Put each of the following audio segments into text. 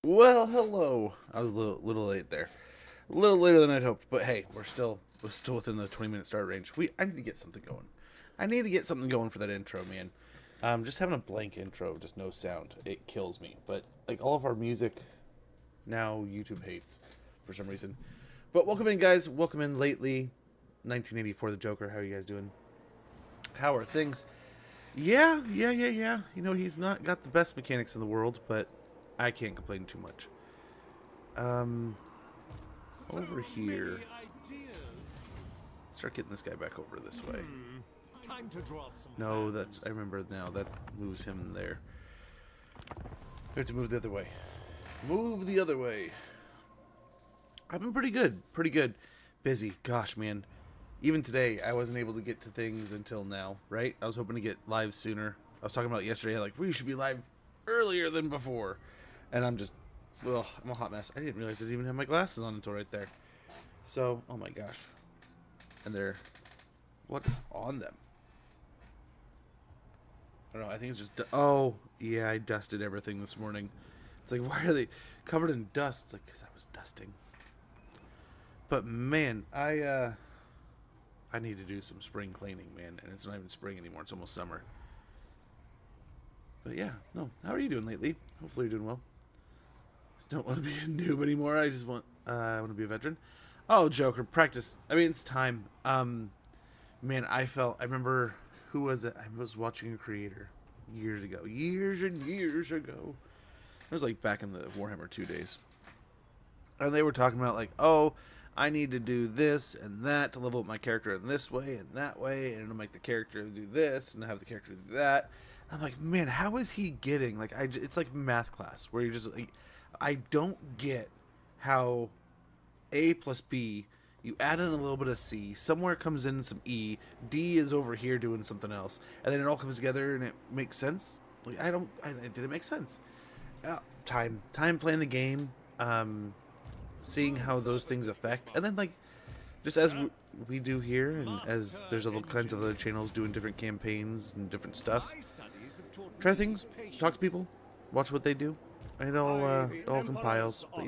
Well, hello. I was a little late there, a little later than I'd hoped, but hey, we're still within the 20-minute start range. I need to get something going. I need to get something going for that intro, man. Just having a blank intro, just no sound, it kills me. But like all of our music, now YouTube hates for some reason. But welcome in, guys. Welcome in lately. 1984, the Joker. How are you guys doing? How are things? Yeah. You know, he's not got the best mechanics in the world, but I can't complain too much. Over here. Start getting this guy back over this way. Time to drop some No, I remember now. That moves him there. We have to move the other way. Move the other way. I've been pretty good. Pretty good. Busy. Gosh, man. Even today, I wasn't able to get to things until now, right? I was hoping to get live sooner. I was talking about yesterday, like, we should be live earlier than before. And I'm just, well, I'm a hot mess. I didn't realize I didn't even have my glasses on until right there. So, oh my gosh. And what is on them? I don't know, I think it's just, oh, yeah, I dusted everything this morning. It's like, why are they covered in dust? It's like, because I was dusting. But man, I need to do some spring cleaning, man. And it's not even spring anymore. It's almost summer. But yeah, no. How are you doing lately? Hopefully you're doing well. Just don't want to be a noob anymore. I want to be a veteran. Oh, Joker, practice. I mean, it's time. Man, I remember, who was it? I was watching a creator years ago. Years and years ago. It was like back in the Warhammer 2 days. And they were talking about like, oh, I need to do this and that to level up my character in this way and that way, and it'll make the character do this and have the character do that. And I'm like, man, how is he getting like? It's like math class where you're just like, I don't get how A plus B. You add in a little bit of C, somewhere comes in some E, D is over here doing something else, and then it all comes together and it makes sense. Like it didn't make sense. Time playing the game. Seeing how those things affect, and then like just as we do here, and as there's all kinds of other channels doing different campaigns and different stuffs, try things, talk to people, watch what they do, and it all compiles. But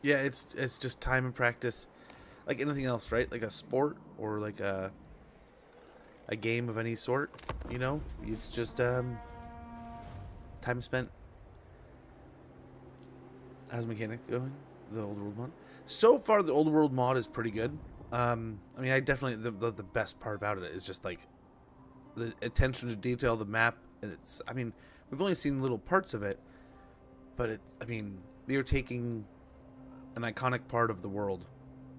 yeah, it's just time and practice, like anything else, right? Like a sport or like a game of any sort, you know. It's just time spent. How's mechanic going? The old world mod. So far, the old world mod is pretty good. I mean, I definitely the best part about it is just like the attention to detail, the map. And I mean, we've only seen little parts of it, but I mean, they're taking an iconic part of the world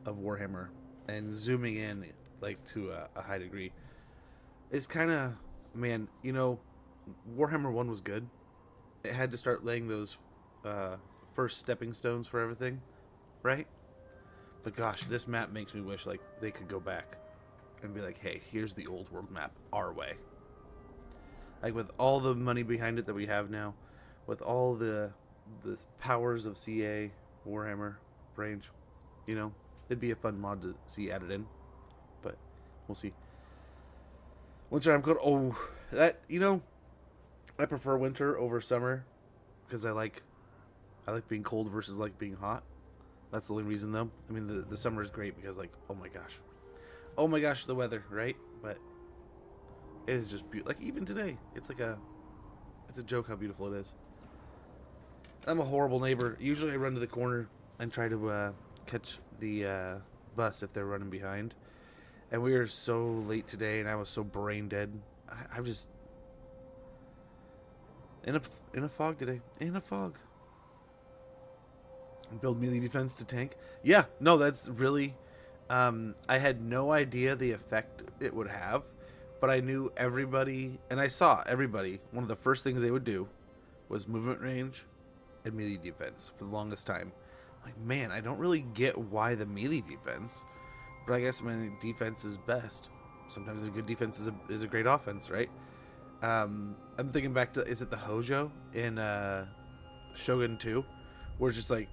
of Warhammer and zooming in like to a high degree. It's kind of, man, you know, Warhammer 1 was good. It had to start laying those first stepping stones for everything, right? But gosh, this map makes me wish like they could go back and be like, hey, here's the old world map our way. Like with all the money behind it that we have now, with all the powers of CA Warhammer range, you know, it'd be a fun mod to see added in. But we'll see. Winter, I'm good. Oh, that, you know, I prefer winter over summer because I like being cold versus like being hot. That's the only reason though. I mean, the summer is great because like, oh my gosh, the weather, right? But it is just beautiful. Like even today, it's a joke how beautiful it is. I'm a horrible neighbor. Usually I run to the corner and try to catch the bus if they're running behind. And we were so late today and I was so brain dead. I'm just in a fog today. In a fog. Build melee defense to tank. Yeah, no, that's really... I had no idea the effect it would have, but I knew everybody, and I saw everybody, one of the first things they would do was movement range and melee defense for the longest time. Like, man, I don't really get why the melee defense, but I guess my defense is best. Sometimes a good defense is a great offense, right? I'm thinking back to, is it the Hojo in Shogun 2, where it's just like,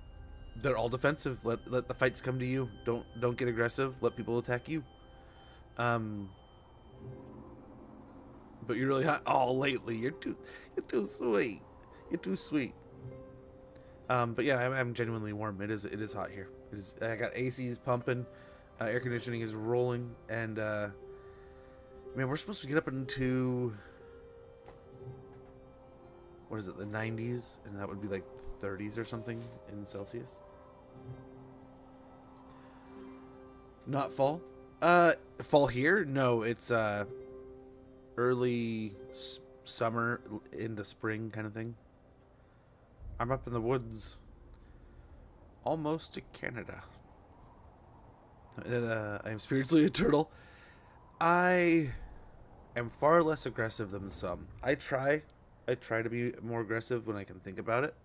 they're all defensive. Let the fights come to you. Don't get aggressive. Let people attack you. But you're really hot. Oh, lately you're too sweet. You're too sweet. But yeah, I'm genuinely warm. It is hot here. It is. I got ACs pumping, air conditioning is rolling, and man, we're supposed to get up into, what is it, the 90s, and that would be like 30s or something in Celsius. Not fall. Fall here? No, it's early summer into spring kind of thing. I'm up in the woods, almost to Canada. And I am spiritually a turtle. I am far less aggressive than some. I try to be more aggressive when I can think about it,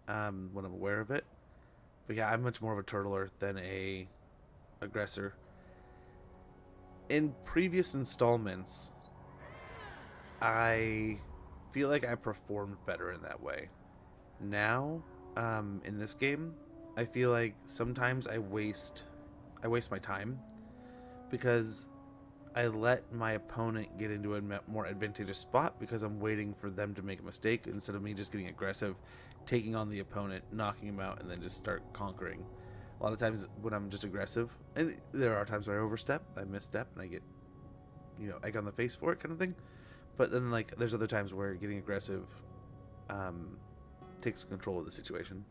when I'm aware of it. But yeah, I'm much more of a turtler than a aggressor. In previous installments, I feel like I performed better in that way. Now, in this game, I feel like sometimes I waste my time because I let my opponent get into a more advantageous spot because I'm waiting for them to make a mistake instead of me just getting aggressive, taking on the opponent, knocking him out, and then just start conquering. A lot of times when I'm just aggressive, and there are times where I overstep, I misstep, and I get, egg on the face for it kind of thing. But then, like, there's other times where getting aggressive takes control of the situation.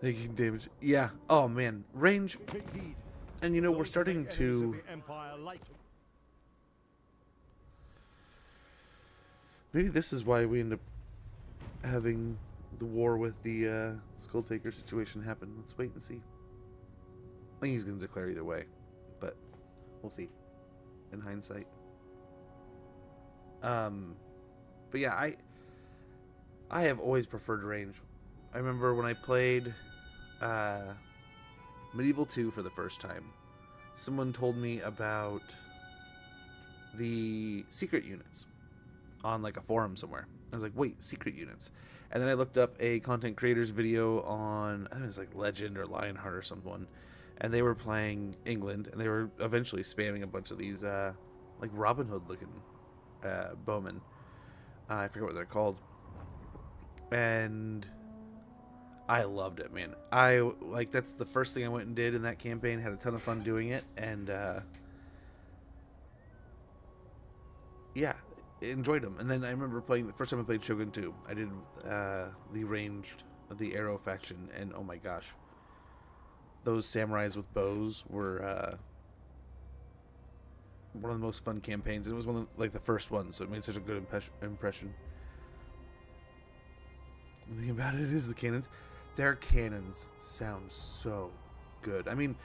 Taking damage. Yeah. Oh, man. Range. And, we're starting to... Maybe this is why we end up having the war with the Skull Taker situation happen. Let's wait and see. I think he's going to declare either way, but we'll see in hindsight. But yeah, I have always preferred range. I remember when I played Medieval 2 for the first time, someone told me about the secret units on like a forum somewhere. I was like, wait, secret units. And then I looked up a content creator's video on, I think it was like Legend or Lionheart or someone, and they were playing England, and they were eventually spamming a bunch of these like Robin Hood looking bowmen. I forget what they're called. And I loved it, man. That's the first thing I went and did in that campaign. Had a ton of fun doing it, and yeah, enjoyed them. And then I remember playing the first time I played Shogun 2. I did the ranged, the arrow faction, and oh my gosh, those samurais with bows were one of the most fun campaigns. And it was one of the first one, so it made such a good impression. The thing about it is the cannons. Their cannons sound so good. I mean,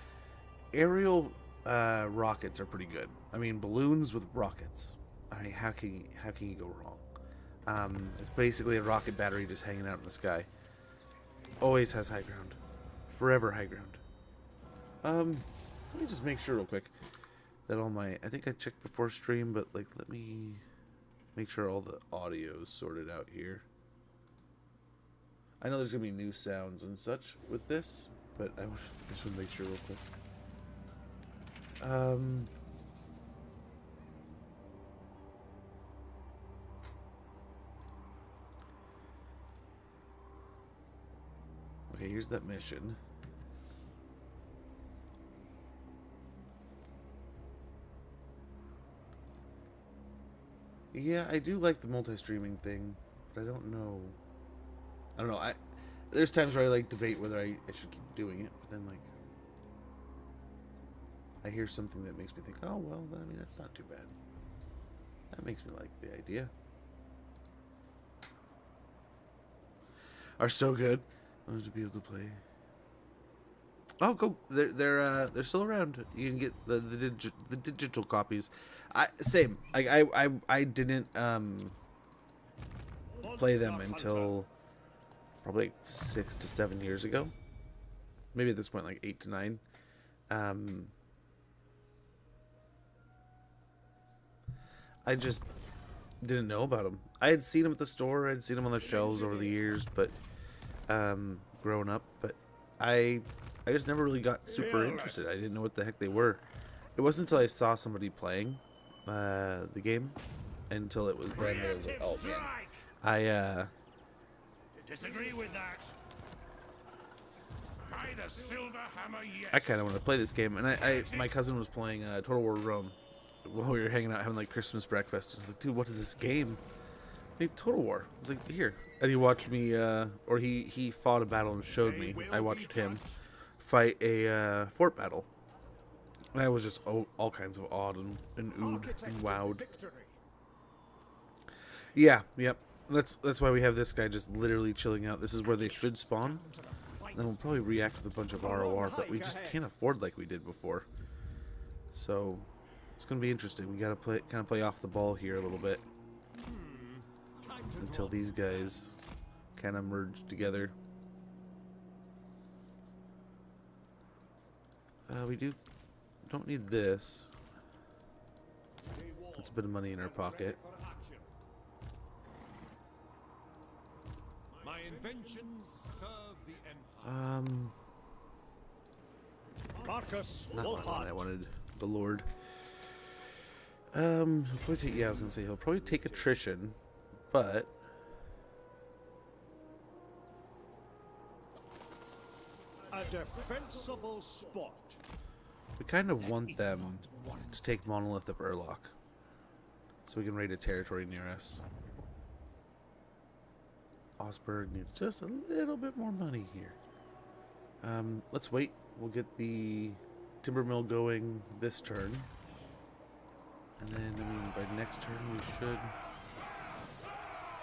aerial rockets are pretty good. I mean, balloons with rockets. I mean, how can you go wrong? It's basically a rocket battery just hanging out in the sky. Always has high ground. Forever high ground. Let me just make sure real quick that all my... I think I checked before stream, but like, let me make sure all the audio is sorted out here. I know there's going to be new sounds and such with this, but I just want to make sure real quick. Okay, here's that mission. Yeah, I do like the multi-streaming thing, but I don't know. There's times where I like debate whether I should keep doing it, but then like I hear something that makes me think, oh well, I mean that's not too bad. That makes me like the idea. Are so good. I want to be able to play. Oh, go! They're still around. You can get the digital copies. Same. I didn't play them until probably like 6 to 7 years ago. Maybe at this point like 8 to 9. I just didn't know about them. I had seen them at the store. I'd seen them on the shelves over the years, but growing up. But I just never really got super interested. I didn't know what the heck they were. It wasn't until I saw somebody playing the game, until it was then that I was like, oh man, Disagree with that. By the silver hammer, yes. I kind of want to play this game, and my cousin was playing Total War Rome while we were hanging out having like Christmas breakfast. I was like, dude, what is this game? Hey, Total War. I was like, here. And he watched me, or he fought a battle and showed me. I watched him fight a fort battle. And I was just all kinds of awed and oohed and wowed. Yeah, yep. That's why we have this guy just literally chilling out. This is where they should spawn. Then we'll probably react with a bunch of ROR, but we just can't afford like we did before. So it's gonna be interesting. We gotta play off the ball here a little bit until these guys kind of merge together. We don't need this. That's a bit of money in our pocket. My inventions serve the empire. Markus Not Wulfart. one I wanted. The Lord. He'll probably take, yeah, I was gonna say he'll probably take attrition, but A defensible spot. we kind of want them to take Monolith of Urlock, so we can raid a territory near us. Osberg needs just a little bit more money here. Let's wait. We'll get the timber mill going this turn. And then, I mean, by next turn we should...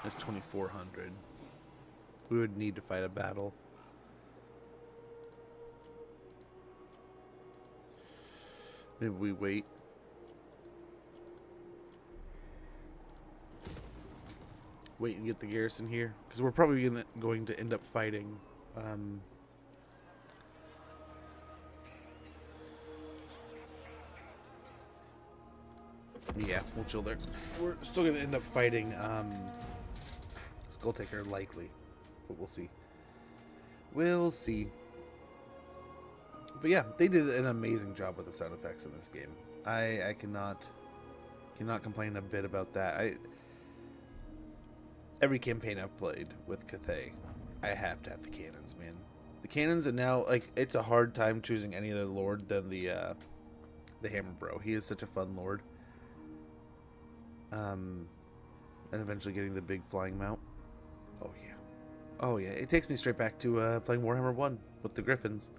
That's 2,400. We would need to fight a battle. Maybe we wait. Wait and get the garrison here, because we're probably going to end up fighting. Yeah, we'll chill there. We're still going to end up fighting Skulltaker, likely, but we'll see. We'll see. But yeah, they did an amazing job with the sound effects in this game. I cannot complain a bit about that. Every campaign I've played with Cathay, I have to have the cannons, man. The cannons, and now like it's a hard time choosing any other lord than the Hammer Bro. He is such a fun lord. And eventually getting the big flying mount. Oh yeah, oh yeah. It takes me straight back to playing Warhammer 1 with the Griffins,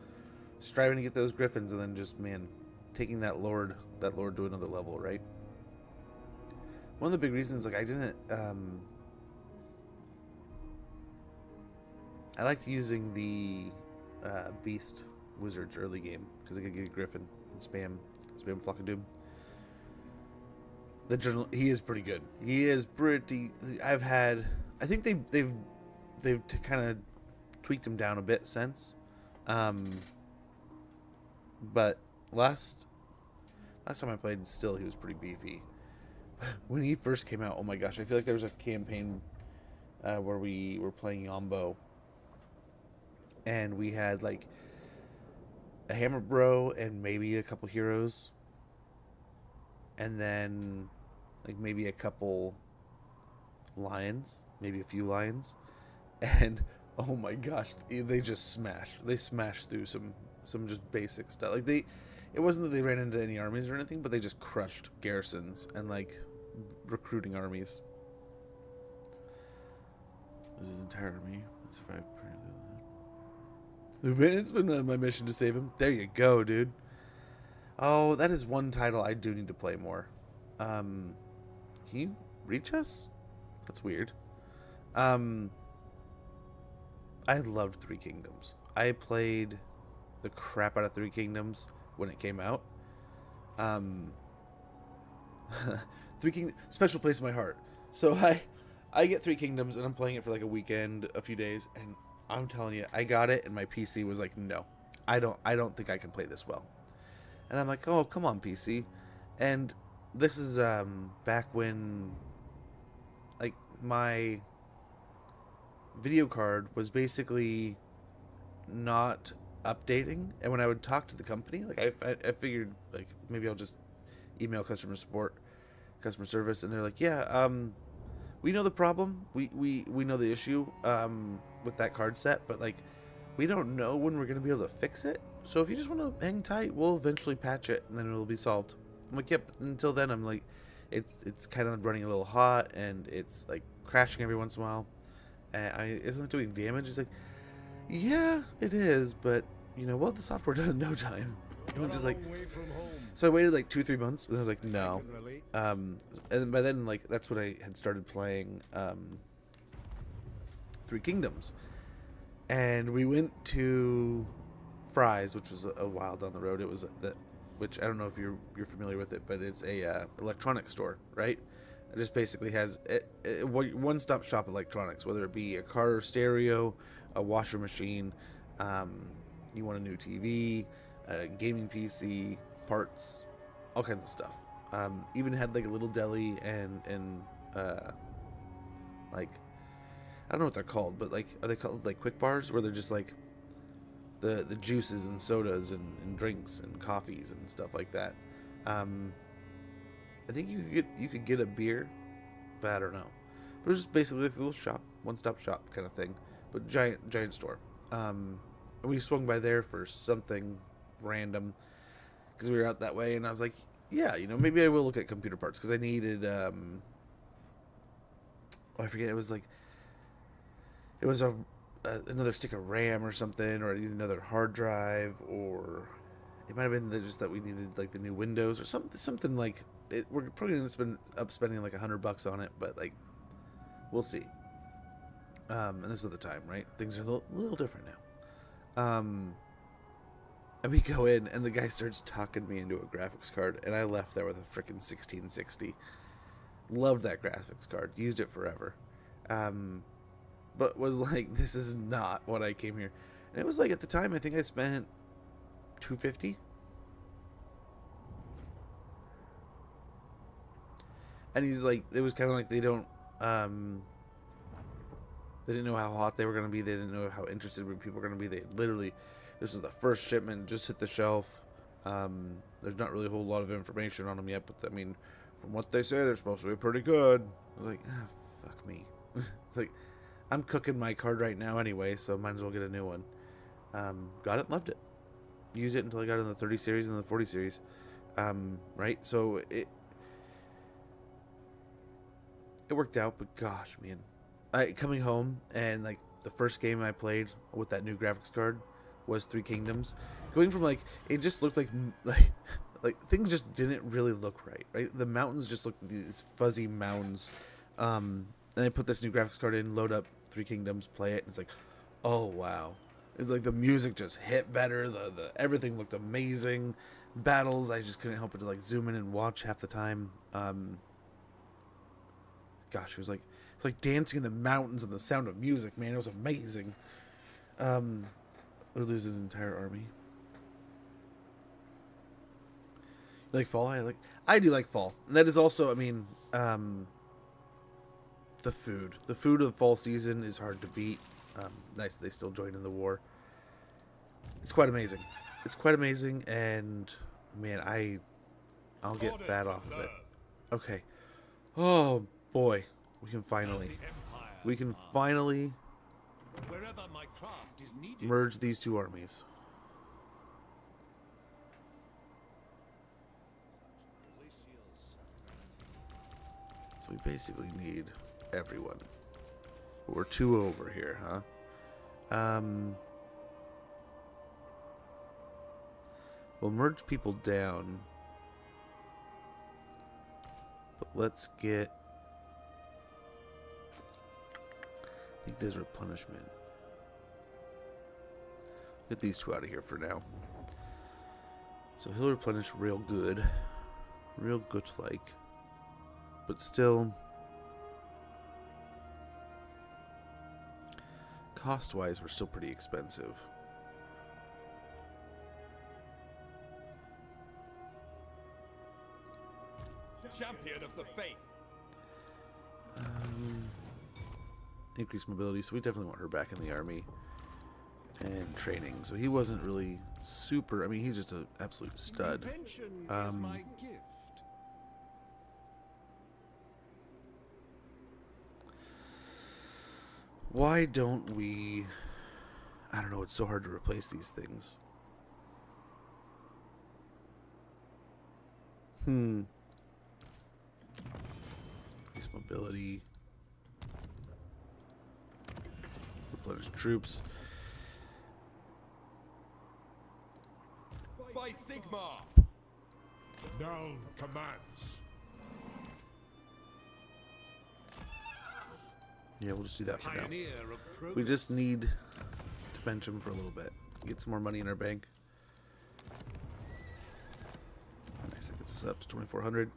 striving to get those Griffins, and then just taking that lord to another level, right? One of the big reasons, like I didn't. I liked using the Beast Wizards early game because I could get a Griffin and spam Flock of Doom. The journal, he is pretty good. He is pretty. I think they've kind of tweaked him down a bit since, but last time I played, still he was pretty beefy. When he first came out, oh my gosh, I feel like there was a campaign where we were playing Yombo. And we had like a Hammer Bro and maybe a couple heroes. And then like maybe a couple lions, maybe a few lions. And oh my gosh, they just smashed. They smashed through some just basic stuff. Like it wasn't that they ran into any armies or anything, but they just crushed garrisons and like recruiting armies. This is entire army. Let's survive. It's been my mission to save him. There you go, dude. Oh, that is one title I do need to play more. Can you reach us? That's weird. I loved Three Kingdoms. I played the crap out of Three Kingdoms when it came out. Three Kingdoms, special place in my heart. So I get Three Kingdoms and I'm playing it for like a weekend, a few days, and I'm telling you, I got it and my PC was like, no, I don't think I can play this well. And I'm like, oh, come on, PC. And this is back when like my video card was basically not updating, and when I would talk to the company, like I figured like maybe I'll just email customer service, and they're like, yeah, we know the problem, we know the issue, with that card set, but like we don't know when we're gonna be able to fix it. So if you just want to hang tight, we'll eventually patch it and then it'll be solved. I'm like, yep. Until then, I'm like, it's kind of running a little hot and it's like crashing every once in a while. And isn't it doing damage? It's like, yeah, it is, but you know, well, the software done in no time. I'm just like, so I waited like 2-3 months, and I was like, no. And then by then, like, that's when I had started playing Three Kingdoms, and we went to Fry's, which was a while down the road. It was which I don't know if you're familiar with it, but it's a electronics store, right? It just basically has one-stop shop electronics, whether it be a car stereo, a washer machine, you want a new TV, a gaming PC, parts, all kinds of stuff. Even had like a little deli and like, I don't know what they're called, but like, are they called like quick bars, where they're just like the juices and sodas and drinks and coffees and stuff like that. I think you could get a beer, but I don't know. But it was just basically like a little shop, one-stop shop kind of thing, but giant store. And we swung by there for something random because we were out that way, and I was like, yeah, you know, maybe I will look at computer parts, because I needed I forget, it was another stick of RAM or something, or I needed another hard drive, or it might have been just that we needed like the new Windows or something like it. We're probably gonna spending like $100 on it, but like, we'll see. And this is the time, right? Things are a little different now. And we go in, and the guy starts talking me into a graphics card, and I left there with a freaking 1660. Loved that graphics card. Used it forever. But was like, this is not what I came here. And it was like, at the time, I think I spent $250. And he's like, it was kind of like they didn't know how hot they were going to be. They didn't know how interested people were going to be. They literally, this was the first shipment, just hit the shelf. There's not really a whole lot of information on them yet, but I mean, from what they say, they're supposed to be pretty good. I was like, fuck me. It's like, I'm cooking my card right now anyway, so might as well get a new one. Got it, loved it. Used it until I got in the 30 series and the 40 series. Right? So it worked out, but gosh, man. Coming home, and like the first game I played with that new graphics card was Three Kingdoms. Going from like, it just looked like things just didn't really look right? The mountains just looked like these fuzzy mounds. And I put this new graphics card in, load up Three Kingdoms, play it, and it's like, oh wow. It's like the music just hit better, the everything looked amazing. Battles, I just couldn't help but to like zoom in and watch half the time. Gosh, it was like, it's like dancing in the mountains and the sound of music, man. It was amazing. Would lose his entire army. You like fall? I do like fall. And that is also, I mean, the food of the fall season is hard to beat. Nice, they still joined in the war. It's quite amazing. And man, I'll get fat off of it. Okay. Oh boy, we can finally merge these two armies. So we basically need everyone. We're 2 over here, huh? We'll merge people down. But let's get... I think there's replenishment. Get these 2 out of here for now. So he'll replenish real good. Real good-like. But still... cost-wise, we're still pretty expensive. Champion of the faith. Increased mobility, so we definitely want her back in the army. And training, so he wasn't really super. I mean, he's just an absolute stud. Invention is my gift. Why don't we... I don't know, it's so hard to replace these things. Increase mobility. Replenish troops. By Sigma. Now commands. Yeah, we'll just do that for now. Pioneer of We progress. just need to bench him for a little bit. Get some more money in our bank. Nice, that gets us up to 2,400.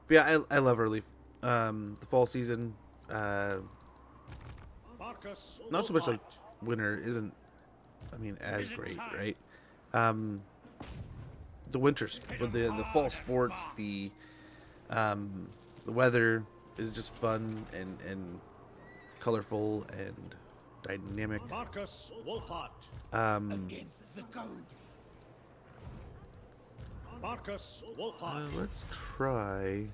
But yeah, I love early. The fall season. Markus Not so much like Wulfart. winter isn't, I mean, as great, right? The winters, but the fall sports, the weather is just fun and colorful and dynamic. Markus Wulfart. Against the code. Markus Wulfart. Let's try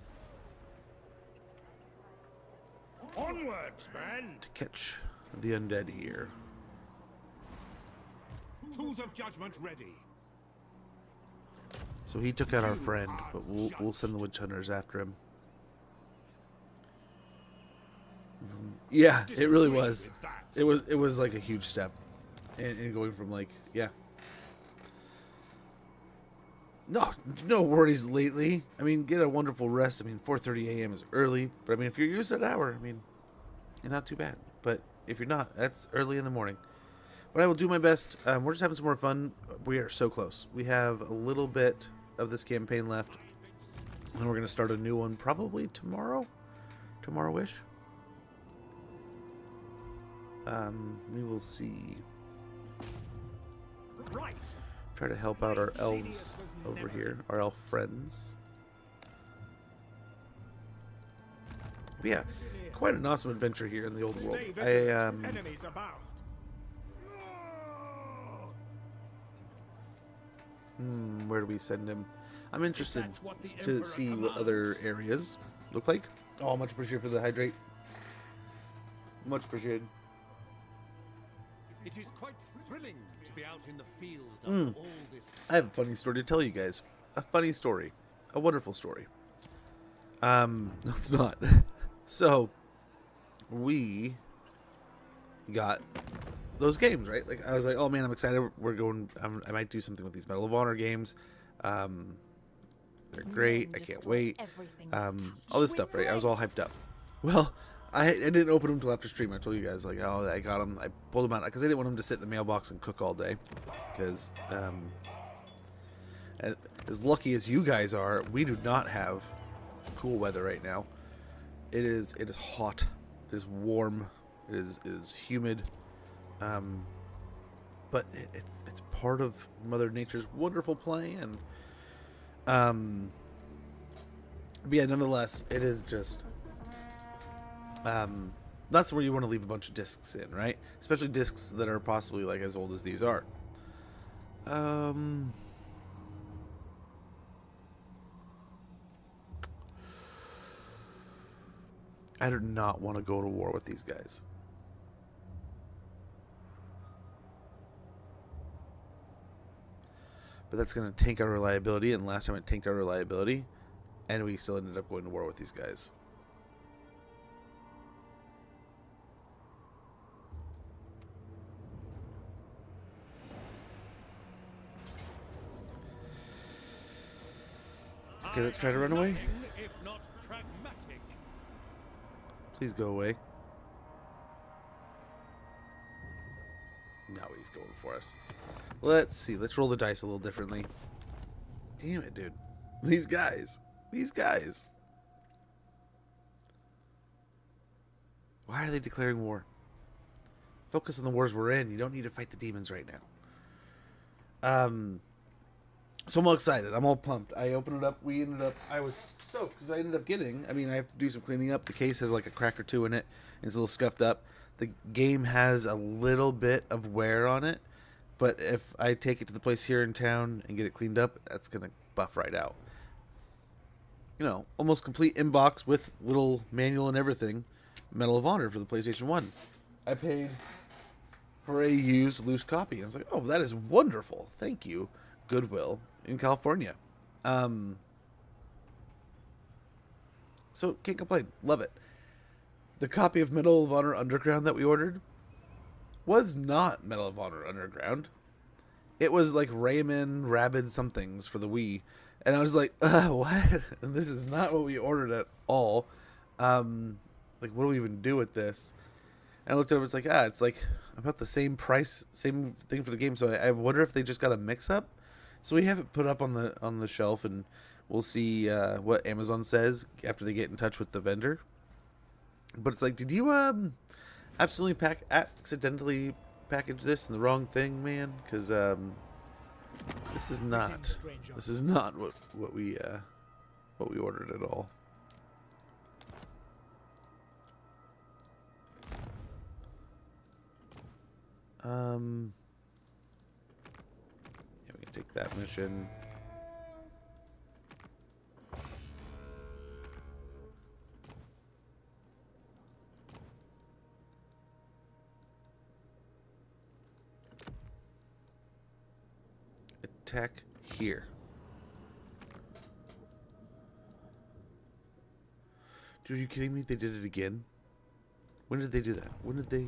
Onwards, man. to catch the undead here. Tools of judgment ready. So he took out our friend, but we'll send the witch hunters after him. Yeah, it really was. It was like a huge step, and going from like no worries lately. I mean, get a wonderful rest. I mean, 4:30 a.m. is early, but I mean, if you're used to an hour, I mean, you're not too bad. But if you're not, that's early in the morning. But I will do my best. We're just having some more fun. We are so close. We have a little bit of this campaign left, and we're gonna start a new one probably tomorrow. Tomorrow-ish. We will see. Right. Try to help out our elves over here, our elf friends. But yeah, quite an awesome adventure here in the old world. Stay vigilant. Enemies abound. Where do we send him? I'm interested That's what the to Emperor see what commands. other areas look like. Oh, much appreciated for the hydrate. Much appreciated. It is quite thrilling to be out in the field after all this. I have a funny story to tell you guys. A funny story. A wonderful story. No, it's not. So, we got those games, right? Like, I was like, oh man, I'm excited. We're going, I might do something with these Medal of Honor games. They're great. I can't wait. All this stuff, right? I was all hyped up. Well, I didn't open them till after stream. I told you guys, like, oh, I got them. I pulled them out because I didn't want them to sit in the mailbox and cook all day. Because, as lucky as you guys are, we do not have cool weather right now. It is hot. It is warm. It is humid. But it's part of Mother Nature's wonderful plan. But yeah, nonetheless, it is just that's where you want to leave a bunch of discs in, right? Especially discs that are possibly like as old as these are. I do not want to go to war with these guys. But that's going to tank our reliability, and last time it tanked our reliability, and we still ended up going to war with these guys. Okay, let's try to run away. If not pragmatic. Please go away. No, he's going for us. Let's see. Let's roll the dice a little differently. Damn it, dude. These guys. These guys. Why are they declaring war? Focus on the wars we're in. You don't need to fight the demons right now. So I'm all excited. I'm all pumped. I opened it up. I was stoked because I ended up getting, I mean, I have to do some cleaning up. The case has like a crack or two in it. And it's a little scuffed up. The game has a little bit of wear on it. But if I take it to the place here in town and get it cleaned up, that's going to buff right out. You know, almost complete inbox with little manual and everything. Medal of Honor for the PlayStation 1. I paid for a used loose copy. And I was like, oh, that is wonderful. Thank you, Goodwill in California. So can't complain. Love it. The copy of Medal of Honor Underground that we ordered was not Medal of Honor Underground. It was like Rayman Rabid somethings for the Wii. And I was like, what? This is not what we ordered at all. Like, what do we even do with this? And I looked at it, it's like about the same price, same thing for the game. So I wonder if they just got a mix-up. So we have it put up on the shelf, and we'll see what Amazon says after they get in touch with the vendor. But it's like, did you accidentally package this in the wrong thing, man? Because this is not what we ordered at all. Yeah, we can take that mission. Attack here. Dude, are you kidding me? They did it again? When did they do that? When did they...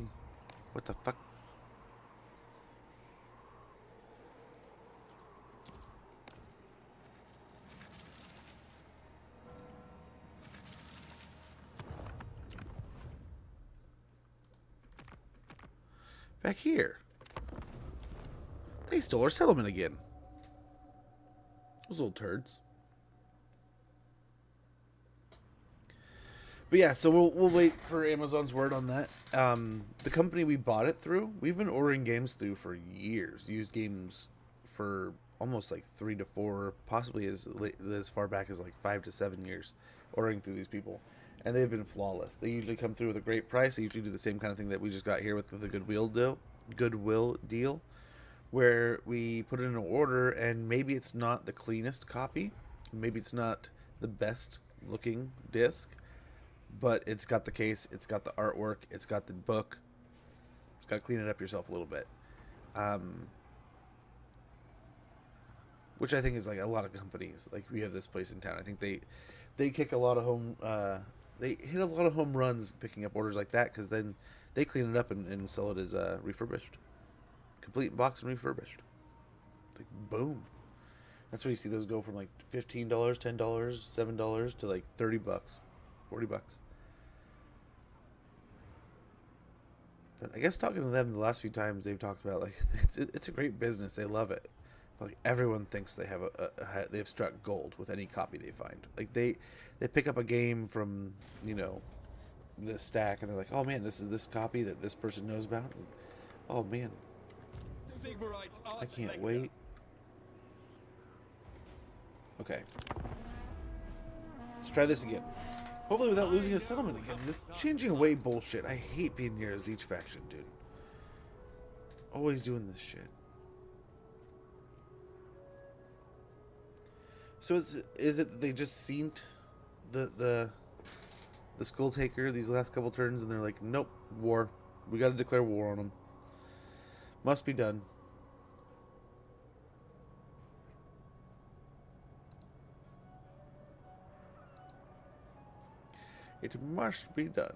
What the fuck? Back here. They stole our settlement again. Those little turds. But yeah, so we'll wait for Amazon's word on that. The company we bought it through, we've been ordering games through for years. Used games for almost like 3 to 4, possibly as far back as like 5 to 7 years, ordering through these people. And they've been flawless. They usually come through with a great price. They usually do the same kind of thing that we just got here with the Goodwill deal, where we put in an order and maybe it's not the cleanest copy, maybe it's not the best looking disc, but it's got the case, it's got the artwork, it's got the book. It's got to clean it up yourself a little bit, which I think is like a lot of companies. Like, we have this place in town, I think they kick a lot of home they hit a lot of home runs picking up orders like that, because then they clean it up and sell it as refurbished, complete in box and refurbished. It's like, boom. That's where you see those go from like $15, $10, $7 to like $30, $40. But I guess talking to them the last few times, they've talked about like it's a great business. They love it. But like, everyone thinks they have they've struck gold with any copy they find. Like, they pick up a game from, you know, the stack, and they're like, oh man, this is this copy that this person knows about. And, oh man, I can't wait. Okay, let's try this again. Hopefully without losing a settlement again. This changing away bullshit. I hate being near a Zeech faction, dude. Always doing this shit. So is it that they just seen the Skull Taker these last couple turns, and they're like, nope, war. We got to declare war on them. Must be done. It must be done.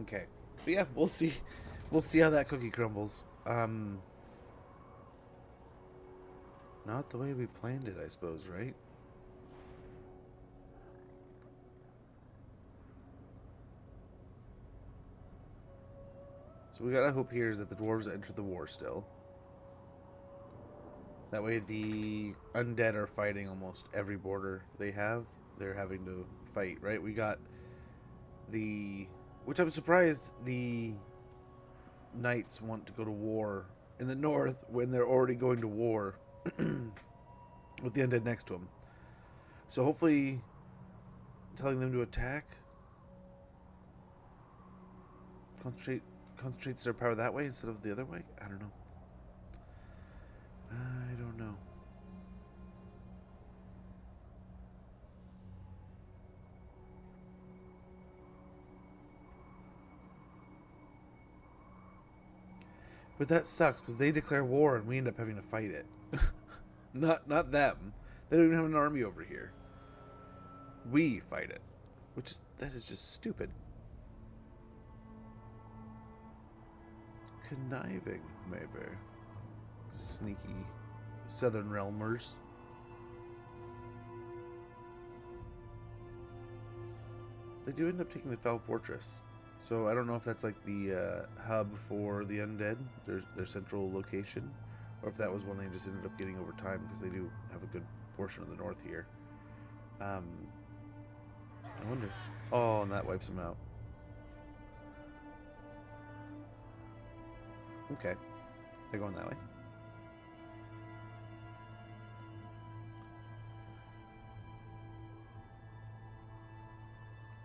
Okay, but yeah, we'll see how that cookie crumbles. Not the way we planned it, I suppose, right? So we gotta hope here is that the dwarves enter the war still. That way the undead are fighting almost every border they have. They're having to fight, right? We got the... Which I'm surprised the knights want to go to war in the north when they're already going to war with the undead next to them. So hopefully telling them to attack concentrates their power that way instead of the other way. I don't know. I don't know. But that sucks because they declare war and we end up having to fight it. Not them. They don't even have an army over here. We fight it, that is just stupid. Conniving, maybe. Sneaky southern realmers. They do end up taking the Fell Fortress. So I don't know if that's like the hub for the undead, their central location, or if that was one they just ended up getting over time, because they do have a good portion of the north here. I wonder. Oh, and that wipes them out. Okay. They're going that way.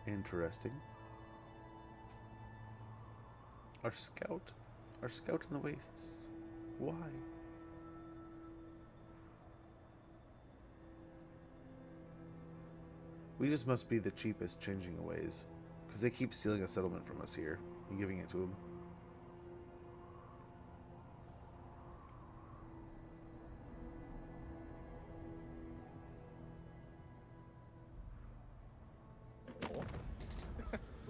Interesting. Our scout in the wastes. Why? We just must be the cheapest changing of ways, because they keep stealing a settlement from us here and giving it to them.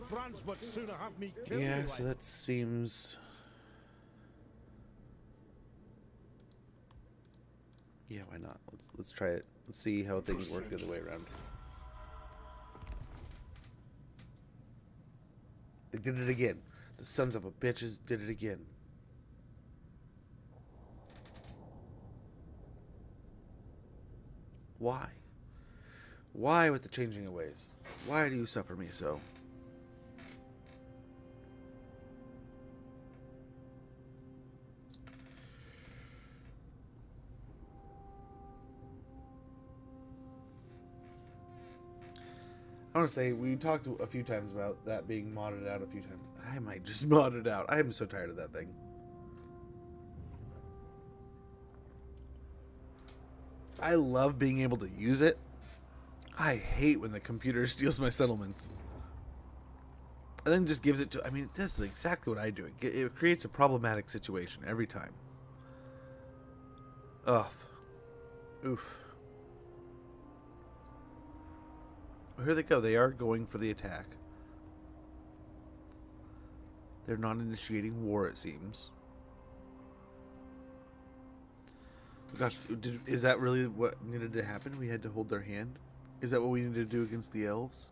France would sooner have me kill you. Yeah, so that seems... Yeah, why not? Let's try it. Let's see how things work the other way around. They did it again. The sons of a bitches did it again. Why? Why with the changing of ways? Why do you suffer me so? I want to say, we talked a few times about that being modded out a few times. I might just mod it out. I am so tired of that thing. I love being able to use it. I hate when the computer steals my settlements. And then just gives it to... I mean, it does exactly what I do. It creates a problematic situation every time. Ugh. Oof. Oh, here they go. They are going for the attack. They're not initiating war, it seems. Gosh, is that really what needed to happen? We had to hold their hand? Is that what we needed to do against the elves?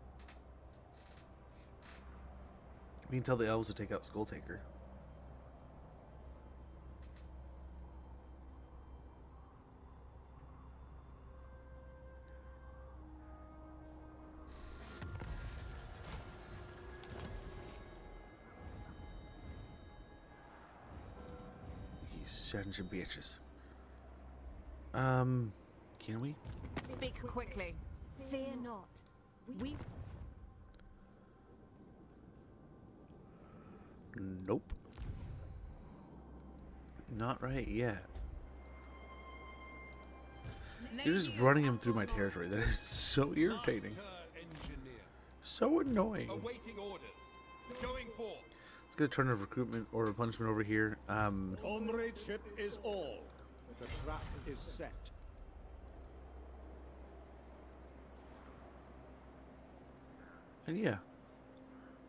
We can tell the elves to take out Skulltaker. You sons of bitches. Can we? Speak quickly. Fear not. We... Nope. Not right yet. You're just running him through my territory. That is so irritating. So annoying. Awaiting orders. Going forth. Let's get a turn of recruitment or replenishment over here. Comradeship is all. The trap is set. And yeah.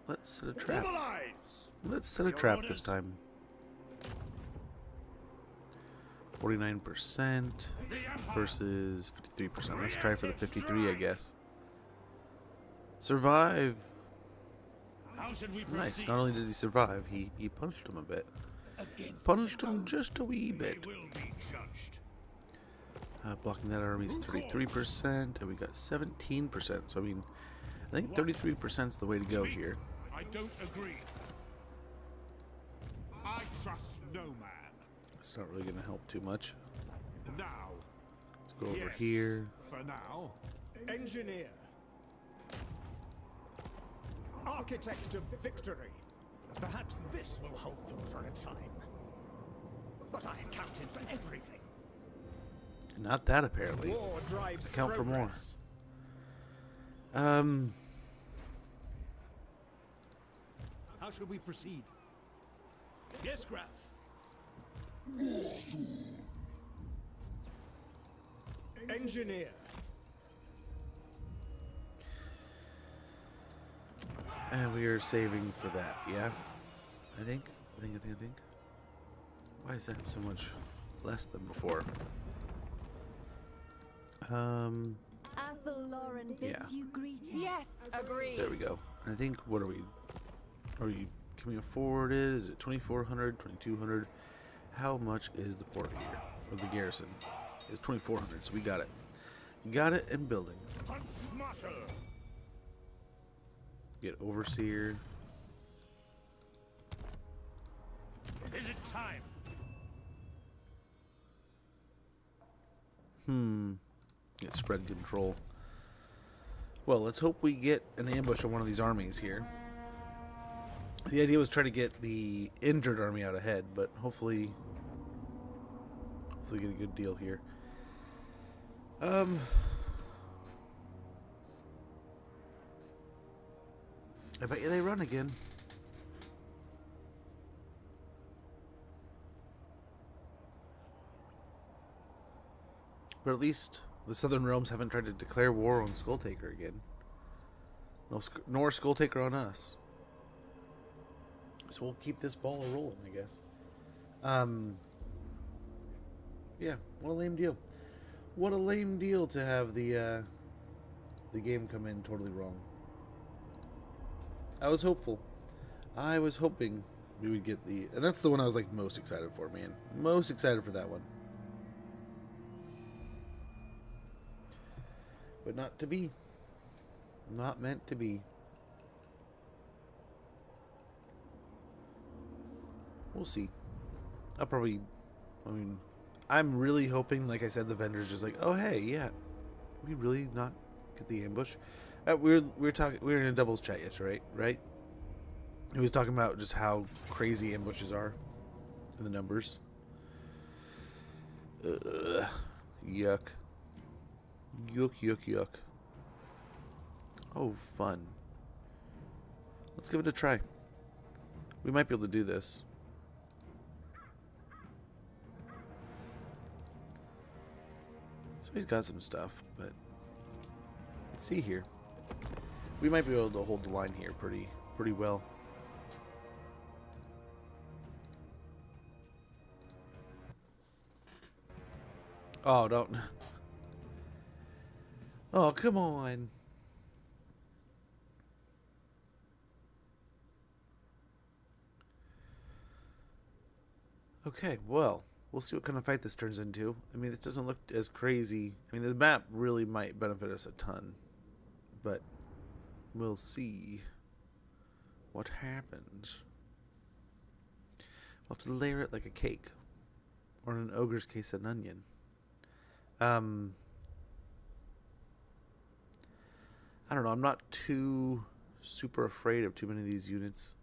Let's set a trap. Mobilize! Let's set a trap this time. 49% versus 53%. Let's try for the 53, I guess. Survive. How should we Nice. proceed? Not only did he survive, he punched him a bit. Punched him just a wee bit. They will be judged. Blocking that army is 33%, and we got 17%. So I mean, I think 33% is the way to go here. I don't agree. I trust no man. It's not really going to help too much. Now. Let's go over here. For now. Engineer. Architect of victory. Perhaps this will hold them for a time. But I accounted for everything. Not that, apparently. War drives Account for more. progress. How should we proceed? Yes, Graf. Engineer. And we are saving for that, yeah? I think. Why is that so much less than before? Athel Lauren bids you greetings. Yes, agreed. There we go. And I think, what are we? Can we afford it? Is it 2,400, 2,200? How much is the port here? Or the garrison? It's 2,400, so we got it. Got it and building. Huntsmarshal. Get overseer. Is it time? Get spread control. Well, let's hope we get an ambush on one of these armies here. The idea was try to get the injured army out ahead, but hopefully get a good deal here. I bet you they run again. But at least the Southern Realms haven't tried to declare war on Skulltaker again. Nor Skulltaker on us. So we'll keep this ball rolling, I guess. Yeah, what a lame deal. What a lame deal to have the game come in totally wrong. I was hopeful. I was hoping we would get the... And that's the one I was like most excited for, man. Most excited for that one. But not to be. Not meant to be. We'll see. I'll probably... I mean, I'm really hoping, like I said, the vendor's just like, oh, hey, yeah. We really not get the ambush? We were in a doubles chat yesterday, right? He was talking about just how crazy ambushes are. And the numbers. Yuck. Yuck. Oh, fun. Let's give it a try. We might be able to do this. So he's got some stuff, but let's see here. We might be able to hold the line here pretty well. Oh, don't. Oh, come on. Okay, well, we'll see what kind of fight this turns into. I mean, this doesn't look as crazy. I mean, the map really might benefit us a ton. But we'll see what happens. We'll have to layer it like a cake. Or in an ogre's case, an onion. I don't know. I'm not too super afraid of too many of these units.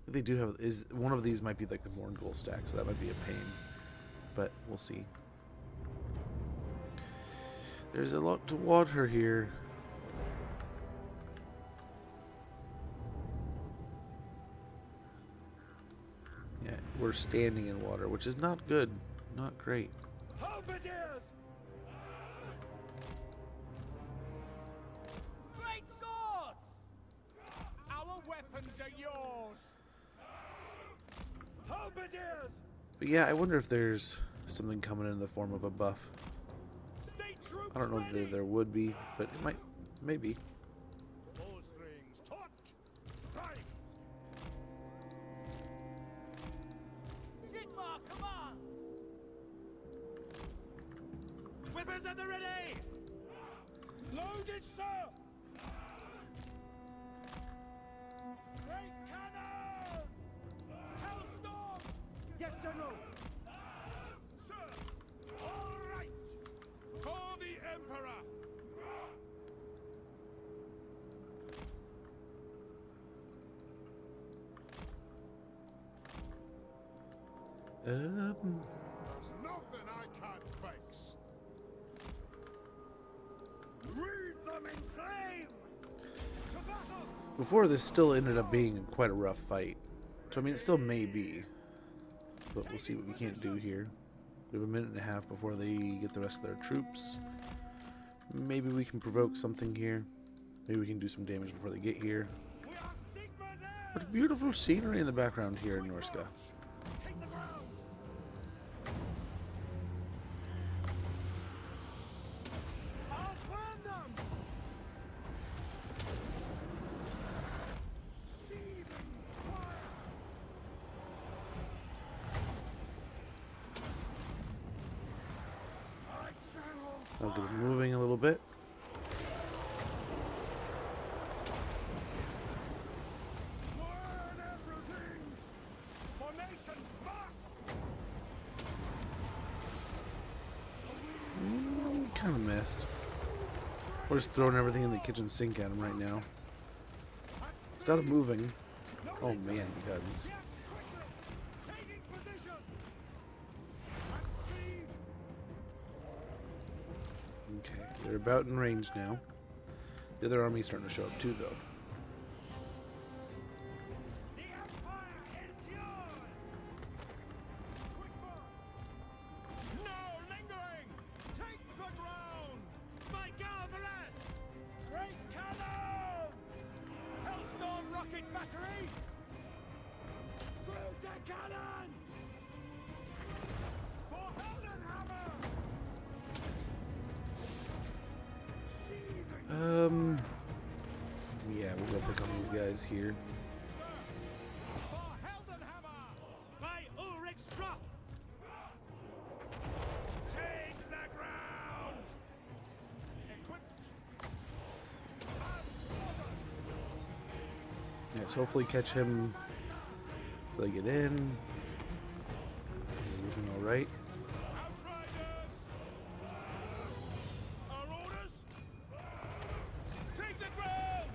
They do have one of these might be like the Morngol stack, so that might be a pain. But we'll see. There's a lot to water here. Yeah, we're standing in water, which is not good. Not great. Halberdiers! Great swords! Our weapons are yours! Halberdiers! But yeah, I wonder if there's something coming in the form of a buff. State troops I don't know ready! if there would be, but it might, maybe. Bowstrings taut! Right! Sigmar commands! Equipers at the ready! Loaded, sir! Great cannon! Hellstorm! Yes, General! Sir! All right! For the Emperor! There's nothing I can't fix. Wreathe them in flame! To battle! Before, this still ended up being quite a rough fight. So, I mean, it still may be. But we'll see what we can't do here. We have a minute and a half before they get the rest of their troops. Maybe we can provoke something here. Maybe we can do some damage before they get here. We are Sigma's heirs! What beautiful scenery in the background here in Norsca. Take the ground! I'll burn them! Seething fire! I channel I'll get it moving a little bit. burn everything! Formation march! Kind of missed. We're just throwing everything in the kitchen sink at him right now. It's got him moving. Oh man, the guns. Yes, quickly! Taking position! At speed! Okay, they're about in range now. The other army's starting to show up too, though. The Empire endures! Quick march! No lingering! Take the ground! My God, the rest! Great cannon! Hellstorm rocket battery! Through the cannons! For Heldenhammer! Seething Yeah, we'll go pick on these guys here. for Heldenhammer! By Ulrich's drop! Take the ground! Equipped! Yes, hopefully catch him till they get in. This is looking alright. Outriders! Our orders? Take the ground!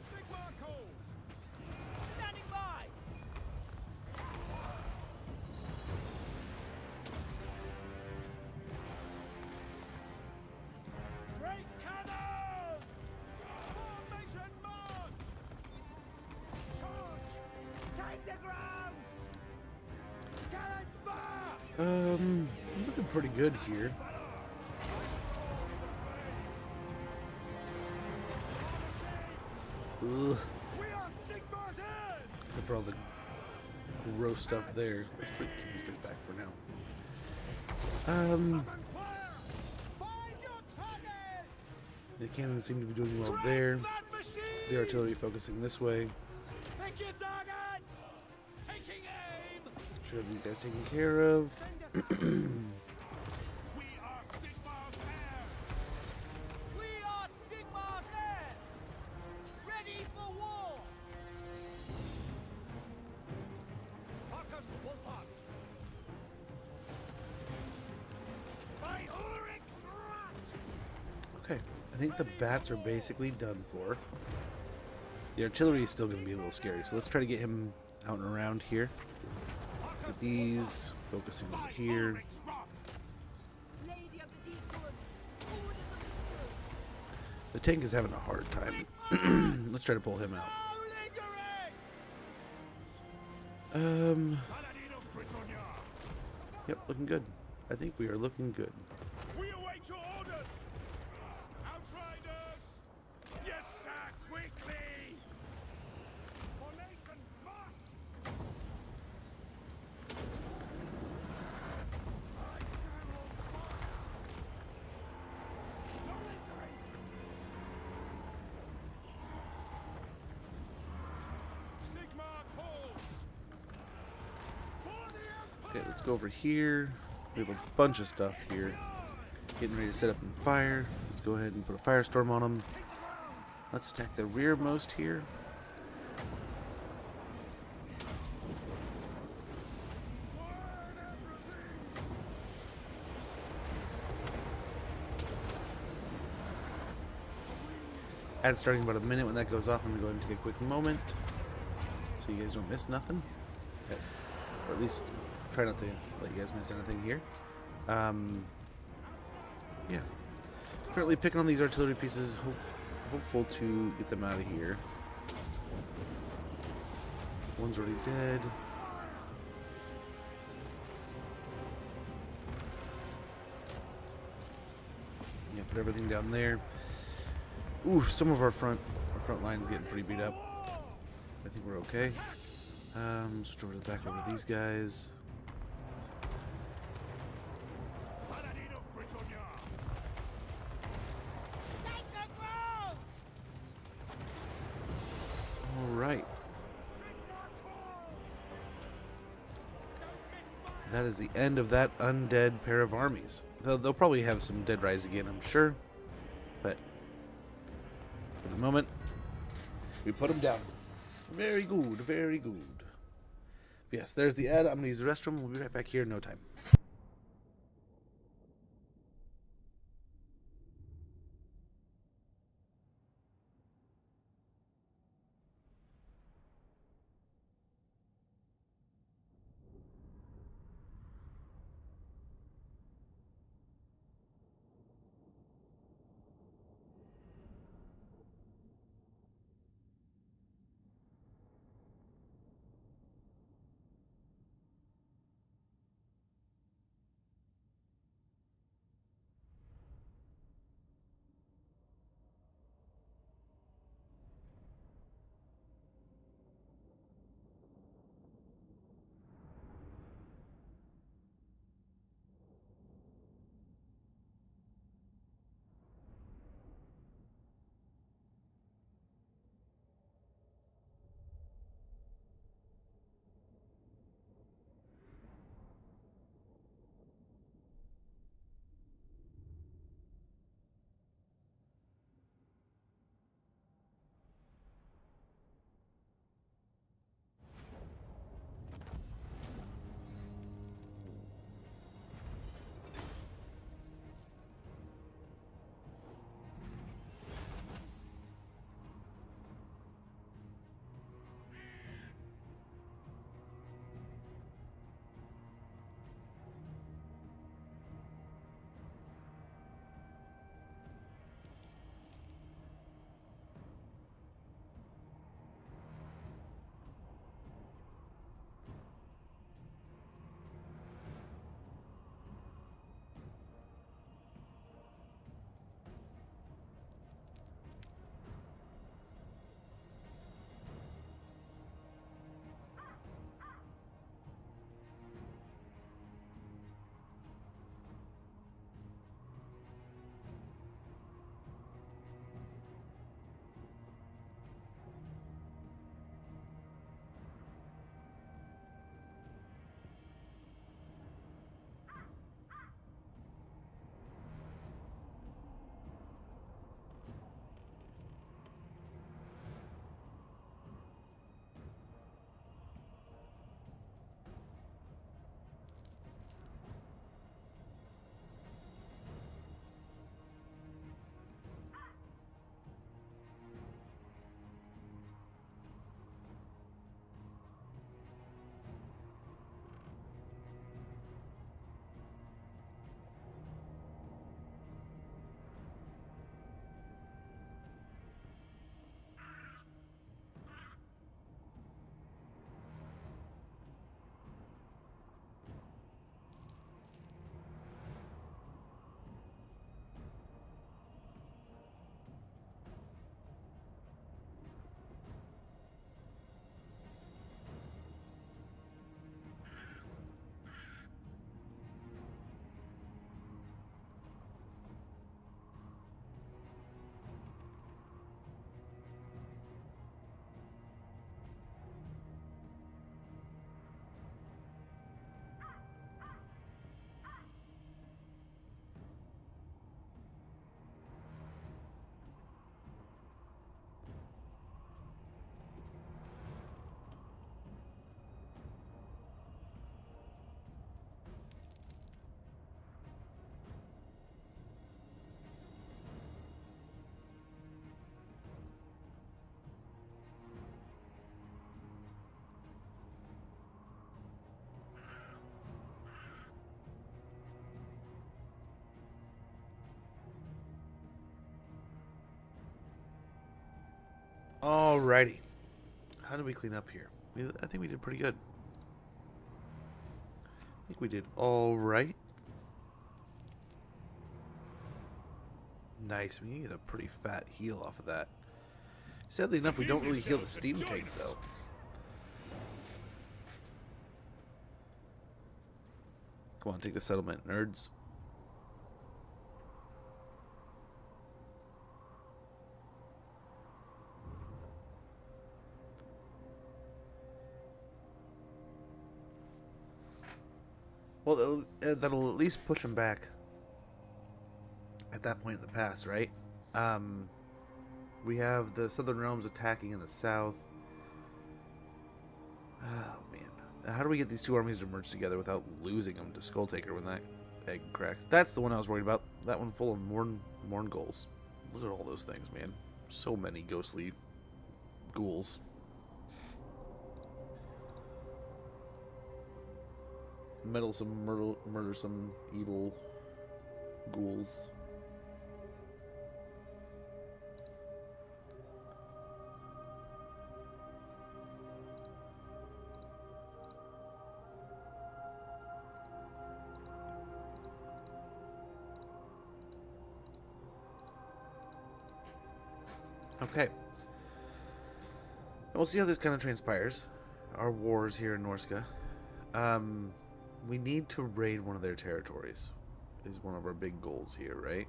Sigma calls! Standing by! Great cannon! Formation march! Charge! Take the ground! Cannons fire! Looking pretty good here. Ugh, We are Sigma's heirs! except for all the gross stuff there. Let's keep these guys back for now. Open fire! Find your targets! The cannons seem to be doing well there. That machine! The artillery focusing this way. Pick your targets! Taking aim! Should have these guys taken care of. We are Sigma's heirs! We are Sigma's heirs! Ready for war! Markus Wulfart! By Ulrich's wrath! Okay, I think the bats are basically done for. The artillery is still going to be a little scary, so let's try to get him out and around here. Let's get these focusing over here. Ulrich's wrath! Lady of the deep wood, orders of the The tank is having a hard time. Let's try to pull him out. No lingering! Paladin of Britannia! Yep, looking good. I think we are looking good. We await your orders! Outriders! Yes, sir, quickly! Formation march! I channel fire! No lingering! Sigma calls! For the Empire! Okay, let's go over here. We have a bunch of stuff here. Getting ready to set up and fire. Let's go ahead and put a firestorm on them. Let's attack the rearmost here. Ad's starting about a minute. When that goes off, I'm going to go ahead and take a quick moment so you guys don't miss nothing. Okay. Or at least try not to let you guys miss anything here. Yeah. Currently picking on these artillery pieces, hopeful to get them out of here. One's already dead. Yeah, put everything down there. Ooh, some of our front line's getting pretty beat up. I think we're okay. Switch over to the back over these guys. Alright. That is the end of that undead pair of armies. They'll probably have some dead rise again, I'm sure. But for the moment, we put them down. Very good, very good. Yes, there's the ad. I'm going to use the restroom. We'll be right back here in no time. Alrighty. How did we clean up here? I think we did pretty good. I think we did alright. Nice. We can get a pretty fat heal off of that. Sadly enough, we don't really heal the steam tank, though. Come on, take the settlement, nerds. Well, that'll at least push them back at that point in the past, right? We have the Southern Realms attacking in the south. Oh, man. How do we get these two armies to merge together without losing them to Skulltaker when that egg cracks? That's the one I was worried about. That one full of Morn ghouls. Look at all those things, man. So many ghostly ghouls. Meddlesome, murdersome, evil ghouls. Okay. And we'll see how this kind of transpires. Our wars here in Norsca. We need to raid one of their territories. Is one of our big goals here, right?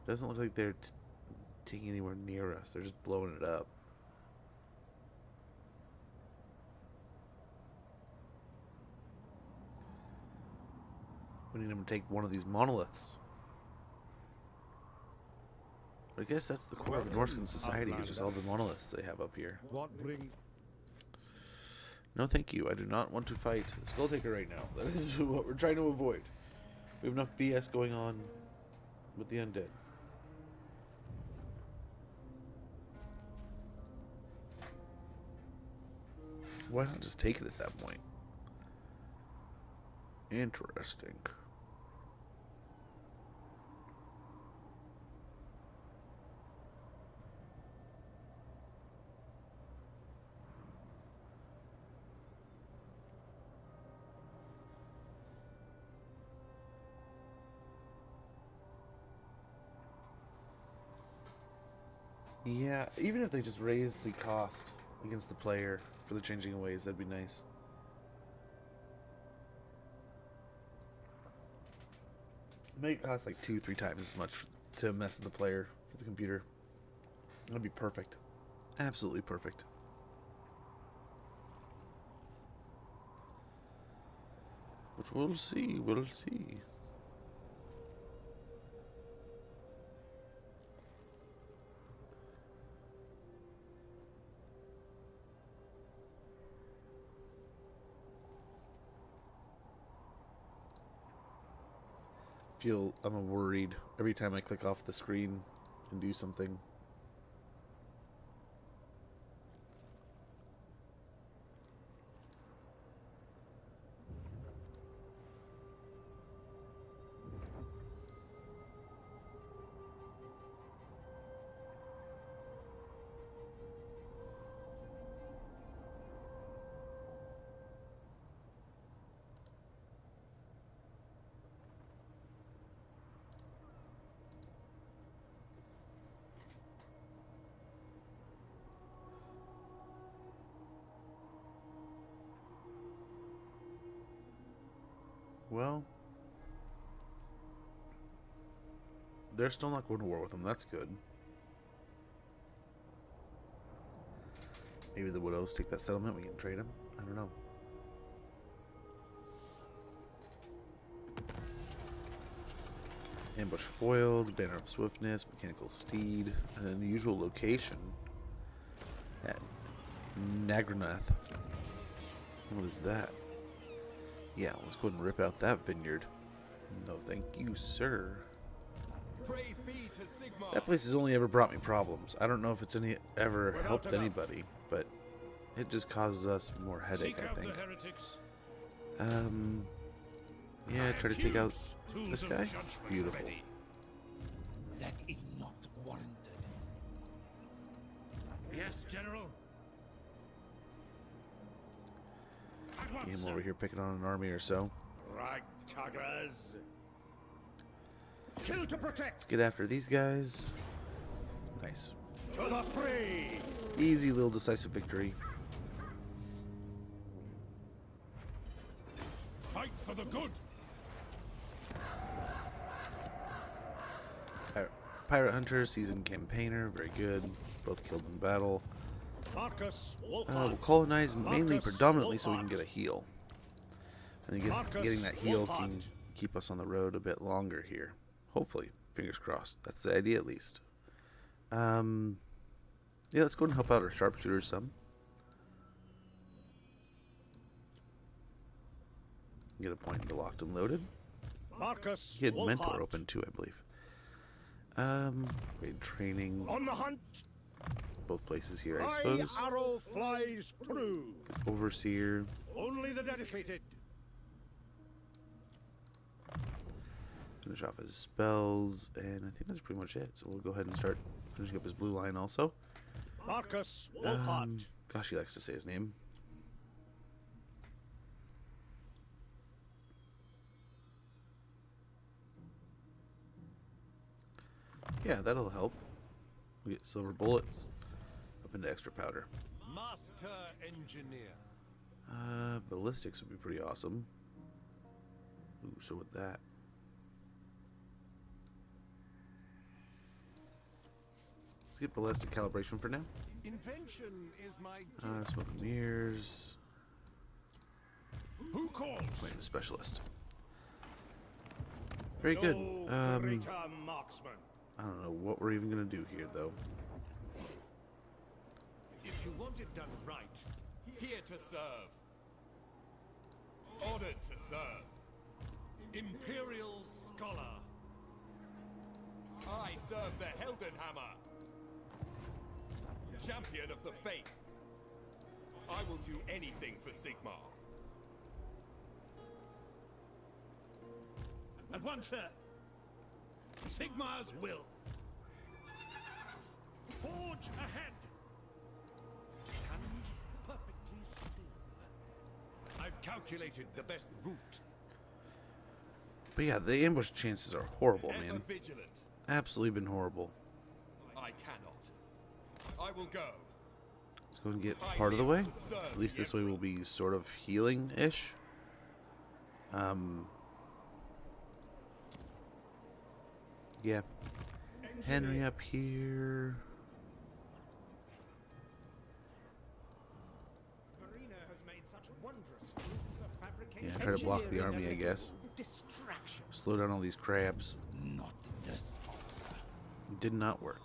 Doesn't look like they're taking anywhere near us. They're just blowing it up. We need them to take one of these monoliths. I guess that's the core of the Norscan society, is just all the monoliths they have up here. No thank you, I do not want to fight the Skulltaker right now. That is what we're trying to avoid. We have enough BS going on with the undead. Why not just take it at that point? Interesting. Yeah, even if they just raise the cost against the player for the changing of ways, that'd be nice. Make it cost like 2-3 times as much to mess with the player for the computer. That'd be perfect. Absolutely perfect. But we'll see, we'll see. I'm worried every time I click off the screen and do something. Well, they're still not going to war with them. That's good. Maybe the widows take that settlement. We can trade them. I don't know. Ambush foiled, banner of swiftness, mechanical steed, an unusual location at Nagranath. What is that? Yeah, let's go ahead and rip out that vineyard. No, thank you, sir. Praise be to Sigmar. That place has only ever brought me problems. I don't know if it's ever helped anybody, but it just causes us more headache, I think. Yeah, try to take out this guy. Beautiful. That is not warranted. Yes, General. At once, Get him sir. over here picking on an army or so. Ragtaggers. Kill to protect. Let's get after these guys. Nice. To the fray. Easy little decisive victory. Fight for the good. Pirate Hunter, Seasoned Campaigner, very good. Both killed in battle. Markus We'll Wulfart. colonize mainly Markus predominantly so we can Wulfart. get a heal. And Markus getting that heal can Wulfart. keep us on the road a bit longer here. Hopefully. Fingers crossed. That's the idea at least. Yeah, let's go and help out our sharpshooters some. Get a point into locked and loaded. Markus He had Mentor Wulfart. open too, I believe. Great training. On the hunt. Both places here, I My suppose. arrow flies true. Overseer. Only the dedicated. Finish off his spells, and I think that's pretty much it. So we'll go ahead and start finishing up his blue line also. Markus Wulfart. Gosh, he likes to say his name. Yeah, that'll help. We get silver bullets up into extra powder. Master Engineer. Ballistics would be pretty awesome. Ooh, so with that. Let's get ballistic calibration for now. Invention is my Smoke and mirrors. Who calls? Wait, a specialist. Very good. No greater marksman. I don't know what we're even gonna do here, though. If you want it done right, here to serve. Honored to serve. Imperial Scholar. I serve the Heldenhammer. Champion of the Faith. I will do anything for Sigmar. At once, sir. Sigmar's will. Forge ahead. Stand perfectly still. I've calculated the best route. But yeah, the ambush chances are horrible, Ever man. vigilant. Absolutely been horrible. I cannot. I will go. Let's go and get part of the way. At least this way we'll be sort of healing-ish. Yeah. Henry up here. Marina has made such wondrous fruits of fabrication. Yeah, try to block the army, I guess. Distraction. Slow down all these crabs. Not this officer. Did not work.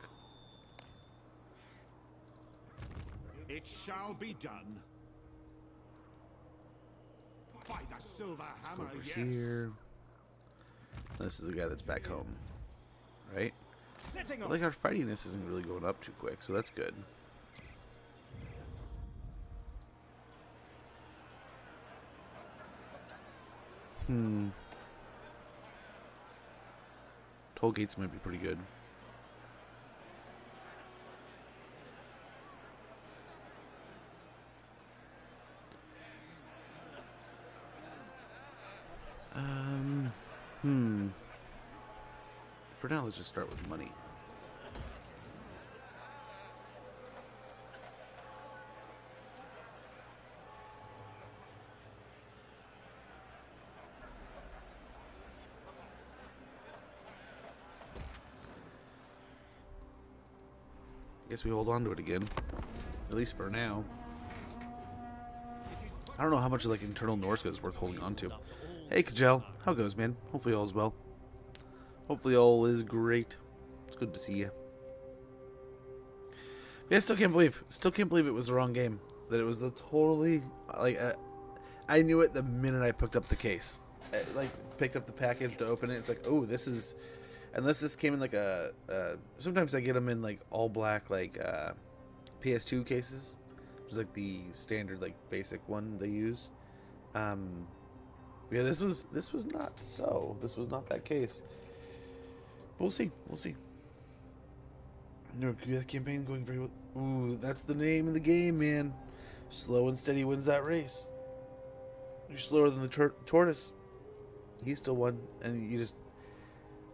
It shall be done. By the silver hammer, Over yes. here. This is the guy that's back home. Right? Setting But off. like our fightiness isn't really going up too quick, so that's good. Toll gates might be pretty good. For now, let's just start with money. Guess we hold on to it again, at least for now. I don't know how much like internal Norsca is worth holding on to. Hey, Kajel, how goes, man? Hopefully all is well. Hopefully all is great. It's good to see you. Yeah, I still can't believe it was the wrong game. That it was the totally like I knew it the minute I picked up the case. Like picked up the package to open it. It's like, oh, this is. Unless this came in like a sometimes I get them in like all black like PS2 cases, which is like the standard like basic one they use. But Yeah, this was not so. This was not that case. But we'll see. We'll see. That campaign going very well. Ooh, that's the name of the game, man. Slow and steady wins that race. You're slower than the tortoise. He still won, and you just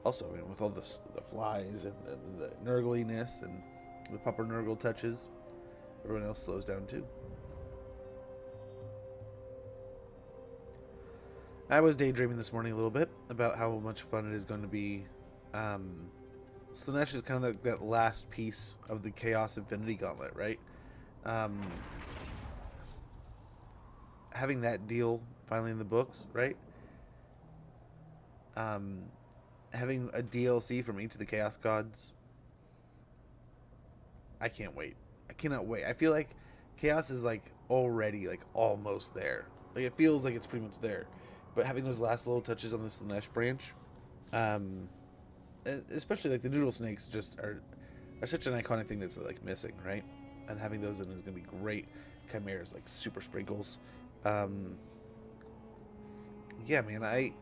also, I mean, with all the flies and the nurgliness and the proper nurgle touches, everyone else slows down too. I was daydreaming this morning a little bit about how much fun it is going to be. Slaanesh is kind of that last piece of the Chaos Infinity Gauntlet, right? Having that deal finally in the books, right? Having a DLC from each of the Chaos Gods. I can't wait. I cannot wait. I feel like Chaos is like already like almost there. Like it feels like it's pretty much there. But having those last little touches on the Slaanesh branch, especially like the noodle snakes, just are such an iconic thing that's like missing, right? And having those in is gonna be great. Chimeras, like super sprinkles. Yeah, man, I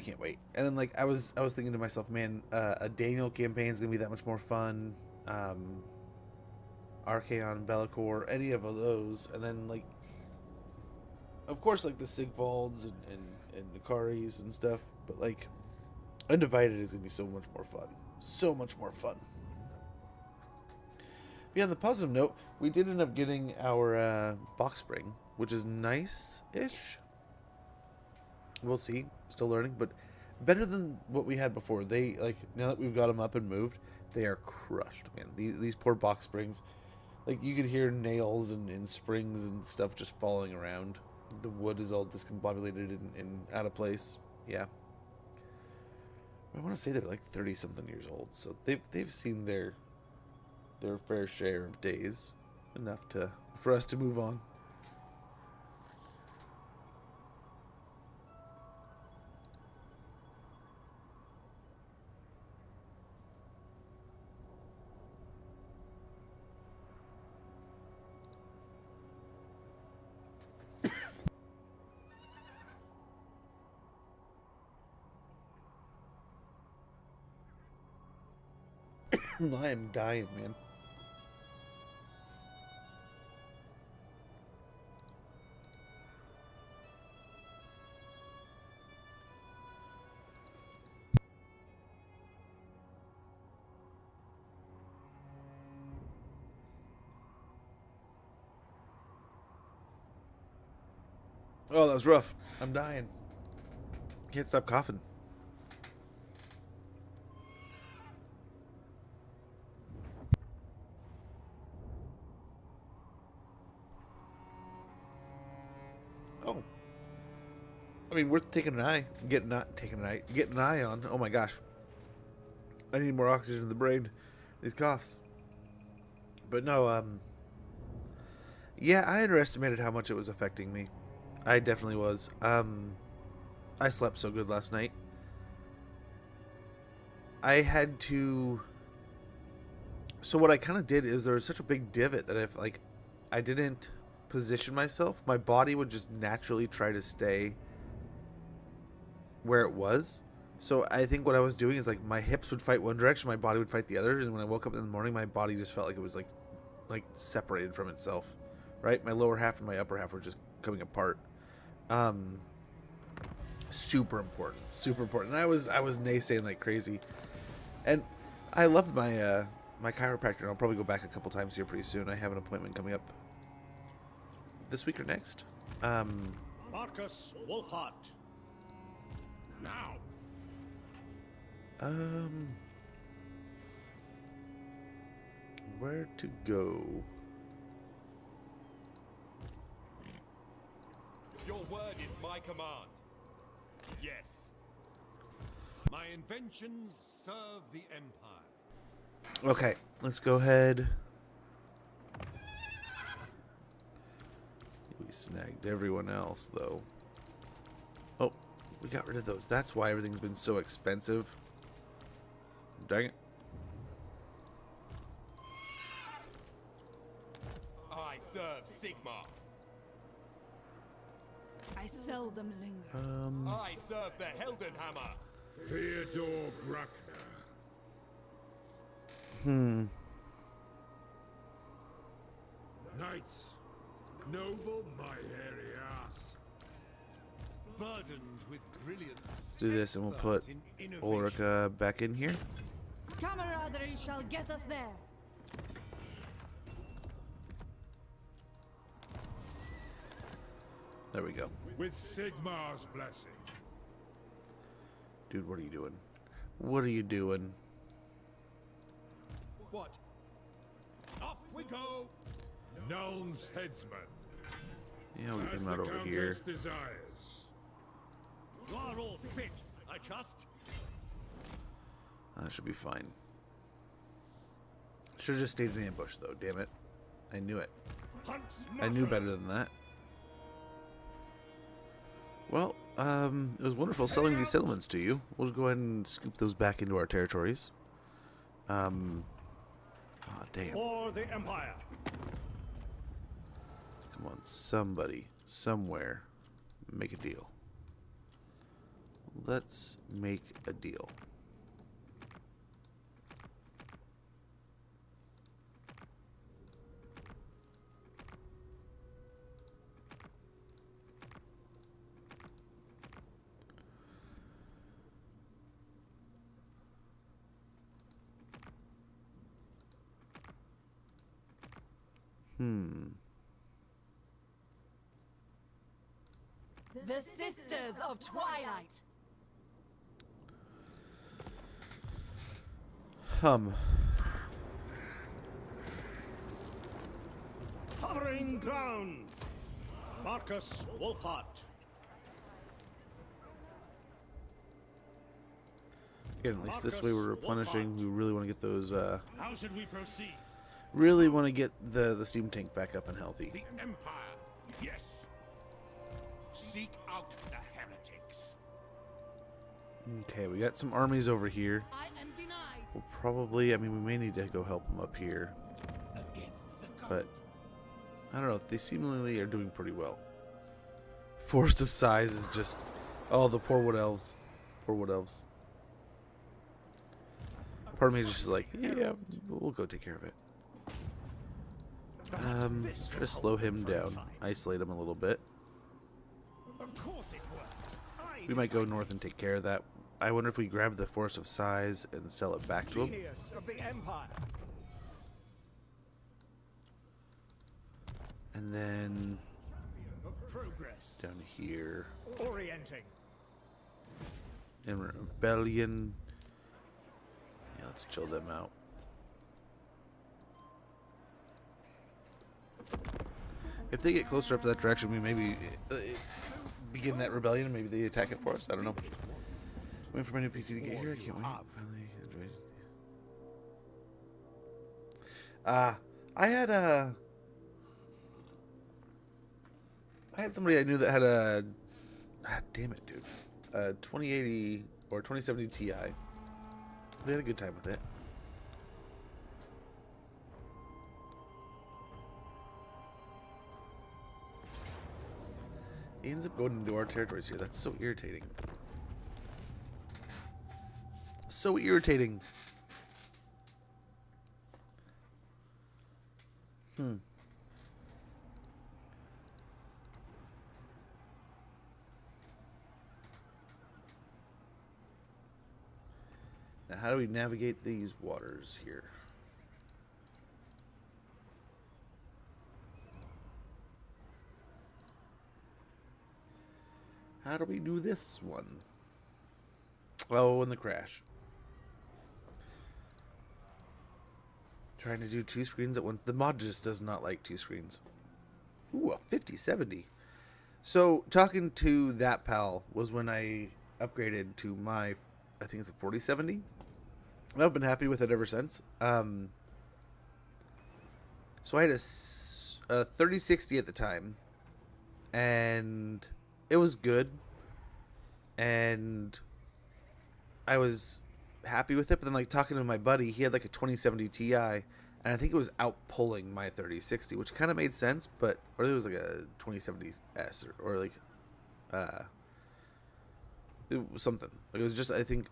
can't wait. And then like I was thinking to myself, man, a Daniel campaign is gonna be that much more fun. Archaon, Be'lakor, any of those, and then like, of course, like the Sigvalds and Nakaris and stuff. But like, Undivided is gonna be so much more fun. So much more fun. Yeah, on the positive note, we did end up getting our box spring, which is nice-ish. We'll see. Still learning, but better than what we had before. They, like, now that we've got them up and moved, they are crushed, man. These poor box springs. Like, you could hear nails and springs and stuff just falling around. The wood is all discombobulated and out of place. Yeah. I want to say they're like 30-something years old, so they've seen their fair share of days, enough for us to move on. I am dying, man. Oh, that was rough. I'm dying. Can't stop coughing. Oh. I mean, worth taking an eye. Getting an eye on. Oh my gosh. I need more oxygen in the brain. These coughs. But no, yeah, I underestimated how much it was affecting me. I definitely was. I slept so good last night. I had to... So what I kind of did is there was such a big divot that if, like, I didn't position myself, my body would just naturally try to stay where it was. So I think what I was doing is, like, my hips would fight one direction, my body would fight the other, and when I woke up in the morning, my body just felt like it was, like separated from itself, right? My lower half and my upper half were just coming apart. Super important. And I was naysaying like crazy. And I loved my my chiropractor, and I'll probably go back a couple times here pretty soon. I have an appointment coming up this week or next. Markus Wulfart. Now. Where to go? Your word is my command. Yes. My inventions serve the Empire. Okay, let's go ahead. We snagged everyone else, though. Oh, we got rid of those. That's why everything's been so expensive. Dang it. I serve Sigmar. I I seldom linger. I serve the Heldenhammer. Theodore Bruckner. Knights, noble my hairy ass. Burdened with brilliance. Let's do this, and we'll put Ulrika back in here. Camaraderie shall get us there. There we go. With Sigmar's blessing. Dude, what are you doing? What are you doing? What? Off we go. Nuln's headsman. Yeah, we As came out the over here. Countess desires. You are all fit, I trust. That should be fine. Should have just stayed in ambush, though. Damn it! I knew it. I knew better than that. Well, it was wonderful selling these settlements to you. We'll just go ahead and scoop those back into our territories. Oh, damn. For the Empire. Come on, somebody, somewhere, make a deal. Let's make a deal. The Sisters of Twilight. Covering ground. Markus Wulfart. Again, at least this way we're replenishing. We really want to get those, How should we proceed? really want to get the steam tank back up and healthy. The Empire. Yes. Seek out the heretics. Okay, we got some armies over here. I am denied. We'll probably, I mean, we may need to go help them up here. But, I don't know, they seemingly are doing pretty well. Forest of Size is just, oh, the poor wood elves. Poor wood elves. Part of me is just like, yeah, we'll go take care of it. Try to slow him down, isolate him a little bit. Of course it worked. We might go north and take care of that. I wonder if we grab the Forest of Size and sell it back to him. Genius of the Empire. And then Of progress. down here Orienting. in Rebellion. Yeah, let's chill them out. If they get closer up to that direction, we maybe begin that rebellion and maybe they attack it for us. I don't know. Waiting for my new PC to get here. I can't wait. Finally enjoyed it. I had somebody I knew that had a damn it, dude. 2080 or 2070 Ti. We had a good time with it. He ends up going into our territories here. That's so irritating. So irritating. Now, how do we navigate these waters here? How do we do this one? Oh, and the crash. Trying to do two screens at once. The mod just does not like two screens. Ooh, a 5070. So, talking to that pal was when I upgraded to my, I think it's a 4070. And I've been happy with it ever since. So I had a 3060 at the time. And it was good. And I was happy with it. But then, like, talking to my buddy, he had like a 2070 Ti. And I think it was outpulling my 3060, which kind of made sense. But, or it was like a 2070S or like, it was something. Like, it was just, I think,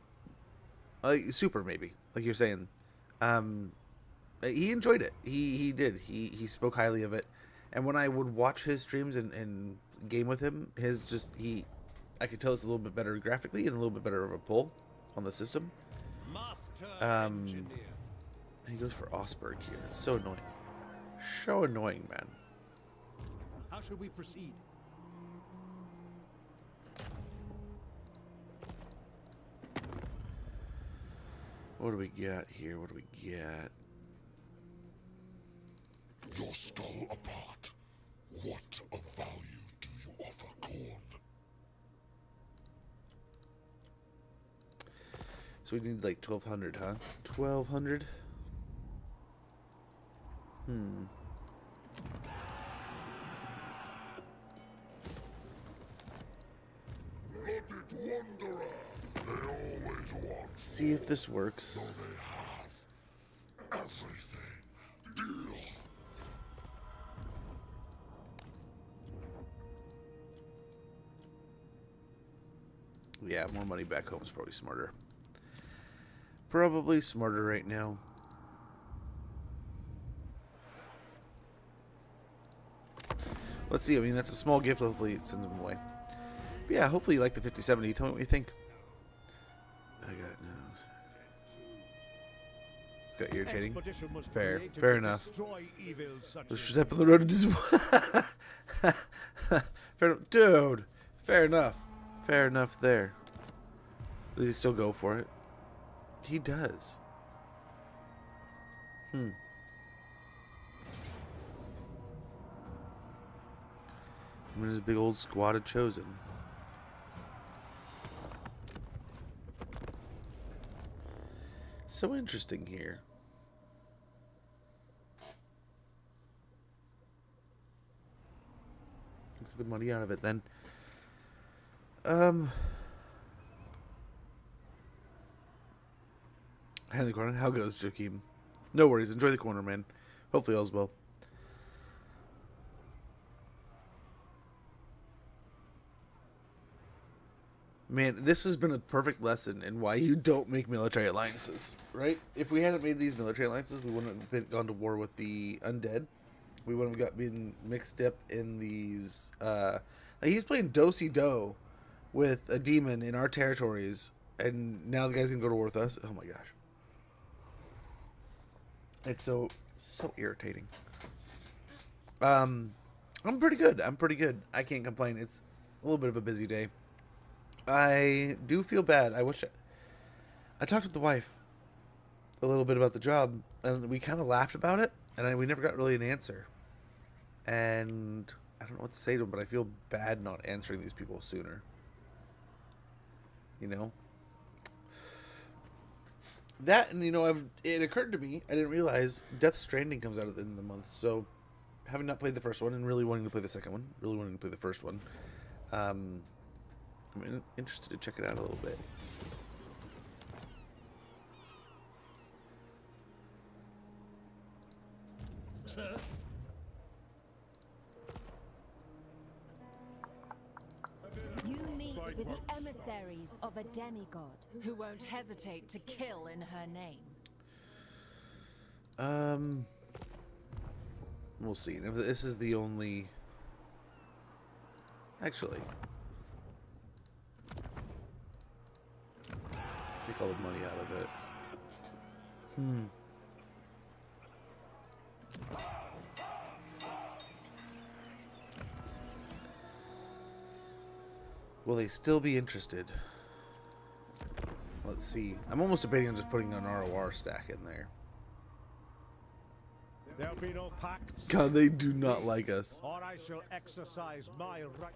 super maybe, like you're saying. He enjoyed it. He did. He spoke highly of it. And when I would watch his streams and game with him, I could tell it's a little bit better graphically and a little bit better of a pull on the system. And he goes for Osberg here. It's so annoying. So annoying, man. How should we proceed? What do we got here? What do we got? Your skull apart. What of value do you offer Corn? So we need like 1,200, huh? 1,200? Blooded wanderer. They always want. See if this works. So they have everything. Deal. Yeah, more money back home is probably smarter. Probably smarter right now. Let's see. I mean, that's a small gift. Hopefully it sends them away. But yeah, hopefully you like the 5070. Tell me what you think. I got no. It's got irritating. Fair enough. Let's step on the road to fair, dude. Fair enough. Fair enough there. Does he still go for it? He does. I'm in his big old squad of chosen. So interesting here. Get the money out of it then. Hand the corner. How goes, Joaquin? No worries. Enjoy the corner, man. Hopefully all's well. Man, this has been a perfect lesson in why you don't make military alliances, right? If we hadn't made these military alliances, we wouldn't have gone to war with the undead. We wouldn't have been mixed up in these. Like he's playing do-si-do with a demon in our territories, and now the guy's gonna go to war with us. Oh my gosh, it's so irritating. I'm pretty good. I can't complain. It's a little bit of a busy day. I do feel bad. I wish I talked with the wife a little bit about the job, and we kind of laughed about it, and we never got really an answer. And I don't know what to say to him, but I feel bad not answering these people sooner. You know? That, and it occurred to me, I didn't realize Death Stranding comes out at the end of the month, so having not played the first one and really wanting to play the second one, really wanting to play the first one, I'm interested to check it out a little bit. Sir? You meet with the emissaries of a demigod who won't hesitate to kill in her name. We'll see. If this is the only... Actually... Take all the money out of it. Will they still be interested? Let's see. I'm almost debating on just putting an ROR stack in there. There'll be no pacts. God, they do not like us. Or I shall exercise my right.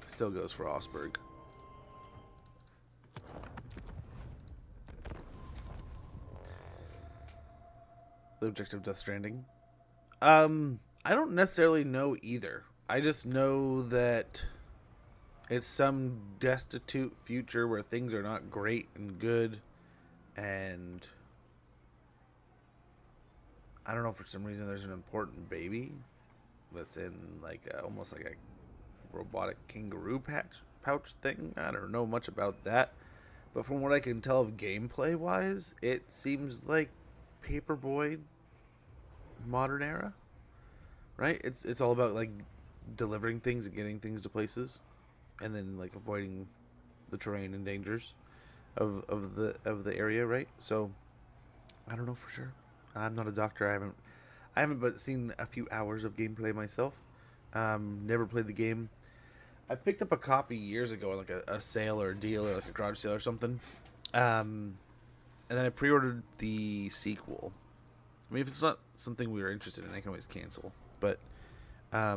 Still goes for Osberg. The objective Death Stranding. I don't necessarily know either. I just know that it's some destitute future where things are not great and good, and I don't know, for some reason there's an important baby that's in like almost like a robotic kangaroo pouch thing. I don't know much about that, but from what I can tell of gameplay wise, it seems like Paperboy modern era, right? It's all about like delivering things and getting things to places, and then like avoiding the terrain and dangers of the area, right? So I don't know for sure. I'm not a doctor. I haven't but seen a few hours of gameplay myself. Never played the game. I picked up a copy years ago on like a sale or a deal or like a garage sale or something. And then I pre-ordered the sequel. I mean, if it's not something we were interested in, I can always cancel. But I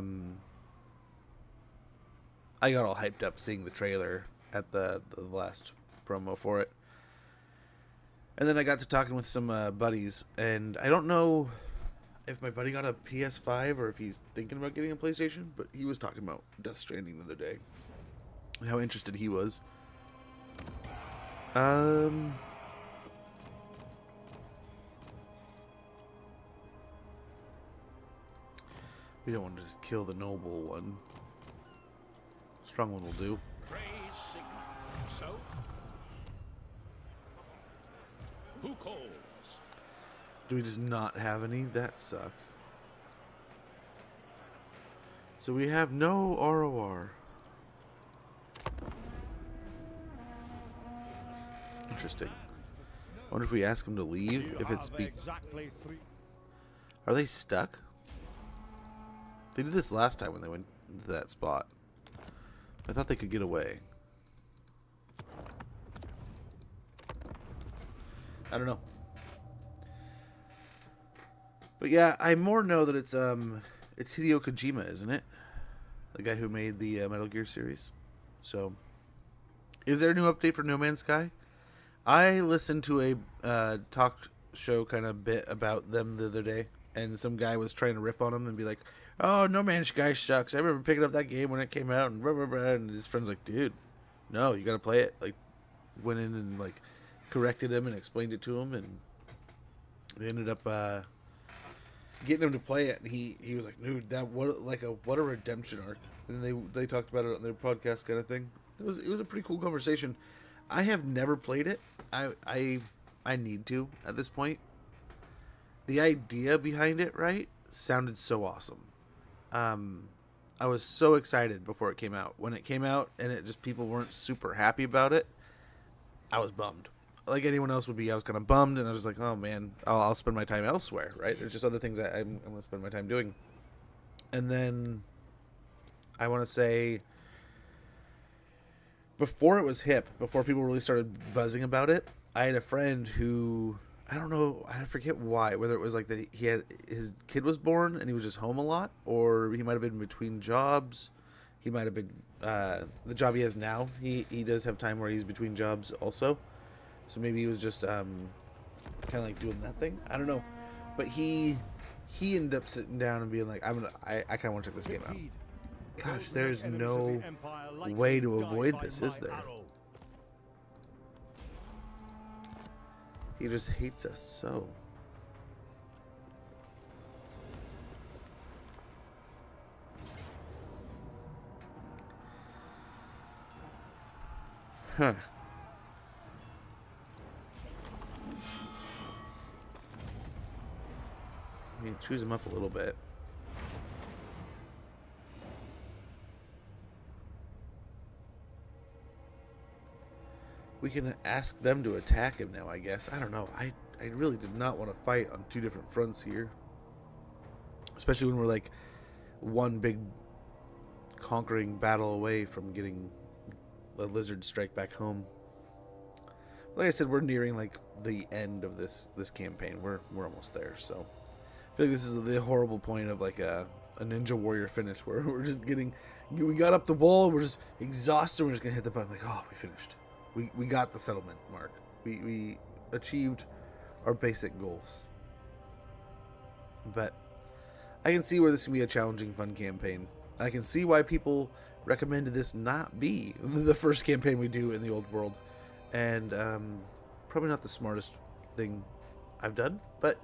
got all hyped up seeing the trailer at the last promo for it. And then I got to talking with some buddies, and I don't know if my buddy got a PS5 or if he's thinking about getting a PlayStation, but he was talking about Death Stranding the other day and how interested he was. We don't want to just kill the noble one. Strong one will do. Praise Sigma. So? Who calls? Do we just not have any? That sucks. So we have no ROR. Interesting. I wonder if we ask them to leave, if it's exactly 3. Are they stuck? They did this last time when they went to that spot. I thought they could get away. I don't know. But yeah, I more know that it's Hideo Kojima, isn't it? The guy who made the Metal Gear series. So, is there a new update for No Man's Sky? I listened to a talk show kind of bit about them the other day, and some guy was trying to rip on him and be like, "Oh, No Man's Sky sucks. I remember picking up that game when it came out," and blah, blah, blah. And his friend's like, "Dude, no, you gotta play it." Like, went in and like corrected him and explained it to him, and they ended up getting him to play it. And he was like, "Dude, what a redemption arc." And they talked about it on their podcast kind of thing. It was a pretty cool conversation. I have never played it. I need to at this point. The idea behind it, right, sounded so awesome. I was so excited before it came out. When it came out and it just people weren't super happy about it, I was bummed. Like anyone else would be, I was kind of bummed, and I was like, "Oh man, I'll spend my time elsewhere." Right? There's just other things I'm going to spend my time doing. And then I want to say, before it was hip, before people really started buzzing about it, I had a friend who, I don't know, I forget why, whether it was like that he had his kid was born and he was just home a lot, or he might have been between jobs. He might have been the job he has now. He does have time where he's between jobs also. So maybe he was just kind of like doing that thing. I don't know, but he ended up sitting down and being like, I kind of want to check this game out. Gosh, there's no way to avoid this, is there? He just hates us so. Huh. I mean, choose him up a little bit. We can ask them to attack him now, I guess. I don't know. I really did not want to fight on two different fronts here. Especially when we're like one big conquering battle away from getting the lizard strike back home. Like I said, we're nearing like the end of this campaign. We're almost there, so I feel like this is the horrible point of like a Ninja Warrior finish where we're just we got up the wall, we're just exhausted, we're just gonna hit the button like, oh, we finished. We got the settlement, Mark. We achieved our basic goals. But I can see where this can be a challenging, fun campaign. I can see why people recommended this not be the first campaign we do in the old world. And probably not the smartest thing I've done, but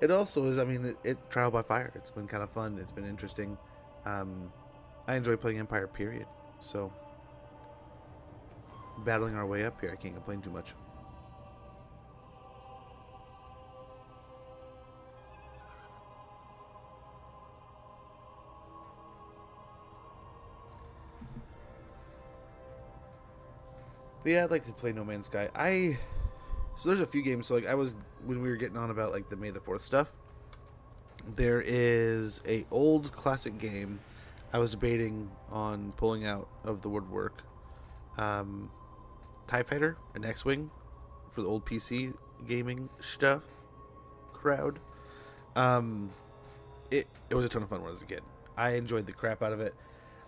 it also is. I mean, it trial by fire. It's been kind of fun. It's been interesting. I enjoy playing Empire. Period. So battling our way up here, I can't complain too much. But yeah, I'd like to play No Man's Sky. So there's a few games. So like when we were getting on about like the May the 4th stuff, there is a old classic game I was debating on pulling out of the woodwork. TIE Fighter and X-Wing for the old PC gaming stuff crowd. It was a ton of fun when I was a kid. I enjoyed the crap out of it.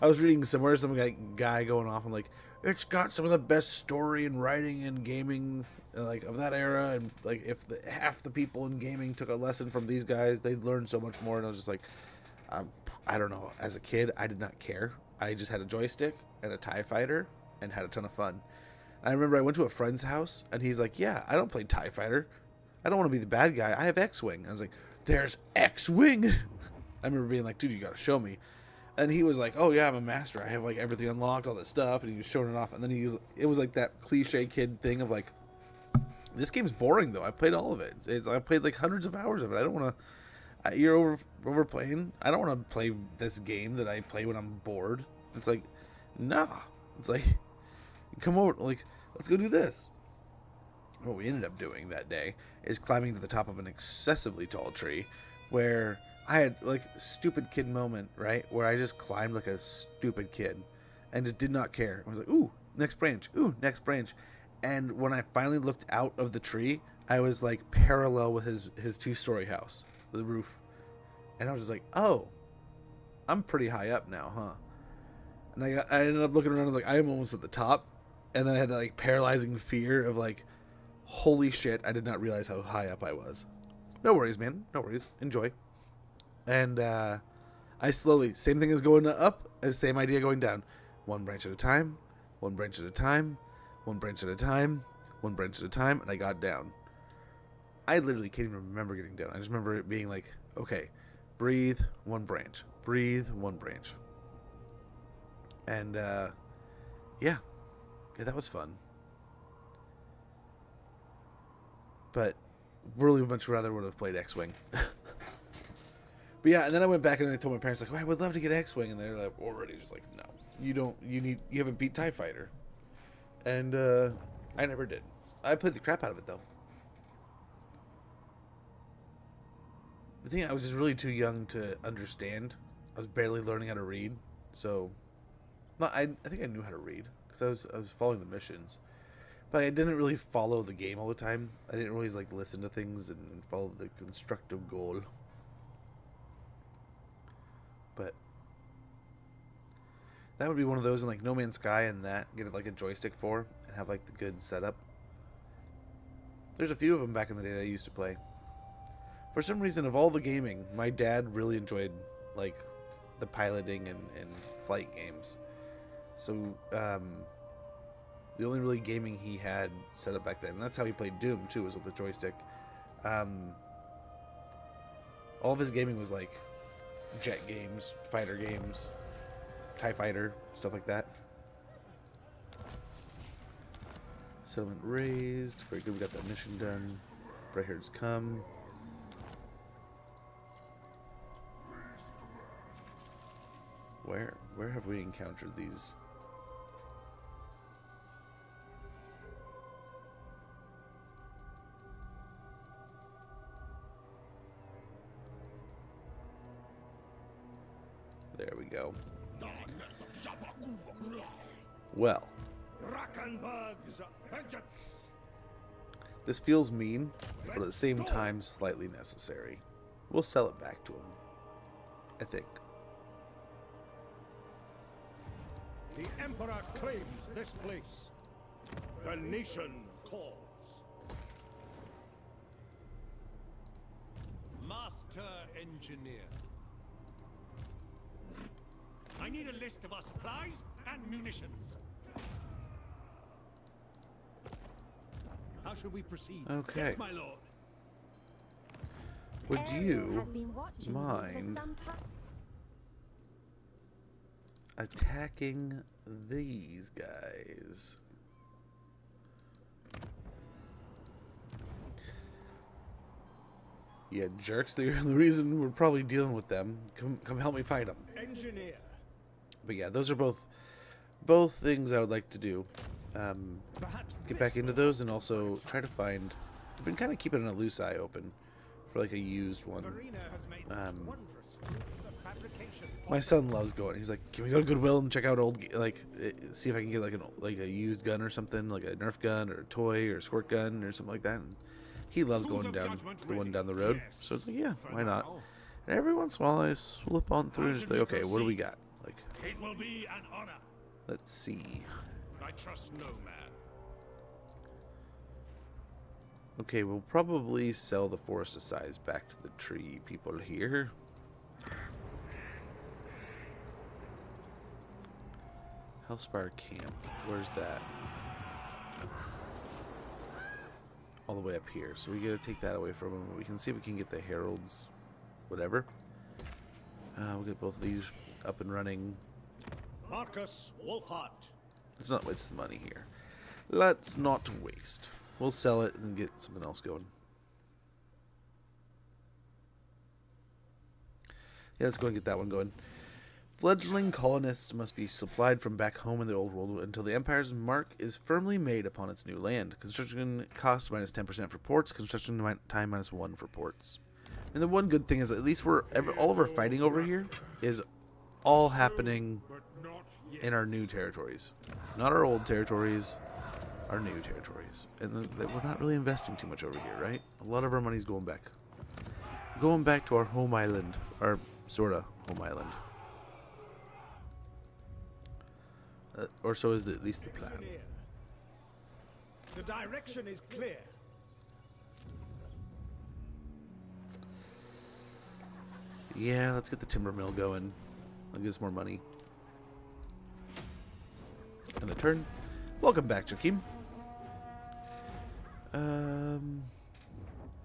I was reading somewhere some guy going off on like, it's got some of the best story and writing and gaming like of that era, and like if half the people in gaming took a lesson from these guys, they'd learn so much more. And I was just like, I don't know. As a kid, I did not care. I just had a joystick and a TIE Fighter and had a ton of fun. I remember I went to a friend's house and he's like, yeah, I don't play TIE Fighter. I don't want to be the bad guy. I have X-Wing. I was like, there's X-Wing? I remember being like, dude, you got to show me. And he was like, oh yeah, I'm a master. I have like everything unlocked, all that stuff. And he was showing it off. And then it was like that cliche kid thing of like, this game's boring though. I played all of it. I played like hundreds of hours of it. I don't want to, you're overplaying. I don't want to play this game that I play when I'm bored. It's like, nah. It's like, come over, like, let's go do this. What we ended up doing that day is climbing to the top of an excessively tall tree where I had like stupid kid moment, right? Where I just climbed like a stupid kid and just did not care. I was like, ooh, next branch. Ooh, next branch. And when I finally looked out of the tree, I was like parallel with his 2-story house, the roof. And I was just like, oh, I'm pretty high up now, huh? And I ended up looking around, I was like, I am almost at the top. And then I had that like paralyzing fear of like, holy shit, I did not realize how high up I was. No worries, man. No worries. Enjoy. And I slowly, same thing as going up, same idea going down. One branch at a time, one branch at a time, one branch at a time, one branch at a time, and I got down. I literally can't even remember getting down. I just remember it being like, okay, breathe, one branch. Breathe, one branch. And, yeah, that was fun. But really much rather would have played X-Wing. But yeah, and then I went back and I told my parents, like, oh, I would love to get X-Wing. And they're like, already just like, no, you haven't beat TIE Fighter. And I never did. I played the crap out of it, though. The thing, I was just really too young to understand. I was barely learning how to read. So, I think I knew how to read because I was following the missions. But I didn't really follow the game all the time. I didn't always like listen to things and follow the constructive goal. But that would be one of those in like No Man's Sky and that, get it like a joystick for and have like the good setup. There's a few of them back in the day that I used to play. For some reason, of all the gaming, my dad really enjoyed like the piloting and flight games. So the only really gaming he had set up back then, and that's how he played Doom too, was with the joystick. All of his gaming was like jet games, fighter games, TIE Fighter, stuff like that. Settlement raised. Very good, we got that mission done. Brighthairs come. Where have we encountered these? There we go. Well, this feels mean, but at the same time slightly necessary. We'll sell it back to him, I think. The Emperor claims this place. The nation calls. Master Engineer. I need a list of our supplies and munitions. How should we proceed? Okay. Yes, my lord. Would Ariel you has been watching you mind for some time. attacking these guys? Yeah, jerks. They're the reason we're probably dealing with them. Come help me fight them. Engineer. But yeah, those are both things I would like to do. Perhaps Get this back into will those help and them for also a time. try to find. I've been kind of keeping a loose eye open for like a used one. Marina has made such wondrous proofs of fabrication. My son loves going. He's like, "Can we go to Goodwill and check out see if I can get like a used gun or something, like a Nerf gun or a toy or a squirt gun or something like that." And he loves going down to the one down the road. So it's like, yeah, why not? And every once in a while, I slip on through and just be like, okay, what do we got? Like, It will be an honor. let's see. I trust no man. Okay, we'll probably sell the Forest of Size back to the tree people here. Hellspire Camp. Where's that? All the way up here. So we gotta take that away from them. We can see if we can get the Heralds, whatever. We'll get both of these up and running. Markus Wulfart. Let's not waste money here. Let's not waste. We'll sell it and get something else going. Yeah, let's go and get that one going. Fledgling colonists must be supplied from back home in the old world until the Empire's mark is firmly made upon its new land. Construction cost minus 10% for ports. Construction time minus 1 for ports. And the one good thing is at least all of our fighting over here is all happening in our new territories. Not our old territories, our new territories. And we're not really investing too much over here, right? A lot of our money's going back. Going back to our home island. Our sorta home island. Or so is at least the plan. Engineer. The direction is clear. Yeah, let's get the timber mill going. I'll give us more money. And a turn. Welcome back, Jakeem.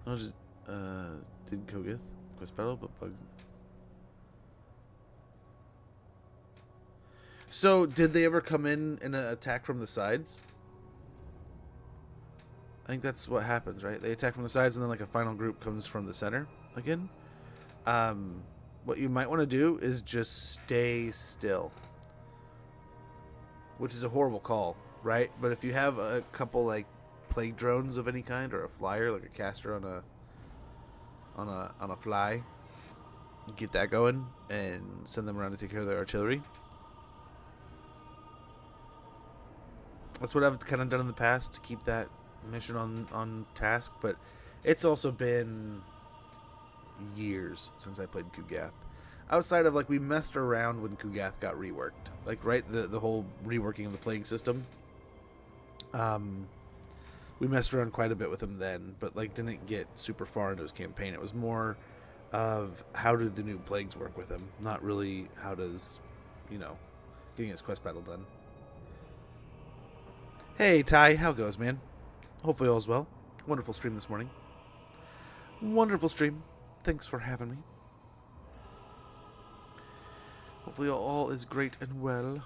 I'll just did Kogith quest battle, but bug. So, did they ever come in and attack from the sides? I think that's what happens, right? They attack from the sides, and then like a final group comes from the center again. What you might want to do is just stay still, which is a horrible call, right? But if you have a couple like plague drones of any kind, or a flyer, like a caster on a fly, get that going and send them around to take care of their artillery. That's what I've kind of done in the past to keep that mission on task, but it's also been years since I played Kugath. Outside of like we messed around when Kugath got reworked, like right the whole reworking of the plague system. We messed around quite a bit with him then, but like didn't get super far into his campaign. It was more of how do the new plagues work with him, not really how does, getting his quest battle done. Hey Ty, how goes, man? Hopefully all's well. Wonderful stream this morning. Wonderful stream. Thanks for having me. Hopefully all is great and well.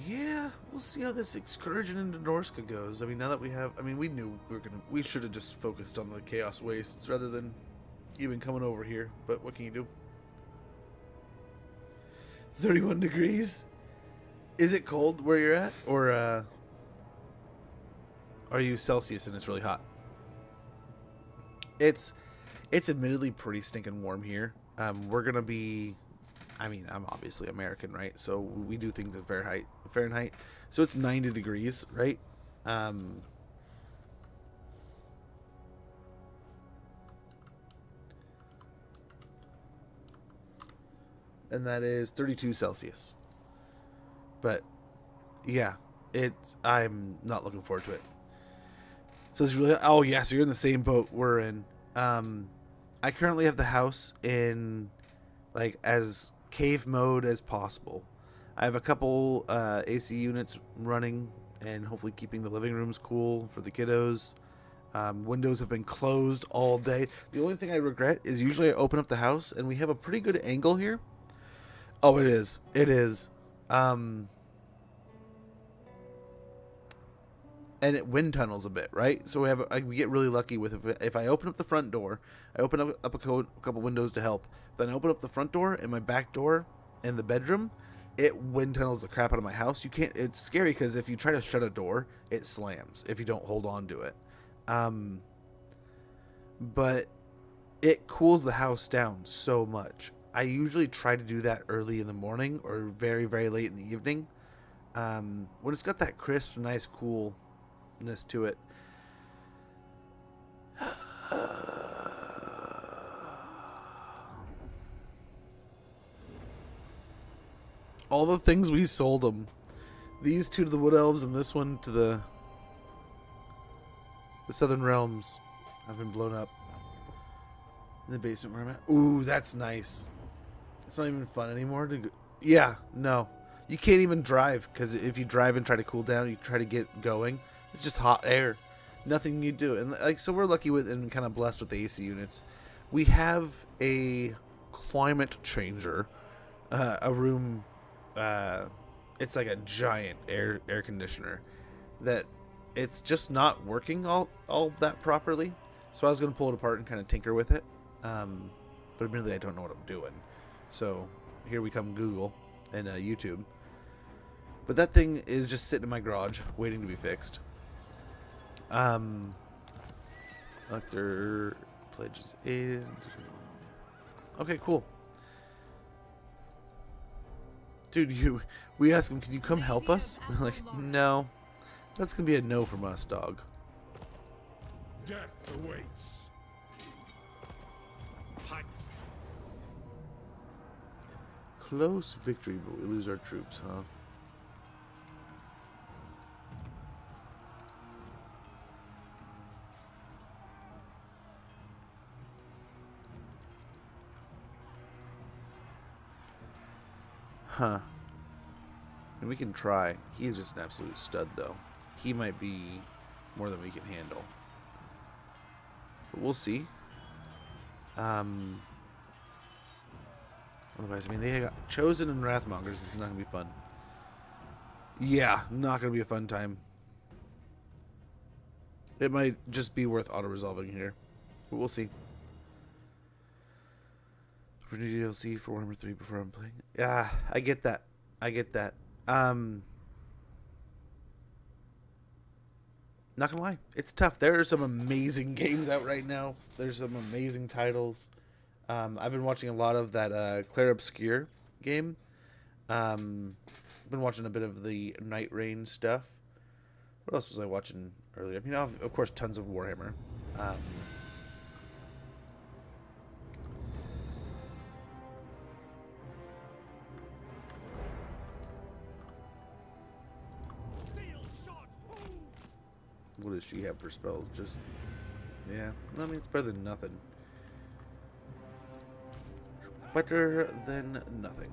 Yeah, we'll see how this excursion into Norsca goes. I mean, now that we knew we should have just focused on the Chaos Wastes rather than even coming over here. But what can you do? 31 degrees? Is it cold where you're at? Or, are you Celsius and it's really hot? It's admittedly pretty stinking warm here. We're gonna be, I'm obviously American, right? So we do things in Fahrenheit. So it's 90 degrees, right? And that is 32 Celsius. But yeah, I'm not looking forward to it. So it's really, oh yeah, so you're in the same boat we're in. I currently have the house in like as cave mode as possible. I have a couple AC units running and hopefully keeping the living rooms cool for the kiddos. Windows have been closed all day. The only thing I regret is usually I open up the house and we have a pretty good angle here. Oh, it is. It is. And it wind tunnels a bit, right? So we get really lucky with if I open up the front door, I open up a couple windows to help, then I open up the front door and my back door and the bedroom, it wind tunnels the crap out of my house. You can't. It's scary because if you try to shut a door, it slams if you don't hold on to it. But it cools the house down so much. I usually try to do that early in the morning or very, very late in the evening. When it's got that crisp, nice coolness to it. All the things we sold them. These two to the Wood Elves and this one to the Southern Realms have been blown up. In the basement where I'm at. Ooh, that's nice. It's not even fun anymore to go. Yeah, no. You can't even drive, because if you drive and try to cool down, you try to get going, it's just hot air. Nothing you do. And like, so we're lucky with and kind of blessed with the AC units. We have a climate changer. A room, it's like a giant air conditioner that it's just not working all that properly. So I was going to pull it apart and kind of tinker with it. But admittedly, I don't know what I'm doing. So here we come, Google and YouTube. But that thing is just sitting in my garage, waiting to be fixed. Elector pledges aid. Okay, cool. Dude, we asked him, can you come help us? And they're like, no. That's gonna be a no from us, dog. Death awaits. Close victory, but we lose our troops, huh? Huh. And we can try. He's just an absolute stud, though. He might be more than we can handle. But we'll see. Otherwise, I mean, they got Chosen and Wrathmongers. This is not going to be fun. Yeah, not going to be a fun time. It might just be worth auto-resolving here. But we'll see. For new DLC for Warhammer 3 before I'm playing. Yeah, I get that. I get that. Not gonna lie, it's tough. There are some amazing games out right now. There's some amazing titles. I've been watching a lot of that Claire Obscure game. Been watching a bit of the Night Rain stuff. What else was I watching earlier? You know, of course, tons of Warhammer. What does she have for spells? Just, yeah. I mean, it's better than nothing. Better than nothing.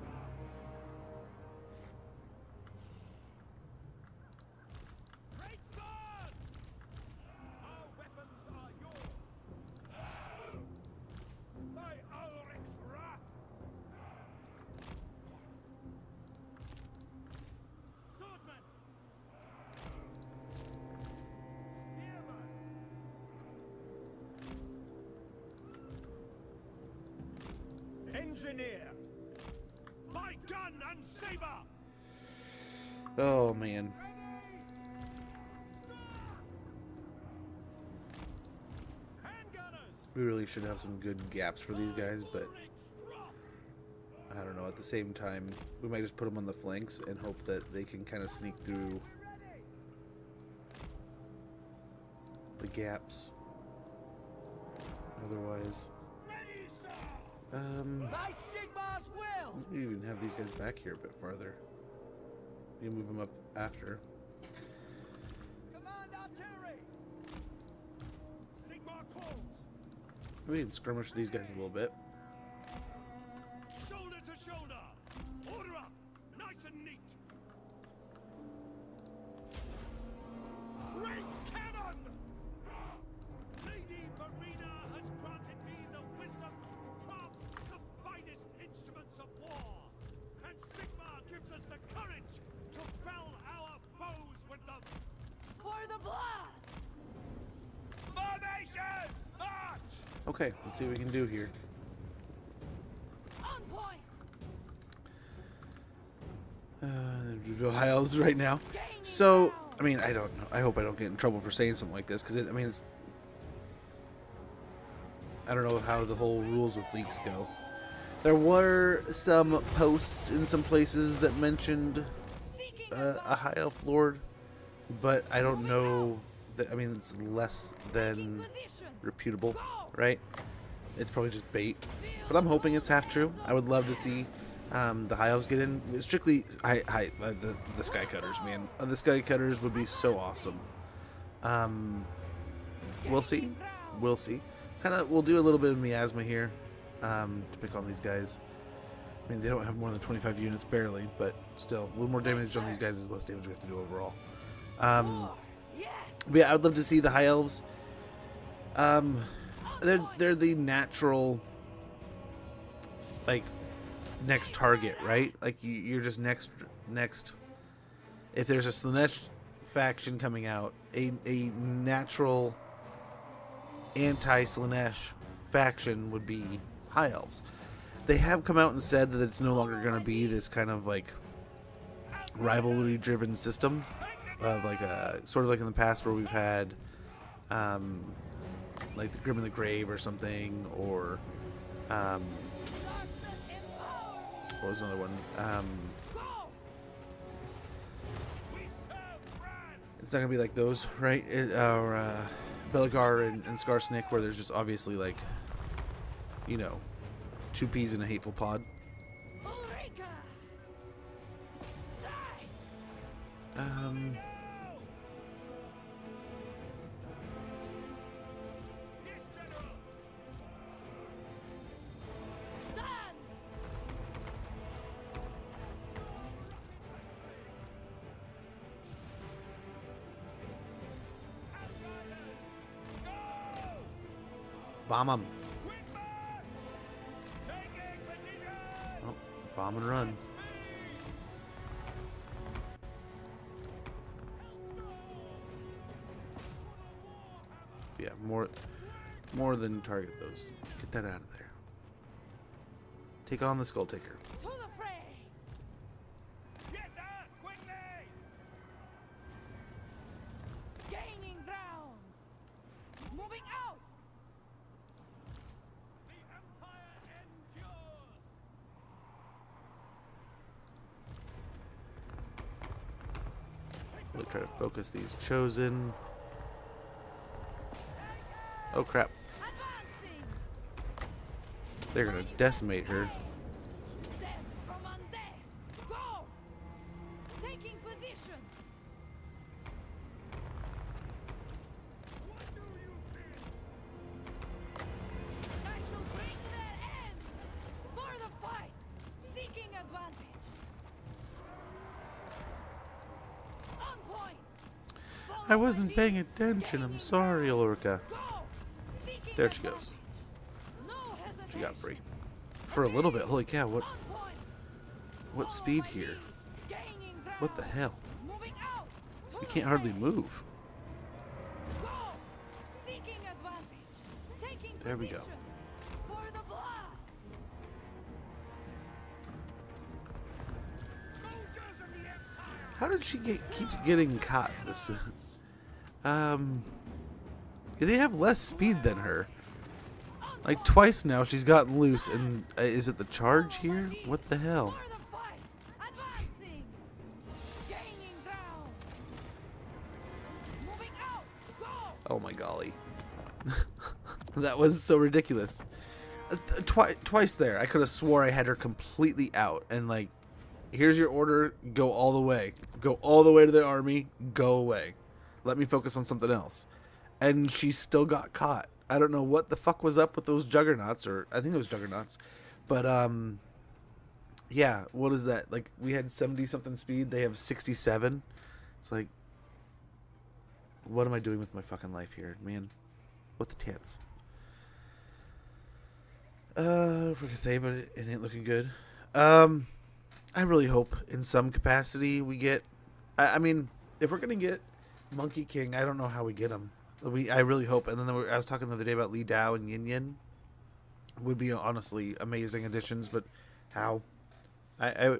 Engineer, my gun and saber. Oh man. We really should have some good gaps for these guys, but I don't know. At the same time, we might just put them on the flanks and hope that they can kind of sneak through the gaps. Otherwise, My Sigmar's will. we even have these guys back here a bit farther. We can move them up after. Command artillery. Sigmar calls. We can skirmish these guys a little bit. Shoulder to shoulder. Order up. Nice and neat. Okay, let's see what we can do here. On point. Reveal high elves right now. So, I mean, I don't know. I hope I don't get in trouble for saying something like this, because I mean, it's... I don't know how the whole rules with leaks go. There were some posts in some places that mentioned a high elf lord, but I don't know that. I mean, it's less than reputable, right? It's probably just bait, but I'm hoping it's half true. I would love to see the high elves get in. Strictly the sky cutters, man. The sky cutters would be so awesome. We'll see. We'll see. We'll do a little bit of miasma here to pick on these guys. I mean, they don't have more than 25 units, barely, but still, a little more damage on these guys is less damage we have to do overall. But yeah, I would love to see the high elves. They're the natural, like, next target, right? Like, you're just next. If there's a Slaanesh faction coming out, a natural anti-Slaanesh faction would be high elves. They have come out and said that it's no longer going to be this kind of like rivalry-driven system of like sort of like in the past where we've had like the Grim and the Grave or something, or what was another one? It's not gonna be like those, right? Or Belagar and Skarsnik, where there's just obviously like, you know, two peas in a hateful pod. Bomb them. Oh, bomb and run. Yeah, more than target those. Get that out of there. Take on the Skull Taker. To the fray. Yes, sir! Quickly! Gaining ground. Moving out. The Empire endures! Really try to focus these chosen. Oh crap. Advancing. They're gonna decimate her. Then commande. Go. Taking position. What do you think? I shall bring their end. For the fight. Seeking advantage. On point. I wasn't paying attention. I'm sorry, Ulrika. Go. Seeking There she goes. advantage. No hesitation. She got free. For a little bit. Holy cow, what On point. speed here? Gaining ground. What the hell? Moving out. To You the can't hardly fray. move. Go. Seeking advantage. Taking There we go. position. For the blood. Soldiers of the Empire! How did she keeps getting caught? This they have less speed than her. Like twice now she's gotten loose, and is it the charge here? What the hell? For the fight. Advancing. Gaining ground. Moving out. Go. Oh my golly. That was so ridiculous. Twice there. I could have swore I had her completely out, and like, here's your order, go all the way. Go all the way to the army, go away. Let me focus on something else. And she still got caught. I don't know what the fuck was up with those juggernauts, or I think it was juggernauts. But yeah, what is that? Like, we had 70 something speed, they have 67. It's like, what am I doing with my fucking life here, man? What the tits? For Cathay, but it ain't looking good. I really hope in some capacity we get. I mean, if we're gonna get Monkey King, I don't know how we get him. I really hope. And then I was talking the other day about Li Dao and Yin Yin. Would be honestly amazing additions, but how? I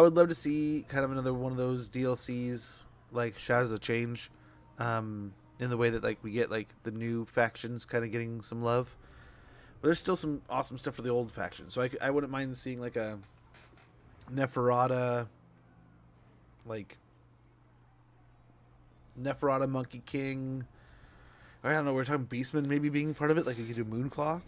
would love to see kind of another one of those DLCs like Shadows of Change, in the way that like we get like the new factions kind of getting some love. But there's still some awesome stuff for the old factions, so I wouldn't mind seeing like a Neferata, like Neferata Monkey King. I don't know. We're talking Beastman maybe being part of it. Like we could do Moonclaw,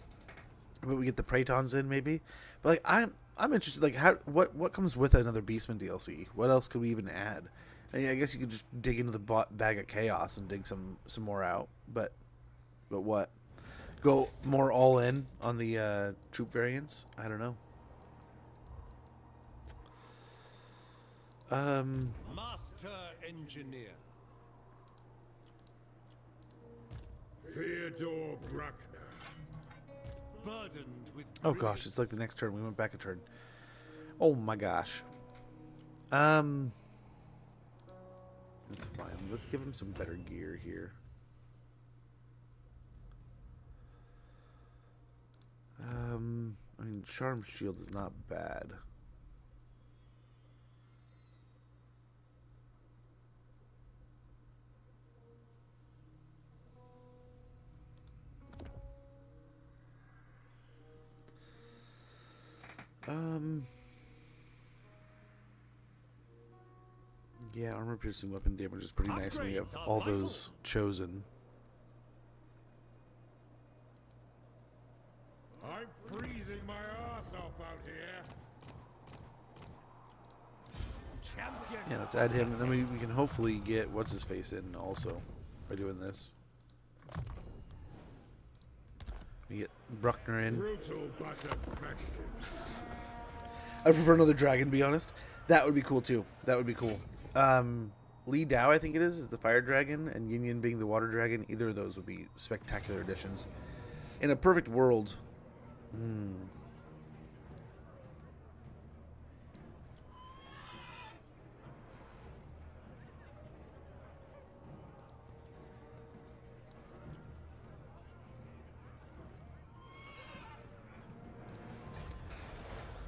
but we get the Pratons in maybe. But like I'm interested. Like what comes with another Beastman DLC? What else could we even add? I mean, I guess you could just dig into the bag of chaos and dig some more out. But what? Go more all in on the troop variants? I don't know. Master Engineer. Theodore Bruckner. Burdened with Oh gosh, it's like the next turn. We went back a turn. Oh my gosh. That's fine. Let's give him some better gear here. I mean, Charm Shield is not bad. Yeah, armor piercing weapon damage is pretty nice when we have all those chosen. I'm freezing my ass off out here. champion. Yeah, let's add him, and then we can hopefully get what's his face in also by doing this. We get Bruckner in. Brutal but effective. I'd prefer another dragon, to be honest. That would be cool too. That would be cool. Li Dao, I think it is the fire dragon, and Yin Yin being the water dragon. Either of those would be spectacular additions. In a perfect world.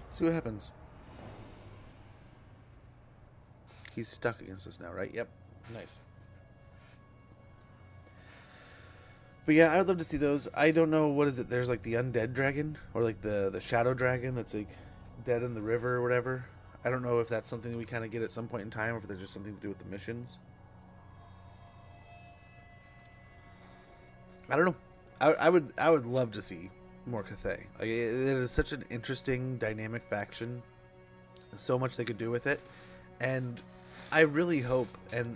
See what happens. He's stuck against us now, right? Yep. Nice. But yeah, I would love to see those. I don't know, what is it? There's like the undead dragon, or like the shadow dragon that's like dead in the river or whatever. I don't know if that's something that we kind of get at some point in time, or if there's just something to do with the missions. I don't know. I would love to see more Cathay. Like, it is such an interesting, dynamic faction. So much they could do with it, and I really hope and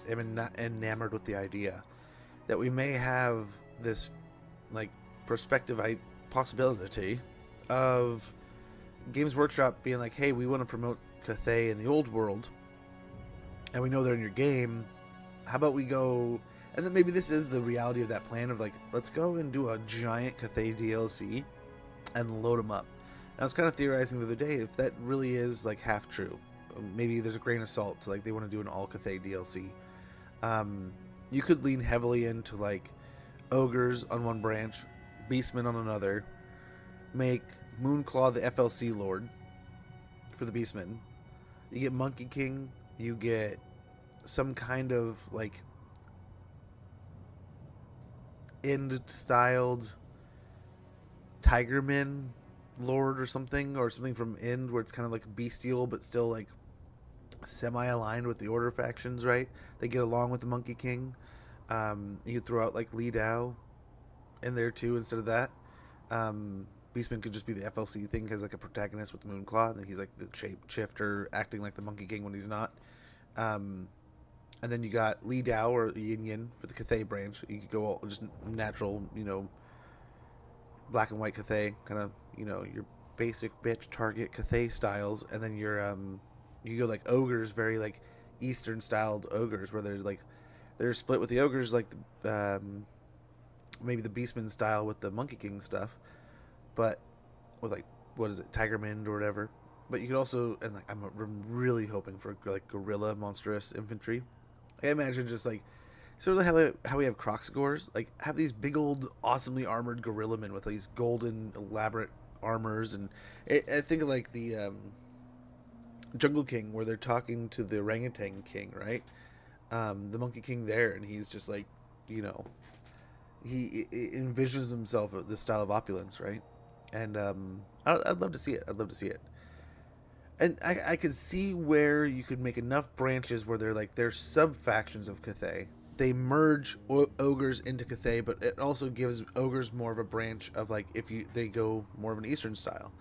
am enamored with the idea that we may have this like prospective possibility of Games Workshop being like, hey, we want to promote Cathay in the old world, and we know they're in your game. How about we go? And then maybe this is the reality of that plan of like, let's go and do a giant Cathay DLC and load them up. And I was kind of theorizing the other day if that really is like half true. Maybe there's a grain of salt to like they want to do an all Cathay DLC. You could lean heavily into like ogres on one branch, beastmen on another, make Moonclaw the FLC lord for the beastmen. You get Monkey King, you get some kind of like end-styled Tigerman lord or something from End, where it's kind of like bestial but still like semi-aligned with the Order factions, right? They get along with the Monkey King. You could throw out like Li Dao in there too instead of that. Beastman could just be the FLC thing, as like a protagonist with Moonclaw, and he's like the shapeshifter acting like the Monkey King when he's not. And then you got Li Dao or Yin Yin for the Cathay branch. You could go all just natural, black and white Cathay, kind of, your basic bitch target Cathay styles. And then you go like ogres, very like Eastern styled ogres, where they're split with the ogres, like maybe the Beastman style with the Monkey King stuff, but with like, what is it, Tigerman or whatever. But you could also, and like I'm really hoping for like gorilla monstrous infantry. I imagine just like Sort of how we have Croxgores, like have these big old, awesomely armored gorilla men with these golden, elaborate armors, and I think of like the Jungle King, where they're talking to the orangutan king, right? The Monkey King there, and he's just like, you know, he envisions himself this style of opulence, right? And I'd love to see it. I'd love to see it. And I could see where you could make enough branches where they're sub factions of Cathay. They merge ogres into Cathay, but it also gives ogres more of a branch of like if they go more of an Eastern style.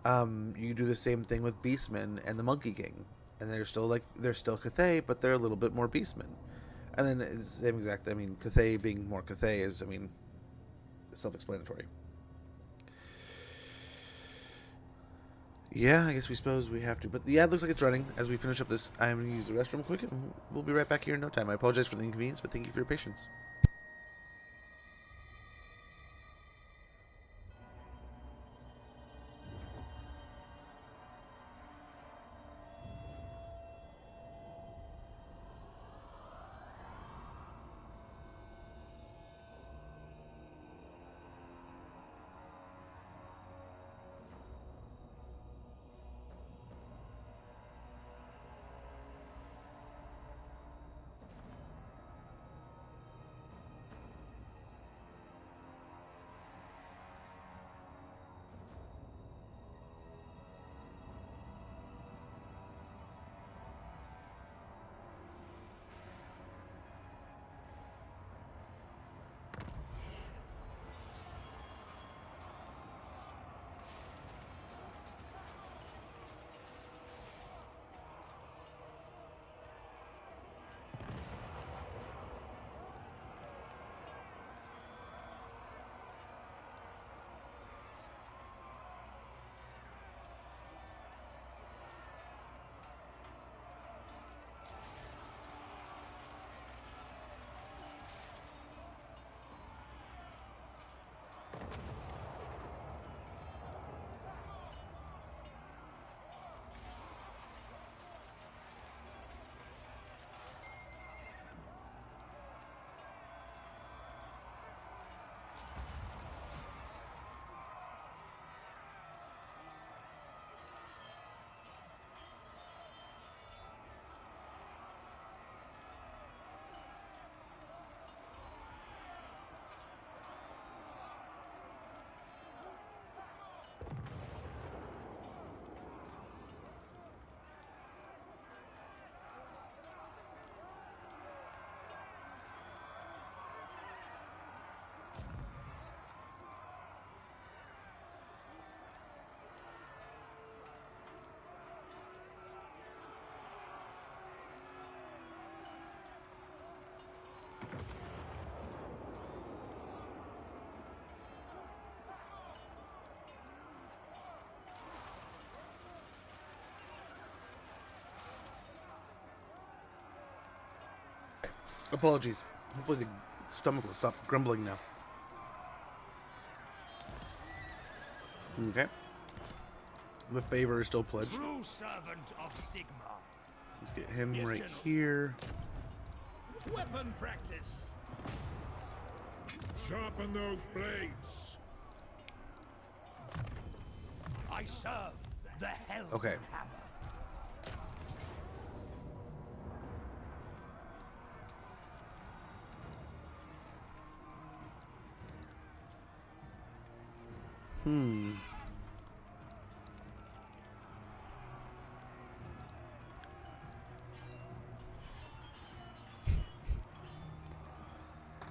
You do the same thing with Beastmen and the Monkey King, and they're still Cathay, but they're a little bit more Beastmen. And then it's the same exact. I mean, Cathay being more Cathay is, I mean, self-explanatory. Yeah, I guess we suppose we have to. But yeah, it looks like it's running. As we finish up this, I'm going to use the restroom quick, and we'll be right back here in no time. I apologize for the inconvenience, but thank you for your patience. Apologies. Hopefully the stomach will stop grumbling now. Okay. The favor is still pledged. True servant of Sigma. Let's get him right here. Weapon practice. Sharpen those blades. I serve the hell Okay. hammer.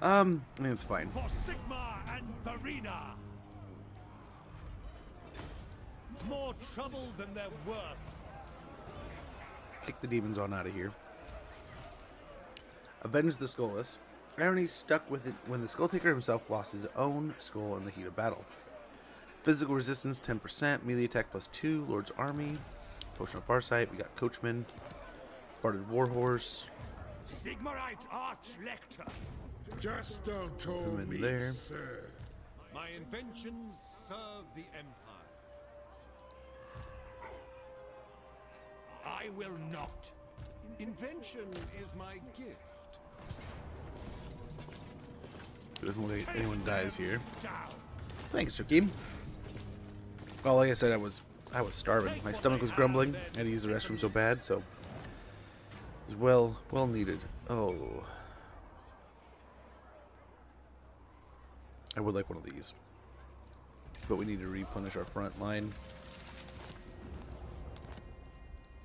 I think it's fine. For Sigma and Verena. More trouble than they're worth. Kick the demons on out of here. Avenge the Skullless. Irony stuck with it when the Skull Taker himself lost his own skull in the heat of battle. Physical resistance 10%, melee attack +2, Lord's Army, Potion of Farsight, we got Coachman, Barded Warhorse. Sigmarite Arch-Lector. Just don't call Come in me there. sir. My inventions serve the Empire. I will not. Invention is my gift. It doesn't look like anyone dies here. Down. Thanks, Shakim. Well, like I said, I was starving. My stomach was grumbling. I had to use the restroom so bad, so it was well needed. Oh, I would like one of these, but we need to replenish our front line.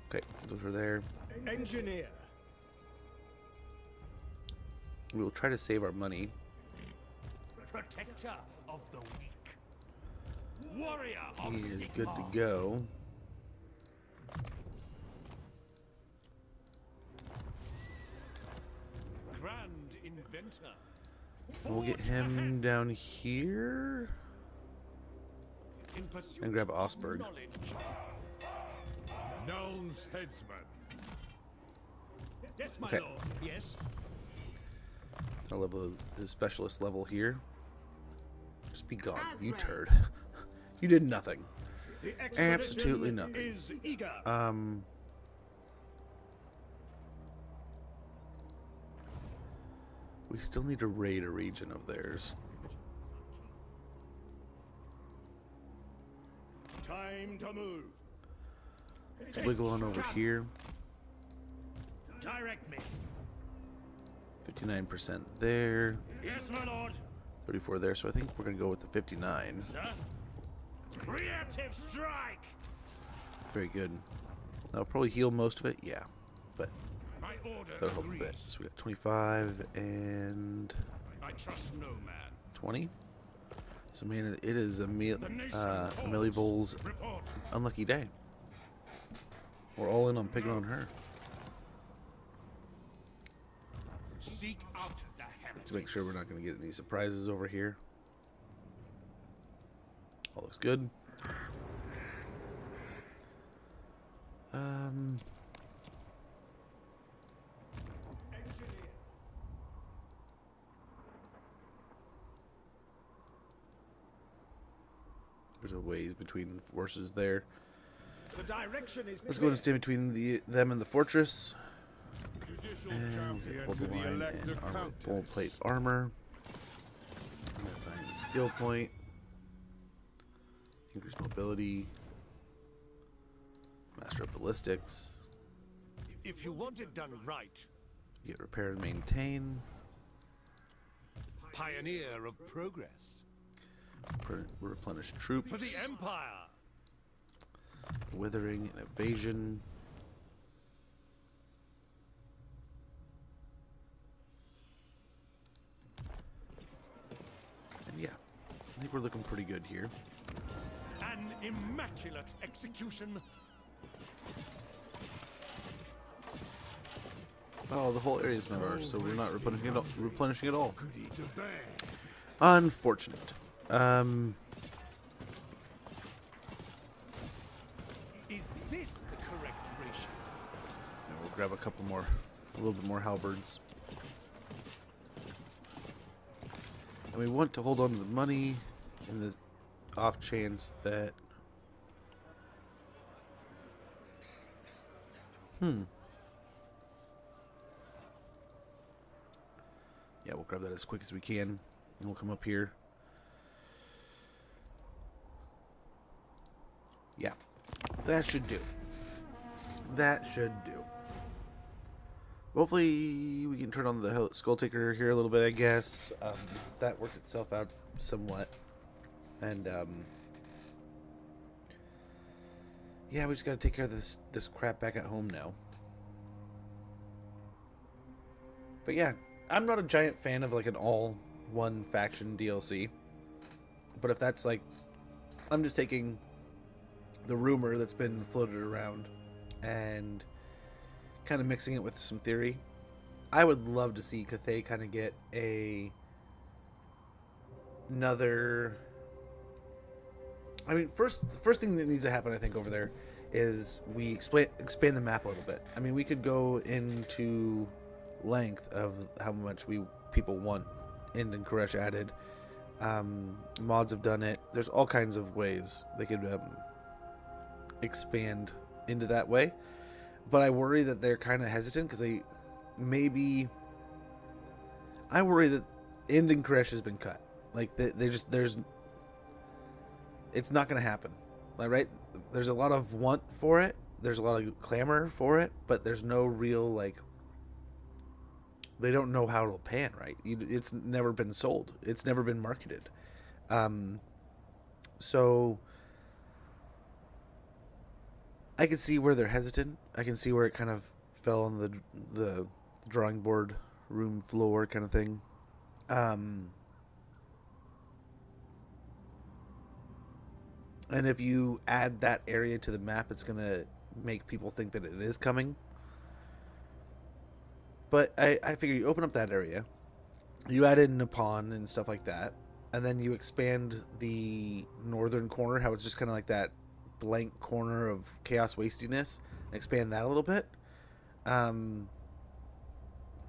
Okay, those are there. Engineer. We will try to save our money. Protector of the weak. Warrior of He is Sigmar. good to go. Grand inventor. We'll get him down here In pursuit and grab of Osberg. knowledge. Nuln's headsman. Yes, my Okay. lord. Yes. I'll level his specialist level here. Just be gone, you turd. You did nothing. The Absolutely expedition nothing. is eager. We still need to raid a region of theirs. Time to move. Let's wiggle on over here. Direct me. 59% there. Yes, my lord. 34 there, so I think we're going to go with the 59. Sir. Preemptive strike. Very good. That'll probably heal most of it, yeah. But My order that'll help a bit. agrees. So we got 25 and I trust no man. 20. So man, it is The nation Amelie Vol's report. unlucky day. We're all in on picking on her. Seek out the heritage. To make sure we're not going to get any surprises over here. All looks good. There's a ways between forces there. The direction is Let's go and stand between them and the fortress. Judicial And we'll champion get to Hold the the line elected and armor, countess. full plate armor. Assign skill point. Increase mobility. Master of ballistics. If you want it done right, Get repair and maintain. pioneer of progress. Replenish troops. For the Empire. Withering and evasion. And yeah, I think we're looking pretty good here. An immaculate execution. Oh, the whole area is not ours, so we're not replenishing it all. Goody to bear. Unfortunate. Is this the correct ratio? And we'll grab a little bit more halberds. And we want to hold on to the money in the off chance that... Yeah, we'll grab that as quick as we can. And we'll come up here. Yeah, that should do. That should do. Hopefully we can turn on the Skull Taker here a little bit, I guess. That worked itself out somewhat. And, yeah, we just gotta take care of this crap back at home now. But yeah, I'm not a giant fan of like an all-one faction DLC. But if that's like... I'm just taking the rumor that's been floated around and kind of mixing it with some theory. I would love to see Cathay kind of get another... I mean, the first thing that needs to happen, I think, over there is we expand the map a little bit. I mean, we could go into length of how much people want Ind and Koresh added. Mods have done it. There's all kinds of ways they could expand into that way. But I worry that they're kind of hesitant because I worry that ending Koresh has been cut. Like it's not going to happen. Like, right? There's a lot of want for it. There's a lot of clamor for it, but there's no real, like, they don't know how it'll pan, right? It's never been sold. It's never been marketed. So I can see where they're hesitant. I can see where it kind of fell on the drawing board, room floor kind of thing. And if you add that area to the map, it's going to make people think that it is coming. But I figure you open up that area, you add in Nippon and stuff like that, and then you expand the northern corner, how it's just kind of like that blank corner of chaos wastiness, and expand that a little bit.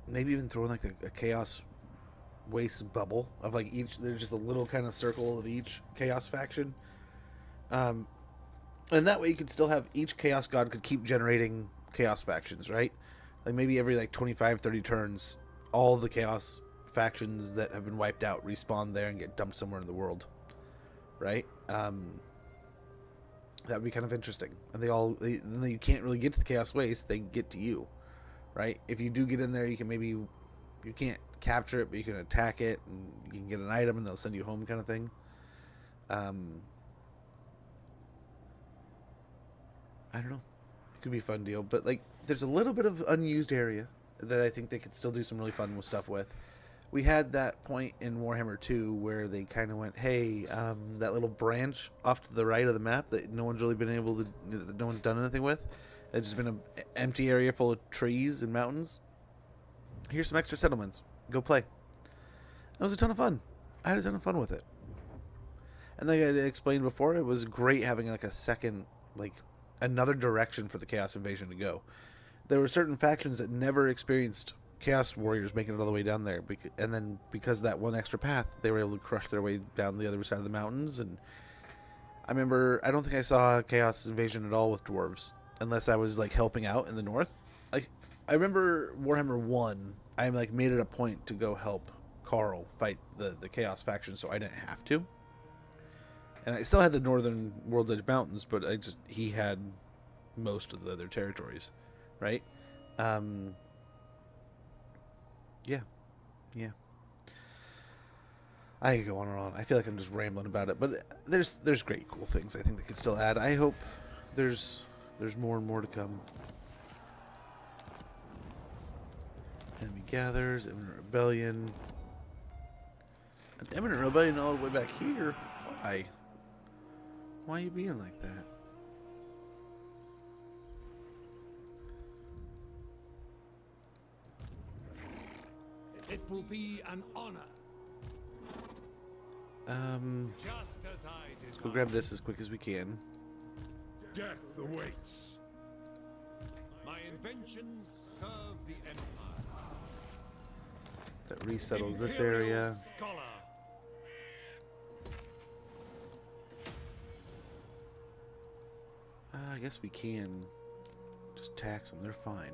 Maybe even throw in like a chaos waste bubble of like each, there's just a little kind of circle of each chaos faction. And that way you could still have each chaos god could keep generating chaos factions, right? Like maybe every like 25, 30 turns, all the chaos factions that have been wiped out respawn there and get dumped somewhere in the world, right? That would be kind of interesting. And you can't really get to the chaos waste, they get to you, right? If you do get in there, you can't capture it, but you can attack it and you can get an item and they'll send you home, kind of thing. I don't know. It could be a fun deal, but like there's a little bit of unused area that I think they could still do some really fun stuff with. We had that point in Warhammer 2 where they kind of went, hey, that little branch off to the right of the map that no one's really been able to, that no one's done anything with. It's just been an empty area full of trees and mountains. Here's some extra settlements. Go play. It was a ton of fun. I had a ton of fun with it. And like I explained before, it was great having like a second, like another direction for the Chaos Invasion to go. There were certain factions that never experienced Chaos Warriors making it all the way down there, and then because of that one extra path, they were able to crush their way down the other side of the mountains. And I remember, I don't think I saw Chaos Invasion at all with dwarves, unless I was like helping out in the north. Like I remember Warhammer 1, I like made it a point to go help Carl fight the Chaos faction, so I didn't have to. And I still had the northern World's Edge Mountains, but he had most of the other territories, right? Yeah. I could go on and on. I feel like I'm just rambling about it, but there's great, cool things I think they could still add. I hope there's more and more to come. Enemy gathers, Imminent Rebellion. An Imminent Rebellion all the way back here? Why? Why are you being like that? It will be an honor. Just as I Let's go grab this as quick as we can. Death awaits. My inventions serve the Empire. That resettles this Imperial area. Scholar. I guess we can just tax them. They're fine.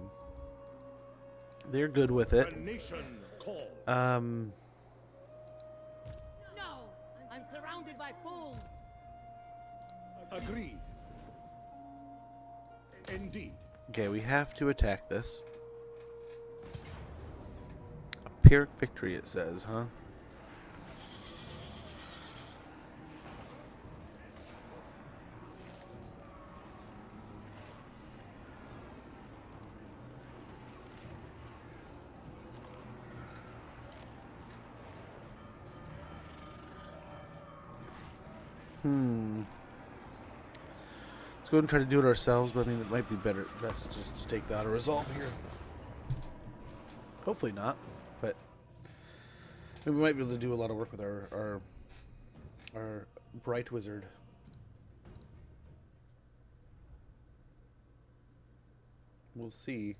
They're good with it. The nation calls. No! I'm surrounded by fools! Agreed. Indeed. Okay, we have to attack this. A Pyrrhic victory, it says, huh? Let's go ahead and try to do it ourselves, but I mean, it might be better. Best just to take the auto resolve here. Hopefully not, but maybe we might be able to do a lot of work with our Bright Wizard. We'll see.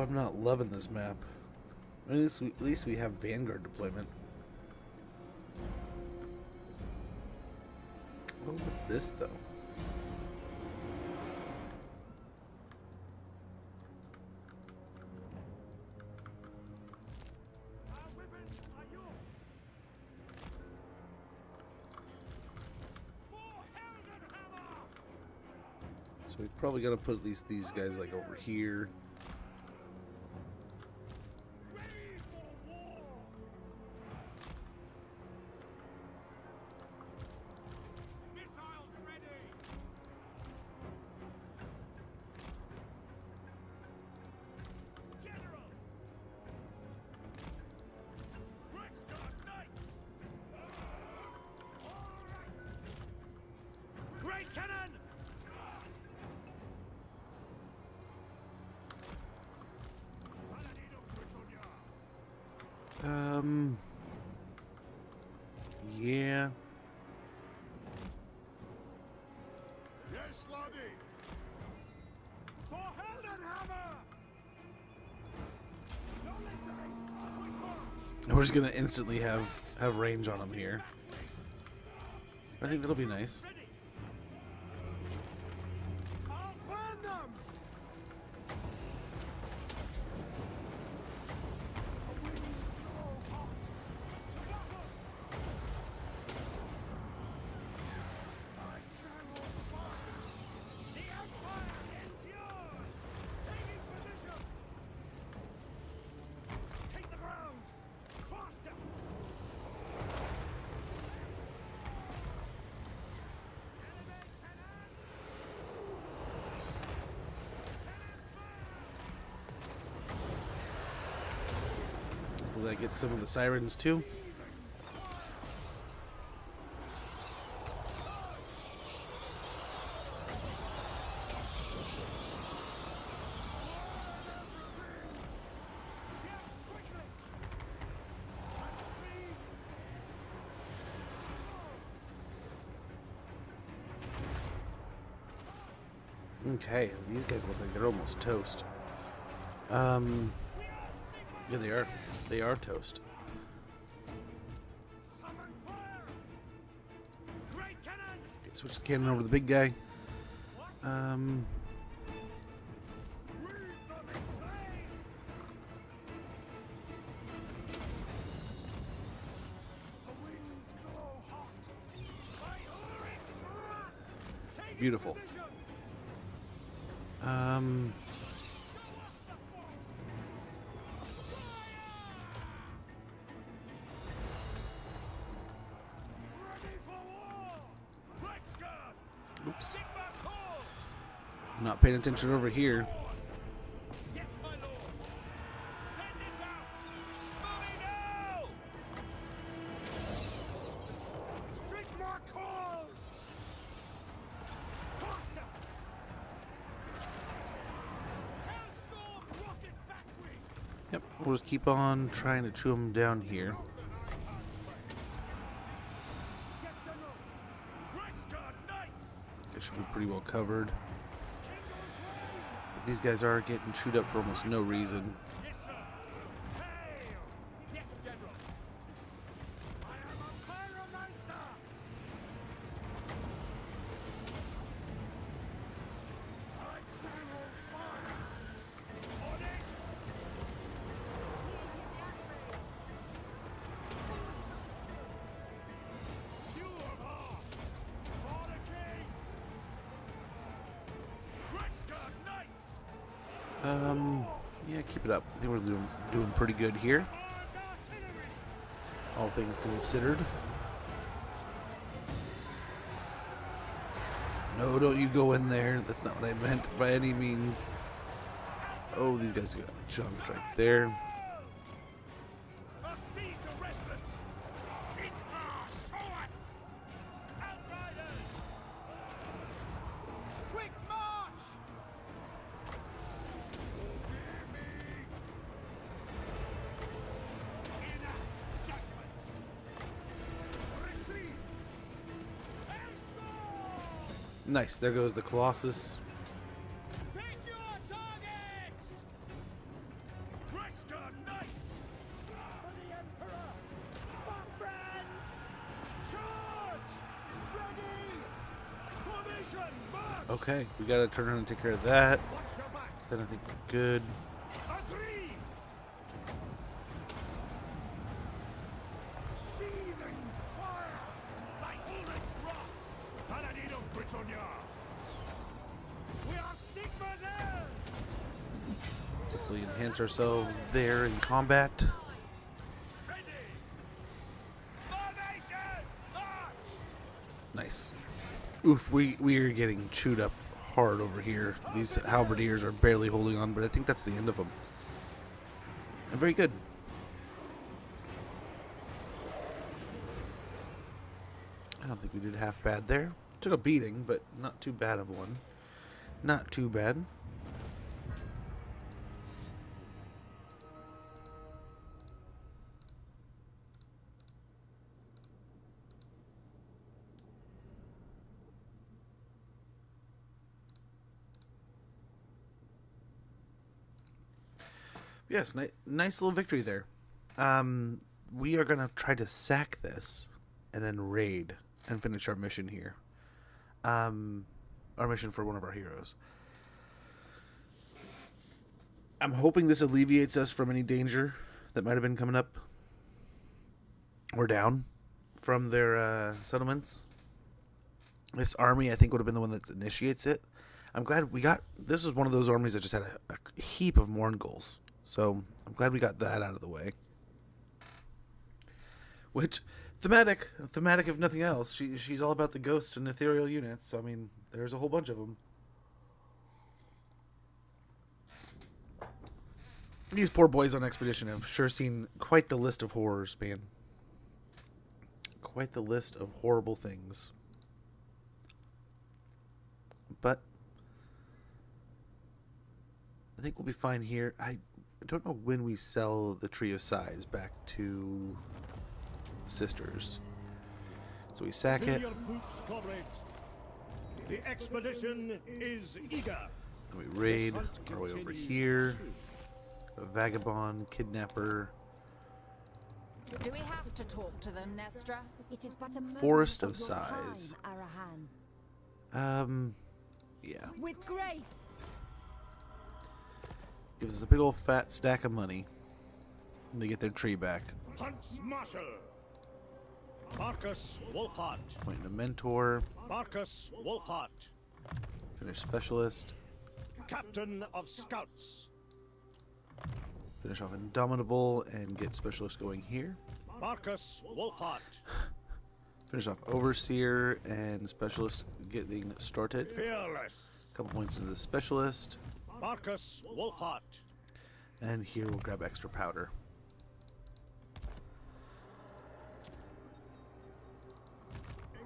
I'm not loving this map. At least we have Vanguard deployment. Oh, what's this though? So we probably got to put at least these guys like over here. Yeah. Yes, laddie. For Heldenhammer! We're just gonna instantly have range on them here. I think that'll be nice. I'll burn them! The winds blow hot. To battle! I travel far. The Empire endures! Taking position! Take the ground! Faster! Will that get some of the sirens too? Okay, these guys look like they're almost toast. Yeah, they are. They are toast. Summon fire! Great cannon! Okay, switch the cannon over to the big guy. Wreath them in flame! The winds glow hot. By Ulrich's wrath! Taking Beautiful. position! Ready for war! Rexguard! Oops. Sigma calls! Not paying attention over here. Yes, my lord! Send this out! Moving now! Sigma calls! Faster! Hellstorm rocket battery! Yep, we'll just keep on trying to chew them down here. Yes, General! Rexguard Knights! They should be pretty well covered. But these guys are getting chewed up for almost no reason. Yes, sir! Hail! Yes, General! I am a pyromancer! I channel fire! On it! Pure heart! For the king! Rexguard Knights! Yeah, keep it up. I think we're doing pretty good here, all things considered. No, don't you go in there. That's not what I meant by any means. Oh, these guys got John's right there. Our steeds are restless! Sigma, show us! Outriders! Quick march! Enough judgment! Receive! Hellstorm! Nice. There goes the Colossus. Pick your targets! Okay, we gotta turn around and take care of that. Watch your backs. Then I think we're good. Agree. Seething fire. By Ulrich's rock. Paladino Britannia. We are Sigma's heirs. Hopefully enhance ourselves there in combat. Ready. Formation. March. Nice. Oof, we are getting chewed up hard over here. These halberdiers are barely holding on, but I think that's the end of them. And very good. I don't think we did half bad there. Took a beating, but not too bad of one. Not too bad. Yes, nice little victory there. We are going to try to sack this and then raid and finish our mission here. Our mission for one of our heroes. I'm hoping this alleviates us from any danger that might have been coming up or down from their settlements. This army, I think, would have been the one that initiates it. I'm glad we got... This is one of those armies that just had a heap of Mourngulls. So, I'm glad we got that out of the way. Which, thematic if nothing else. She's all about the ghosts and ethereal units. So, I mean, there's a whole bunch of them. These poor boys on expedition have sure seen quite the list of horrors, man. Quite the list of horrible things. But I think we'll be fine here. I don't know when we sell the trio size back to sisters. So we sack it. Your boots, comrades. The expedition is eager. And we raid our way over here. A vagabond, kidnapper. Do we have to talk to them, Nestra? It is but a moment Forest of your Sighs. time, Arahan. Yeah. With grace. Gives us a big old fat stack of money. And they get their tree back. Huntsmarshal. Markus Wulfart. Appoint a mentor. Markus Wulfart. Finish specialist. Captain of Scouts. Finish off Indomitable and get specialist going here. Markus Wulfart. Finish off Overseer and specialist getting started. Fearless. Couple points into the specialist. Markus Wulfart. And here we'll grab extra powder.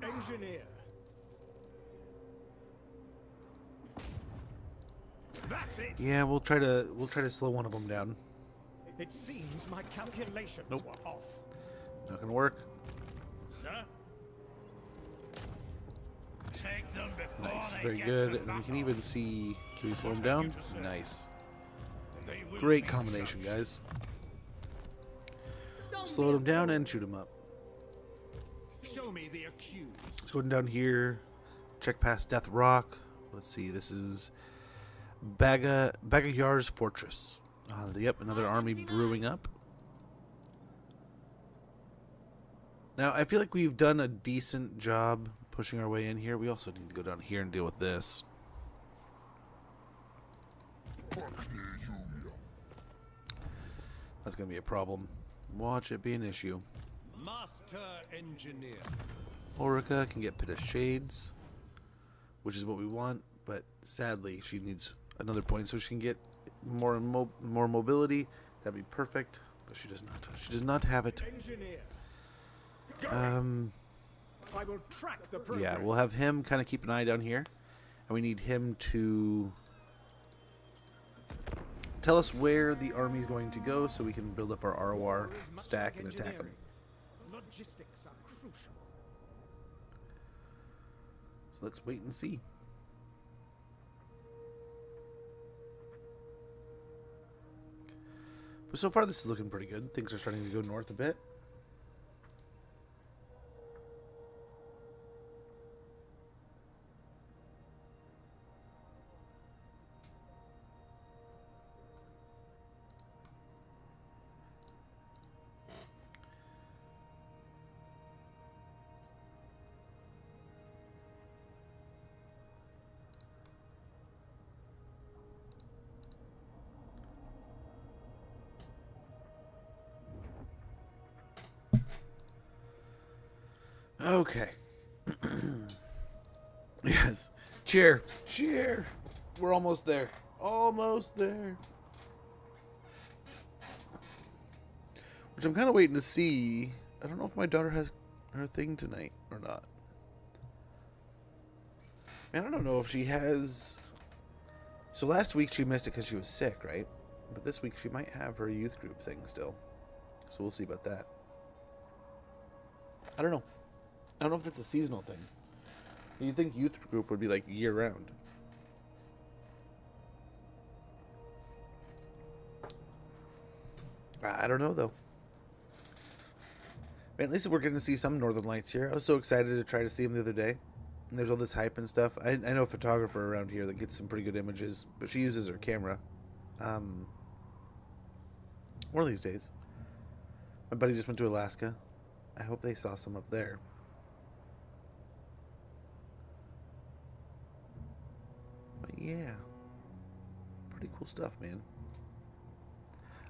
Engineer. That's it. Yeah, we'll try to slow one of them down. It seems my calculations Nope. were off. Not gonna work. Sir? Take them before Nice, they very get good. to And we can battle. even see. Can we slow him What have down? you to say? Nice. They will Great be combination, judged. guys. Don't Slow be him down and shoot him up. Show me the accused. Let's go down here. Check past Death Rock. Let's see. This is Bagayar's Fortress. Yep, another army brewing up. Now, I feel like we've done a decent job pushing our way in here. We also need to go down here and deal with this. That's going to be a problem. Watch it be an issue. Master Engineer. Orica can get Pit of Shades, which is what we want, but sadly she needs another point so she can get more mobility. That'd be perfect, but she does not. She does not have it. Engineer. I will track the progress. Yeah, we'll have him kind of keep an eye down here, and we need him to tell us where the army is going to go so we can build up our ROR War is much stack like and attack them. engineering. Logistics are crucial. So let's wait and see. But so far, this is looking pretty good. Things are starting to go north a bit. Okay. Yes. Cheer. Cheer. We're almost there. Almost there. Which I'm kind of waiting to see. I don't know if my daughter has her thing tonight or not. Man, I don't know if she has... So last week she missed it because she was sick, right? But this week she might have her youth group thing still. So we'll see about that. I don't know. I don't know if it's a seasonal thing. You'd think youth group would be like year-round. I don't know, though. Man, at least we're going to see some Northern Lights here. I was so excited to try to see them the other day. And there's all this hype and stuff. I know a photographer around here that gets some pretty good images, but she uses her camera. One of these days. My buddy just went to Alaska. I hope they saw some up there. But yeah. Pretty cool stuff, man.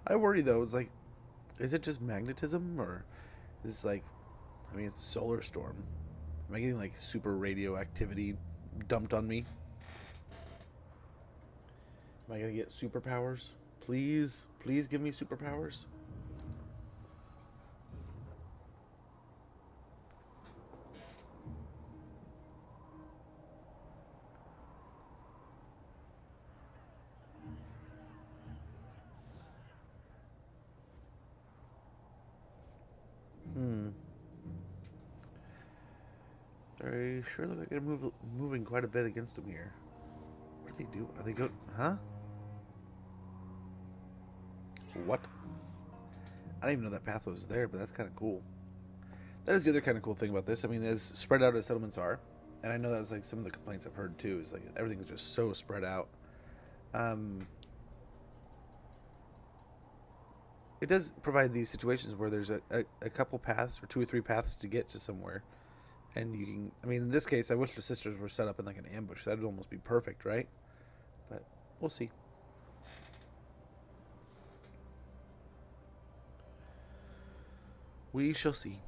I worry, though. It's like, is it just magnetism? Or is this like, I mean, it's a solar storm. Am I getting like super radioactivity dumped on me? Am I going to get superpowers? Please, please give me superpowers. They sure look like they're moving quite a bit against them here. What do they do? Are they go? Huh? What? I didn't even know that path was there, but that's kind of cool. That is the other kind of cool thing about this. I mean, as spread out as settlements are, and I know that was like some of the complaints I've heard too, is like everything's just so spread out. It does provide these situations where there's a couple paths or 2 or 3 paths to get to somewhere. And you can, I mean, in this case, I wish the sisters were set up in like an ambush. That would almost be perfect, right? But we'll see. We shall see.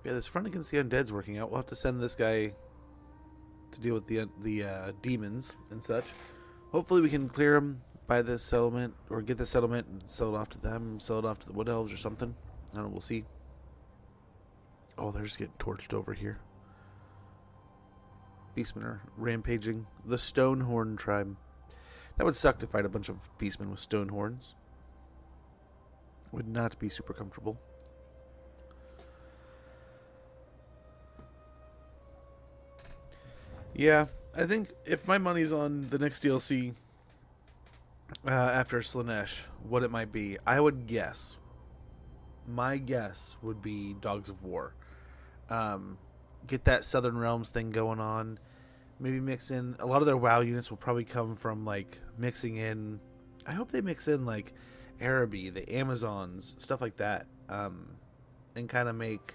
Yeah, this front against the undead's working out. We'll have to send this guy to deal with the demons and such. Hopefully we can clear them by this settlement, or get the settlement and sell it off to them, sell it off to the Wood Elves or something. I don't know, we'll see. Oh, they're just getting torched over here. Beastmen are rampaging. The Stonehorn tribe. That would suck to fight a bunch of beastmen with stone horns. Would not be super comfortable. Yeah, I think if my money's on the next DLC after Slaanesh, what it might be, I would guess. My guess would be Dogs of War. Get that Southern Realms thing going on. Maybe mix in a lot of their WoW units will probably come from like mixing in. I hope they mix in like Araby, the Amazons, stuff like that, and kind of make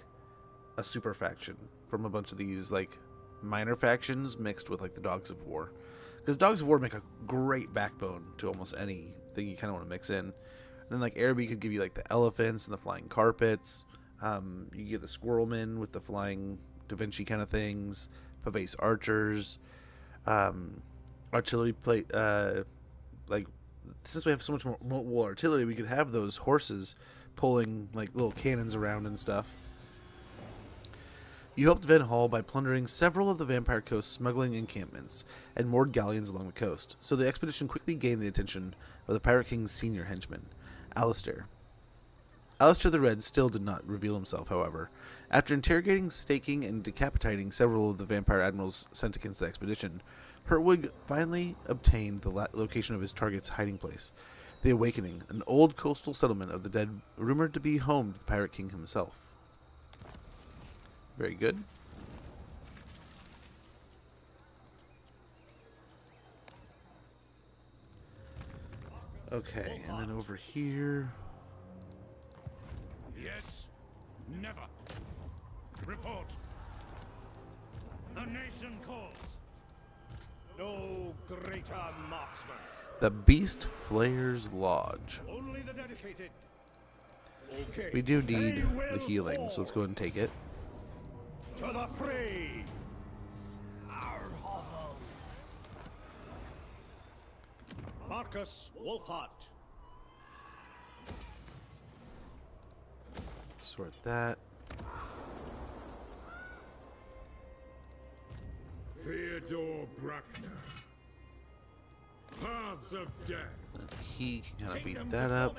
a super faction from a bunch of these like minor factions mixed with like the Dogs of War, because Dogs of War make a great backbone to almost anything you kind of want to mix in. And then like Araby could give you like the elephants and the flying carpets. You get the squirrelmen with the flying Da Vinci kind of things. Pavese archers, artillery plate. Like, since we have so much more mobile artillery, we could have those horses pulling like little cannons around and stuff. You helped Van Hall by plundering several of the Vampire Coast's smuggling encampments and moored galleons along the coast, so the expedition quickly gained the attention of the Pirate King's senior henchman, Alistair. Alistair the Red still did not reveal himself, however. After interrogating, staking, and decapitating several of the vampire admirals sent against the expedition, Hertwig finally obtained the location of his target's hiding place, the Awakening, an old coastal settlement of the dead rumored to be home to the Pirate King himself. Very good. Okay, and then over here... Yes, never. Report. The nation calls. No greater marksman. The Beast Flayer's Lodge. Only the dedicated Okay. We do They need the will healing, so let's go ahead and take it. To the fray! Markus Wulfart. Sort that. Theodore Brackner. Paths of death. And he can kind of beat that up.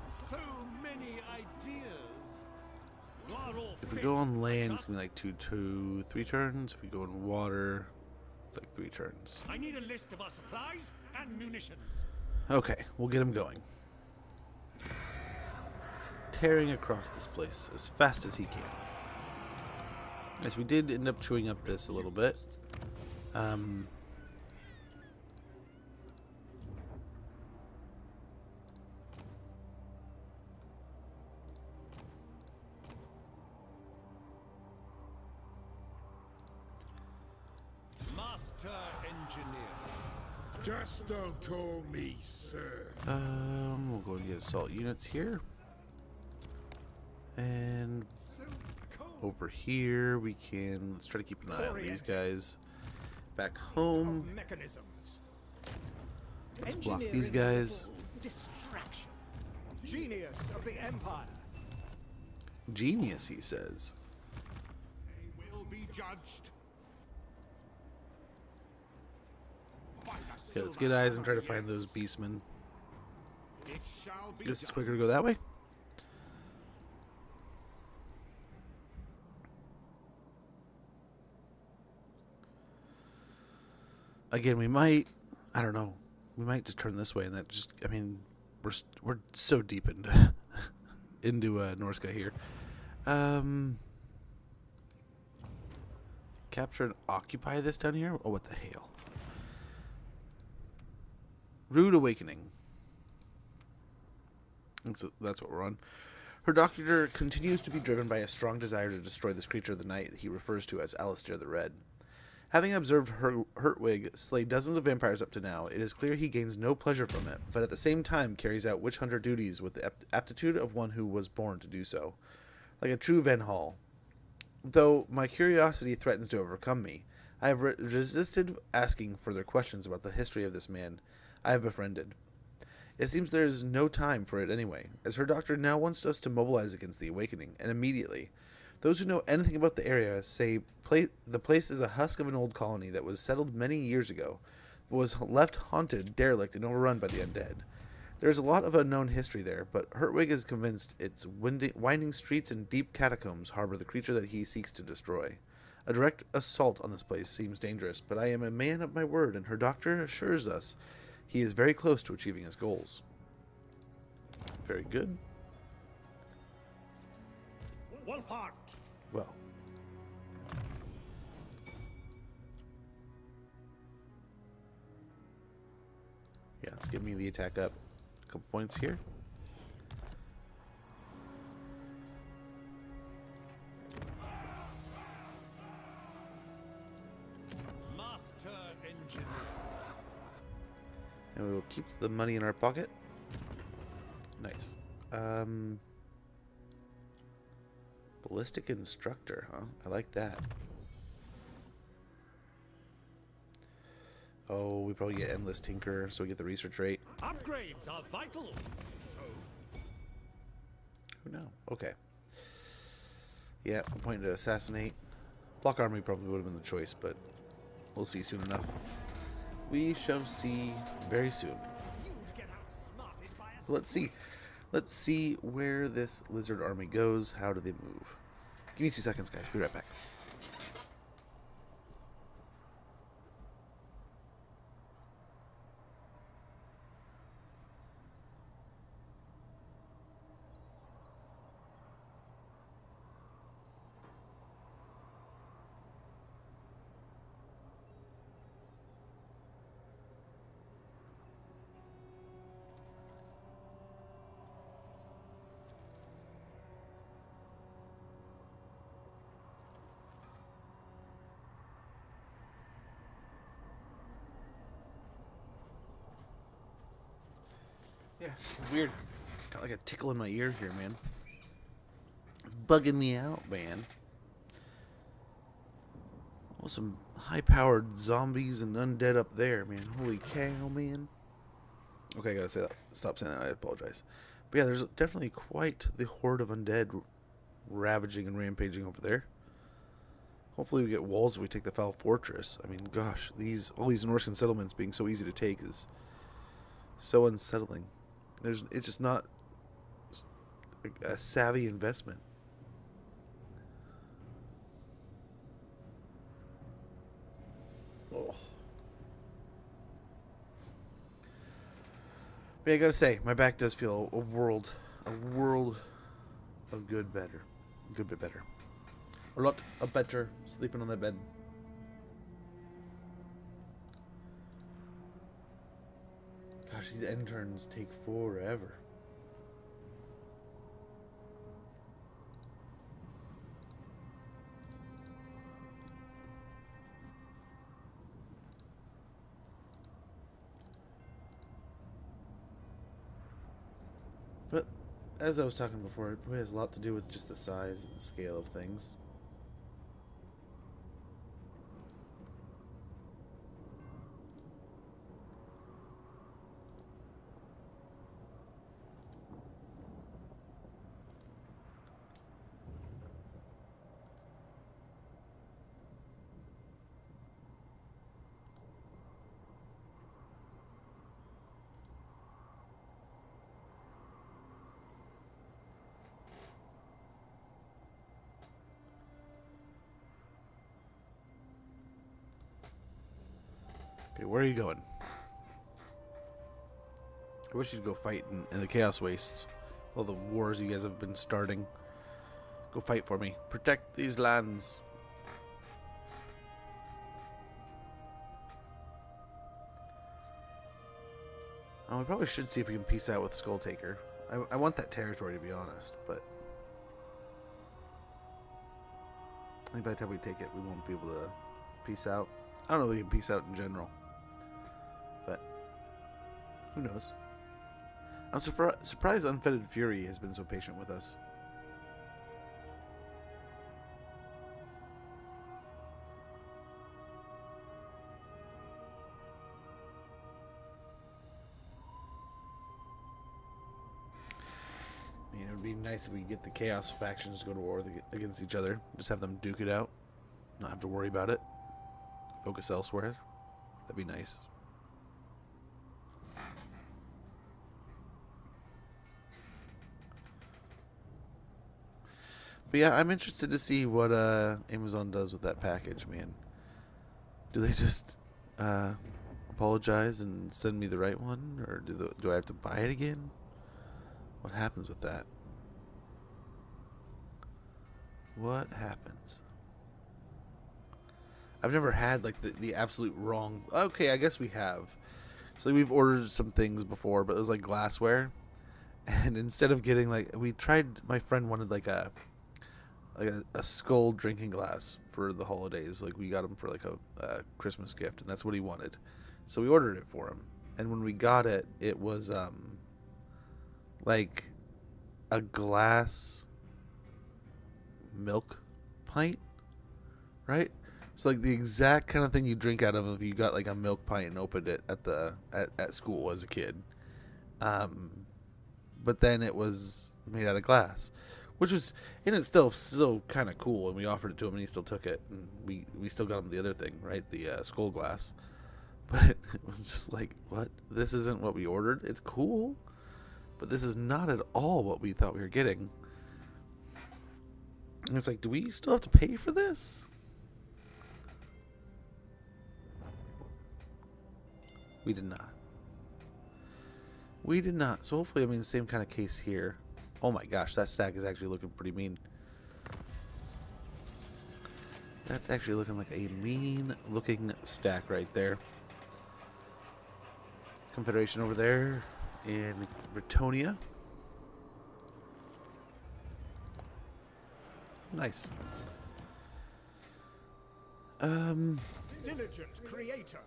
So many ideas. Not all If we fit, go on land, I it's gonna be like 3 turns. If we go in water, it's like 3 turns. I need a list of our supplies and munitions. Okay, we'll get him going. Tearing across this place as fast as he can. Yes, we did end up chewing up this a little bit. Master engineer. Just don't call me sir. We'll go and get assault units here. And So cold. over here we can, let's try to keep an eye on these guys. Back home, Of mechanisms. let's block Engineering these guys. a little distraction. Genius of the Empire. Genius, he says. They will be judged. Okay, let's get eyes and try to find those beastmen. It shall be This is done. quicker to go that way. Again, we might, I don't know, we might just turn this way, and that just, I mean, we're so deep into into Norsca here. Capture and occupy this down here. Oh, what the hell! Rude awakening. That's what we're on. Her doctor continues to be driven by a strong desire to destroy this creature of the night that he refers to as Alistair the Red. Having observed Hertwig slay dozens of vampires up to now, it is clear he gains no pleasure from it, but at the same time carries out witch hunter duties with the aptitude of one who was born to do so. Like a true Van Hall. Though my curiosity threatens to overcome me, I have resisted asking further questions about the history of this man I have befriended. It seems there is no time for it anyway, as her doctor now wants us to mobilize against the awakening, and immediately. Those who know anything about the area say the place is a husk of an old colony that was settled many years ago, but was left haunted, derelict, and overrun by the undead. There is a lot of unknown history there, but Hertwig is convinced its winding streets and deep catacombs harbor the creature that he seeks to destroy. A direct assault on this place seems dangerous, but I am a man of my word, and her doctor assures us he is very close to achieving his goals. Very good. Wulfart. Well. Yeah, let's give me the attack up. A couple points here. Master engineer. And we will keep the money in our pocket. Nice. Ballistic instructor, huh? I like that. Oh, we probably get endless tinker, so we get the research rate. Upgrades are vital. Who knows? Okay. Yeah, I'm pointing to assassinate. Block army probably would have been the choice, but we'll see soon enough. We shall see very soon. You'd get outsmarted by a Let's see. Let's see where this lizard army goes. How do they move? Give me 2 seconds, guys. Be right back. Yeah, weird. Got like a tickle in my ear here, man. It's bugging me out, man. Well, some high-powered zombies and undead up there, man. Holy cow, man. Okay, I gotta say that. Stop saying that. I apologize. But yeah, there's definitely quite the horde of undead ravaging and rampaging over there. Hopefully we get walls if we take the Foul Fortress. I mean, gosh, all these Norscan settlements being so easy to take is so unsettling. It's just not a savvy investment. Oh. But yeah, I gotta say, my back does feel a world of good bit better. A lot of better sleeping on that bed. Gosh, these end turns take forever. But as I was talking before, it probably has a lot to do with just the size and scale of things. Okay, where are you going? I wish you'd go fight in the Chaos Wastes. All the wars you guys have been starting. Go fight for me. Protect these lands. Oh, we probably should see if we can peace out with Skull Taker. I want that territory, to be honest, but I think by the time we take it, we won't be able to peace out. I don't know if we can peace out in general, but who knows? I'm surprised Unfettered Fury has been so patient with us. I mean, it would be nice if we get the Chaos factions to go to war against each other. Just have them duke it out. Not have to worry about it. Focus elsewhere. That'd be nice. But yeah, I'm interested to see what Amazon does with that package, man. Do they just apologize and send me the right one? Or do I have to buy it again? What happens with that? What happens? I've never had like the absolute wrong. Okay, I guess we have. So we've ordered some things before, but it was like glassware. And instead of getting my friend wanted like a skull drinking glass for the holidays. Like we got him for like a Christmas gift, and that's what he wanted. So we ordered it for him. And when we got it, it was like a glass milk pint, right? So like the exact kind of thing you drink out of if you got like a milk pint and opened it at school as a kid. But then it was made out of glass, which was in it still kind of cool. And we offered it to him, and he still took it. And we still got him the other thing, right? The skull glass. But it was just like, what? This isn't what we ordered. It's cool, but this is not at all what we thought we were getting. And it's like, do we still have to pay for this? We did not. We did not. So hopefully, I mean, the same kind of case here. Oh my gosh, that stack is actually looking pretty mean. That's actually looking like a mean-looking stack right there. Confederation over there in Britonia. Nice. Diligent creator.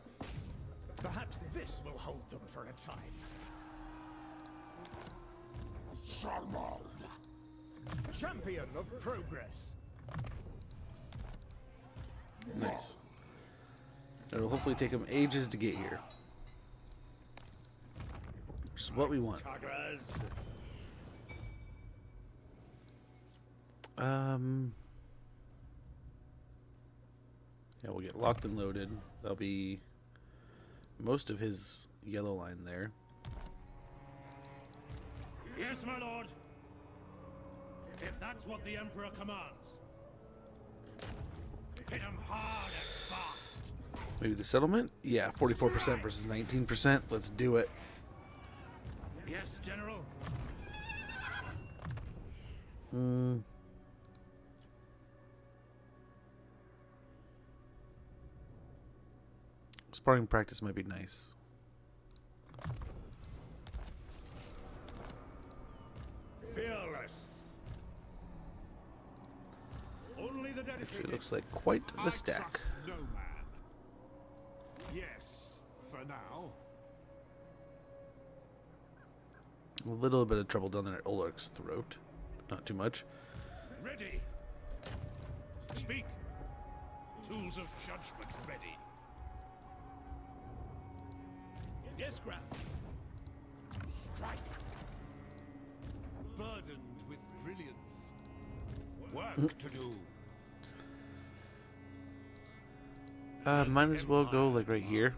Perhaps this will hold them for a time. Shalom. Champion of progress. Nice. It'll hopefully take them ages to get here. Which is what we want. Tigers. Yeah, we'll get locked and loaded. That'll be most of his yellow line there. Yes, my lord. If that's what the Emperor commands. Hit him hard and fast. Maybe the settlement? Yeah, 44% versus 19%. Let's do it. Yes, General. Sparring practice might be nice. Fearless. Only the Actually, dedicated. looks like quite the I stack. trust no man. Yes, for now. A little bit of trouble down there at Olark's throat. Not too much. Ready. Speak. Tools of judgment ready. Yes, Graf. Strike. Burdened with brilliance. Work to do. Might as well go like right here.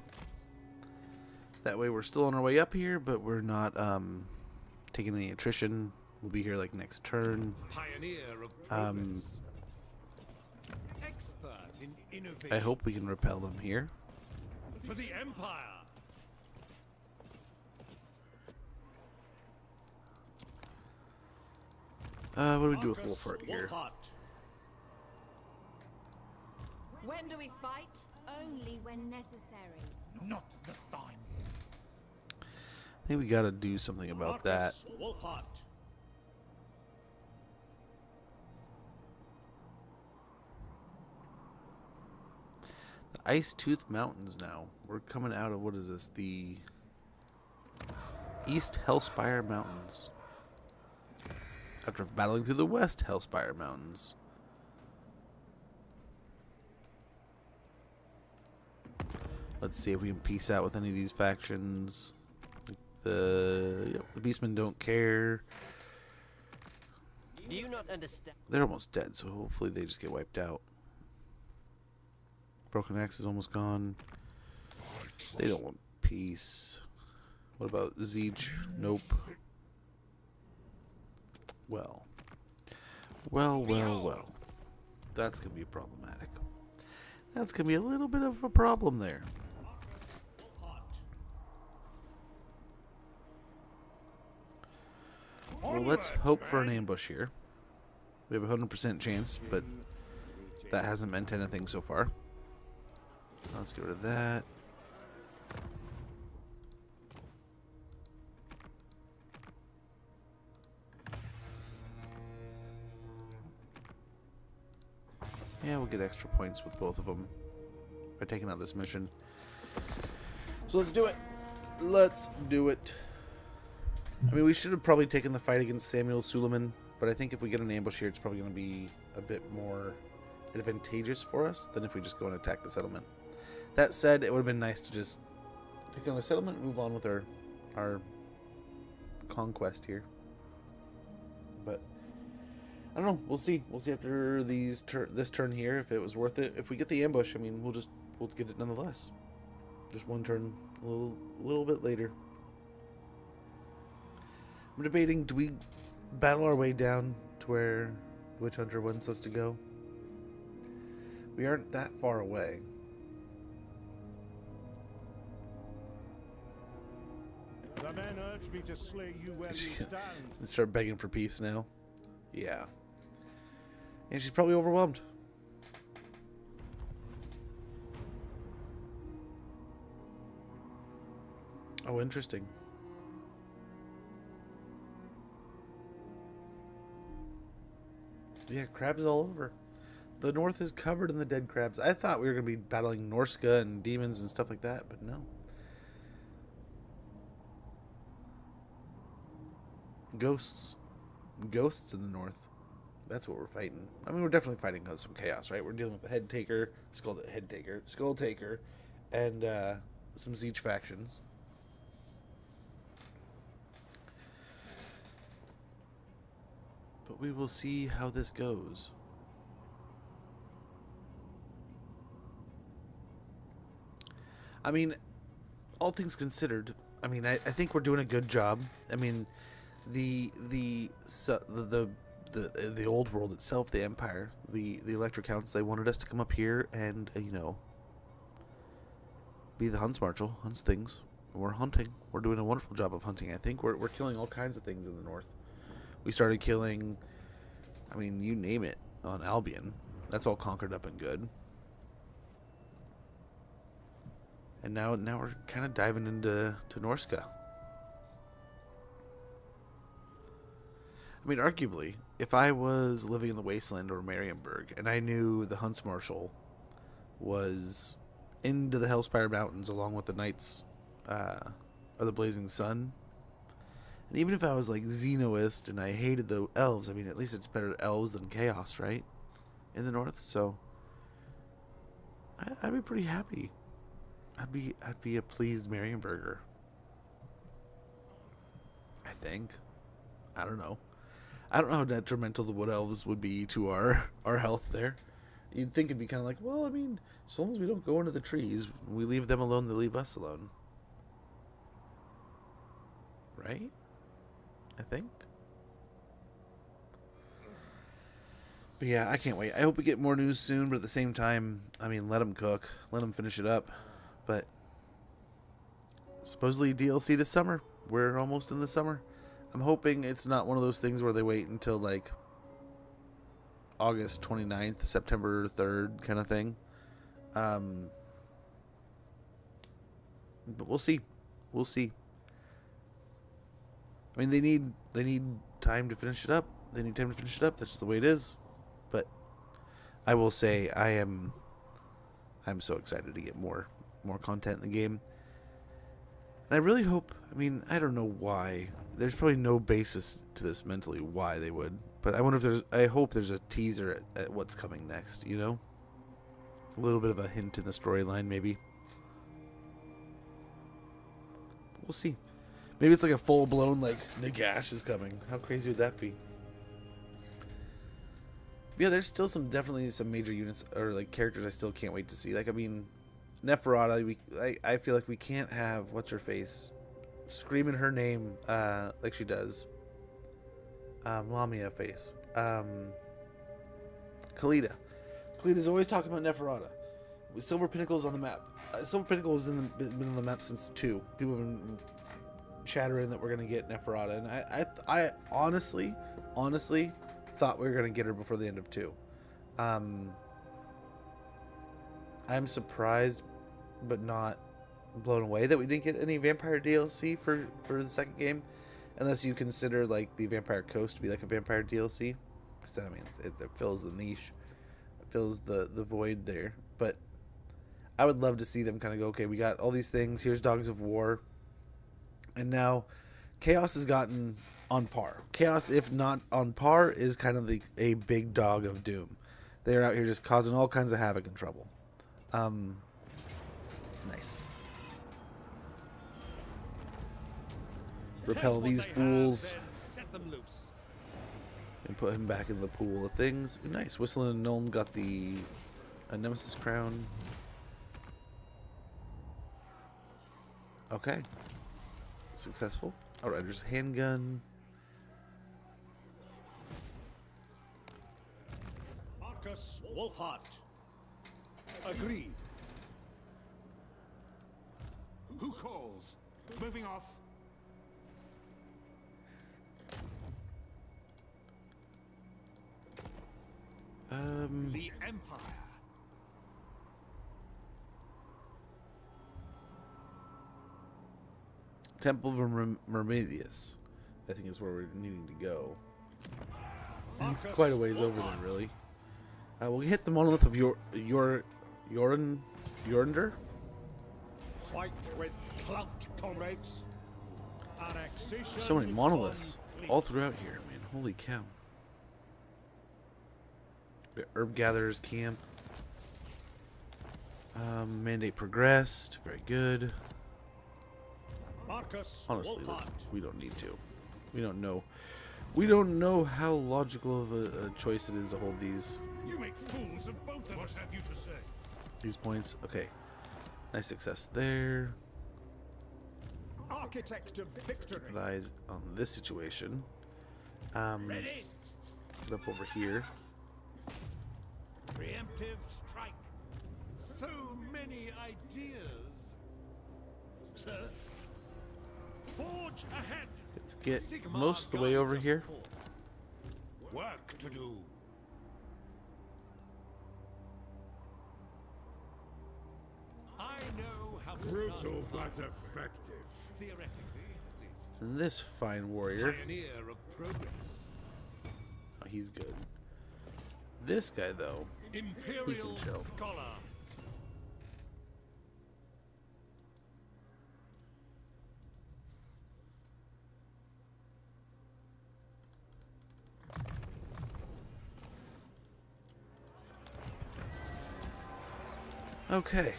That way we're still on our way up here, but we're not taking any attrition. We'll be here like next turn. Pioneer of progress. Expert in innovation. I hope we can repel them here. For the Empire. What do we do with Wulfart here? When do we fight? Only when necessary. Not this time. I think we gotta do something about that. Wulfart. The Ice Tooth Mountains now. We're coming out of, what is this? The East Hellspire Mountains. After battling through the West Hellspire Mountains. Let's see if we can peace out with any of these factions. The Beastmen don't care. Do you not understand? They're almost dead, so hopefully they just get wiped out. Broken Axe is almost gone. They don't want peace. What about Siege? Nope. Well. That's going to be problematic. That's going to be a little bit of a problem there. Well, let's hope for an ambush here. We have a 100% chance, but that hasn't meant anything so far. Let's get rid of that. Yeah, we'll get extra points with both of them by taking out this mission. So let's do it. Let's do it. I mean, we should have probably taken the fight against Samuel Suleiman, but I think if we get an ambush here, it's probably going to be a bit more advantageous for us than if we just go and attack the settlement. That said, it would have been nice to just take on the settlement and move on with our conquest here. But I don't know. We'll see. We'll see after this turn here if it was worth it. If we get the ambush, I mean, we'll get it nonetheless. Just one turn, a little bit later. I'm debating: do we battle our way down to where the Witch Hunter wants us to go? We aren't that far away. The men urge me to slay you where you stand. Let's start begging for peace now. Yeah. And she's probably overwhelmed. Oh, interesting. Yeah, crabs all over. The north is covered in the dead crabs. I thought we were going to be battling Norsca and demons and stuff like that, but no. Ghosts. Ghosts in the north. That's what we're fighting. I mean, we're definitely fighting some chaos, right? We're dealing with the Head Taker, Skull Taker, and some Siege factions. But we will see how this goes. I mean, all things considered, I mean, I think we're doing a good job. I mean, the old world itself, the Empire, the Electric Counts, they wanted us to come up here and you know, be the Huntsmarshal, hunts things. We're hunting. We're doing a wonderful job of hunting. I think we're killing all kinds of things in the north. We started killing, I mean, you name it, on Albion. That's all conquered up and good. And now we're kind of diving into Norsca. I mean, arguably, if I was living in the Wasteland or Marienburg and I knew the Huntsmarshal was into the Hellspire Mountains along with the Knights of the Blazing Sun, and even if I was like Xenoist and I hated the elves, I mean, at least it's better elves than chaos, right? In the north, so I'd be pretty happy. I'd be a pleased Marienburger. I think. I don't know. I don't know how detrimental the wood elves would be to our health there. You'd think it'd be kind of like, well, I mean, as long as we don't go into the trees, we leave them alone, they leave us alone. Right? I think. But yeah, I can't wait. I hope we get more news soon, but at the same time, I mean, let them cook. Let them finish it up. But supposedly DLC this summer. We're almost in the summer. I'm hoping it's not one of those things where they wait until like August 29th, September 3rd kind of thing. But we'll see. We'll see. I mean, they need time to finish it up. They need time to finish it up. That's the way it is. But I will say I'm so excited to get more content in the game. And I really hope, I mean, I don't know why. There's probably no basis to this mentally why they would. But I wonder if I hope there's a teaser at what's coming next, you know? A little bit of a hint in the storyline, maybe. We'll see. Maybe it's like a full-blown, like, Nagash is coming. How crazy would that be? But yeah, there's still definitely some major units, or, like, characters I still can't wait to see. Like, I mean, Neferata, I feel like we can't have, what's-her-face, screaming her name, like she does. Lamia face. Khalida. Khalida's always talking about Neferata. Silver Pinnacle's on the map. Silver Pinnacle has been on the map since 2. People have been chattering that we're going to get Neferata. And I honestly thought we were going to get her before the end of 2. I'm surprised, but not blown away that we didn't get any Vampire DLC for the second game. Unless you consider, like, the Vampire Coast to be, like, a Vampire DLC. So, I mean, it fills the niche. It fills the void there. But I would love to see them kind of go, okay, we got all these things. Here's Dogs of War. And now Chaos has gotten on par. Chaos, if not on par, is kind of a big dog of doom. They're out here just causing all kinds of havoc and trouble. Nice. Repel these fools. Set them loose. And put him back in the pool of things. Nice. Whistling and Nuln got the Nemesis crown. Okay. Successful. Outrider's handgun. Markus Wulfart. Agreed. Who calls? Moving off. The Empire. Temple of Mermedius, I think is where we're needing to go. It's quite a ways over there, really. We'll hit the monolith of Jornder. Fight with clout, comrades. Annexation So many monoliths. all throughout here, man. Holy cow. We got Herb Gatherer's Camp. Mandate progressed. Very good. Markus Honestly, Wulfart. we don't need to. We don't know. We don't know how logical of a choice it is to hold these You make fools of both of us. What have you to say? these points. Okay. Nice success there. Architect of victory. Keep eyes on this situation. Ready? Get up over here. Preemptive strike. So many ideas. Sir. Forge ahead. Let's get Sigmar most of the way guides over us here. forth. Work to do. I know how to Brutal start but an army. effective. Theoretically, at least. And this fine warrior. Pioneer of progress. Oh, he's good. This guy, though. Imperial chill. scholar. Okay.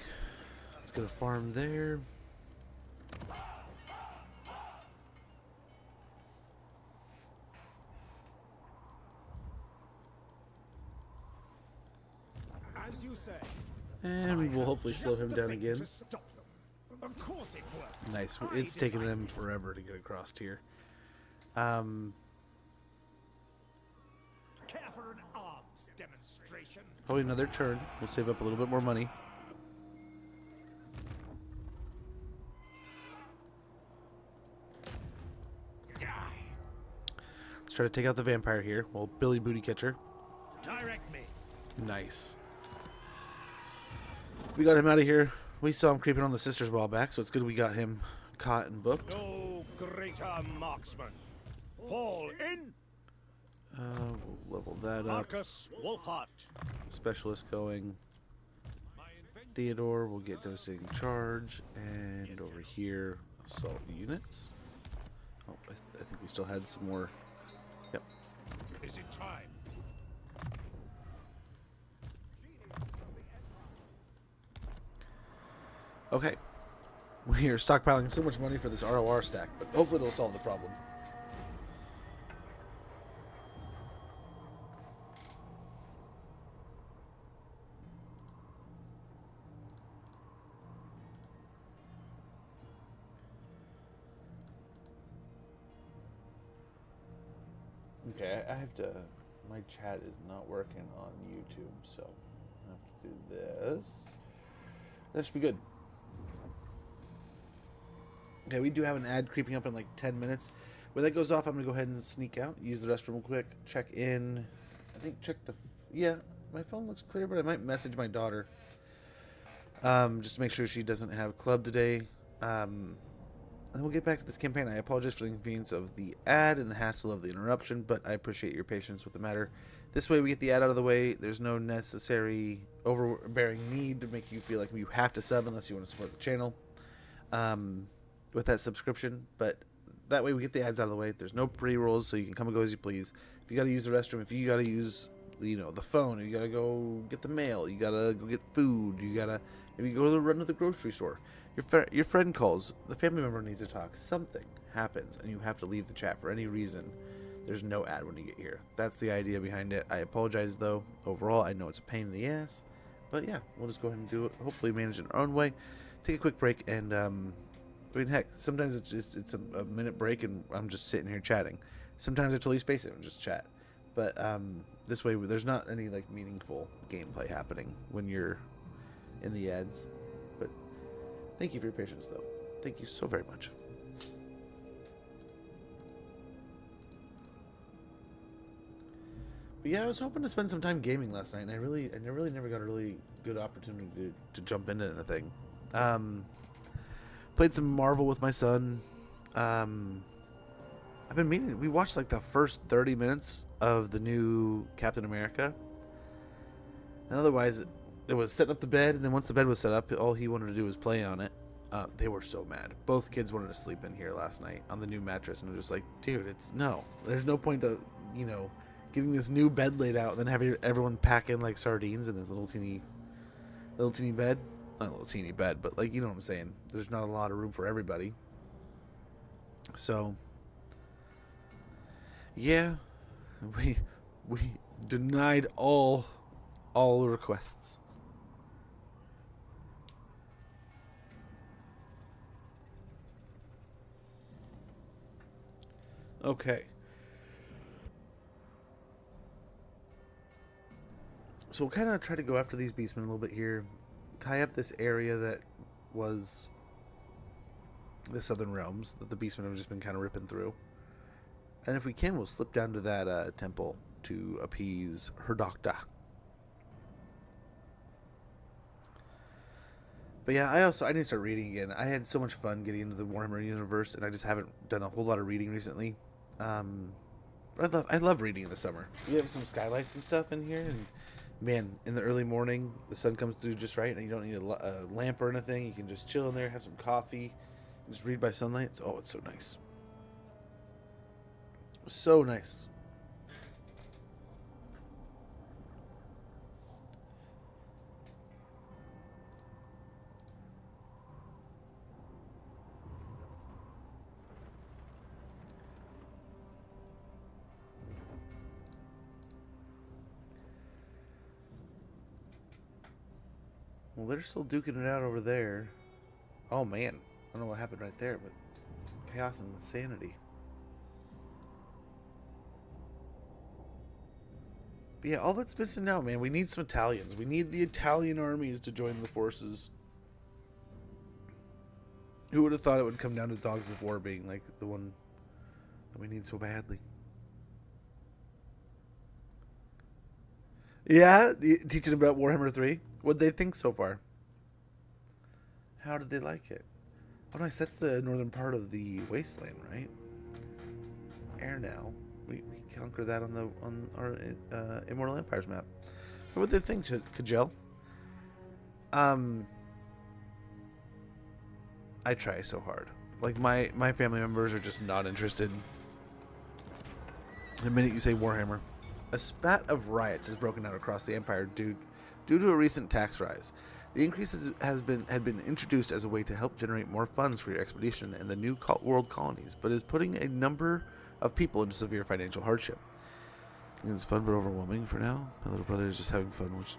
Let's get a farm there. As you say. And we'll hopefully slow Just him the down thing again. to stop them. Of course it worked. Nice. I It's taken them designed it. forever to get across here. Care for an arms demonstration. Probably another turn. We'll save up a little bit more money. Die. Let's try to take out the vampire here. Well, Billy Booty Catcher. Direct me. Nice. We got him out of here. We saw him creeping on the sisters a while back, so it's good we got him caught and booked. No greater marksman. Fall in. We'll level that up. Markus Wulfart. Specialist going. Theodore will get devastating charge, and over here, assault units. Oh, I think we still had some more. Yep. Is it time? Okay. We are stockpiling so much money for this ROR stack, but hopefully it'll solve the problem. Okay, I have to. My chat is not working on YouTube, so I have to do this. That should be good. Okay, we do have an ad creeping up in like 10 minutes. When that goes off, I'm going to go ahead and sneak out, use the restroom real quick, check in. I think check the... Yeah, my phone looks clear, but I might message my daughter. Just to make sure she doesn't have club today. And we'll get back to this campaign. I apologize for the inconvenience of the ad and the hassle of the interruption, but I appreciate your patience with the matter. This way we get the ad out of the way. There's no necessary overbearing need to make you feel like you have to sub unless you want to support the channel with that subscription. But that way we get the ads out of the way. There's no pre-rolls, so you can come and go as you please. If you got to use the restroom, if you got to use the phone, you got to go get the mail, you got to go get food, you got to maybe go to the run to the grocery store. Your friend calls, the family member needs to talk, something happens, and you have to leave the chat for any reason. There's no ad when you get here. That's the idea behind it. I apologize, though. Overall, I know it's a pain in the ass. But yeah, we'll just go ahead and do it. Hopefully manage it our own way. Take a quick break, and I mean, heck, sometimes it's a minute break, and I'm just sitting here chatting. Sometimes I totally space it and just chat. But this way, there's not any like meaningful gameplay happening when you're in the ads. But thank you for your patience, though. Thank you so very much. But yeah, I was hoping to spend some time gaming last night, and I really never got a really good opportunity to jump into anything. Played some Marvel with my son. I've been meaning. We watched like the first 30 minutes of the new Captain America, and otherwise it was setting up the bed. And then once the bed was set up, all he wanted to do was play on it. They were so mad. Both kids wanted to sleep in here last night on the new mattress, and I'm just like, dude, there's no point to, getting this new bed laid out and then having everyone pack in like sardines in this little teeny bed. Not a little teeny bed, but like, you know what I'm saying. There's not a lot of room for everybody. So, yeah, we denied all requests. Okay. So we'll kind of try to go after these beastmen a little bit here. Tie up this area that was the Southern Realms that the beastmen have just been kind of ripping through. And if we can, we'll slip down to that temple to appease her doctor. But yeah, I need to start reading again. I had so much fun getting into the Warhammer universe, and I just haven't done a whole lot of reading recently. I love reading in the summer. We have some skylights and stuff in here, and man, in the early morning, the sun comes through just right, and you don't need a lamp or anything. You can just chill in there, have some coffee, and just read by sunlight. It's so nice. So nice. Well, they're still duking it out over there. Oh, man. I don't know what happened right there, but chaos and insanity. But yeah, all that's missing now, man. We need some Italians. We need the Italian armies to join the forces. Who would have thought it would come down to Dogs of War being like the one that we need so badly? Yeah, teaching about Warhammer 3. What'd they think so far? How did they like it? Oh, nice. That's the northern part of the wasteland, right? Airnell. We conquer that on our Immortal Empires map. What would they think, Kajel? I try so hard. Like, my family members are just not interested. The minute you say Warhammer. A spat of riots has broken out across the Empire due to a recent tax rise. The increase had been introduced as a way to help generate more funds for your expedition and the new world colonies, but is putting a number of people into severe financial hardship. It's fun but overwhelming for now. My little brother is just having fun, which...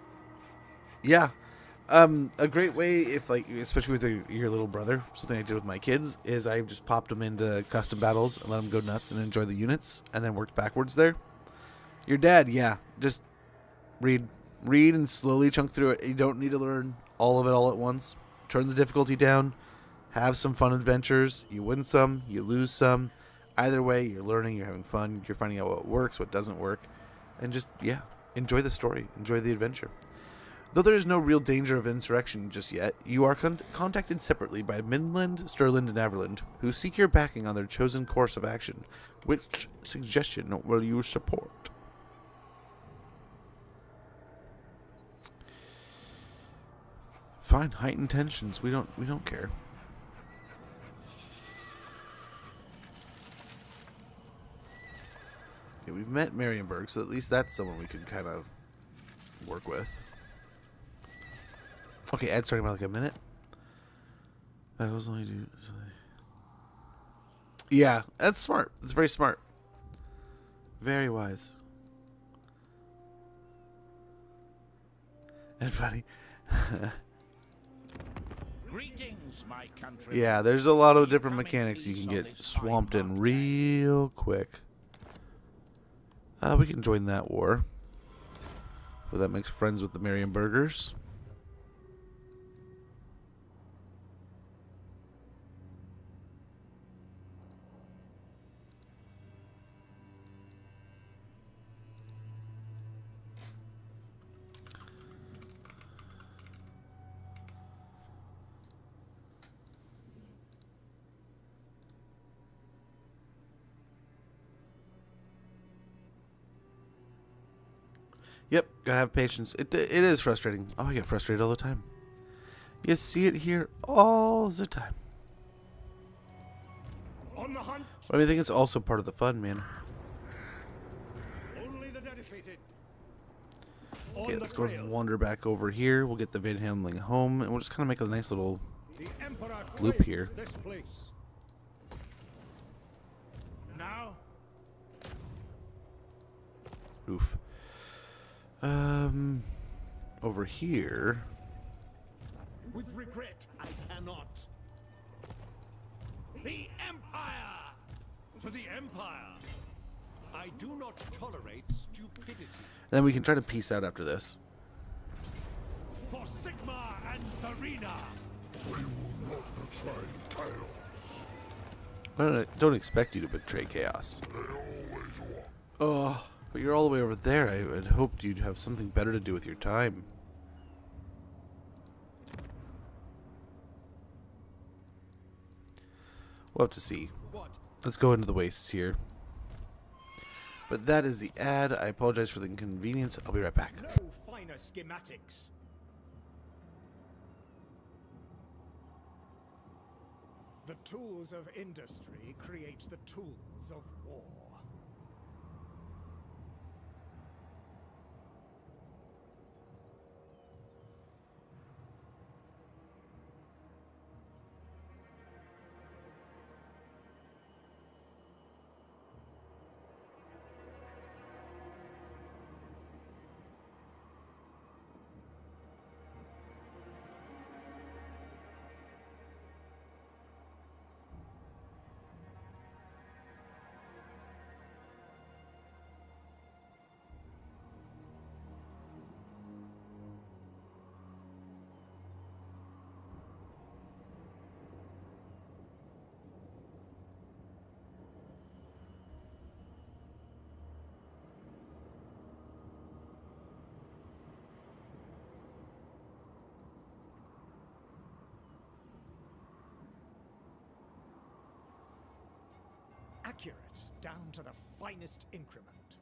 Yeah. A great way, if like, especially with your little brother, something I did with my kids, is I just popped them into custom battles and let them go nuts and enjoy the units, and then worked backwards there. Your dad, yeah, just read and slowly chunk through it. You don't need to learn all of it all at once. Turn the difficulty down. Have some fun adventures. You win some, you lose some. Either way, you're learning, you're having fun, you're finding out what works, what doesn't work. And just, yeah, enjoy the story. Enjoy the adventure. Though there is no real danger of insurrection just yet, you are contacted separately by Midland, Stirland, and Everland, who seek your backing on their chosen course of action. Which suggestion will you support? Fine, heightened tensions. We don't care. Yeah, we've met Marienburg, so at least that's someone we can kind of work with. Okay, Ed's starting about like a minute. That was only do. Yeah, that's smart. That's very smart. Very wise. And funny. Greetings, my country. Yeah, there's a lot of different mechanics you can get swamped in real quick. We can join that war. So that makes friends with the Marienburgers. Yep, gotta have patience. It is frustrating. Oh, I get frustrated all the time. You see it here all the time. On the hunt, But I think it's also part of the fun, man. only the dedicated. Okay, On let's the go trail. wander back over here. We'll get the Van Handling home, and we'll just kind of make a nice little The Emperor loop claims here. this place. Now, oof. Over here. With regret, I cannot. The Empire! For the Empire! I do not tolerate stupidity. Then we can try to peace out after this. for Sigma and Verena. We will not betray chaos. I don't expect you to betray chaos. They always want. Oh, but you're all the way over there. I had hoped you'd have something better to do with your time. We'll have to see. What? Let's go into the wastes here. But that is the ad. I apologize for the inconvenience. I'll be right back. No finer schematics. The tools of industry create the tools of war. Accurate, down to the finest increment.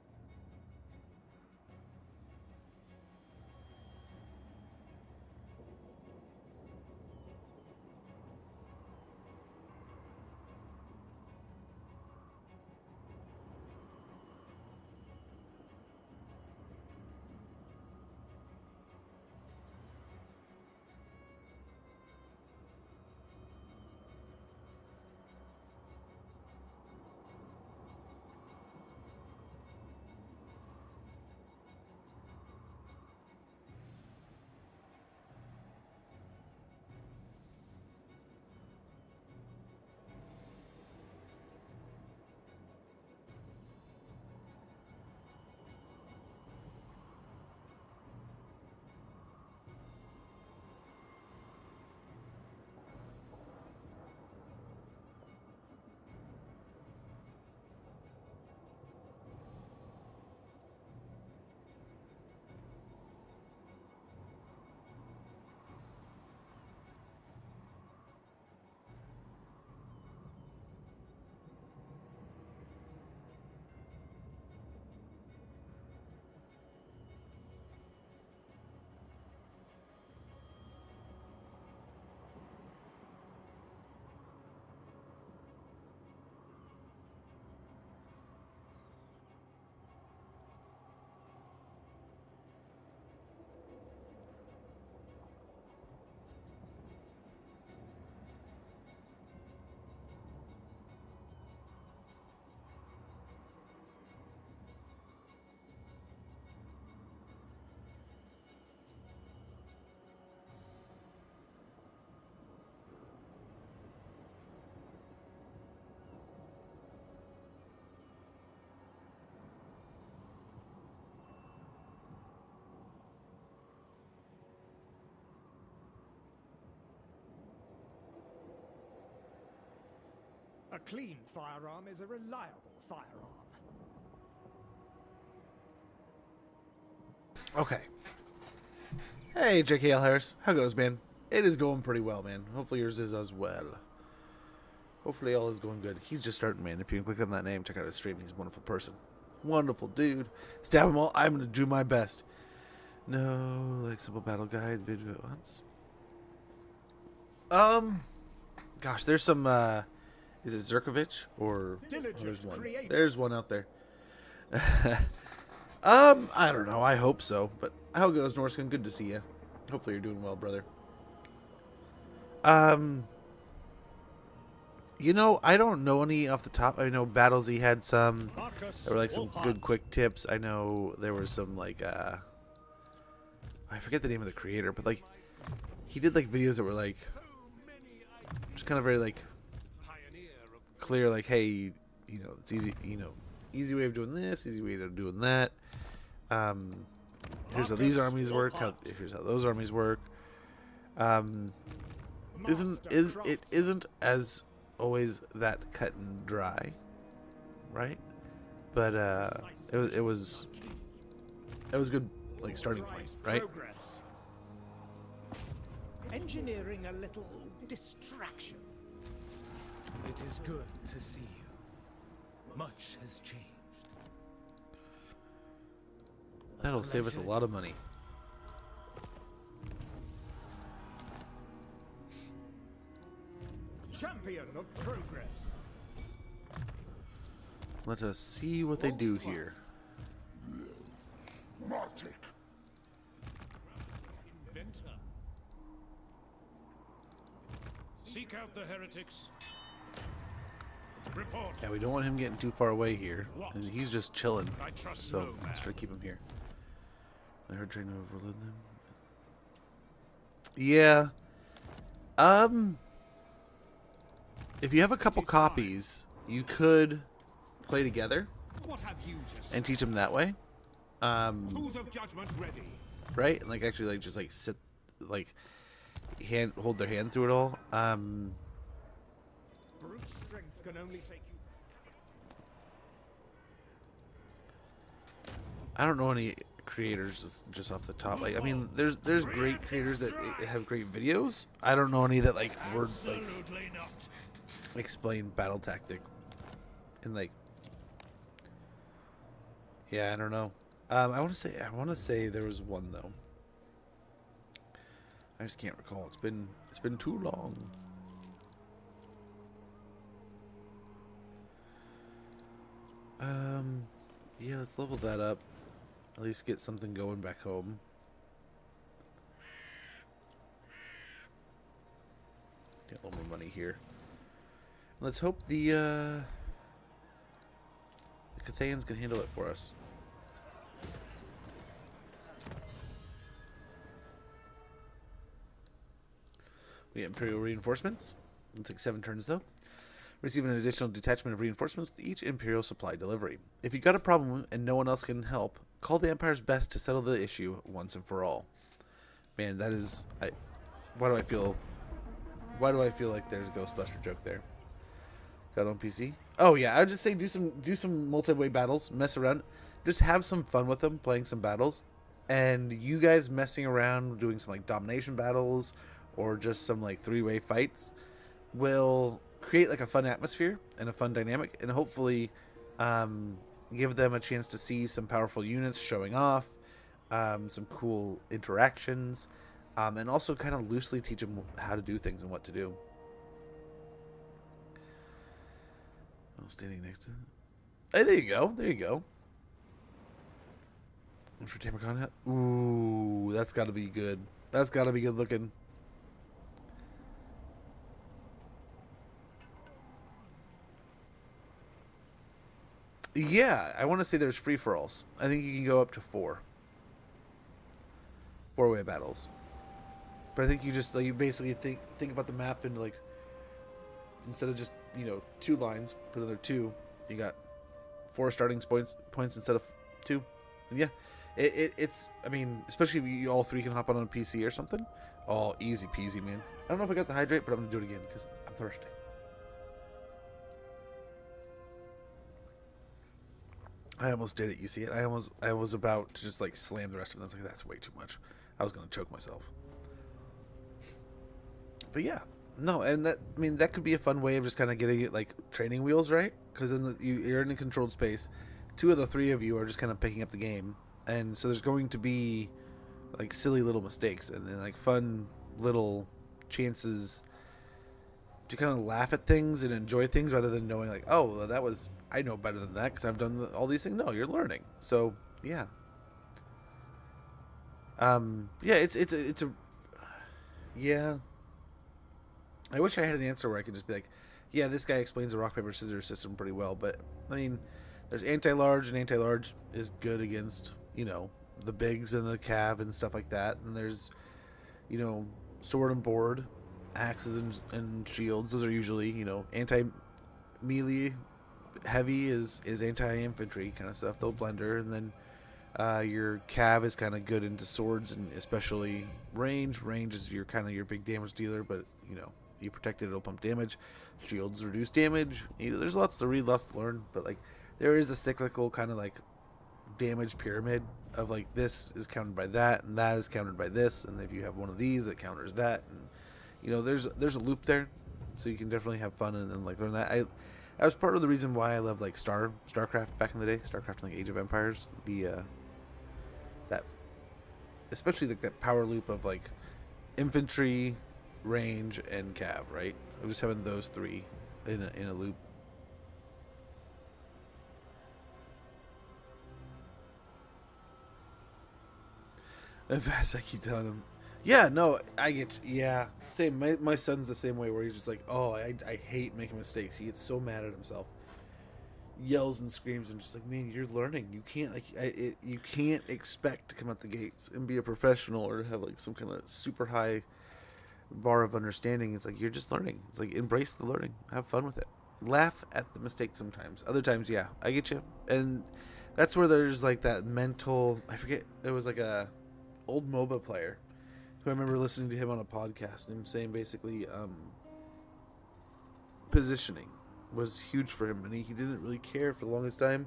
A clean firearm is a reliable firearm. Okay. Hey, JKL Harris. How goes, man? It is going pretty well, man. Hopefully yours is as well. Hopefully all is going good. He's just starting, man. If you can click on that name, check out his stream. He's a wonderful person. Wonderful dude. Stab them all. I'm going to do my best. No, like simple battle guide video once. Gosh, there's some. Is it Zerkovich or Diligent there's one? creator. There's one out there. I don't know. I hope so. But how goes, Norsca? Good to see you. Hopefully you're doing well, brother. You know, I don't know any off the top. I know Battlesy had some. Markus There were like some Wulfart. good quick tips. I know there was some like I forget the name of the creator, but like he did like videos that were like just kind of very like clear, like, hey, you know, it's easy, you know, easy way of doing this, easy way of doing that. Here's how these armies work. Here's how those armies work. Isn't as always that cut and dry, right? But it was good, like, starting point, right? Progress. Engineering a little distraction. It is good to see you. Much has changed. That'll save us a lot of money. Champion of progress. Let us see what they do here. Martic. Inventor. Seek out the heretics. Report. Yeah, we don't want him getting too far away here, and he's just chilling. I trust So no man. let's try to keep him here. I heard trying to overload them. Yeah. If you have a couple copies, you could play together What have you to say? and teach them that way. Tools of judgment ready. Right? And like actually like just like sit, like hold their hand through it all. Brute strength can only take you. I don't know any creators just off the top. Like, I mean, there's great creators that have great videos. I don't know any that like word like Absolutely not. explain battle tactic and like, yeah, I don't know. I want to say there was one though. I just can't recall. It's been too long. Yeah, let's level that up. At least get something going back home. Get a little more money here. Let's hope the Cathayans can handle it for us. We get Imperial reinforcements. It'll take 7 turns though. Receive an additional detachment of reinforcements with each Imperial supply delivery. If you got a problem and no one else can help, call the Empire's best to settle the issue once and for all. Man, that is... Why do I feel like there's a Ghostbuster joke there? Got on PC? Oh yeah, I would just say do some multi-way battles, mess around, just have some fun with them, playing some battles, and you guys messing around doing some like domination battles or just some like 3-way fights will create like a fun atmosphere and a fun dynamic, and hopefully give them a chance to see some powerful units showing off, some cool interactions, and also kind of loosely teach them how to do things and what to do. I'm standing next to... Hey, there you go. There you go. For Tamarcon hat? Ooh, that's got to be good. That's got to be good looking. Yeah, I want to say there's free-for-alls. I think you can go up to 4. 4-way battles. But I think you just, like, you basically think about the map and, like, instead of just, you know, 2 lines, put another 2. You got 4 starting points instead of 2. And yeah, it's, I mean, especially if you all 3 can hop on a PC or something. Oh, easy peasy, man. I don't know if I got the hydrate, but I'm going to do it again because I'm thirsty. I almost did it. You see it? I was about to just like slam the rest of it. I was like, that's way too much. I was going to choke myself. But yeah, no, and that, I mean, that could be a fun way of just kind of getting it like training wheels, right? Because then you're in a controlled space. 2 of the 3 of you are just kind of picking up the game, and so there's going to be like silly little mistakes and then like fun little chances to kind of laugh at things and enjoy things rather than knowing like, oh, well, that was, I know better than that because I've done all these things. No, you're learning. So yeah. Yeah, it's a yeah. I wish I had an answer where I could just be like, yeah, this guy explains the rock paper scissors system pretty well, but I mean, there's anti-large, and anti-large is good against, you know, the bigs and the cav and stuff like that, and there's, you know, sword and board, axes and shields. Those are usually, you know, anti-melee. Heavy is anti-infantry kind of stuff. They'll blender, and then your cav is kind of good into swords and especially range. Range is your kind of your big damage dealer, but you know, you protect it, it'll pump damage. Shields reduce damage. You know, there's lots to read, lots to learn, but like there is a cyclical kind of like damage pyramid of like this is countered by that and that is countered by this, and if you have one of these it counters that, and you know, there's a loop there, so you can definitely have fun and like learn that. That was part of the reason why I loved like StarCraft back in the day. StarCraft and like Age of Empires. That especially like that power loop of like infantry, range, and cav, right? I'm just having those three in a loop. And fast, I keep telling him, yeah, no, I get you. Yeah, same. My son's the same way, where he's just like, oh, I hate making mistakes. He gets so mad at himself, yells and screams, and just like, man, you're learning. You can't you can't expect to come out the gates and be a professional or have like some kind of super high bar of understanding. It's like you're just learning. It's like embrace the learning, have fun with it, laugh at the mistakes sometimes. Other times, yeah, I get you, and that's where there's like that mental. I forget. It was like a old MOBA player who I remember listening to him on a podcast and him saying basically positioning was huge for him, and he didn't really care for the longest time,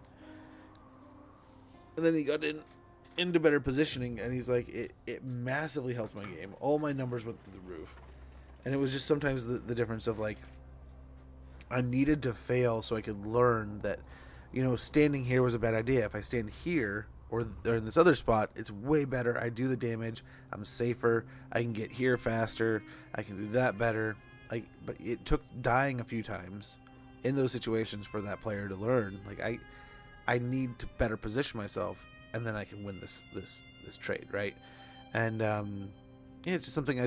and then he got into better positioning, and he's like, it massively helped my game. All my numbers went through the roof, and it was just sometimes the difference of like I needed to fail so I could learn that, you know, standing here was a bad idea. If I stand here or in this other spot, it's way better. I do the damage. I'm safer. I can get here faster. I can do that better. Like, but it took dying a few times in those situations for that player to learn. Like, I need to better position myself, and then I can win this trade, right? And yeah, it's just something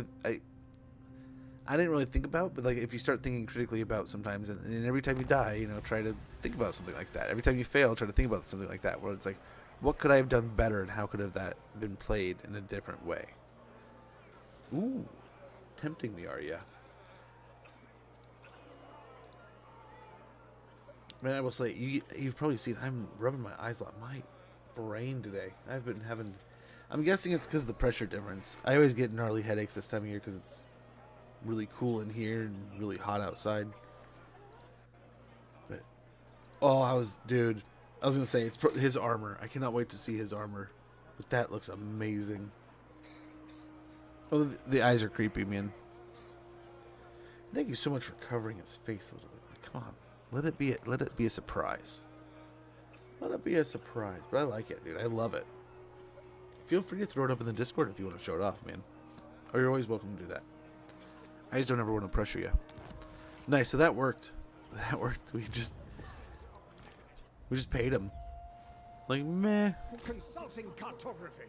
I didn't really think about, but like if you start thinking critically about sometimes, and every time you die, you know, try to think about something like that. Every time you fail, try to think about something like that, where it's like, what could I have done better, and how could have that been played in a different way? Ooh, tempting me, are ya? Man, I will say, you've probably seen, I'm rubbing my eyes a lot. My brain today, I've been having, I'm guessing it's because of the pressure difference. I always get gnarly headaches this time of year because it's really cool in here and really hot outside. But, oh, dude, I was going to say, it's his armor. I cannot wait to see his armor. But that looks amazing. Oh, the eyes are creepy, man. Thank you so much for covering his face a little bit. Come on. Let it be a surprise. Let it be a surprise. But I like it, dude. I love it. Feel free to throw it up in the Discord if you want to show it off, man. Or you're always welcome to do that. I just don't ever want to pressure you. Nice, so that worked. That worked. We just paid him. Like, meh. Consulting cartography.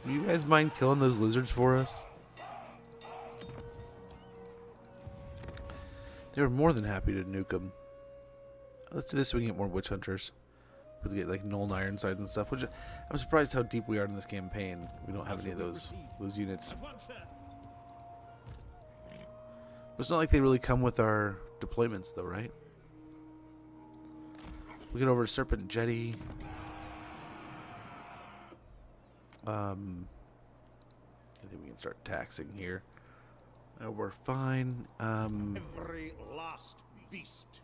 Do you guys mind killing those lizards for us? They were more than happy to nuke them. Let's do this so we can get more witch hunters. We get like Null and Ironside and stuff. Which I'm surprised how deep we are in this campaign. We don't have any of those units. But it's not like they really come with our deployments, though, right? We get over to Serpent Jetty. I think we can start taxing here. We're fine. Every last beast.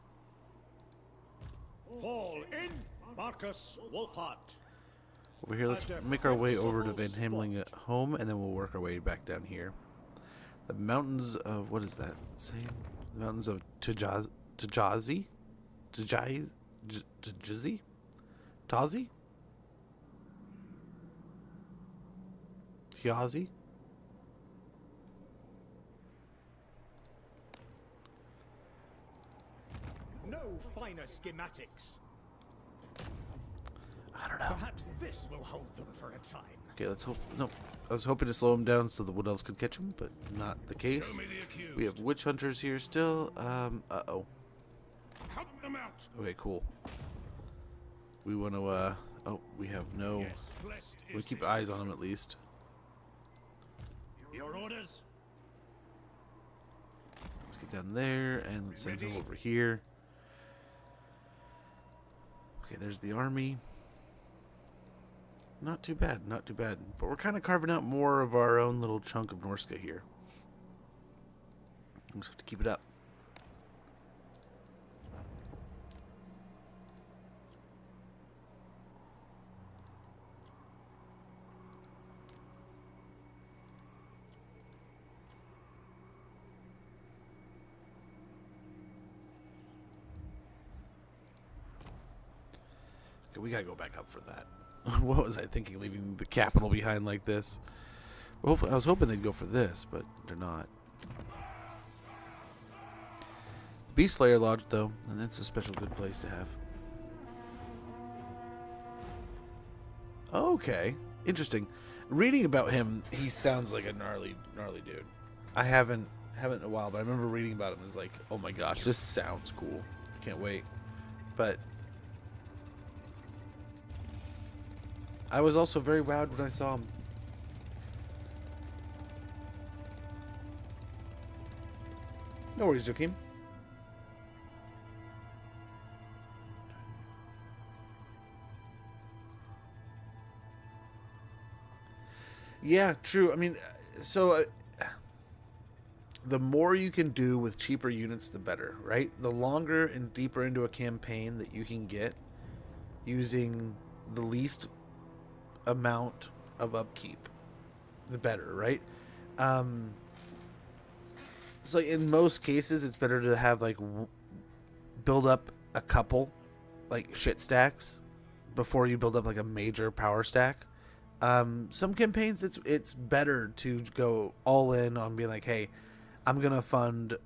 Fall in, Markus Wulfart. Over here, let's make our way over to Van Hemling at home, and then we'll work our way back down here. The mountains of, what is that saying? The mountains of Tajazi? Tazi? Tiazi? finer schematics. I don't know. Perhaps this will hold them for a time. Okay, let's hope. No, I was hoping to slow him down so the Wood Elves could catch him, but not the case. Show me the accused. We have Witch Hunters here still. Uh-oh. Hunt them out. Okay, cool. We want to, oh, we have no... Yes, blessed We is keep this eyes on nation. him at least. Your orders? Let's get down there and let's send him over here. Okay, there's the army. Not too bad, not too bad. But we're kind of carving out more of our own little chunk of Norsca here. We just have to keep it up. Okay, we gotta go back up for that. What was I thinking, leaving the capital behind like this? Well, I was hoping they'd go for this, but they're not. Beast Slayer Lodge, though, and that's a special good place to have. Okay, interesting. Reading about him, he sounds like a gnarly dude. I haven't in a while, but I remember reading about him. It's like, oh my gosh, this sounds cool. I can't wait. But I was also very wowed when I saw him. No worries, Joaquin. Yeah, true. I mean, so the more you can do with cheaper units, the better, right? The longer and deeper into a campaign that you can get using the least amount of upkeep, the better, right? So in most cases, it's better to have like build up a couple like shit stacks before you build up like a major power stack. Some campaigns, it's better to go all in on being like, hey, I'm gonna fund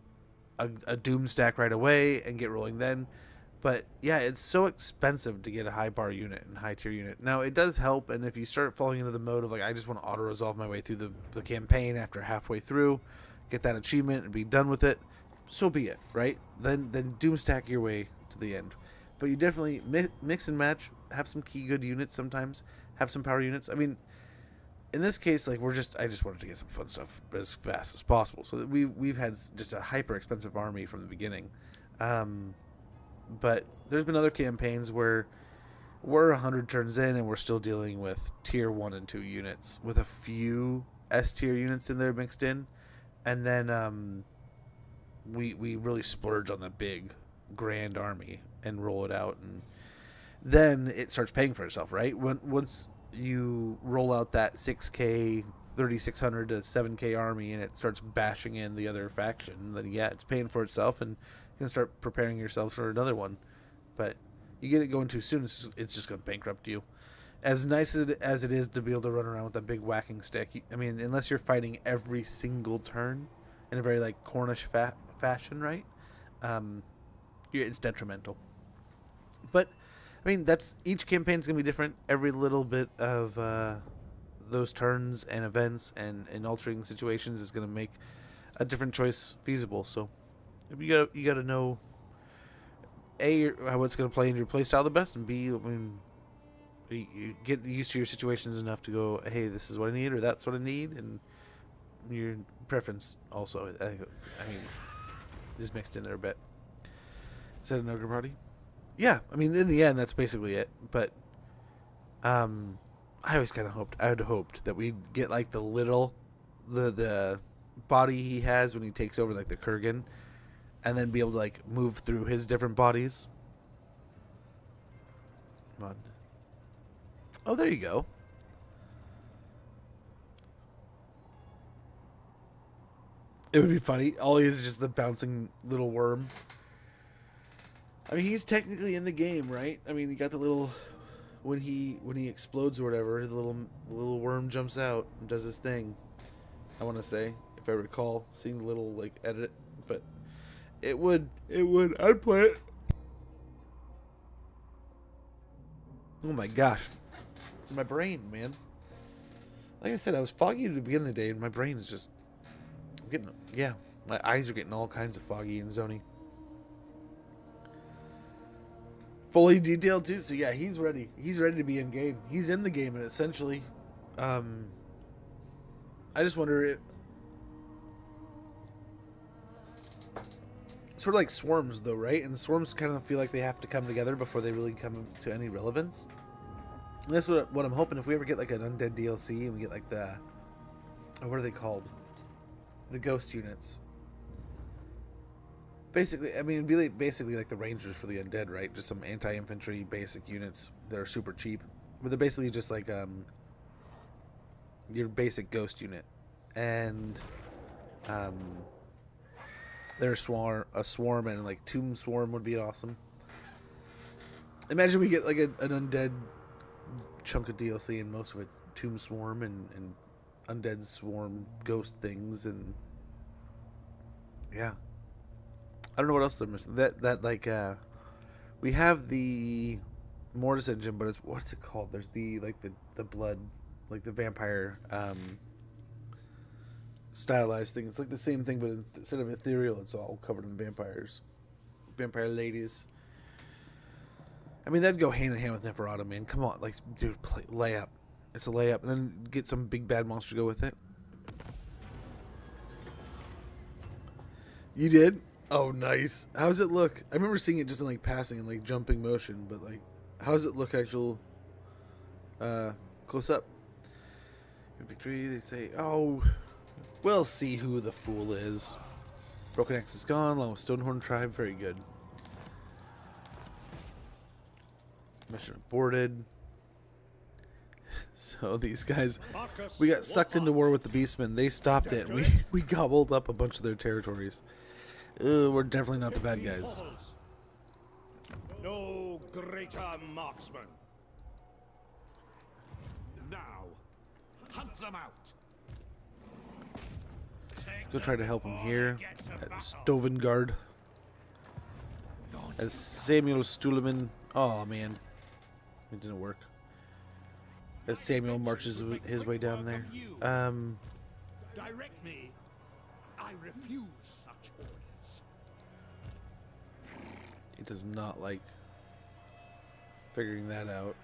a doom stack right away and get rolling then. But yeah, it's so expensive to get a high bar unit and high tier unit. Now it does help, and if you start falling into the mode of like, I just want to auto resolve my way through the campaign after halfway through, get that achievement and be done with it, so be it, right? Then doom stack your way to the end. But you definitely mix and match, have some key good units sometimes, have some power units. I mean, in this case, like I just wanted to get some fun stuff as fast as possible. So that we've had just a hyper expensive army from the beginning. But there's been other campaigns where we're 100 turns in and we're still dealing with tier 1 and 2 units with a few S tier units in there mixed in, and then we really splurge on the big grand army and roll it out, and then it starts paying for itself, right? Once you roll out that 6K 3600 to 7K army and it starts bashing in the other faction, then yeah, it's paying for itself and you can start preparing yourselves for another one. But you get it going too soon, it's just going to bankrupt you. As nice as it is to be able to run around with a big whacking stick, I mean, unless you're fighting every single turn in a very like Cornish fashion, right? It's detrimental. But I mean, each campaign's gonna be different. Every little bit of those turns and events and altering situations is gonna make a different choice feasible. So you gotta know A, how it's gonna play in your playstyle the best, and B, I mean, you get used to your situations enough to go, hey, this is what I need or that's what I need, and your preference also, I mean, is mixed in there a bit. Is that an ogre party? Yeah, I mean, in the end, that's basically it. But I always kind of had hoped that we'd get like the body he has when he takes over like the Kurgan, and then be able to like move through his different bodies. Come on. Oh, there you go. It would be funny. All he is just the bouncing little worm. I mean, he's technically in the game, right? I mean, you got the little when he explodes or whatever, the little worm jumps out and does his thing. I want to say, if I recall, seeing the little like edit, but it would I'd play it. Oh my gosh. My brain, man. Like I said, I was foggy at the beginning of the day, and my brain is just getting, yeah, my eyes are getting all kinds of foggy and zony. Fully detailed too, so yeah, he's ready. He's ready to be in game. He's in the game, and essentially, I just wonder it. Sort of like swarms, though, right? And swarms kind of feel like they have to come together before they really come to any relevance. And that's what I'm hoping. If we ever get like an undead DLC and we get like the, what are they called? The ghost units. Basically, I mean, it'd be like, basically like the rangers for the undead, right? Just some anti-infantry basic units that are super cheap, but they're basically just like your basic ghost unit, and they're a swarm, and like tomb swarm would be awesome. Imagine we get like an undead chunk of DLC, and most of it's tomb swarm and undead swarm ghost things, and yeah. I don't know what else they're missing. That like we have the Mortis engine, but it's, what's it called? There's the like the blood, like the vampire stylized thing. It's like the same thing, but instead of ethereal, it's all covered in vampires, vampire ladies. I mean, that'd go hand in hand with Neferata, man. Come on, like, dude, lay up. It's a layup, and then get some big bad monster to go with it. You did? Oh, nice. How does it look? I remember seeing it just in like passing and like jumping motion, but like, how does it look actual close up? In victory, they say, oh, we'll see who the fool is. Broken Axe is gone, along with Stonehorn Tribe. Very good. Mission aborted. So these guys, we got sucked into war with the Beastmen. They stopped it. We gobbled up a bunch of their territories. We're definitely not the bad guys. No greater marksman. Now, hunt them out. Go try to help him here at Stovengard. As Samuel Stuleman. Oh man, it didn't work. As Samuel marches his way down there. Direct me. I refuse such orders. He does not like figuring that out.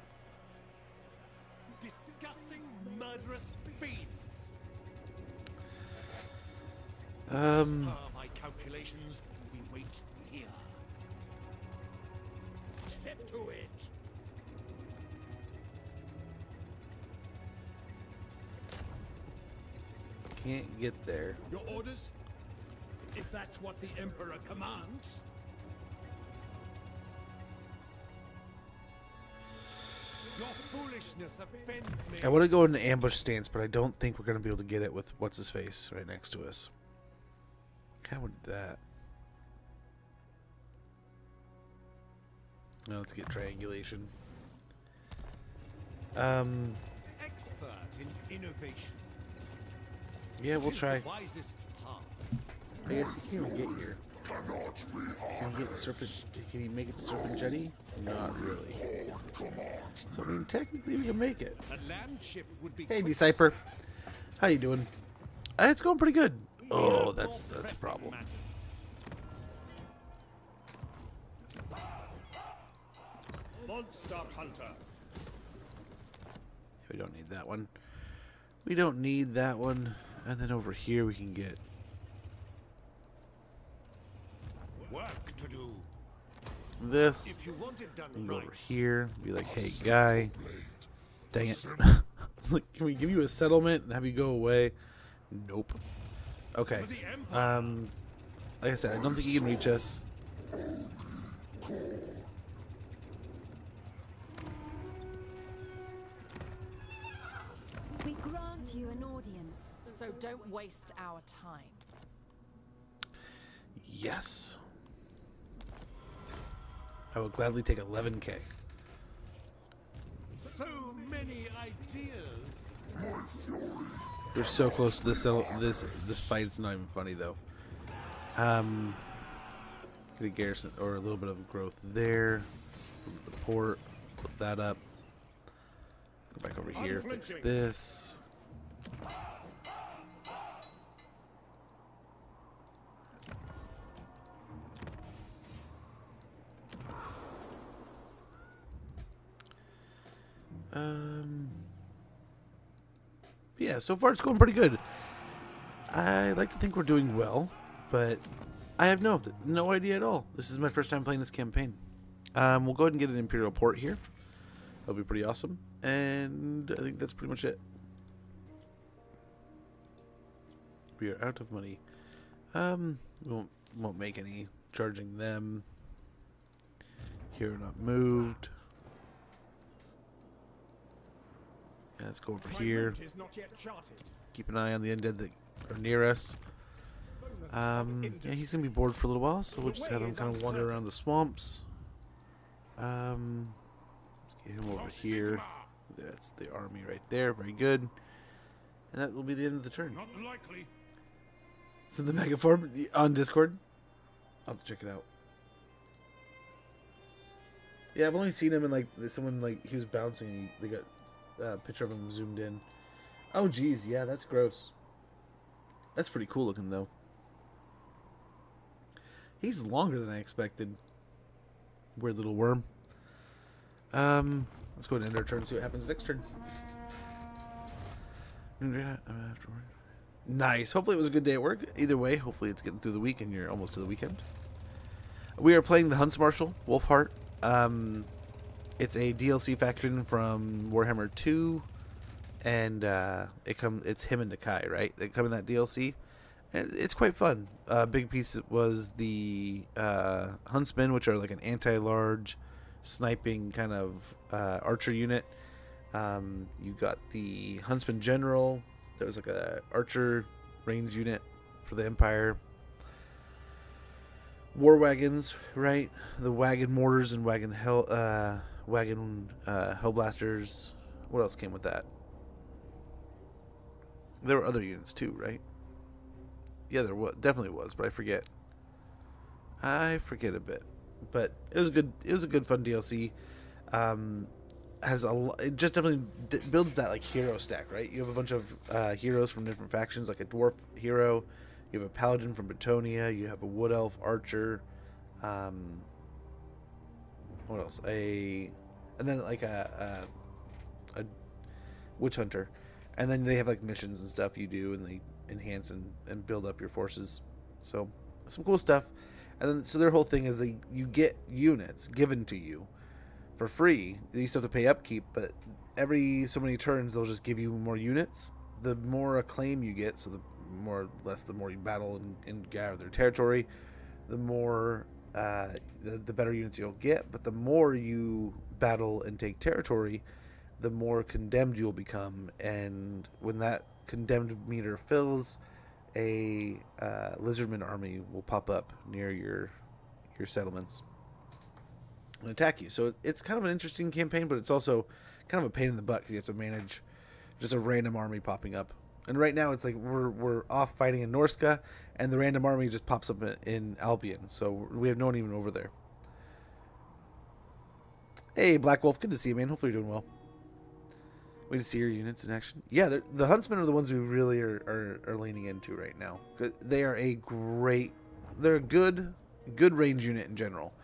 Disgusting, murderous fiends. As per my calculations, we wait here. Step to it. Can't get there. Your orders? If that's what the Emperor commands. Your foolishness offends me. I want to go into ambush stance, but I don't think we're going to be able to get it with what's his face right next to us. Kind of want that. Now let's get triangulation. Expert in innovation. Yeah, we'll try. The wisest path. I guess you can't even get here. Can he get the serpent? Can he make it to Serpent Jetty? Not really. So I mean, technically we can make it. A land ship would be Hey, Decipher. How you doing? It's going pretty good. Oh, that's a problem. Monster Hunter. We don't need that one. We don't need that one. And then over here we can get work to do. this. If you want it done We can go right, over here. Be like, hey, guy. Dang it. It's like, can we give you a settlement and have you go away? Nope. Okay. Like I said, I don't think he can reach us. We grant you an audience, so don't waste our time. Yes. I will gladly take 11K. so many ideas. We're so close to this fight. It's not even funny though. Get a garrison or a little bit of growth there. The port. Put that up. Go back over here, fix this. Yeah, so far it's going pretty good. I like to think we're doing well, but I have no idea at all. This is my first time playing this campaign. We'll go ahead and get an Imperial port here. That'll be pretty awesome. And I think that's pretty much it. We are out of money. We won't make any charging them. Here, not moved. Yeah, let's go over here. Keep an eye on the undead that are near us. Yeah, he's gonna be bored for a little while, so we'll just have him kind of wander around the swamps. Let's get him over here. That's the army right there. Very good. And that will be the end of the turn. Not likely. So the Megaform on Discord. I'll have to check it out. Yeah, I've only seen him in like someone like he was bouncing. They got a picture of him zoomed in. Oh geez, yeah, that's gross. That's pretty cool looking though. He's longer than I expected. Weird little worm. Let's go ahead and end our turn and see what happens next turn. Nice. Hopefully it was a good day at work. Either way, hopefully it's getting through the week and you're almost to the weekend. We are playing the Huntsmarshal, Wulfart. It's a DLC faction from Warhammer 2, and it's him and Nakai, right? They come in that DLC, and it's quite fun. Big piece was the Huntsmen, which are like an anti-large sniping kind of archer unit. You got the Huntsman General. There was like a archer range unit for the Empire. War wagons, right? The wagon mortars and wagon hellblasters. What else came with that? There were other units too, right? Yeah, there definitely was, but I forget. I forget a bit, but it was good. It was a good, fun DLC. It just definitely builds that like hero stack, right? You have a bunch of heroes from different factions, like a dwarf hero. You have a paladin from Bretonia. You have a wood elf archer. What else? And then like a witch hunter. And then they have like missions and stuff you do, and they enhance and build up your forces. So some cool stuff. And then so their whole thing is you get units given to you for free. You still have to pay upkeep, but every so many turns they'll just give you more units. The more acclaim you get, so the more you battle and gather their territory, the more the better units you'll get. But the more you battle and take territory, the more condemned you'll become. And when that condemned meter fills, a lizardman army will pop up near your settlements and attack you. So it's kind of an interesting campaign, but it's also kind of a pain in the butt because you have to manage just a random army popping up. And right now it's like we're off fighting in Norsca, and the random army just pops up in Albion. So we have no one even over there. Hey, Black Wolf, good to see you, man. Hopefully you're doing well. Way to see your units in action. Yeah, the Huntsmen are the ones we really are leaning into right now. They are they're a good range unit in general.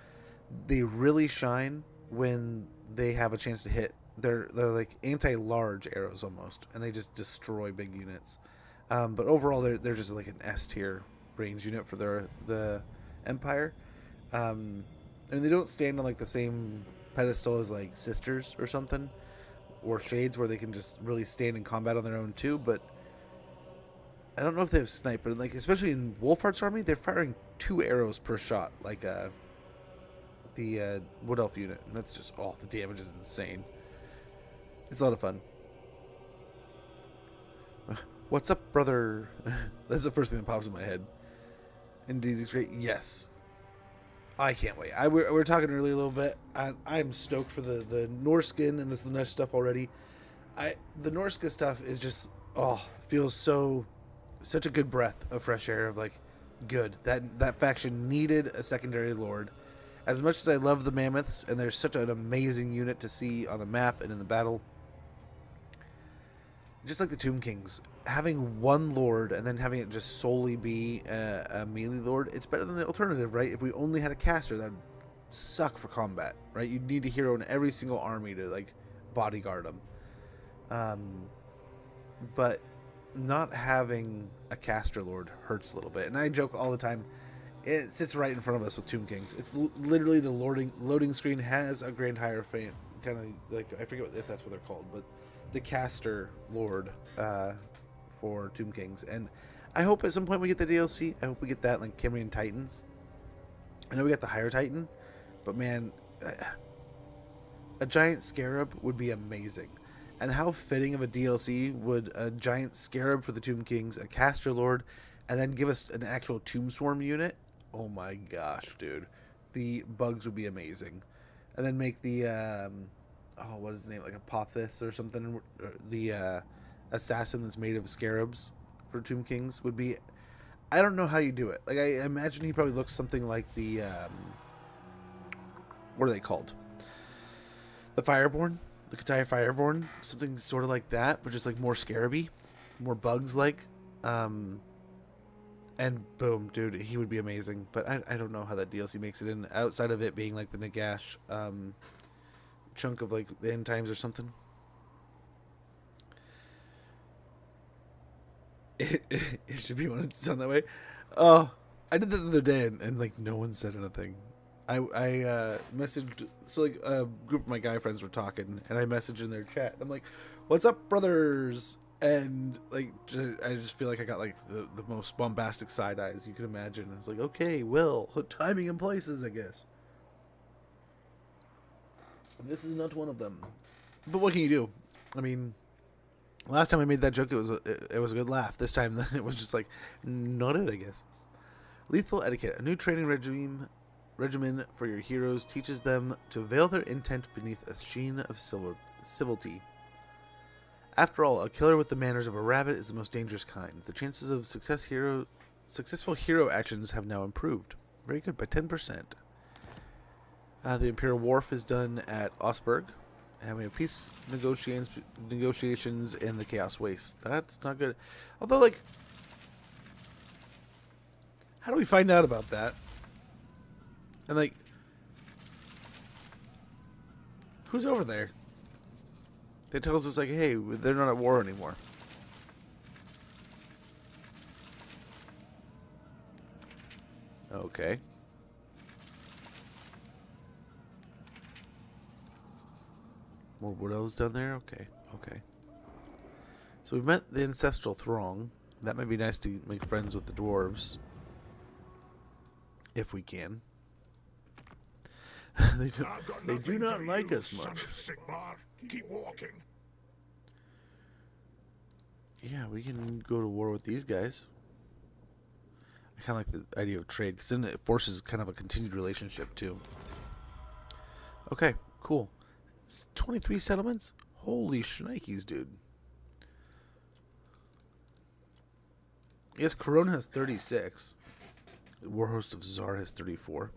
They really shine when they have a chance to hit. They're like anti-large arrows almost, and they just destroy big units. But overall, they're just like an S tier range unit for the Empire. And they don't stand on like the same pedestal as like Sisters or something, or Shades, where they can just really stand in combat on their own too. But I don't know if they have snipe, but like especially in Wulfart's army, they're firing 2 arrows per shot, like the Wood Elf unit, and that's just the damage is insane. It's a lot of fun. What's up, brother? That's the first thing that pops in my head. Indeed, he's great. Yes. I can't wait. We were talking earlier a little bit. I'm stoked for the Norscan and this Slanesh stuff already. The Norsca stuff is just, feels such a good breath of fresh air of like, good. That faction needed a secondary lord. As much as I love the Mammoths, and they're such an amazing unit to see on the map and in the battle, just like the Tomb Kings, having one lord and then having it just solely be a melee lord, it's better than the alternative, right? If we only had a caster, that'd suck for combat, right? You'd need a hero in every single army to like bodyguard them. But not having a caster lord hurts a little bit. And I joke all the time, it sits right in front of us with Tomb Kings. It's literally the loading screen has a Grand Hierophant, kind of like, I forget if that's what they're called, but the caster lord for Tomb Kings. And I hope at some point we get the DLC. I hope we get that, like Kimrian Titans. I know we got the Higher Titan, but man, a giant scarab would be amazing. And how fitting of a DLC would a giant scarab for the Tomb Kings, a caster lord, and then give us an actual Tomb Swarm unit? Oh my gosh, dude. The bugs would be amazing. And then make the what is his name, like Apophis or something, the assassin that's made of scarabs for Tomb Kings would be, I don't know how you do it. Like, I imagine he probably looks something like the what are they called, the Fireborn, the Katai Fireborn, something sort of like that, but just like more scaraby, more bugs like, and boom, dude, he would be amazing. But I don't know how that DLC makes it in, outside of it being like the Nagash chunk of like the end times or something. It should be when it's done that way. Oh, I did that the other day and like no one said anything. I messaged, so like a group of my guy friends were talking and I messaged in their chat. I'm like, "What's up, brothers?" And like I just feel like I got like the most bombastic side eyes you could imagine. It's like, okay, well, timing and places, I guess. This is not one of them. But what can you do? I mean, last time I made that joke, it was a good laugh. This time, it was just like, not it, I guess. Lethal etiquette. A new training regimen for your heroes teaches them to veil their intent beneath a sheen of civility. After all, a killer with the manners of a rabbit is the most dangerous kind. The chances of successful hero actions have now improved. Very good, by 10%. The Imperial Wharf is done at Osberg. And we have peace negotiations in the Chaos Waste. That's not good. Although, like, how do we find out about that? And, like, who's over there? They tell us, like, hey, they're not at war anymore. Okay. More widows down there? Okay, okay. So we've met the ancestral throng. That might be nice to make friends with the dwarves. If we can. They do not like us much. Keep walking. Yeah, we can go to war with these guys. I kind of like the idea of trade, because then it forces kind of a continued relationship, too. Okay, cool. 23 settlements? Holy shnikes, dude. Yes, Corona has 36. Warhost of Czar has 34.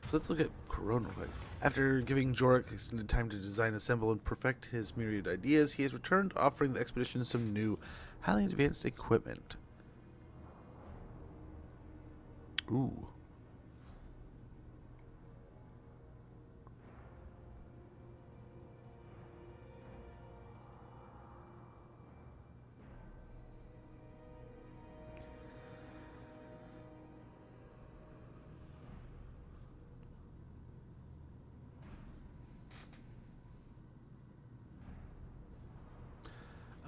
So let's look at Corona quick. After giving Jorek extended time to design, assemble, and perfect his myriad ideas, he has returned, offering the expedition some new, highly advanced equipment. Ooh.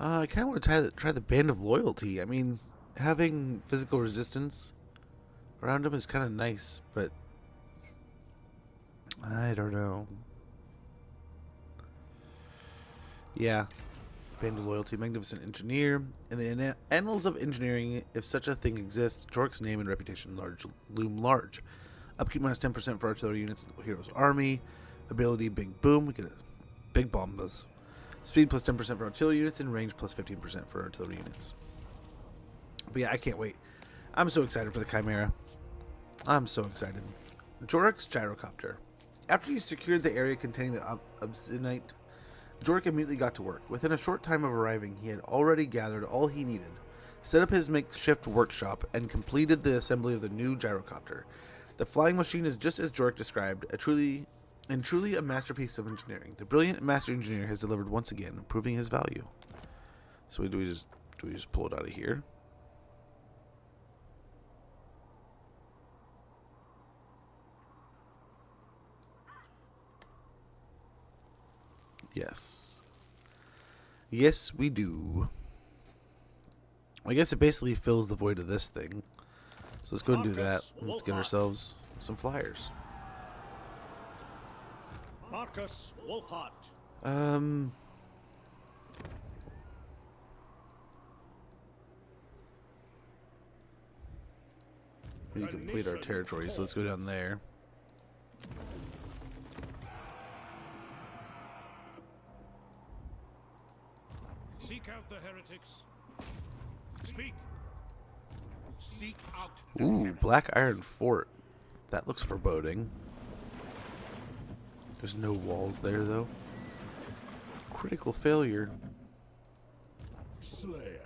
I kind of want to try the Band of Loyalty. I mean, having physical resistance around him is kind of nice, but I don't know. Yeah, Band of Loyalty, Magnificent Engineer. In the annals of engineering, if such a thing exists, Jork's name and reputation loom large. Upkeep minus 10% for artillery units in the hero's army. Ability Big Boom. We get a big bombas. Speed plus 10% for artillery units, and range plus 15% for artillery units. But yeah, I can't wait. I'm so excited for the Chimera. I'm so excited. Jorek's Gyrocopter. After you secured the area containing the obsidianite Jork immediately got to work. Within a short time of arriving, he had already gathered all he needed, set up his makeshift workshop, and completed the assembly of the new gyrocopter. The flying machine is just as Jork described, truly a masterpiece of engineering. The brilliant master engineer has delivered once again, proving his value. So do we just pull it out of here? Yes. Yes, we do. I guess it basically fills the void of this thing. So let's go and do that. Let's get ourselves some flyers. Markus Wulfart. We complete our territory, so let's go down there. Seek out the heretics. Speak. Seek out. Ooh, Black Iron Fort. That looks foreboding. There's no walls there, though. Critical failure. Slayer.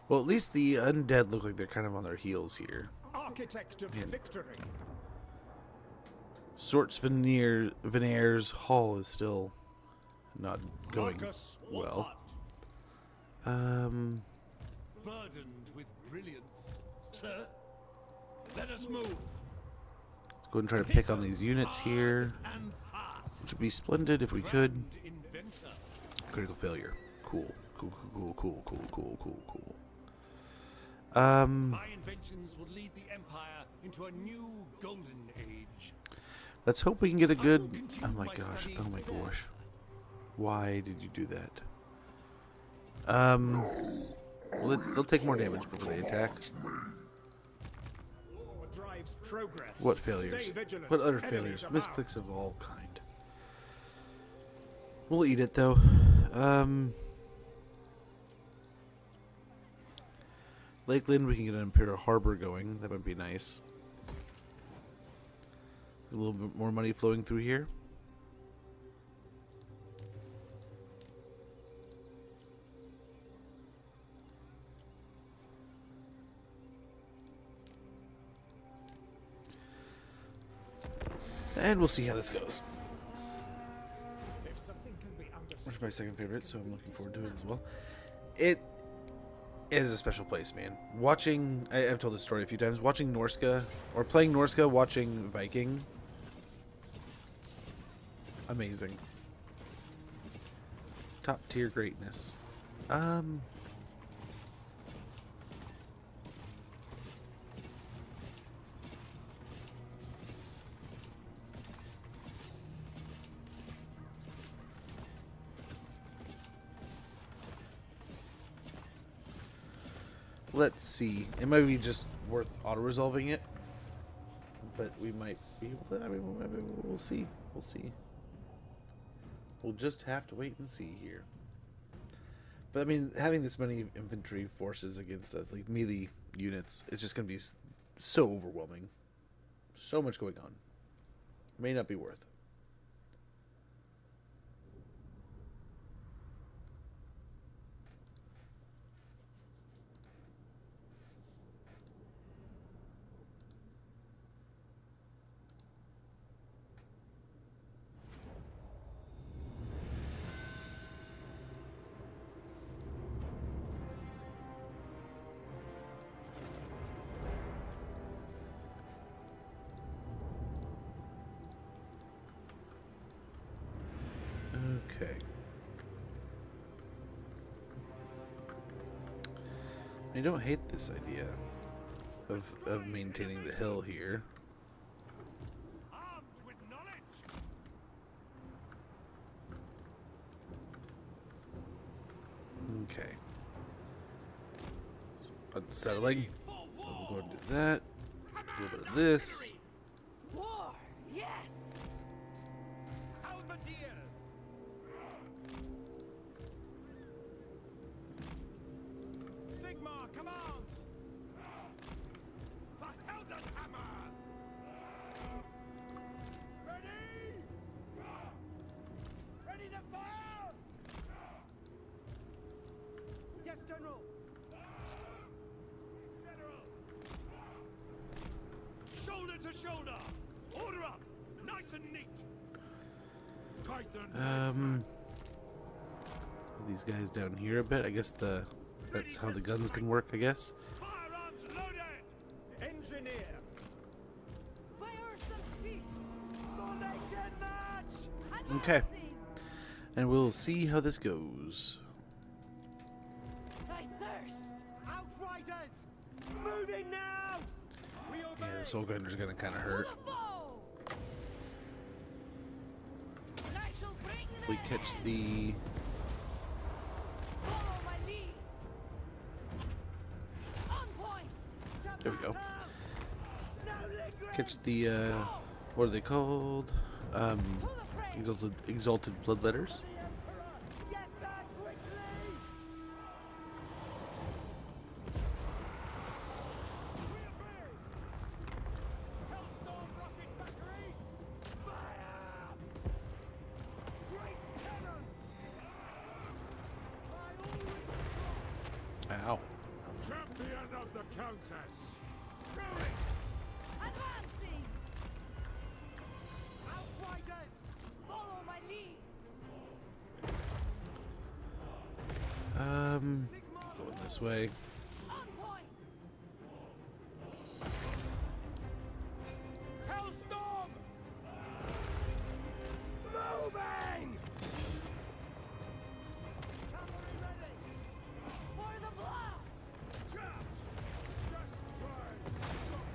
Well, at least the undead look like they're kind of on their heels here. Architect of victory. Sorts Veneers Hall is still not going Markus well. Wulfart. Burdened with brilliance, sir. Let us move. Let's go and try to pick on these units here, And fast. which would be splendid if we could. Grand inventor. Critical failure. Cool. Cool. My inventions will lead the Empire into a new golden age. Let's hope we can get a good... Oh my gosh. Oh my gosh. Why did you do that? Well, they'll take more damage before they attack. War drives progress. What Stay failures? vigilant. What other Enemies failures? abound. Misclicks of all kind. We'll eat it, though. Lakeland, we can get an Imperial Harbor going. That might be nice. A little bit more money flowing through here. And we'll see how this goes. If something can be understood, Which is my second favorite, so I'm looking forward to it as well. It is a special place, man. Watching, I've told this story a few times, watching Norsca, or playing Norsca, watching Viking. Amazing. Top tier greatness. Let's see. It might be just worth auto-resolving it, but we might be able to. I mean, we'll see. We'll see. We'll just have to wait and see here. But I mean, having this many infantry forces against us, like melee units, it's just going to be so overwhelming. So much going on. May not be worth. Okay. I don't hate this idea of maintaining the hill here. Armed with knowledge. Okay. Unsettling. We'll go and do that. A little bit of this. War, yes! Halberdiers. Sigmar commands. For Heldenhammer. Ready? shoulder. Order up. Nice and neat. These guys down here a bit. I guess that's how the guns can work, I guess. Firearms loaded. Engineer. Fire some feet. Formation march. Okay. And we'll see how this goes. I thirst. Outriders. Moving now. We obey. Yeah, the soul grinder's gonna kind of hurt. To the foe. And I shall bring If we them. catch the Follow my lead. On point. there we go. No lingering. Catch the what are they called? To the fray. Exalted bloodletters. The Emperor. Yes, sir. Quickly. Hellstorm rocket battery. Fire. Great cannon. Ow. Champion of the Countess. Going. Advancing. Outriders. Follow my lead. Going this way. On point. Hellstorm. Moving. Cavalry ready. For the blood. Charge. Just try and stop.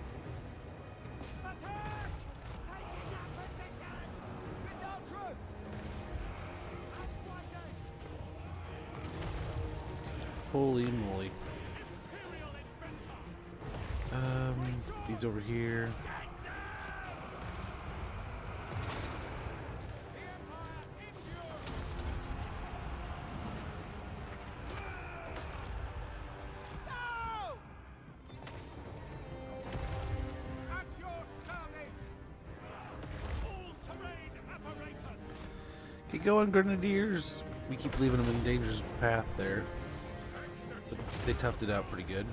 Attack. Taking that position. Missile troops. Outriders. Holy moly. Imperial inventor. These over here. The Empire endures. No! At your service. All-terrain apparatus. Keep going, grenadiers. We keep leaving them in dangerous path there. But they toughed it out pretty good.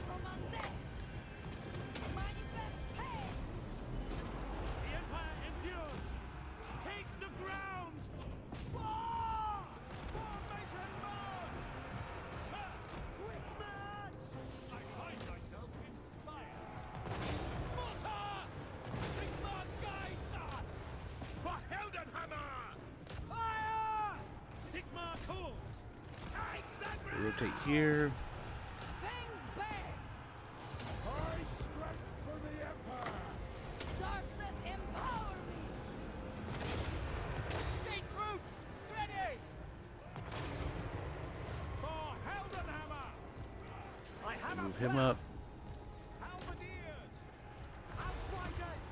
Commander. Manifest pay. The Empire endures. Take the ground. War! Formation march! Sir, quick march. I find myself inspired. Mortar! Sigma guides us. For Heldenhammer! Fire! Sigma calls. Take the ground. Rotate here. Fangs back. High strength for the Empire. Darkness empower me. State troops, ready! For Heldenhammer! I have Move a him plan. up. Halberdiers! Outriders!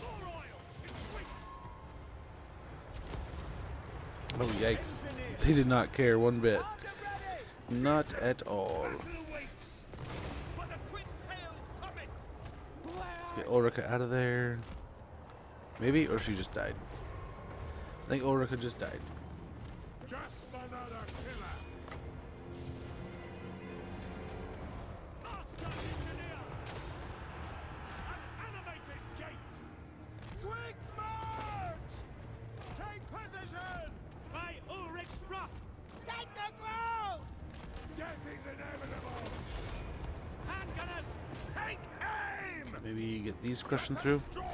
More oil. It sweeps. Oh yikes. They did not care one bit. Armed and ready! Not at all. Battle waits. For the twin-tailed comet. Let's get Ulrika out of there. Maybe? Or she just died. I think Ulrika just died. Just another killer. Master engineer. An animated gate. Quick march! Take position! By Ulrich's wrath. Take the ground! Death is inevitable. Handgunners, take aim. Maybe get these crushing through. Drawn.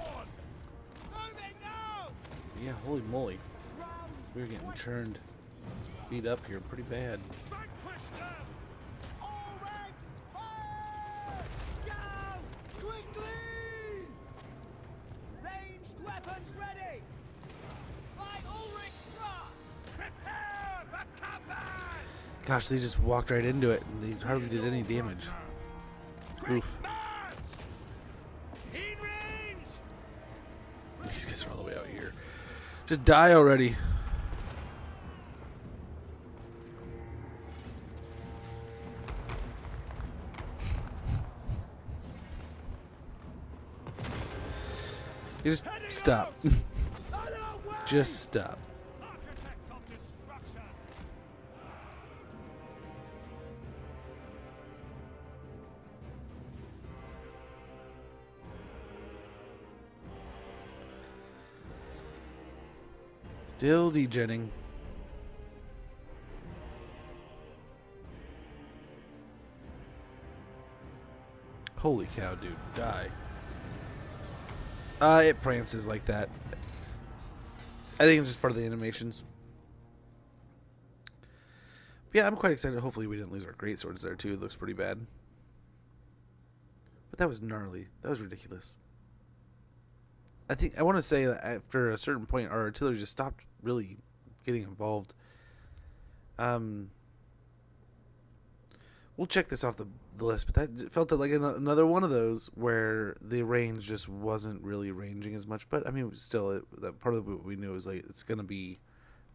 Moving now! Yeah, holy moly. Round We're getting 20. churned. Beat up here pretty bad. Vanquish them. All ranks, fire! Go! Quickly! Ranged weapons ready! By Ulrich's wrath! Prepare for combat. Gosh, they just walked right into it and they hardly did any damage. Oof. March. In range. These guys are all the way out here. Just die already. You just stop. On our way. Just stop. Architect of destruction. Still degenning. Holy cow, dude. Die. It prances like that. I think it's just part of the animations. But yeah, I'm quite excited. Hopefully we didn't lose our great swords there too. It looks pretty bad. But that was gnarly. That was ridiculous. I want to say that after a certain point, our artillery just stopped really getting involved. We'll check this off the list, but that felt like another one of those where the range just wasn't really ranging as much. But I mean, still, that part of what we knew was like it's gonna be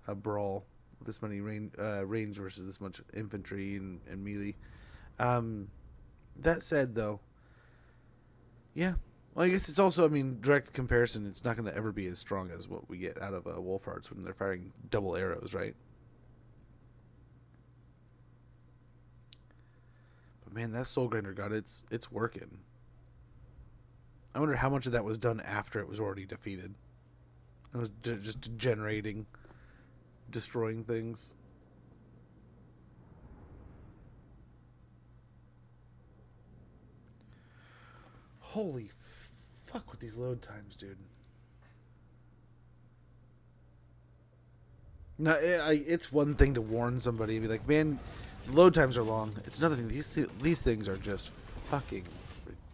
a brawl with this many range versus this much infantry and melee. That said, though, yeah. Well, I guess it's also, I mean, direct comparison, it's not going to ever be as strong as what we get out of Wulfarts when they're firing double arrows, right? But man, that Soul Grinder God, it's working. I wonder how much of that was done after it was already defeated. It was just generating, destroying things. Holy fuck with these load times, dude. No, it's one thing to warn somebody and be like, man, the load times are long. It's another thing. These things are just fucking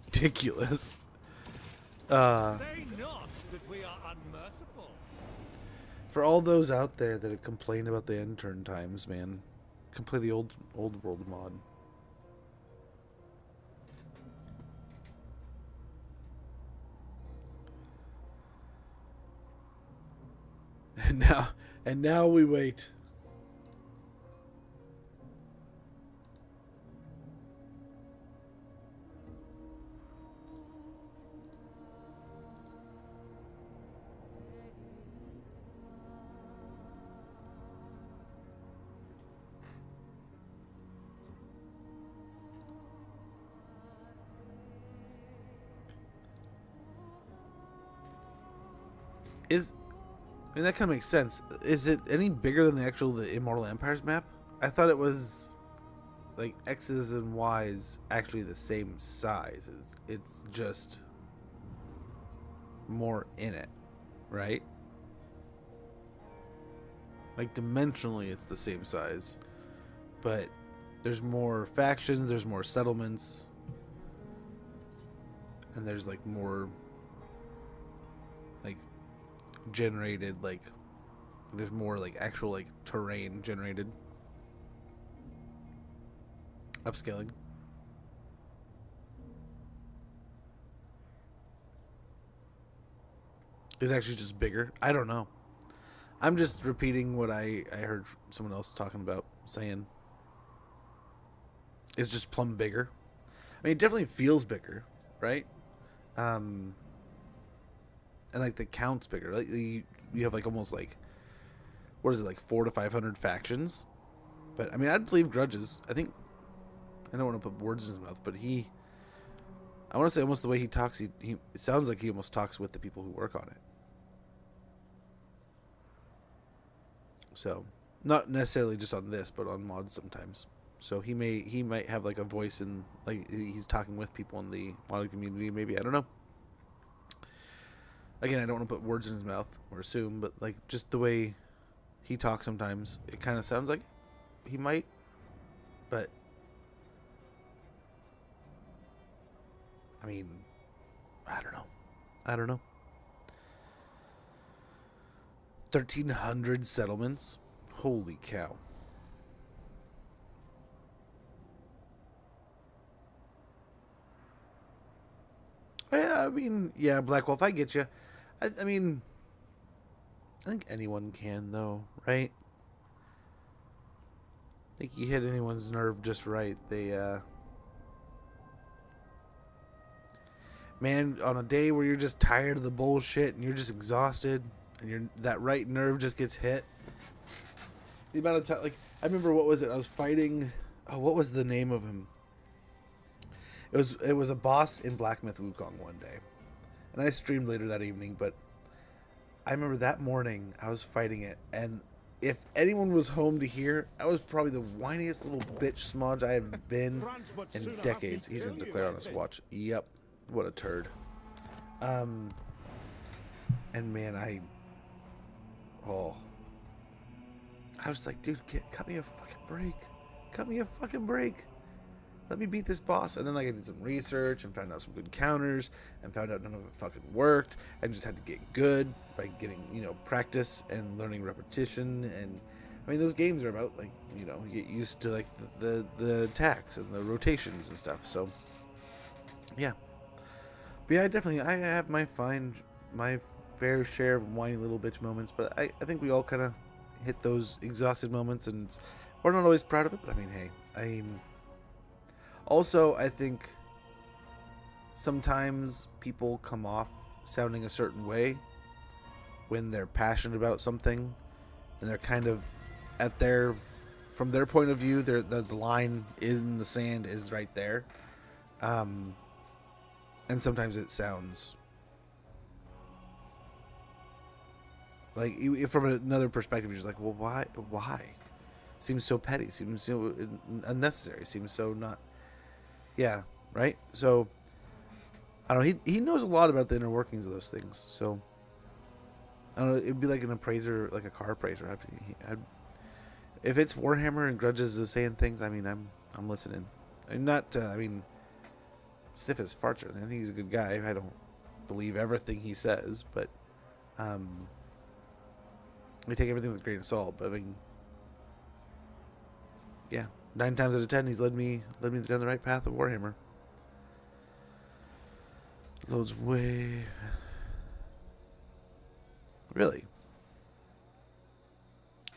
ridiculous. Say not that we are unmerciful. For all those out there that have complained about the end turn times, man, can play the old world mod. And now we wait. I mean, that kind of makes sense. Is it any bigger than the Immortal Empires map? I thought it was like X's and Y's actually the same size. It's just more in it, right? Like dimensionally it's the same size, but there's more factions, there's more settlements, and there's like more like generated, like there's more like actual like terrain generated. Upscaling. Is actually just bigger. I don't know. I'm just repeating what I heard someone else talking about, saying it's just plumb bigger. I mean, it definitely feels bigger, right? And like the count's bigger. Like you have like almost like, what is it, like 400 to 500 factions? But I mean, I'd believe Grudges. I think, I don't want to put words in his mouth, but I want to say almost the way he talks, it sounds like he almost talks with the people who work on it. So, not necessarily just on this, but on mods sometimes. So he might have like a voice in, like he's talking with people in the modding community. Maybe, I don't know. Again, I don't want to put words in his mouth or assume, but like just the way he talks sometimes, it kind of sounds like he might, but I mean, I don't know. 1,300 settlements. Holy cow. Yeah, I mean, yeah, Black Wolf, I get you. I mean, I think anyone can, though, right? I think you hit anyone's nerve just right. Man, on a day where you're just tired of the bullshit and you're just exhausted and that right nerve just gets hit. The amount of time, like, I remember, what was it? I was fighting, what was the name of him? It was a boss in Black Myth Wukong one day. And I streamed later that evening, but I remember that morning I was fighting it, and if anyone was home to hear, I was probably the whiniest little bitch smudge I have been in decades. He's gonna declare on his watch. Yep, what a turd. And man, I was like, dude, cut me a fucking break. Cut me a fucking break. Let me beat this boss. And then like I did some research and found out some good counters and found out none of it fucking worked and just had to get good by getting, you know, practice and learning repetition. And I mean, those games are about like, you know, you get used to like the attacks and the rotations and stuff. So yeah. But yeah, I have my fair share of whiny little bitch moments, but I think we all kind of hit those exhausted moments, and we're not always proud of it, but I mean, hey, also, I think sometimes people come off sounding a certain way when they're passionate about something, and they're kind of from their point of view, the line is in the sand is right there, and sometimes it sounds like, from another perspective, you're just like, well, why? Seems so petty. Seems so unnecessary. Seems so not. Yeah, right? So, I don't know. He knows a lot about the inner workings of those things. So, I don't know. It'd be like an appraiser, like a car appraiser. If it's Warhammer and Grudges is saying things, I mean, I'm listening. I'm not, stiff as farts. I think he's a good guy. I don't believe everything he says, but, I take everything with a grain of salt. But I mean, yeah, 9 times out of 10, he's led me down the right path of Warhammer. Loads way. Really?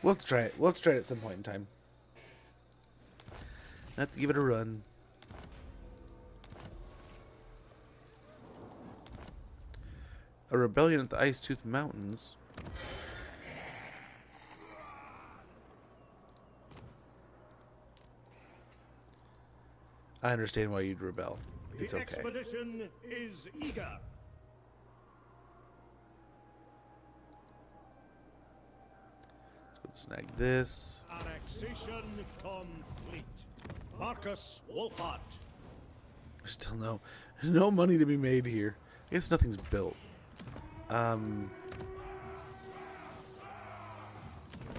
We'll have to try it. We'll have to try it at some point in time. I have to give it a run. A rebellion at the Ice Tooth Mountains. I understand why you'd rebel. It's okay. The expedition is eager. Let's go snag this. Annexation complete. Markus Wulfart. There's still no money to be made here. I guess nothing's built.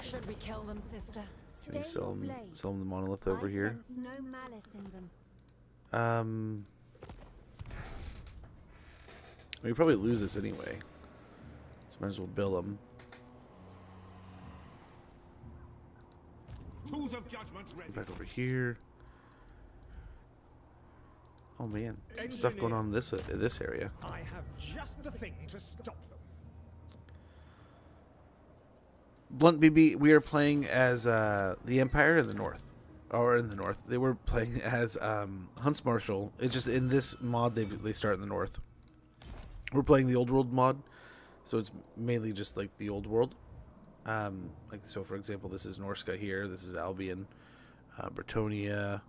Should we kill them, sister? Can we sell them the monolith over here? Sense no malice in them. We probably lose this anyway, so might as well bill them. Tools of judgment ready. Back over here. Oh man, some stuff going on in this area. I have just the thing to stop them. Blunt BB, we are playing as the Empire in the North. Or in the North. They were playing as Huntsmarshal. It's just in this mod they start in the North. We're playing the Old World mod, so it's mainly just like the Old World. Like so, for example, this is Norsca here. This is Albion, Bretonia,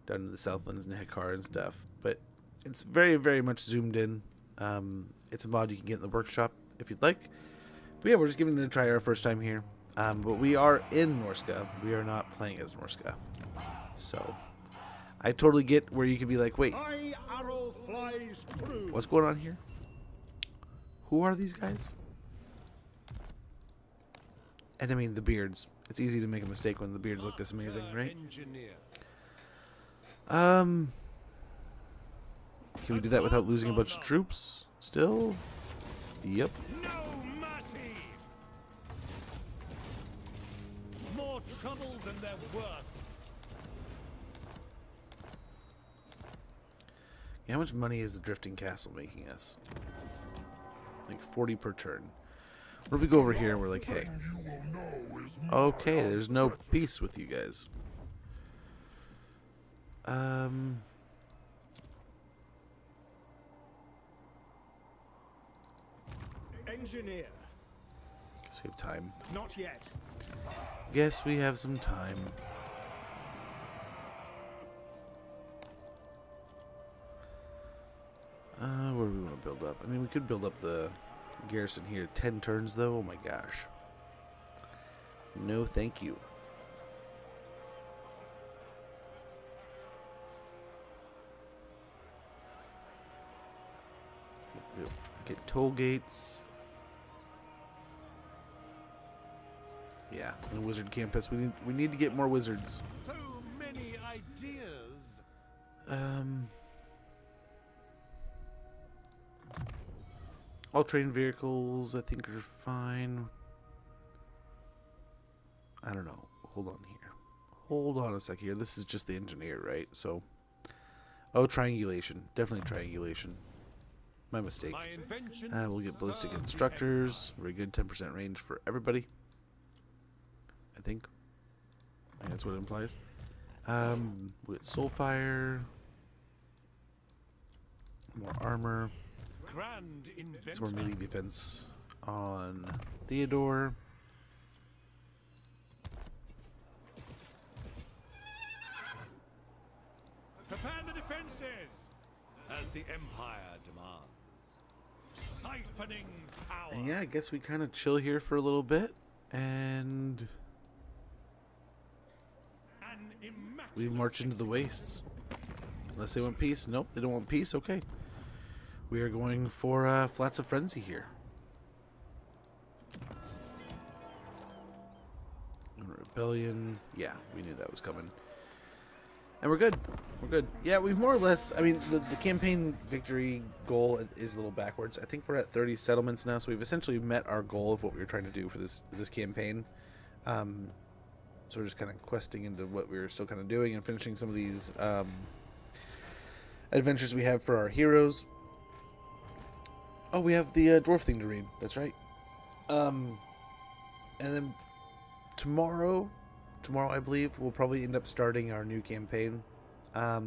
down in the Southlands and Hekar and stuff. But it's very, very much zoomed in. It's a mod you can get in the workshop if you'd like. But yeah, we're just giving it a try our first time here. But we are in Norsca. We are not playing as Norsca. So, I totally get where you could be like, wait, what's going on here? Who are these guys? And I mean, the beards. It's easy to make a mistake when the beards look this amazing, right? Can we do that without losing a bunch of troops? Still? Yep. More trouble than they're worth. How much money is the Drifting Castle making us? Like 40 per turn. What if we go over here and we're like, hey, okay, there's no peace with you guys. Engineer. Guess we have time. Not yet. Guess we have some time. Where do we want to build up? I mean, we could build up the Garrison here. 10 turns, though. Oh, my gosh. No, thank you. Get toll gates. Yeah, and wizard campus. We need to get more wizards. So many ideas. All train vehicles, I think, are fine. I don't know. Hold on here. Hold on a sec here. This is just the engineer, right? So, oh, triangulation. Definitely triangulation. My mistake. My inventions We'll get ballistic serve the instructors. Very good. 10% range for everybody. I think that's what it implies. We get soulfire. More armor. Grand inventor. Some more melee defense on Theodore. Prepare the defenses, as the Empire demands. Siphoning power. And yeah, I guess we kind of chill here for a little bit, and we march into the wastes. Unless they want peace. Nope, they don't want peace. Okay. We are going for Flats of Frenzy here. Rebellion. Yeah, we knew that was coming. And we're good. We're good. Yeah, we've more or less... I mean, the campaign victory goal is a little backwards. I think we're at 30 settlements now, so we've essentially met our goal of what we were trying to do for this campaign. So we're just kind of questing into what we were still kind of doing and finishing some of these adventures we have for our heroes. Oh, we have the dwarf thing to read. That's right. And then tomorrow, I believe, we'll probably end up starting our new campaign. I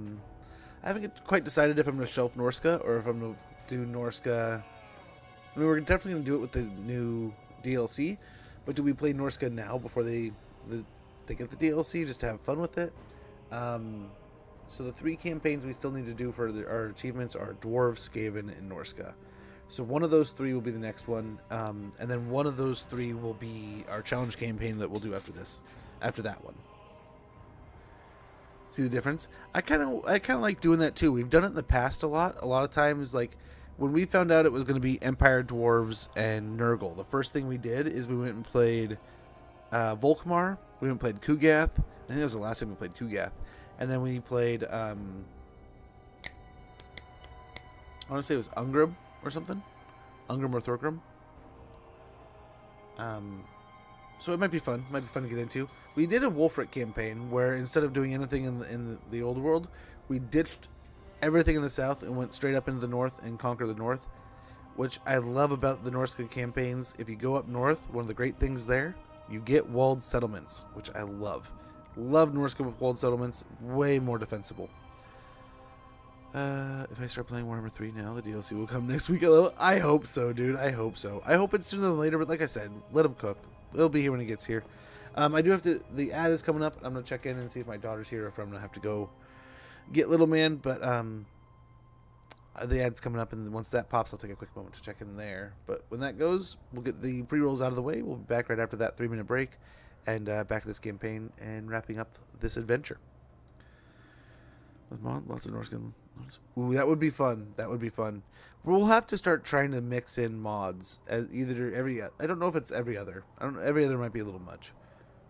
haven't quite decided if I'm going to shelf Norsca or if I'm going to do Norsca. I mean, we're definitely going to do it with the new DLC, but do we play Norsca now before they get the DLC just to have fun with it? So the 3 campaigns we still need to do for our achievements are Dwarves, Skaven, and Norsca. So one of those 3 will be the next one, and then one of those 3 will be our challenge campaign that we'll do after that one. See the difference? I kind of like doing that too. We've done it in the past a lot. A lot of times, like when we found out it was going to be Empire, Dwarves, and Nurgle, the first thing we did is we went and played Volkmar. We went and played Kugath. I think that was the last time we played Kugath. And then we played, I want to say it was Ungrim or something. Ungrim or Thorgrim. So it might be fun. Might be fun to get into. We did a Wulfart campaign where instead of doing anything in the old world, we ditched everything in the south and went straight up into the north and conquer the north, which I love about the Norsca campaigns. If you go up north, one of the great things there, you get walled settlements, which I love. Love Norsca with walled settlements. Way more defensible. If I start playing Warhammer 3 now, the DLC will come next week. I hope so, dude. I hope so. I hope it's sooner than later, but like I said, let them cook. It'll be here when it gets here. I do have to... The ad is coming up. I'm going to check in and see if my daughter's here or if I'm going to have to go get little man. But the ad's coming up, and once that pops, I'll take a quick moment to check in there. But when that goes, we'll get the pre-rolls out of the way. We'll be back right after that 3-minute break and back to this campaign and wrapping up this adventure. With lots of Norsca. Ooh, that would be fun. That would be fun. We'll have to start trying to mix in mods as either every... I don't know if it's every other. I don't know. Every other might be a little much.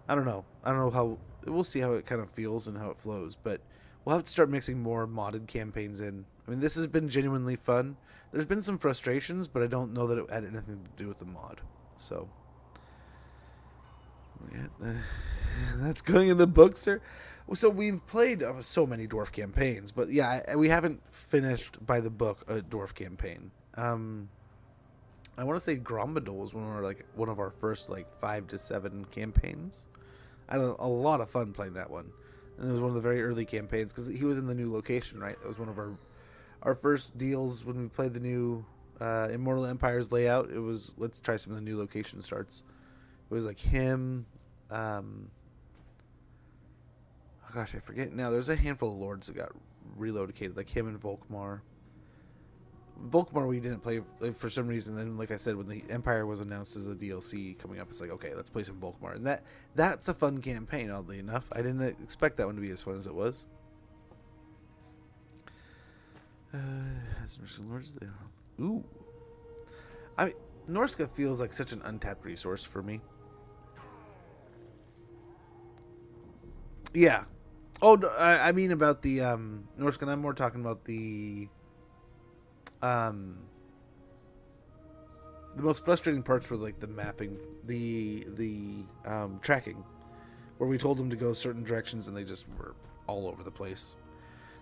I don't know. I don't know how... We'll see how it kind of feels and how it flows. But we'll have to start mixing more modded campaigns in. I mean, this has been genuinely fun. There's been some frustrations, but I don't know that it had anything to do with the mod. So... Yeah, that's going in the books, sir. So we've played so many dwarf campaigns, but yeah, we haven't finished by the book a dwarf campaign. I want to say Grombadol was one of our first 5 to 7 campaigns. I had a lot of fun playing that one, and it was one of the very early campaigns because he was in the new location, right? That was one of our first deals when we played the new Immortal Empires layout. It was let's try some of the new location starts. It was him. Oh gosh, I forget now. There's a handful of lords that got relocated, like him and Volkmar. Volkmar we didn't play for some reason. Then, like I said, when the Empire was announced as a DLC coming up, it's like, okay, let's play some Volkmar, and that's a fun campaign. Oddly enough, I didn't expect that one to be as fun as it was. Ooh, I mean, Norsca feels like such an untapped resource for me. Yeah. Oh, no, I mean about the Norsca. I'm more talking about the most frustrating parts were like the mapping, the tracking, where we told them to go certain directions and they just were all over the place.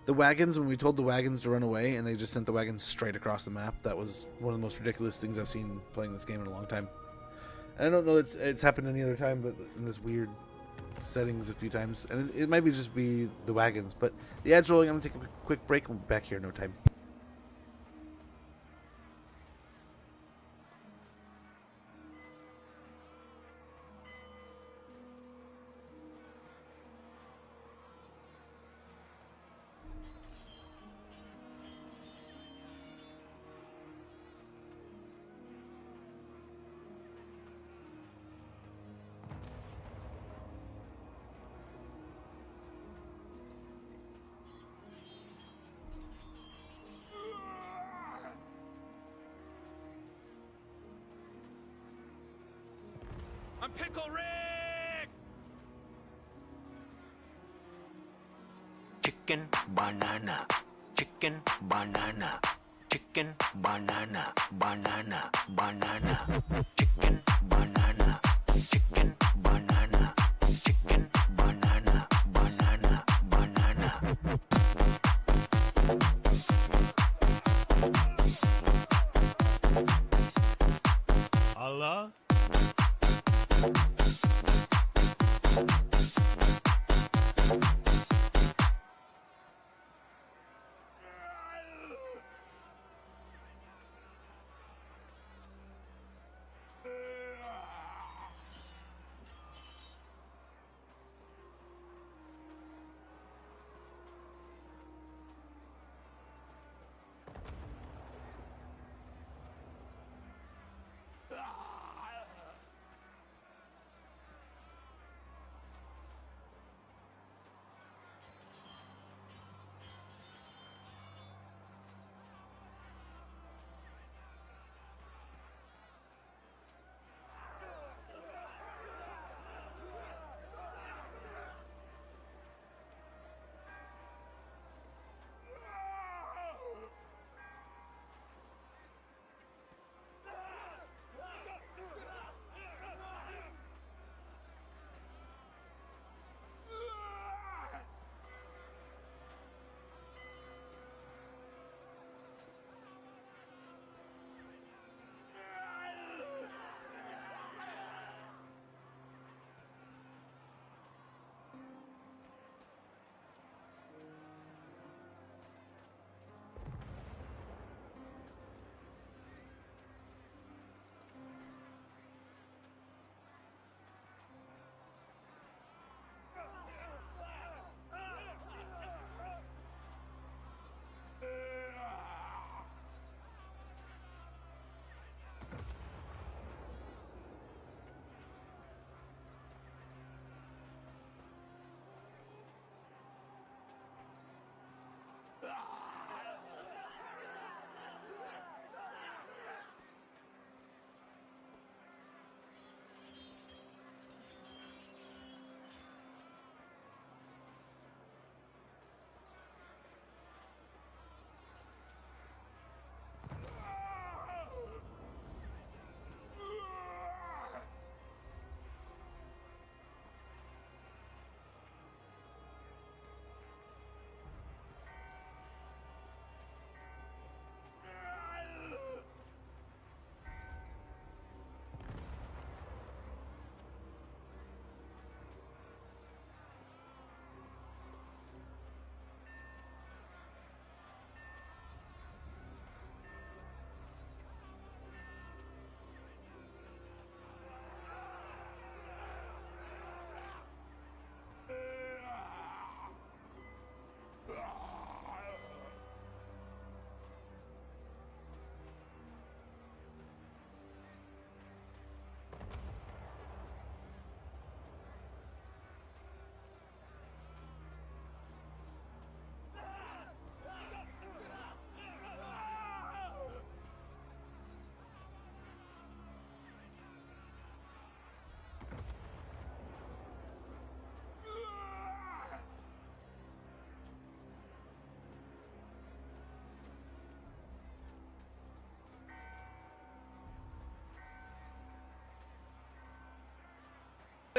The wagons, when we told the wagons to run away and they just sent the wagons straight across the map, that was one of the most ridiculous things I've seen playing this game in a long time. And I don't know that it's happened any other time, but in this weird settings a few times. And it might be just be the wagons, but the ad's rolling. I'm going to take a quick break and we'll be back here in no time. I'm Pickle Rick! Chicken banana, chicken banana, chicken banana, banana, banana, chicken banana, chicken banana, chicken banana, banana, banana. Allah?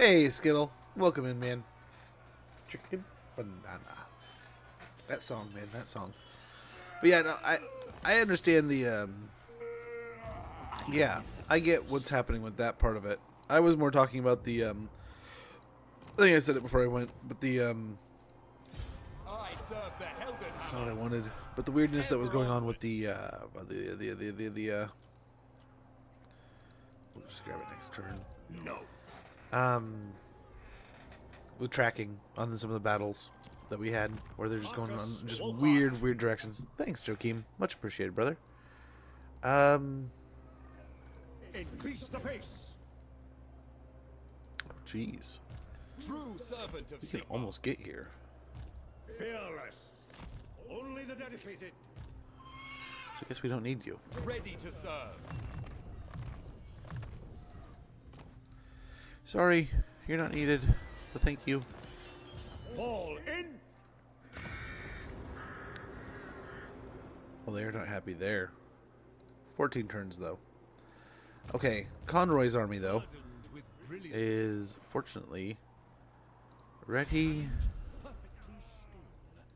Hey, Skittle. Welcome in, man. Chicken banana. That song, man. That song. But yeah, no, I understand the, yeah, I get what's happening with that part of it. I was more talking about the, I think I said it before I went, but the, that's not what I wanted. But the weirdness that was going on with the we'll just grab it next turn. No. With tracking on some of the battles that we had, where they're just going on just weird directions. Thanks, Joakim. Much appreciated, brother. Increase the pace. Oh, jeez. True servant of We can almost get here. Fearless. Only the dedicated. So I guess we don't need you. ready to serve. Sorry, you're not needed, but thank you. Fall in. Well, they're not happy there. 14 turns, though. Okay, Conroy's army, though, is fortunately ready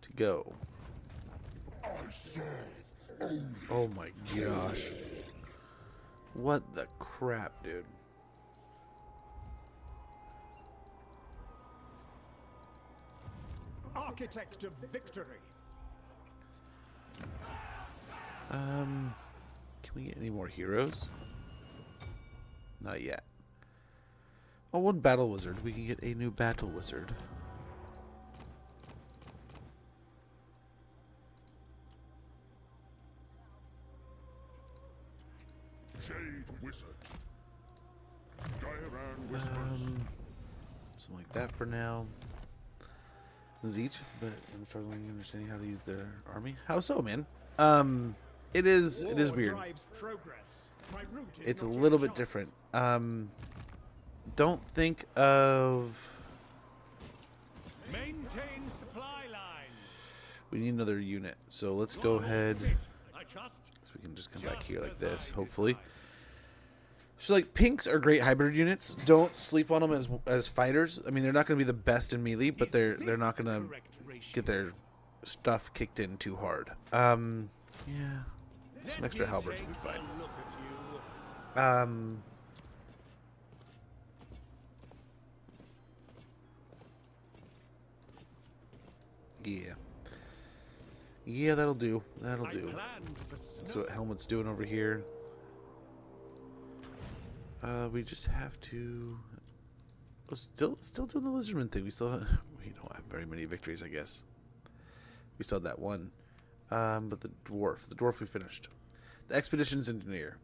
to go. Oh my gosh. What the crap, dude. Architect of victory. Can we get any more heroes? Not yet. Oh, one battle wizard. We can get a new battle wizard. Jade Wizard. Diaran Whispers. Something like that for now. Zeech, but I'm struggling understanding how to use their army. How so, man? It is weird. It's a little bit different. Don't think of. Maintain supply line. We need another unit, so let's go ahead. I trust. So we can just come back here like this, hopefully. So like pinks are great hybrid units. Don't sleep on them as fighters. I mean, they're not going to be the best in melee, but they're not going to get their stuff kicked in too hard. Yeah. Some extra halberds will be fine. Yeah. Yeah, that'll do. That'll do. So what Helmut's doing over here. We just have to. We're still doing the lizardman thing. We don't have very many victories, I guess. We still had that one. But the dwarf we finished. The expedition's engineer.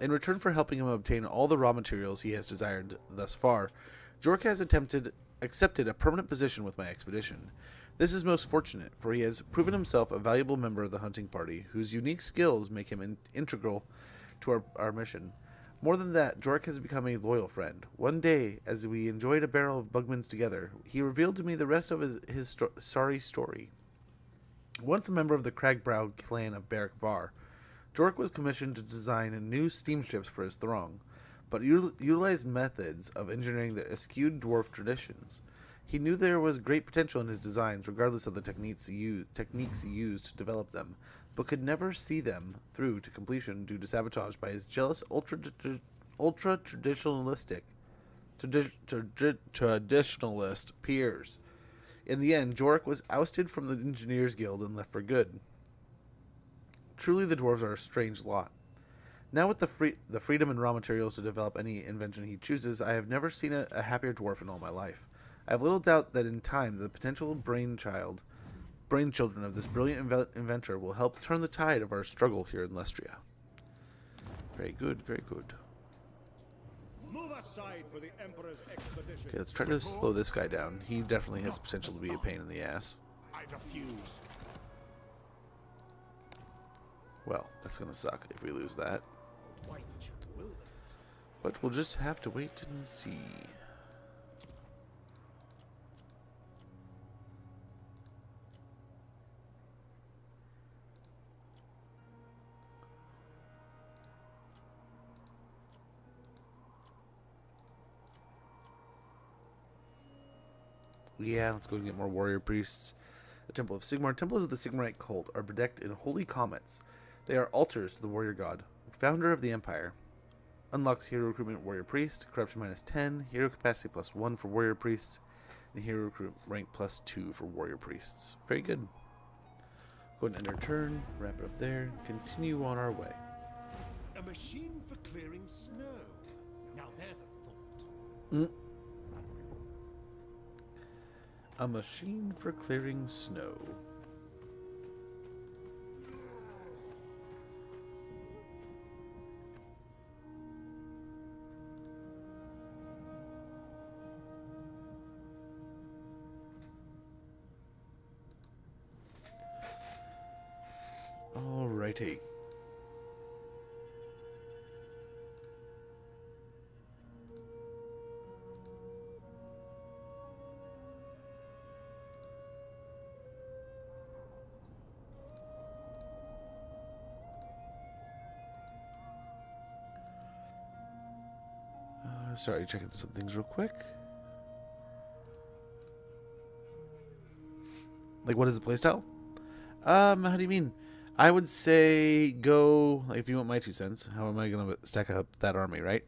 In return for helping him obtain all the raw materials he has desired thus far, Jork has accepted a permanent position with my expedition. This is most fortunate, for he has proven himself a valuable member of the hunting party, whose unique skills make him integral to our mission. More than that, Jork has become a loyal friend. One day, as we enjoyed a barrel of Bugmans together, he revealed to me the rest of his sorry story. Once a member of the Cragbrow clan of Beric Var, Jork was commissioned to design new steamships for his throng, but utilized methods of engineering that eschewed dwarf traditions. He knew there was great potential in his designs, regardless of the techniques he used to develop them, but could never see them through to completion due to sabotage by his jealous ultra-traditionalist peers. In the end, Jork was ousted from the Engineers Guild and left for good. Truly, the dwarves are a strange lot. Now with the freedom and raw materials to develop any invention he chooses, I have never seen a happier dwarf in all my life. I have little doubt that in time, the potential brainchildren of this brilliant inventor will help turn the tide of our struggle here in Lestria. Very good, very good. Move aside for the Emperor's expedition. Okay, let's try to slow this guy down. He definitely has potential to be a pain in the ass. I refuse. Well, that's gonna suck if we lose that. Why will they? But we'll just have to wait and see. Yeah, let's go and get more warrior priests. The Temple of Sigmar. Temples of the Sigmarite cult are bedecked in holy comets. They are altars to the warrior god, founder of the empire. Unlocks hero recruitment warrior priest, corruption -10, hero capacity +1 for warrior priests, and hero recruit rank +2 for warrior priests. Very good. Go ahead and end our turn, wrap it up there, continue on our way. A machine for clearing snow. Now there's a thought. A machine for clearing snow. Alrighty. Sorry, checking some things real quick. Like, what is the playstyle? How do you mean? I would say go, like, if you want my 2 cents, how am I going to stack up that army, right?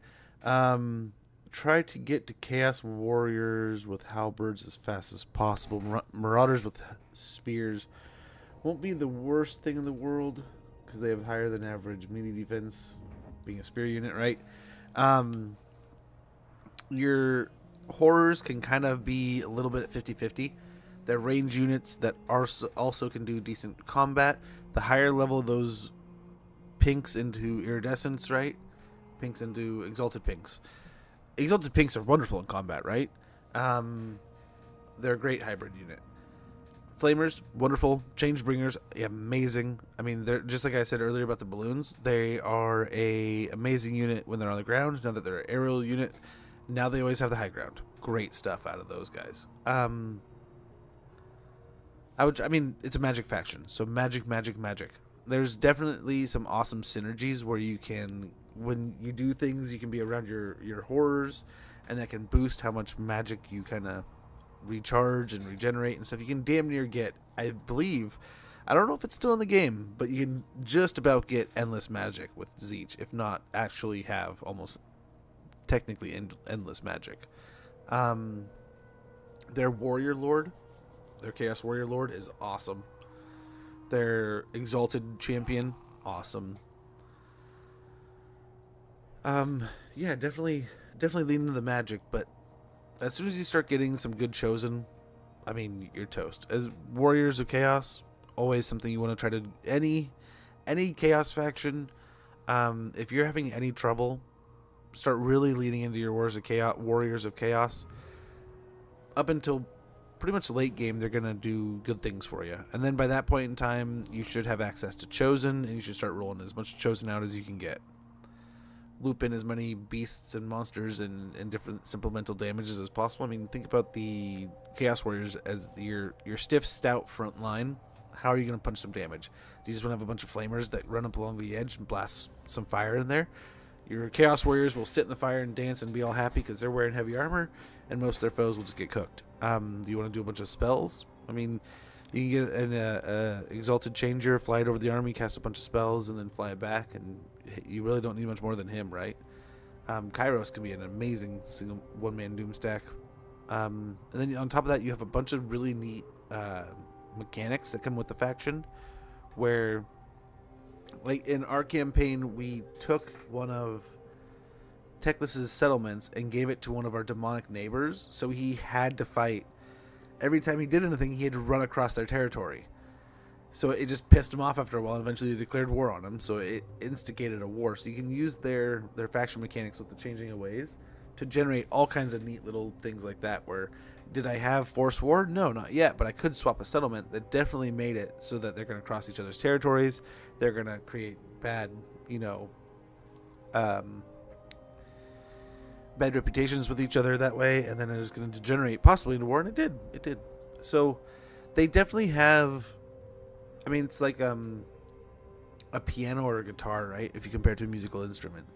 Try to get to Chaos Warriors with halberds as fast as possible. Marauders with spears won't be the worst thing in the world because they have higher than average melee defense, being a spear unit, right? Your horrors can kind of be a little bit 50-50. They're range units that also can do decent combat. The higher level of those pinks into iridescence, right? Pinks into exalted pinks. Exalted pinks are wonderful in combat, right? They're a great hybrid unit. Flamers, wonderful. Changebringers, amazing. I mean, they're just like I said earlier about the balloons. They are a amazing unit when they're on the ground. Now that they're an aerial unit, now they always have the high ground. Great stuff out of those guys. I mean, it's a magic faction, so magic. There's definitely some awesome synergies where you can, when you do things, you can be around your horrors, and that can boost how much magic you kind of recharge and regenerate and stuff. You can damn near get, I believe, I don't know if it's still in the game, but you can just about get endless magic with Zeech, if not actually have almost technically endless magic. Their warrior lord, their chaos warrior lord, is awesome. Their exalted champion, awesome. Yeah, definitely lean into the magic, but as soon as you start getting some good chosen, I mean, you're toast. As warriors of chaos, always something you want to try to any chaos faction. If you're having any trouble, start really leaning into your warriors of chaos. Up until pretty much late game, they're gonna do good things for you, and then by that point in time, you should have access to chosen, and you should start rolling as much chosen out as you can get. Loop in as many beasts and monsters and different supplemental damages as possible. I mean, think about the Chaos Warriors as your stiff, stout front line. How are you going to punch some damage? Do you just want to have a bunch of flamers that run up along the edge and blast some fire in there? Your Chaos Warriors will sit in the fire and dance and be all happy because they're wearing heavy armor, and most of their foes will just get cooked. Do you want to do a bunch of spells? I mean, you can get an Exalted Changer, fly it over the army, cast a bunch of spells, and then fly it back, and you really don't need much more than him, right? Kairos can be an amazing single one-man doom stack. And then on top of that, you have a bunch of really neat mechanics that come with the faction, where, like in our campaign, we took one of Teclis's settlements and gave it to one of our demonic neighbors, so he had to fight. Every time he did anything, he had to run across their territory. So it just pissed him off after a while, and eventually they declared war on him, so it instigated a war. So you can use their faction mechanics with the changing of ways to generate all kinds of neat little things like that, where, did I have Force War? No, not yet, but I could swap a settlement that definitely made it so that they're going to cross each other's territories, they're going to create bad, bad reputations with each other that way, and then it was going to degenerate possibly into war, and it did. So they definitely have, I mean, it's like a piano or a guitar, right? If you compare it to a musical instrument,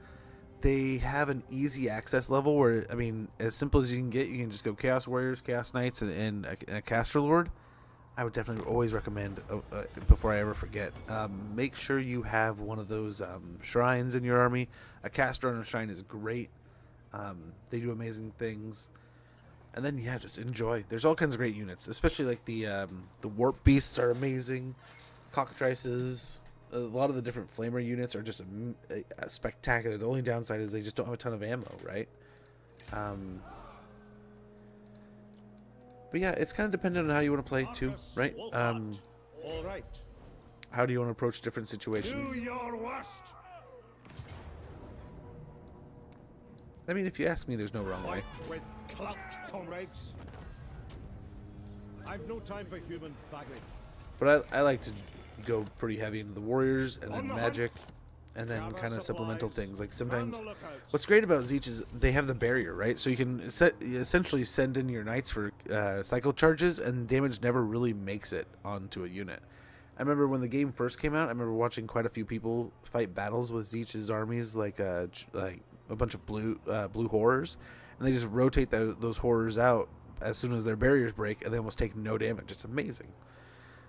they have an easy access level where, I mean, as simple as you can get, you can just go Chaos Warriors, Chaos Knights, and a Caster Lord. I would definitely always recommend, before I ever forget, make sure you have one of those shrines in your army. A Caster on a shrine is great. They do amazing things. And then, yeah, just enjoy. There's all kinds of great units, especially like the Warp Beasts are amazing. Cockatrices. A lot of the different Flamer units are just spectacular. The only downside is they just don't have a ton of ammo, right? But yeah, it's kind of dependent on how you want to play too, right? All right. How do you want to approach different situations? Do your worst. I mean, if you ask me, there's no wrong way. Fight with clout, comrades. I've no time for human baggage. But I like to go pretty heavy into the warriors and then magic and then kind of supplemental things. Like sometimes what's great about Zeech is they have the barrier, right? So you can essentially send in your knights for cycle charges and damage never really makes it onto a unit. I remember when the game first came out, I remember watching quite a few people fight battles with Zeech's armies, like a bunch of blue horrors, and they just rotate those horrors out as soon as their barriers break, and they almost take no damage. It's amazing.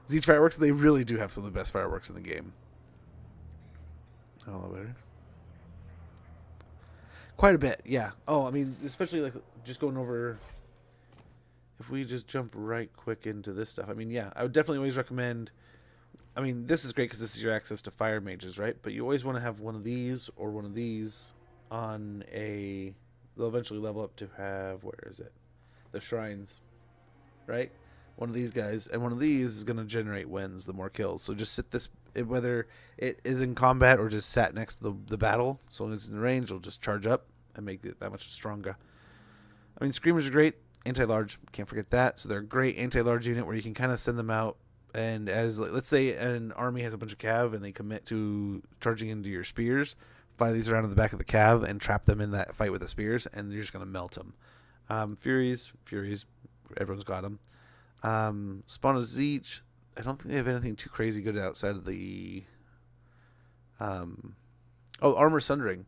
Zeech fireworks, they really do have some of the best fireworks in the game. Oh, better. Quite a bit, yeah. Oh, I mean, especially like just going over. If we just jump right quick into this stuff, I mean, yeah, I would definitely always recommend. I mean, this is great because this is your access to fire mages, right? But you always want to have one of these or one of these on a. They'll eventually level up to have, where is it? The shrines, right? One of these guys, and one of these is going to generate wins, the more kills. So just sit this, whether it is in combat or just sat next to the battle, as long as it's in range, it'll just charge up and make it that much stronger. I mean, Screamers are great. Anti-large, can't forget that. So they're a great anti-large unit where you can kind of send them out. And as, let's say an army has a bunch of cav and they commit to charging into your spears, fly these around in the back of the cav and trap them in that fight with the spears, and you're just going to melt them. Furies, everyone's got them. Spawn of Zeech, I don't think they have anything too crazy good outside of the Armor Sundering.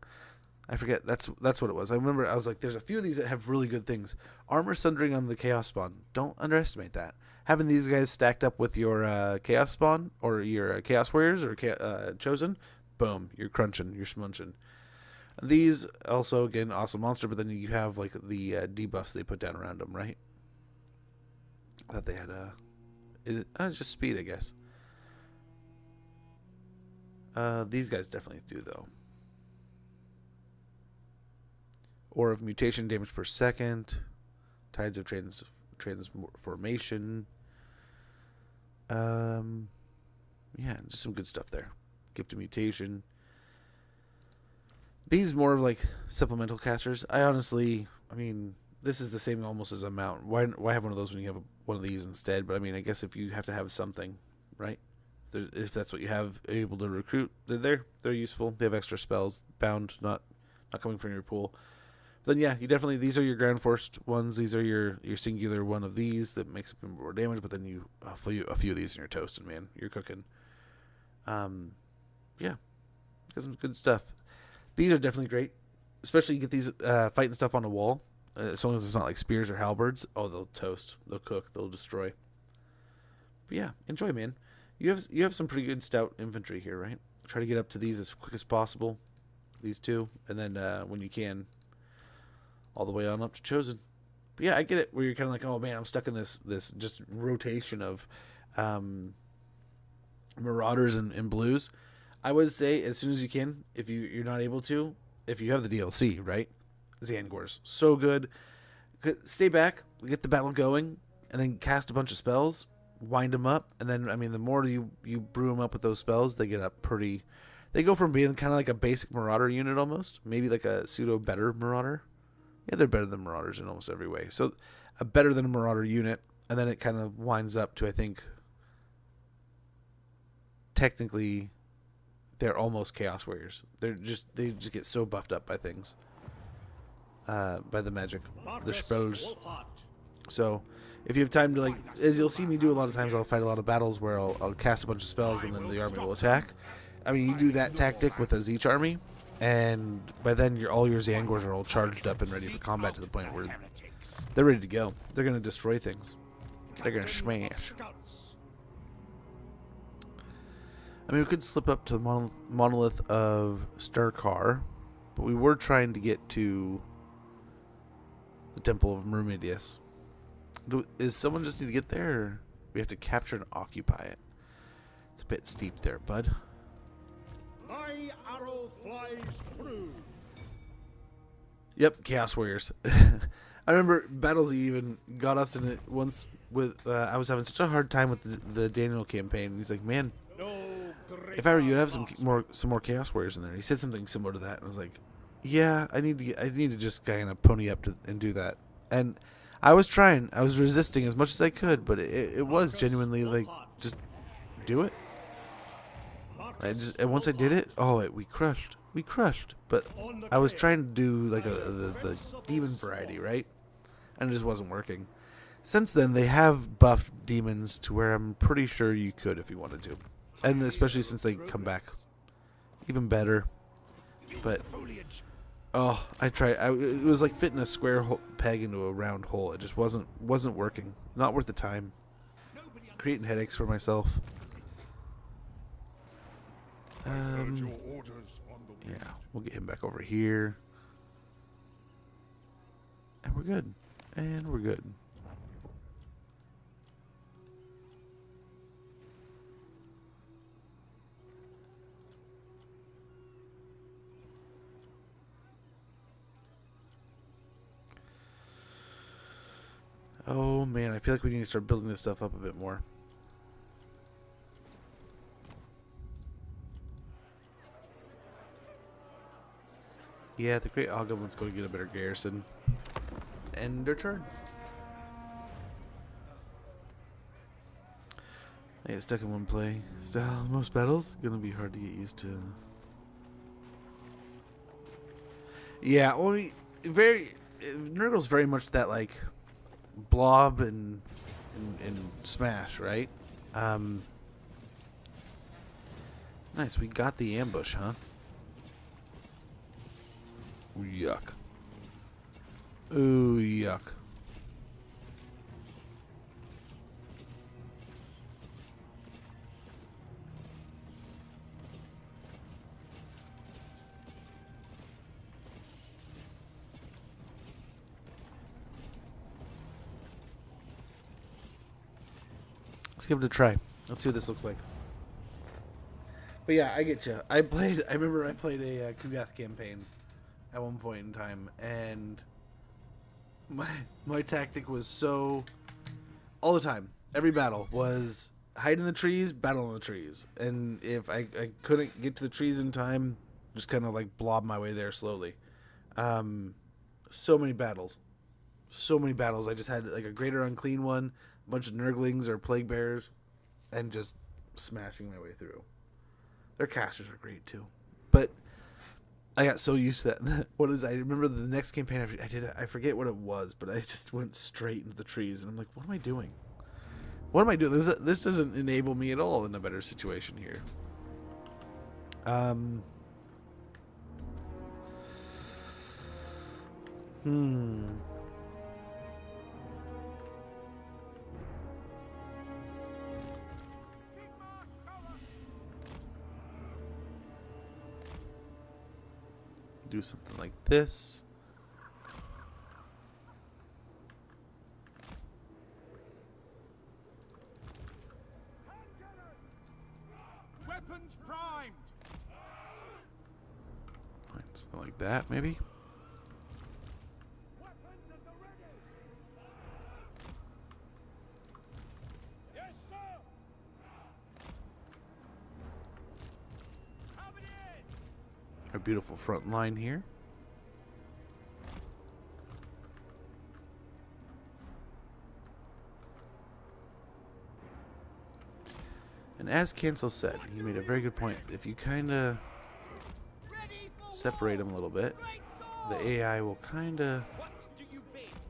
I forget, that's what it was. I remember I was like, there's a few of these that have really good things. Armor Sundering on the Chaos Spawn, don't underestimate that. Having these guys stacked up with your Chaos Spawn or your Chaos Warriors or Chosen, boom, you're crunching, you're smunching. These also, again, awesome monster, but then you have like the debuffs they put down around them, right? That they had it's just speed, I guess. These guys definitely do, though. Or of mutation, damage per second, tides of transformation. Yeah, just some good stuff there. Gift of mutation. These more of like supplemental casters. I mean, this is the same almost as a mount. Why have one of those when you have one of these instead? But I mean, I guess if you have to have something, right? If that's what you have, able to recruit, they're there. They're useful. They have extra spells, bound, not coming from your pool. Then yeah, you definitely, these are your ground forced ones. These are your singular one of these that makes up more damage. But then you a few of these and you're toasted, man. You're cooking. Yeah, got some good stuff. These are definitely great, especially you get these fighting stuff on the wall. As long as it's not like spears or halberds, oh, they'll toast, they'll cook, they'll destroy. But yeah, enjoy, man. You have some pretty good stout infantry here, right? Try to get up to these as quick as possible, these two, and then when you can, all the way on up to Chosen. But yeah, I get it. Where you're kind of like, oh man, I'm stuck in this just rotation of Marauders and Blues. I would say as soon as you can, if you're not able to, if you have the DLC, right? Zangor's so good. Stay back, get the battle going, and then cast a bunch of spells, wind them up, and then I mean the more you brew them up with those spells, they get up pretty. They go from being kind of like a basic Marauder unit almost, maybe like a pseudo better Marauder. Yeah, they're better than Marauders in almost every way. So a better than a Marauder unit, and then it kind of winds up to, I think, technically, they're almost Chaos Warriors. They just get so buffed up by things. By the magic, the spells. So, if you have time to, like, as you'll see me do a lot of times, I'll fight a lot of battles where I'll cast a bunch of spells and then the army will attack. I mean, you do that tactic with a Zeech army, And by then, all your Zangors are all charged up and ready for combat to the point where they're ready to go. They're going to destroy things. They're going to smash. I mean, we could slip up to the monolith of Starkar, but we were trying to get to the Temple of Myrmidius. Is someone just need to get there, or we have to capture and occupy it? It's a bit steep there, bud. My arrow flies true. Yep, Chaos Warriors. I remember Battles even got us in it once with. I was having such a hard time with the Daniel campaign. He's like, "Man, if I were you, I'd have some more Chaos Warriors in there." He said something similar to that, and I was like, "Yeah, I need to just kind of pony up and do that." And I was trying. I was resisting as much as I could, but it was genuinely like, just do it. And once I did it, we crushed. But I was trying to do like the demon variety, right? And it just wasn't working. Since then, they have buffed demons to where I'm pretty sure you could if you wanted to. And especially since they come back even better. But, I tried. It was like fitting a square peg into a round hole. It just wasn't working. Not worth the time. Creating headaches for myself. Yeah, we'll get him back over here. And we're good. Oh man, I feel like we need to start building this stuff up a bit more. Yeah, the Great Ogoblin's going to get a better garrison. End their turn. I get stuck in one play style. Most battles going to be hard to get used to. Yeah, only Nurgle's very much that like blob and smash, right? Nice, we got the ambush, huh? Yuck. Ooh, yuck. Let's give it a try. Let's see what this looks like. But yeah, I get you. I remember I played a Kugath campaign at one point in time, and my tactic was so all the time. Every battle was hide in the trees, battle in the trees, and if I couldn't get to the trees in time, just kind of like blob my way there slowly. So many battles. I just had like a greater unclean one, a bunch of Nurglings or plague bearers, and just smashing my way through. Their casters are great too, but I got so used to that. I remember the next campaign I did, I forget what it was, but I just went straight into the trees, and I'm like, what am I doing? This doesn't enable me at all in a better situation here. Do something like this. Weapons primed. Find something like that, maybe. Weapons at the ready. Yes, sir. Coming in. Our beautiful front line here. And as Cancel said, he made a very good point. If you kind of separate them a little bit, the AI will kind of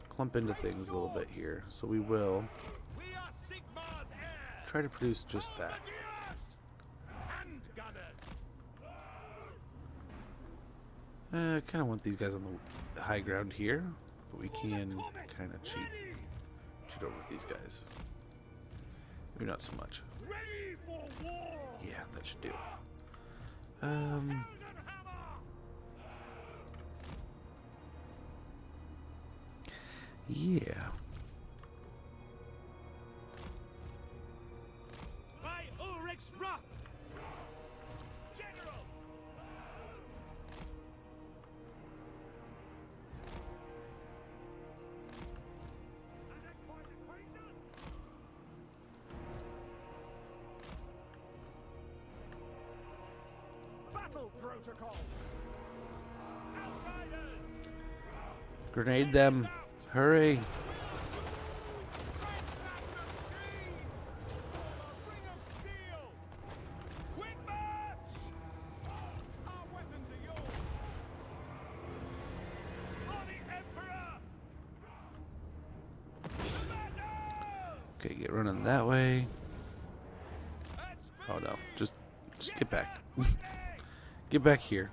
clump into things a little bit here. So we will try to produce just that. I kind of want these guys on the high ground here, but we can kind of cheat over these guys. Maybe not so much. Ready for war! Yeah, that should do. Yeah. By Ulrich's wrath! General! Battle protocols! Outriders! Grenade them. Hurry. Ring of steel! Quick march! Our weapons are yours! For the Emperor! To battle! Okay, get running that way. Oh no, just get back. Get back here.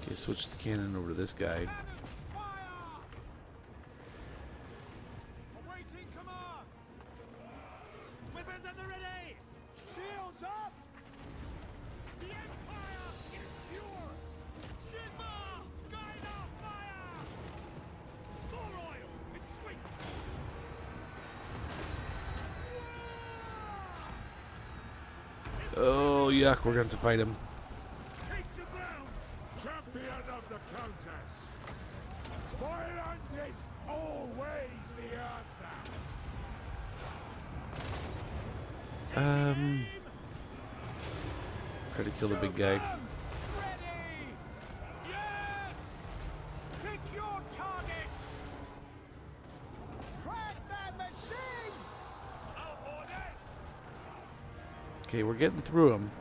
Okay, switch the cannon over to this guy. Awaiting command! Weapons at the ready! Shields up! The Empire endures! Sigma! Guide our fire! More oil! It squeaks! Oh yuck, we're going to fight him. Take the ground! Champion of the Countess! Violence is always the answer! Try to kill the big guy. Ready! Yes! Pick your targets! Crack that machine! Our orders! Okay, we're getting through him.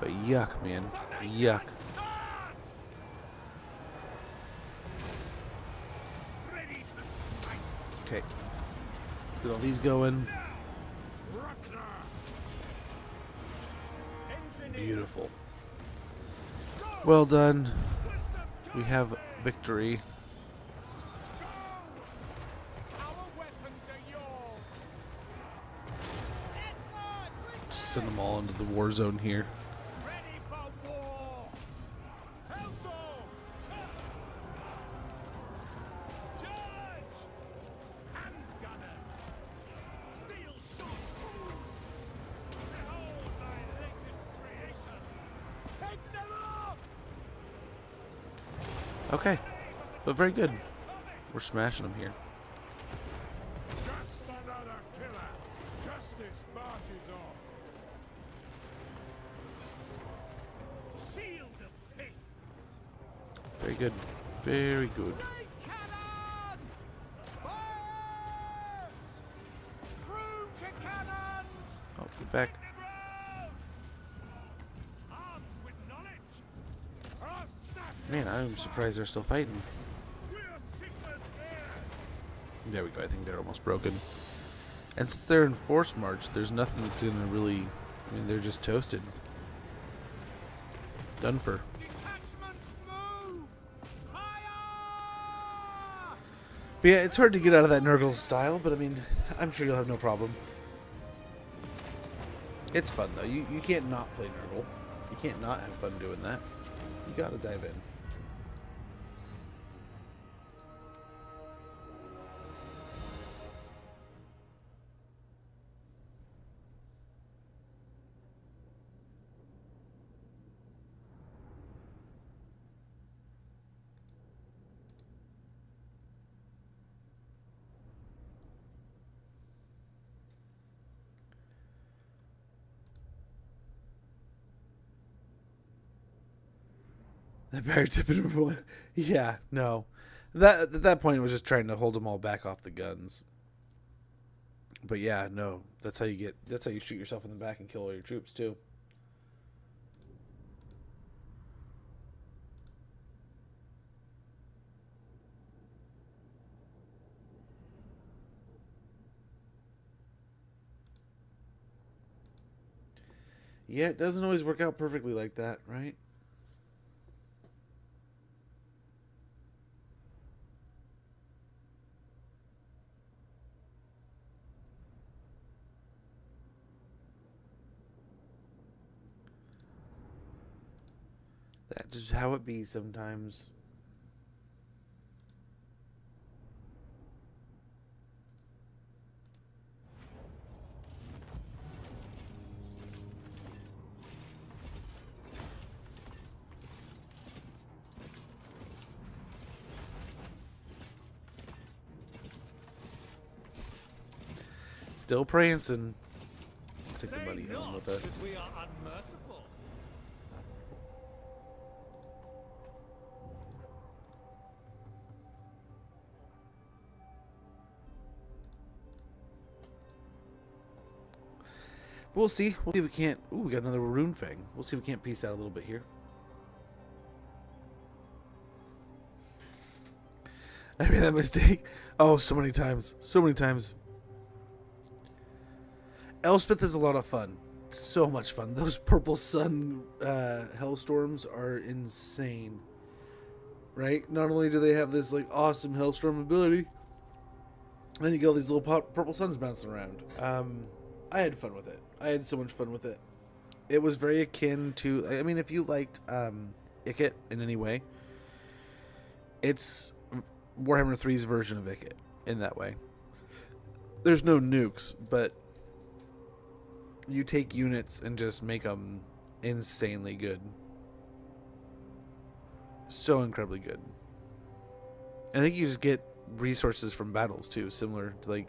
But yuck, man. Yuck. Ready to smite! Okay. Let's get all these going. Beautiful. Well done. We have victory. Our weapons are yours! Just send them all into the war zone here. Ready for war! Hellstorm! Charge! Handgunner! Steel shot! Behold my latest creation! Take them up! Okay. But very good. We're smashing them here. Just another killer! Justice marches on! Shield of faith! Very good. Very good. Great cannon! Fire! Through to cannons! Oh, get back. The ground! Armed with knowledge! I'll snap Man, I'm surprised they're still fighting. We're Sigma's heirs! There we go. I think they're almost broken. And since they're in force march, there's nothing that's going to really... I mean, they're just toasted. Done for. detachments move! Fire! But yeah, it's hard to get out of that Nurgle style, but I mean, I'm sure you'll have no problem. It's fun, though. You can't not play Nurgle. You can't not have fun doing that. You gotta dive in. The bear tipping number one. Yeah, no. That at that point it was just trying to hold them all back off the guns. But yeah, no. That's how you shoot yourself in the back and kill all your troops too. Yeah, it doesn't always work out perfectly like that, right? That's just how it be sometimes. Still prancing. Stick a buddy on with us. We are unmerciful. We'll see. We'll see if we can't. Ooh, we got another rune fang. We'll see if we can't piece out a little bit here. I made that mistake. Oh, so many times. So many times. Elspeth is a lot of fun. So much fun. Those purple sun hellstorms are insane. Right? Not only do they have this like awesome hellstorm ability, then you get all these little purple suns bouncing around. I had fun with it. I had so much fun with it. It was very akin to, I mean, if you liked Ikit in any way, it's Warhammer 3's version of Ikit in that way. There's no nukes, but you take units and just make them insanely good. So incredibly good. I think you just get resources from battles too, similar to like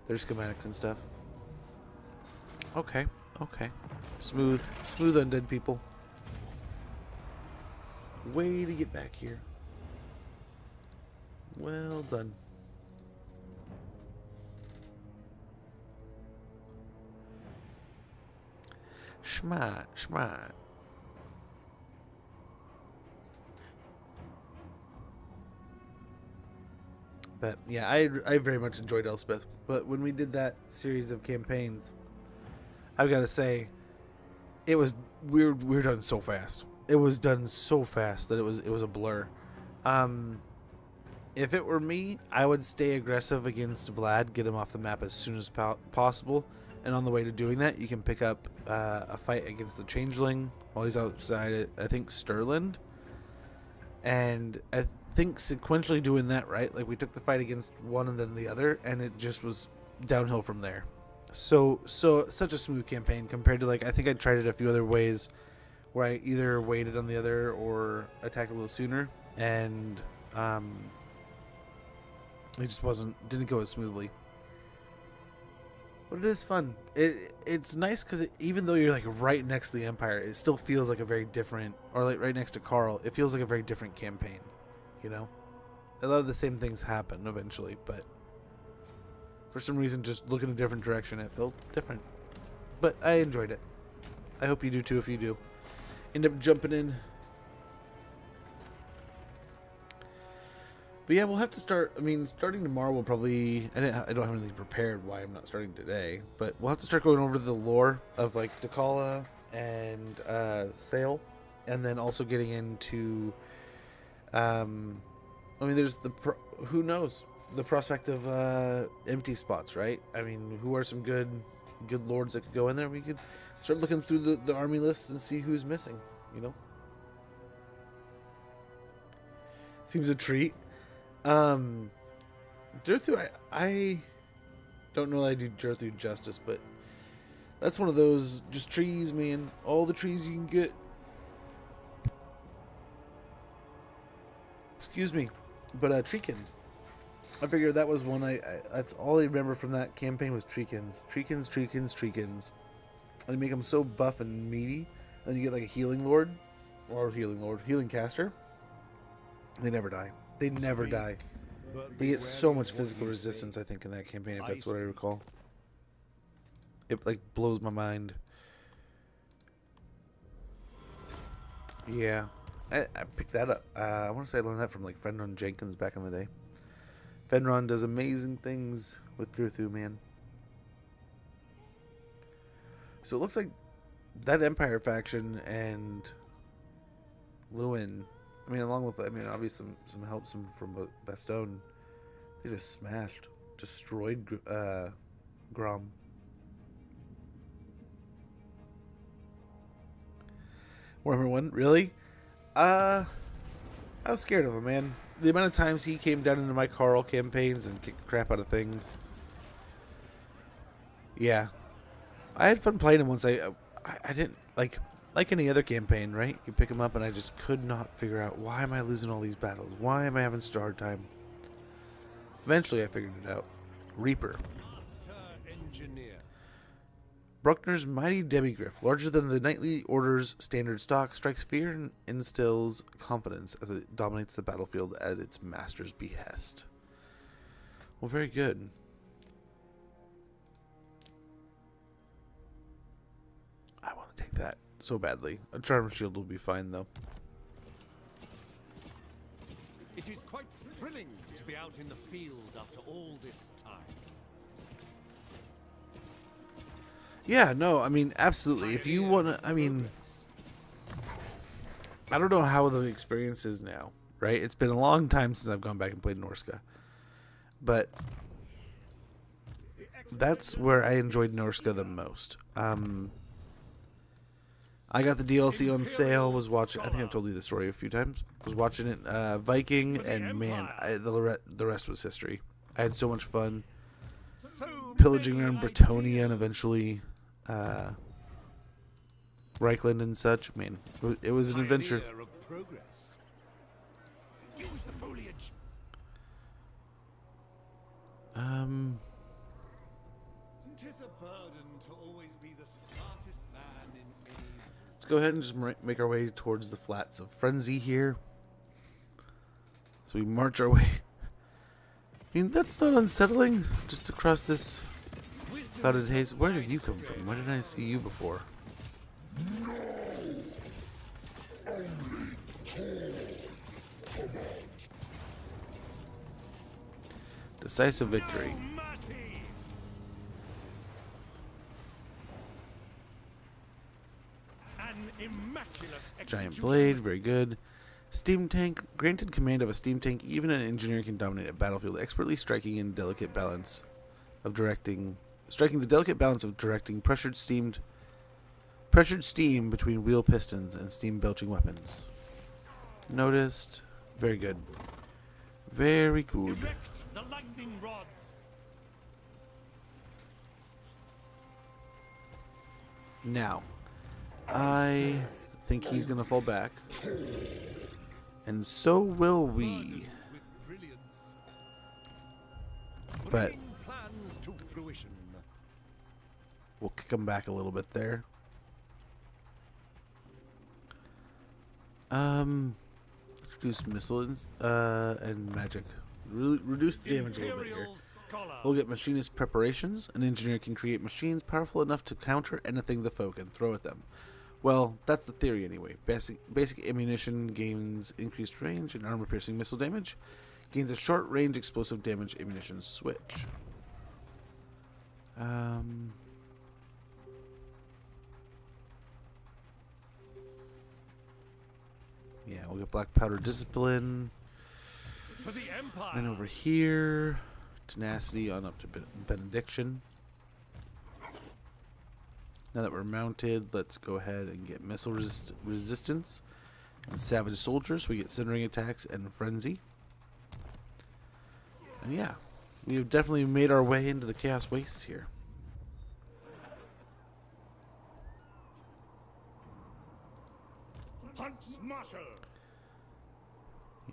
their schematics and stuff. Okay, okay. Smooth undead people. Way to get back here. Well done. Schmat, schmat. But yeah, I very much enjoyed Elspeth. But when we did that series of campaigns, I've got to say, it was we were done so fast. It was done so fast that it was a blur. If it were me, I would stay aggressive against Vlad, get him off the map as soon as possible. And on the way to doing that, you can pick up a fight against the Changeling while he's outside, I think, Stirland. And I think sequentially doing that, right? Like, we took the fight against one and then the other, and it just was downhill from there. So such a smooth campaign compared to, like, I think I tried it a few other ways where I either waited on the other or attacked a little sooner. And it just didn't go as smoothly. But it is fun. It's nice because even though you're like right next to the Empire, it still feels like a very different, or like right next to Carl, it feels like a very different campaign. You know, a lot of the same things happen eventually, but for some reason, just look in a different direction, it felt different. But I enjoyed it. I hope you do too. If you do, end up jumping in. But yeah, we'll have to start. I mean, starting tomorrow, we'll probably. I don't have anything prepared. Why I'm not starting today, but we'll have to start going over the lore of like Dakala and Sale, and then also getting into. I mean, there's who knows the prospect of empty spots, right? I mean, who are some good lords that could go in there? We could start looking through the army lists and see who's missing. You know, seems a treat. Durthu, I don't know that I do Durthu justice, but that's one of those just trees, man. All the trees you can get. Excuse me, but Treekin. I figured that was one. That's all I remember from that campaign was Treekins. Treekins. And they make them so buff and meaty. Then you get like a healing healing caster. They never die. They never die. They get so much physical resistance, I think, in that campaign, if that's what I recall. It, like, blows my mind. Yeah. I picked that up. I want to say I learned that from, like, Fenron Jenkins back in the day. Fenron does amazing things with Durthu, man. So it looks like that Empire faction and Lewin... I mean, along with, obviously some help from Bastogne. They just destroyed Grom. Warhammer 1, really? I was scared of him, man. The amount of times he came down into my Carl campaigns and kicked the crap out of things. Yeah. I had fun playing him once. I didn't, like any other campaign, right? You pick him up and I just could not figure out, why am I losing all these battles? Why am I having such a hard time? Eventually I figured it out. Reaper. Engineer. Bruckner's mighty demigriff, larger than the Knightly Order's standard stock, strikes fear and instills confidence as it dominates the battlefield at its master's behest. Well, very good. I want to take that so badly. A charm shield will be fine, though. It is quite thrilling to be out in the field after all this time. Yeah, no, I mean, absolutely. If you want to, I mean, I don't know how the experience is now, right? It's been a long time since I've gone back and played Norsca. But that's where I enjoyed Norsca the most. I got the DLC on sale, was watching, I think I've told you this story a few times, was watching it, Viking, and man, the rest was history. I had so much fun pillaging around Bretonnia and eventually Reichland and such. Man, it was an adventure. Use the foliage. Tis a burden to always be the smartest man in any. Let's go ahead and just make our way towards the flats of Frenzy here. So we march our way. I mean, that's not unsettling. Just across this clouded haze. Where did you come from? Why didn't I see you before? Decisive victory. Giant blade, very good. Steam tank, granted command of a steam tank, even an engineer can dominate a battlefield, expertly striking the delicate balance of directing pressured steam between wheel pistons and steam belching weapons. Noticed. Very good. Very good. Erect the lightning rods. Now, I think he's gonna fall back. And so will we. But we'll kick him back a little bit there. Introduce missiles and magic. Reduce the damage a little bit here. We'll get machinist preparations. An engineer can create machines powerful enough to counter anything the foe can throw at them. Well, that's the theory anyway. Basic ammunition gains increased range and armor-piercing missile damage. Gains a short-range explosive damage ammunition switch. Yeah, we'll get black powder discipline. For the Empire. Then over here, tenacity on up to benediction. Now that we're mounted, let's go ahead and get missile resistance and savage soldiers. We get centering attacks and frenzy. And yeah, we have definitely made our way into the Chaos Wastes here. Huntsmarshal.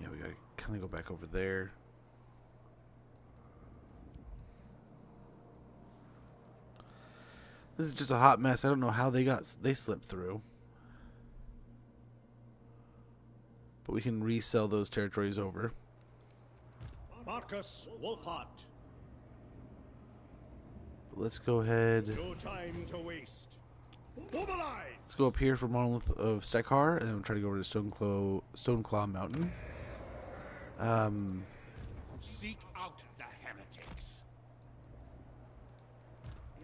Yeah, we gotta kind of go back over there. This is just a hot mess. I don't know how they slipped through. But we can resell those territories over. Markus Wulfart. Let's go ahead. No time to waste. Mobilize. Let's go up here for Monolith of Stekar, and then we'll try to go over to Stoneclaw Mountain. Seek out the heretics.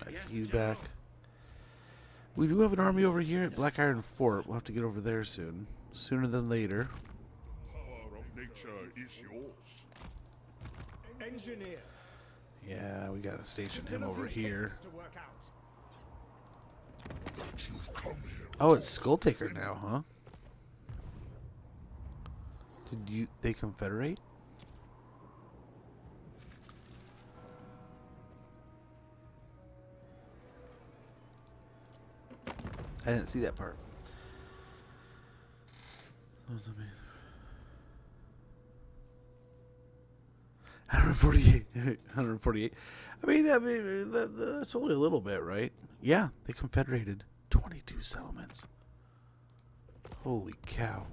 Nice, he's back. We do have an army over here at Black Iron Fort. We'll have to get over there soon. Sooner than later. Power of nature is yours. Engineer. Yeah, we gotta station Still him a over few here. kinks to work out. That you've come here. Oh, it's Skull Taker now, huh? Did they confederate? I didn't see that part. 148. 148. I mean, that's only a little bit, right? Yeah, they confederated 22 settlements. Holy cow.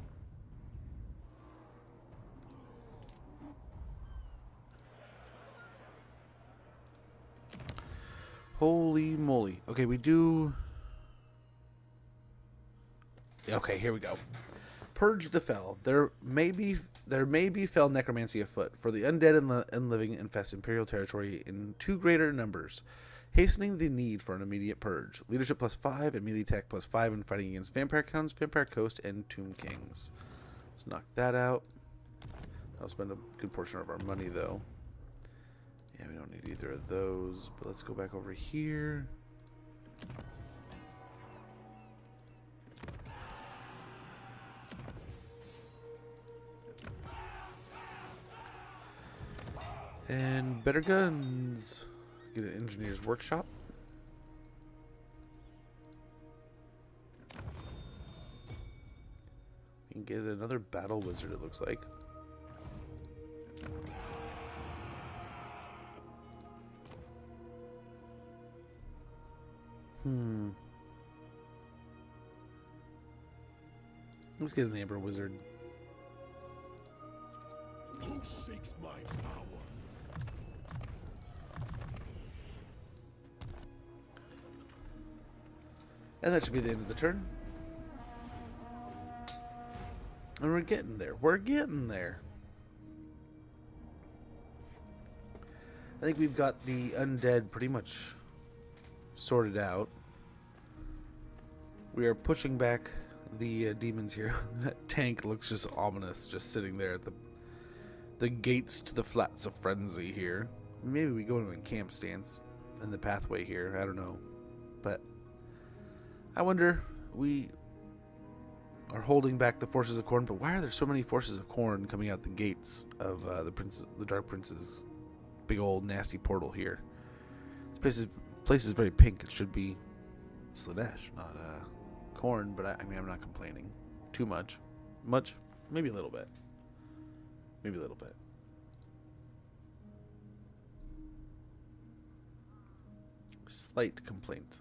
Holy moly. Okay, we do... Okay, here we go. Purge the fell. There may be fell necromancy afoot, for the undead and living infest imperial territory in too greater numbers, hastening the need for an immediate purge. Leadership +5 and melee tech +5 in fighting against vampire counts, vampire coast, and tomb kings. Let's knock that out. I'll spend a good portion of our money though. Yeah, we don't need either of those, but let's go back over here. And better guns. Get an engineer's workshop. We can get another battle wizard, it looks like. Let's get an amber wizard. Who seeks my power? And that should be the end of the turn. And we're getting there. We're getting there. I think we've got the undead pretty much sorted out. We are pushing back the demons here. That tank looks just ominous, just sitting there at the gates to the flats of frenzy here. Maybe we go into a camp stance in the pathway here. I don't know. But I wonder, we are holding back the forces of Khorne, but why are there so many forces of Khorne coming out the gates of the Dark Prince's big old nasty portal here? This place is very pink. It should be Slaanesh, not Khorne, but I mean, I'm not complaining too much. Much? Maybe a little bit. Maybe a little bit. Slight complaint.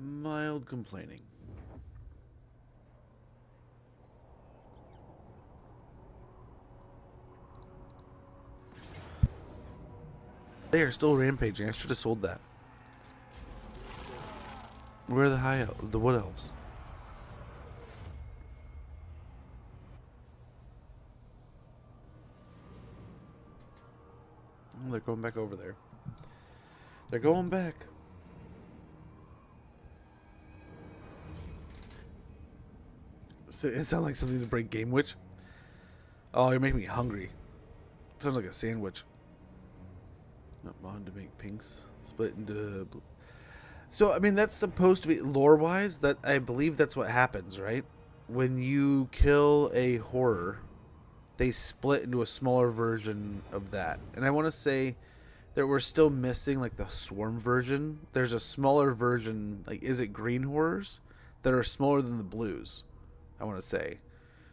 Mild complaining. They are still rampaging. I should have sold that. Where are the wood elves? Oh, they're going back over there. They're going back. It sounds like something to break Game Witch. Oh, you're making me hungry. Sounds like a sandwich. Not mod to make pinks. Split into blue. So, I mean, that's supposed to be lore-wise. That I believe that's what happens, right? When you kill a horror, they split into a smaller version of that. And I want to say that we're still missing like the swarm version. There's a smaller version, like is it green horrors that are smaller than the blues? I want to say,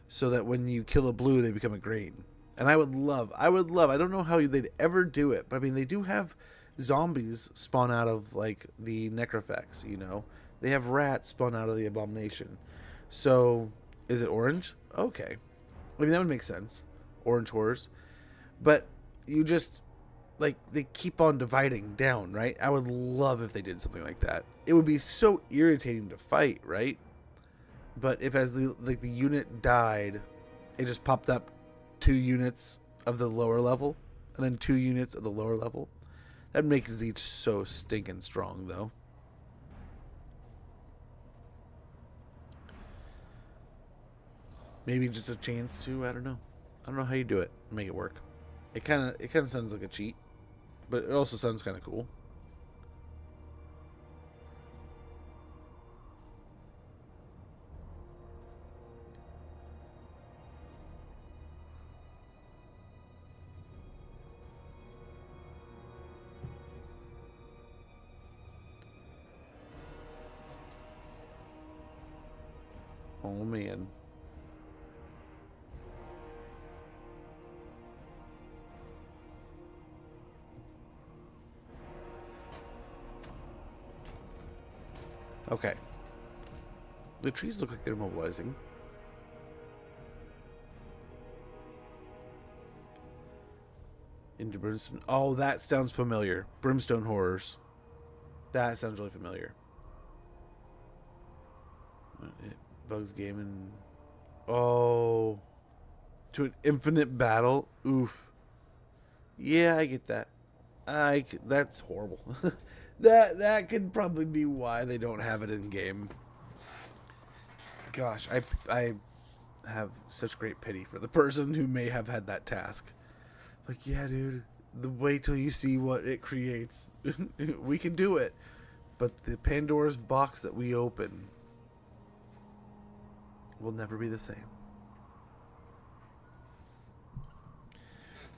so that when you kill a blue, they become a green. And I would love, I don't know how they'd ever do it, but I mean, they do have zombies spawn out of like the necrofax, you know, they have rats spawn out of the abomination. So is it orange? Okay. I mean, that would make sense. Orange horrors. But you just, like, they keep on dividing down, right? I would love if they did something like that. It would be so irritating to fight, right? But if as the unit died, it just popped up 2 units of the lower level and then 2 units of the lower level. That'd make Zeech so stinking strong, though. Maybe just a chance to, I don't know. I don't know how you do it. Make it work. It kind of sounds like a cheat. but it also sounds kind of cool. Oh man. Okay. The trees look like they're mobilizing. Into Brimstone. Oh, that sounds familiar. Brimstone Horrors. That sounds really familiar. Bugs Gaming. Oh. To an infinite battle? Oof. Yeah, I get that. That's horrible. That could probably be why they don't have it in game. Gosh, I have such great pity for the person who may have had that task. Like, yeah, dude, wait till you see what it creates. We can do it. But the Pandora's box that we open will never be the same.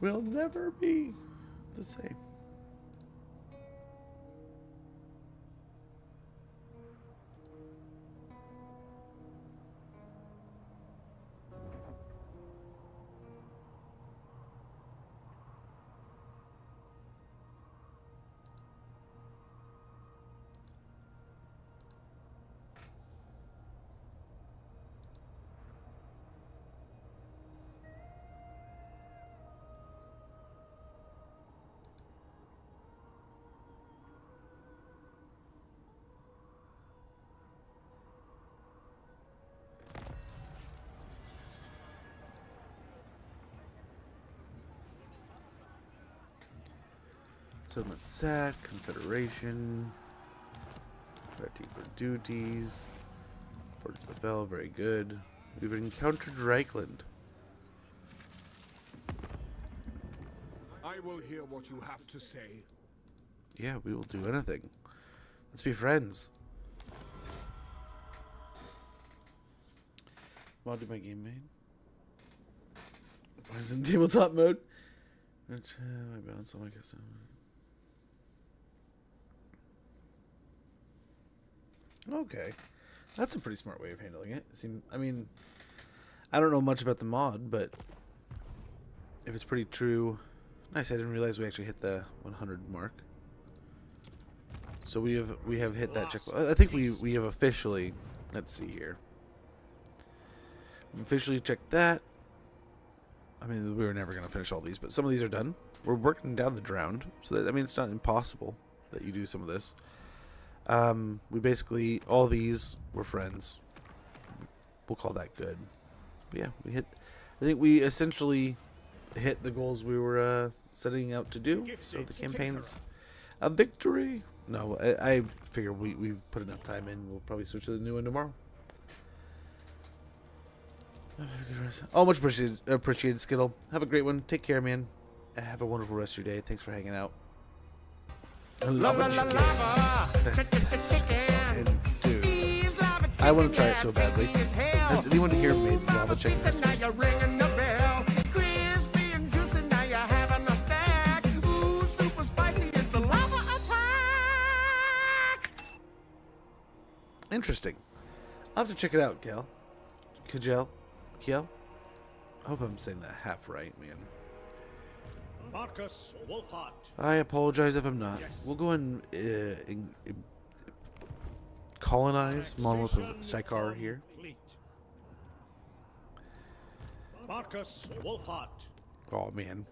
Will never be the same. Settlement Sack, Confederation, Party for Duties, Forge the Fell, very good. We've encountered Reichland. I will hear what you have to say. Yeah, we will do anything. Let's be friends. Mod to my game made. Why is it in tabletop mode? I balance all my custom. Okay, that's a pretty smart way of handling it. I mean, I don't know much about the mod, but if it's pretty true, nice. I didn't realize we actually hit the 100 mark. So we have hit that check. I think we have officially. Let's see here. We've officially checked that. I mean, we were never going to finish all these, but some of these are done. We're working down the drowned, so that, I mean, it's not impossible that you do some of this. We basically, all these were friends. We'll call that good. But yeah, I think we essentially hit the goals we were setting out to do. So the campaign's a victory. No, I figure we've put enough time in. We'll probably switch to the new one tomorrow. Oh, much appreciated, Skittle. Have a great one. Take care, man. Have a wonderful rest of your day. Thanks for hanging out. Lava Chicken. That's such a good song. And dude, I want to try it so badly. Has anyone here made Lava Chicken recipe? Interesting. I'll have to check it out, Kiel. I hope I'm saying that half right, man. Markus Wulfart. I apologize if I'm not. We'll go and colonize Monolith of Sykar here. Markus Wulfart. Oh man,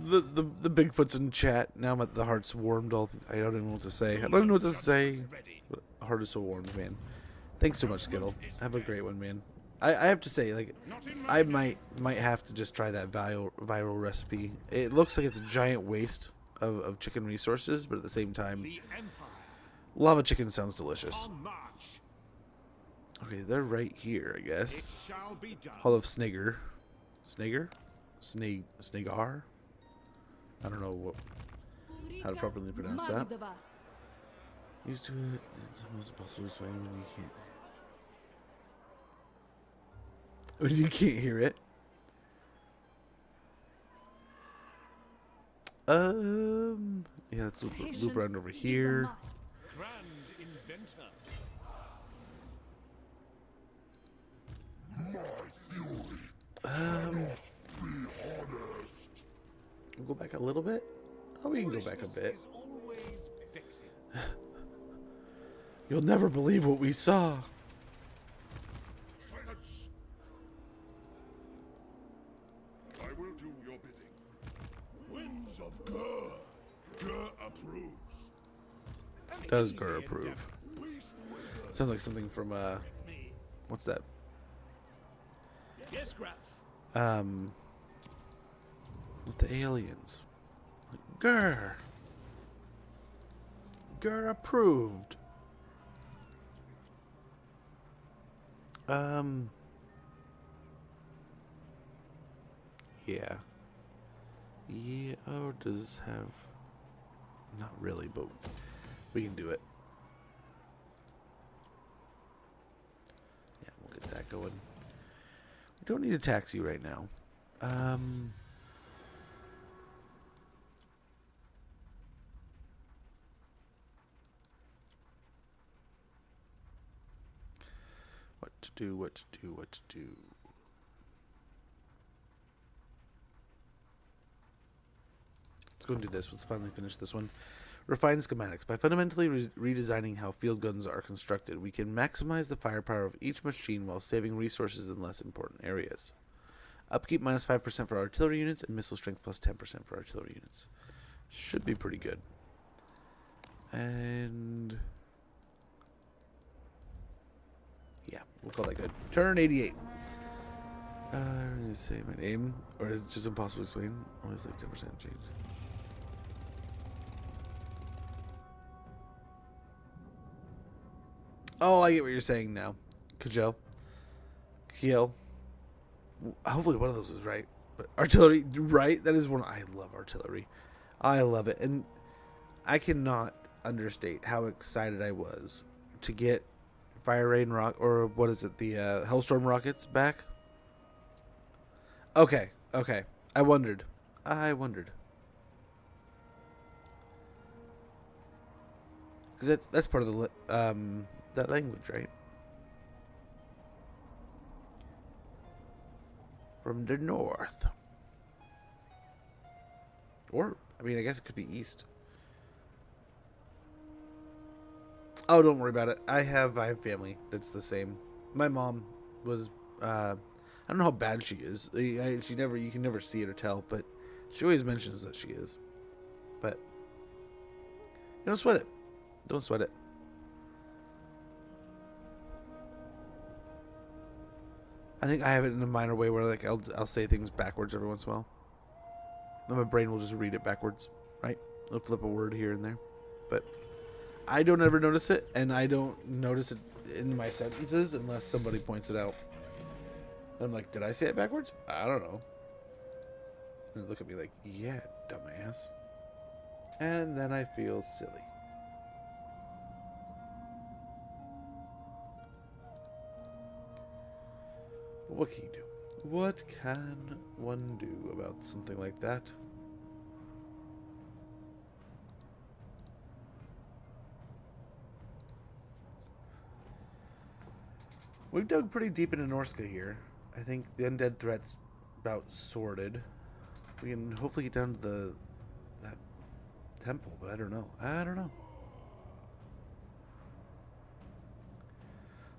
the Bigfoot's in chat now. The heart's warmed. I don't even know what to say. I don't even know what to say. The heart is so warmed, man. Thanks so much, Skittle. Have a great one, man. I have to say, like, I might have to just try that viral recipe. It looks like it's a giant waste of chicken resources, but at the same time, lava chicken sounds delicious. Okay, they're right here, I guess. Hall of Snagar. Snagar? Snagar? I don't know what. how to properly pronounce that. Used to it, it's almost impossible to explain when you can't hear it. Yeah, let's loop around over here. Grand inventor. My fury cannot be harnessed. We'll go back a little bit. Oh, we can go back a bit. Is always vexing. You'll never believe what we saw. Silence. I will do your bidding. Winds of Gur. Gur approves. Does Gur approve? Beast wizard. Sounds like something from what's that? Yes, Graf. With the aliens. Gur. Gur approved. Yeah. Yeah, oh, does this have... Not really, but we can do it. Yeah, we'll get that going. We don't need a taxi right now. What to do, what to do, what to do. Let's go and do this. Let's finally finish this one. Refine schematics. By fundamentally redesigning how field guns are constructed, we can maximize the firepower of each machine while saving resources in less important areas. Upkeep minus 5% for artillery units and missile strength plus 10% for artillery units. Should be pretty good. And... yeah, we'll call that good. Turn 88. I'm going to say my name, or is it just impossible to explain? Always like 10% change. Oh, I get what you're saying now. Kajel. Kiel. Hopefully one of those is right. But artillery, right? That is one. I love artillery. I love it. And I cannot understate how excited I was to get Fire Rain Rock, or what is it? The Hellstorm rockets back. Okay. Okay. I wondered. Because that's part of the that language, right? From the north. Or, I mean, I guess it could be east. Oh, don't worry about it. I have family that's the same. My mom was, I don't know how bad she is. You can never see it or tell, but she always mentions that she is. But, don't sweat it. Don't sweat it. I think I have it in a minor way where like I'll say things backwards every once in a while. And my brain will just read it backwards, right? It'll flip a word here and there. But I don't ever notice it, and I don't notice it in my sentences unless somebody points it out. And I'm like, did I say it backwards? I don't know. And they look at me like, yeah, dumbass. And then I feel silly. What can you do? What can one do about something like that? We've dug pretty deep into Norsca here. I think the undead threat's about sorted. We can hopefully get down to that temple, but I don't know.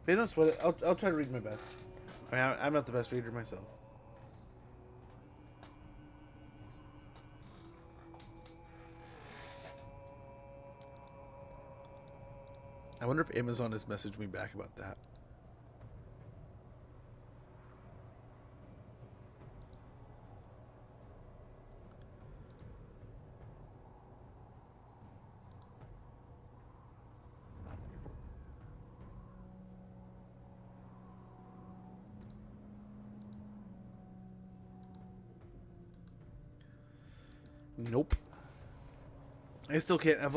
But don't sweat it. I'll try to read my best. I mean, I'm not the best reader myself. I wonder if Amazon has messaged me back about that. Nope. I still can't. Of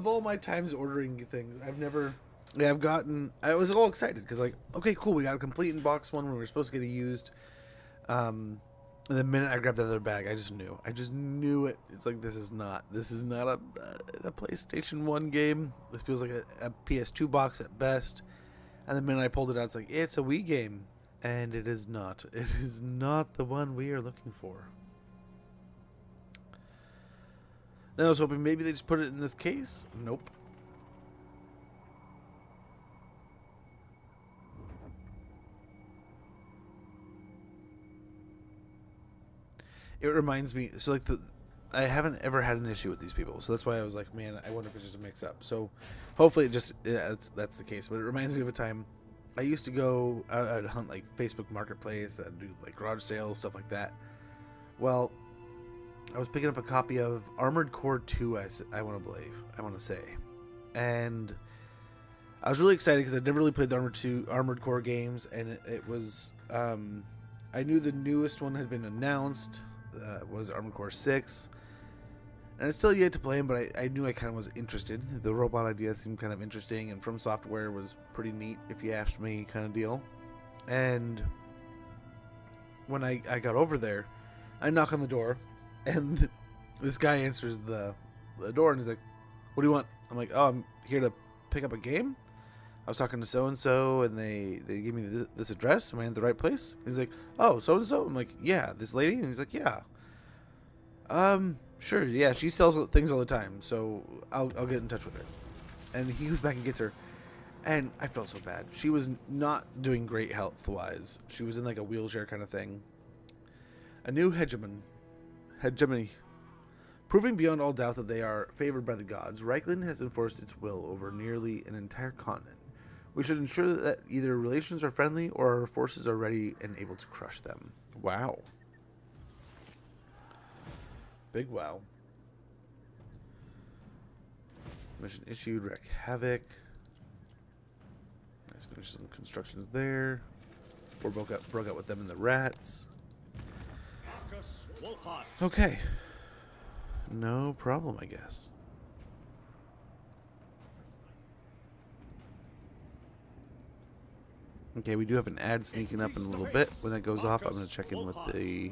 all my times ordering things, I've never. Yeah, I've gotten. I was all excited because, like, okay, cool, we got a complete in box one when we were supposed to get it used. And the minute I grabbed the other bag, I just knew. I just knew it. It's like this is not a PlayStation 1 game. This feels like a PS2 box at best. And the minute I pulled it out, it's like it's a Wii game, and it is not. It is not the one we are looking for. Then I was hoping maybe they just put it in this case. Nope. It reminds me, so like I haven't ever had an issue with these people, so that's why I was like, man, I wonder if it's just a mix-up. So hopefully that's the case. But it reminds me of a time I used to go, I'd hunt like Facebook Marketplace, I'd do like garage sales, stuff like that. Well, I was picking up a copy of Armored Core 2, I want to say. And I was really excited because I'd never really played the Armored Core games, and it was, I knew the newest one had been announced, was Armored Core 6. And it's still yet to play him, but I knew I kind of was interested. The robot idea seemed kind of interesting, and From Software was pretty neat, if you asked me, kind of deal. And when I got over there, I knock on the door, and this guy answers the door, and he's like, "What do you want?" I'm like, "Oh, I'm here to pick up a game. I was talking to so-and-so, and they gave me this address. Am I in the right place?" He's like, "Oh, so-and-so?" I'm like, "Yeah, this lady?" And he's like, "Yeah. Sure, yeah, she sells things all the time, so I'll get in touch with her." And he goes back and gets her, and I felt so bad. She was not doing great health-wise. She was in like a wheelchair kind of thing. A new hegemony. Proving beyond all doubt that they are favored by the gods, Reichland has enforced its will over nearly an entire continent. We should ensure that either relations are friendly or our forces are ready and able to crush them. Wow. Big wow. Mission issued, wreak havoc. Let's finish some constructions there. Or broke out with them and the rats. Markus Wulfart. Okay. No problem, I guess. Okay, we do have an ad sneaking up in a little bit. When that goes off, I'm going to check in with the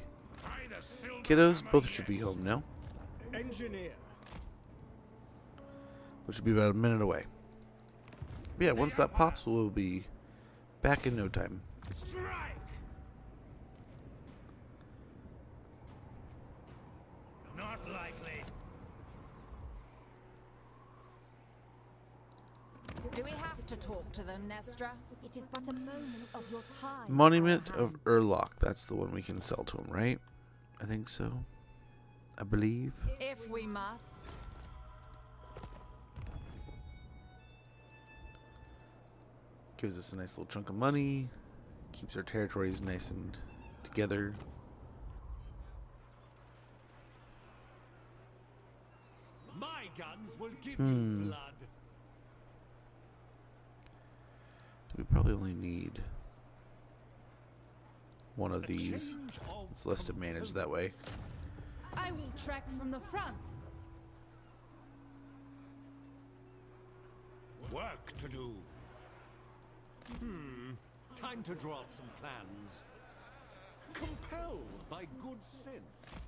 kiddos. Both should be home now. Engineer. Which should be about a minute away. But yeah, once that pops, we'll be back in no time. Strike! Not likely. Do we have to talk to them, Nestra? It is but a moment of your time. Monument of Urlock. That's the one we can sell to him, right? I think so. I believe. If we must. Gives us a nice little chunk of money. Keeps our territories nice and together. My guns will give you blood. We probably only need one of these. It's less to manage that way. I will track from the front. Work to do. Time to draw up some plans. Compelled by good sense.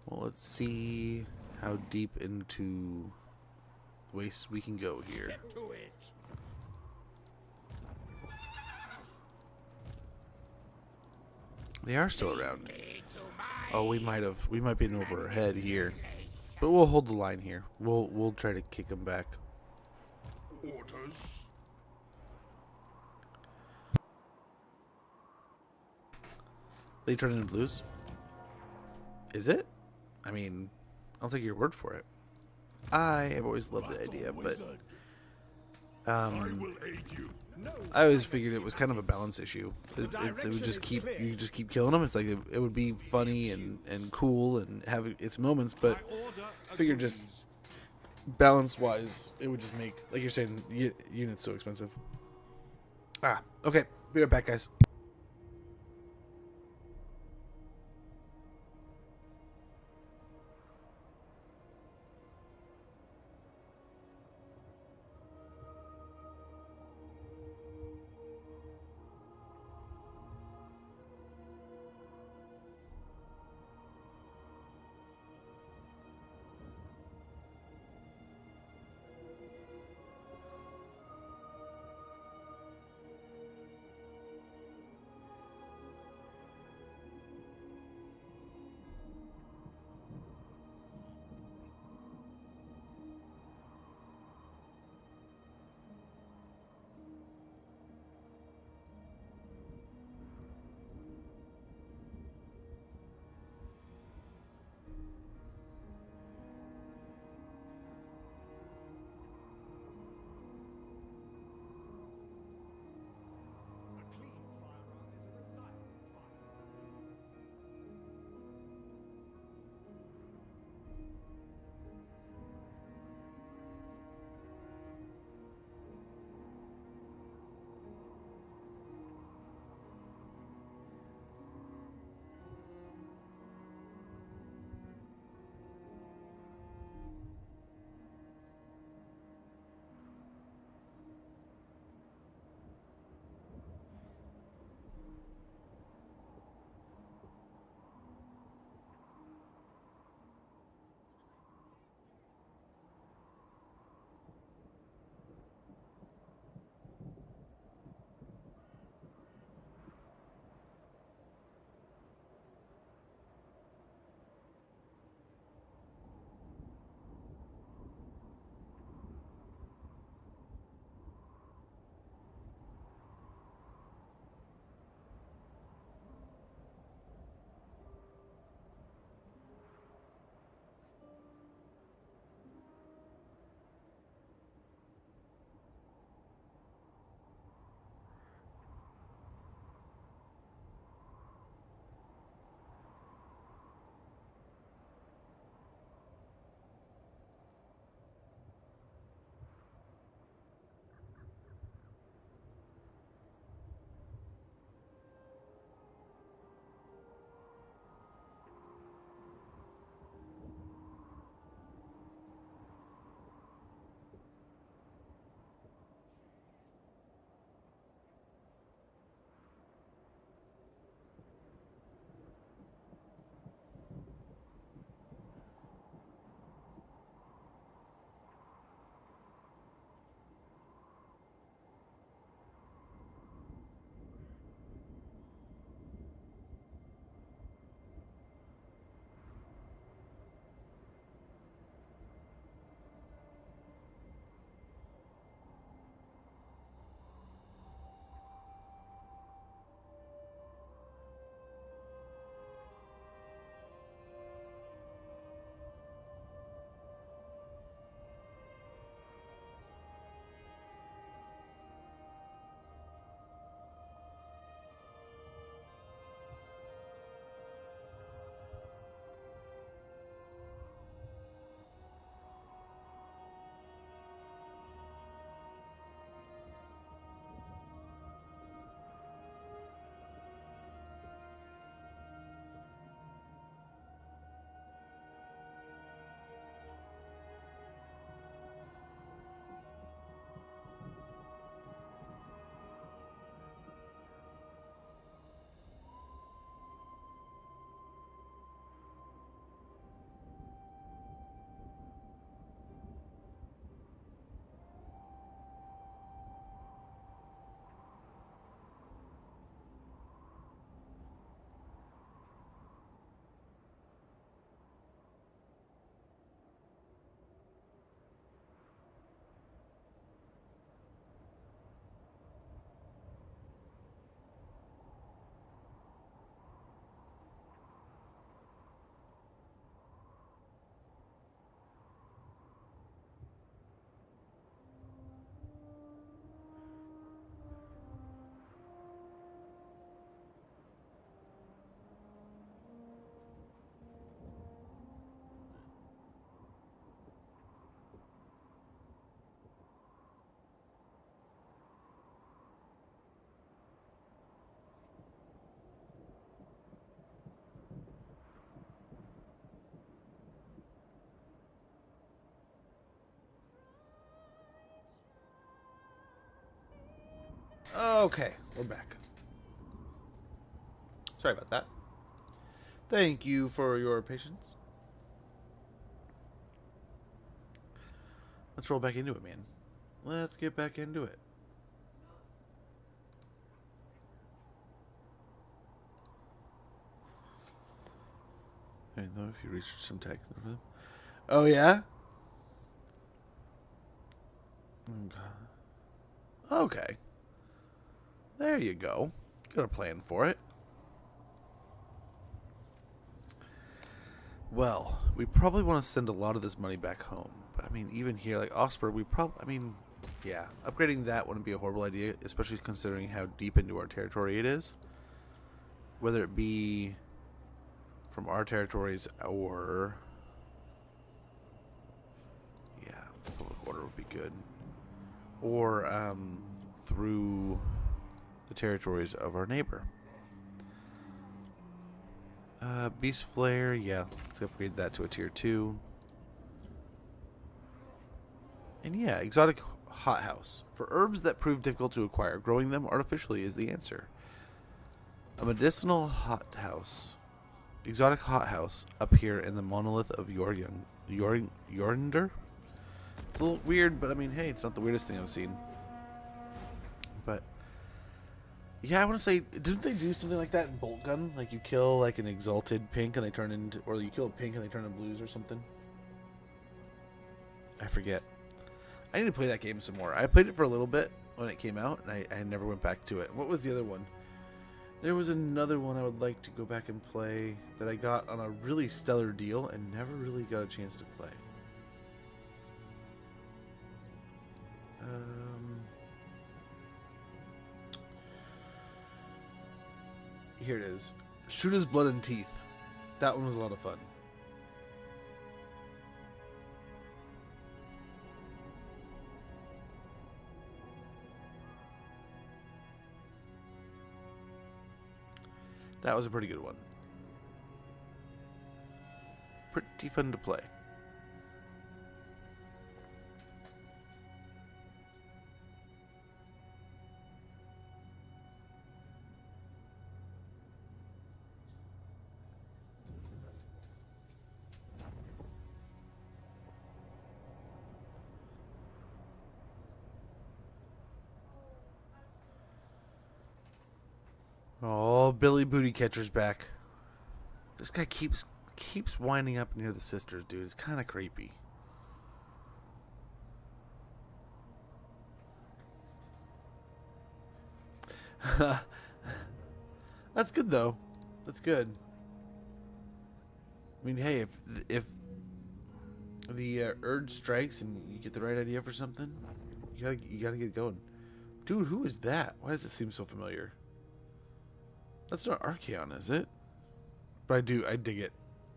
Well, let's see how deep into waste we can go here. Get to it. They are still around. Oh, we might be in over our head here, but we'll hold the line here. We'll try to kick them back. Orders. They turn into blues. Is it? I mean, I'll take your word for it. I have always loved the idea, but I will aid you. I always figured it was kind of a balance issue. It would just keep killing them. It's like it would be funny and cool and have its moments, but I figured just balance wise, it would just make, like you're saying, units so expensive. Okay, be right back, guys. Okay, we're back. Sorry about that. Thank you for your patience. Let's roll back into it, man. Let's get back into it. I don't know if you research some tech for them. Oh, yeah? Okay. There you go. Got a plan for it. Well, we probably want to send a lot of this money back home. But, I mean, even here, like Augsburg, we probably... I mean, yeah. Upgrading that wouldn't be a horrible idea, especially considering how deep into our territory it is. Whether it be from our territories or... yeah, public order would be good. Or, through the territories of our neighbor. Beast Flare, yeah, let's upgrade that to a tier 2. And yeah, exotic hothouse. For herbs that prove difficult to acquire, growing them artificially is the answer. A medicinal hothouse. Exotic hothouse up here in the monolith of Jornder? It's a little weird, but I mean, hey, it's not the weirdest thing I've seen. But yeah, I want to say, didn't they do something like that in Bolt Gun? Like you kill like an exalted pink and they turn into, or you kill a pink and they turn into blues or something? I forget. I need to play that game some more. I played it for a little bit when it came out, and I never went back to it. What was the other one? There was another one I would like to go back and play that I got on a really stellar deal and never really got a chance to play. Here it is. Shooter's Blood and Teeth. That one was a lot of fun. That was a pretty good one. Pretty fun to play. Oh, Billy Booty Catcher's back. This guy keeps winding up near the sisters, dude. It's kind of creepy. That's good though. That's good. I mean, hey, if the urge strikes and you get the right idea for something, you gotta get going. Dude, who is that? Why does it seem so familiar? That's not Archaon, is it? But I dig it.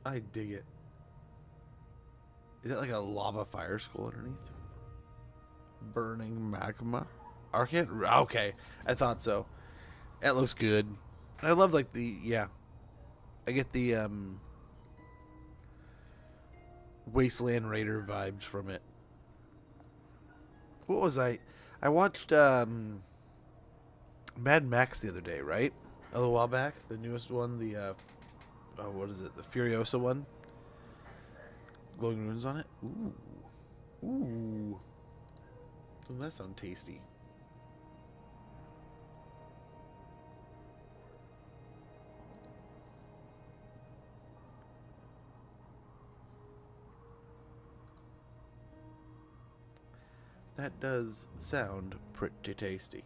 I dig it. Is that like a lava fire skull underneath? Burning magma? Archaon? Okay, I thought so. That looks good. I love like the, yeah. I get the Wasteland Raider vibes from it. What was I watched Mad Max the other day, right? A little while back, the newest one, the what is it? The Furiosa one. Glowing runes on it. Ooh. Doesn't that sound tasty? That does sound pretty tasty.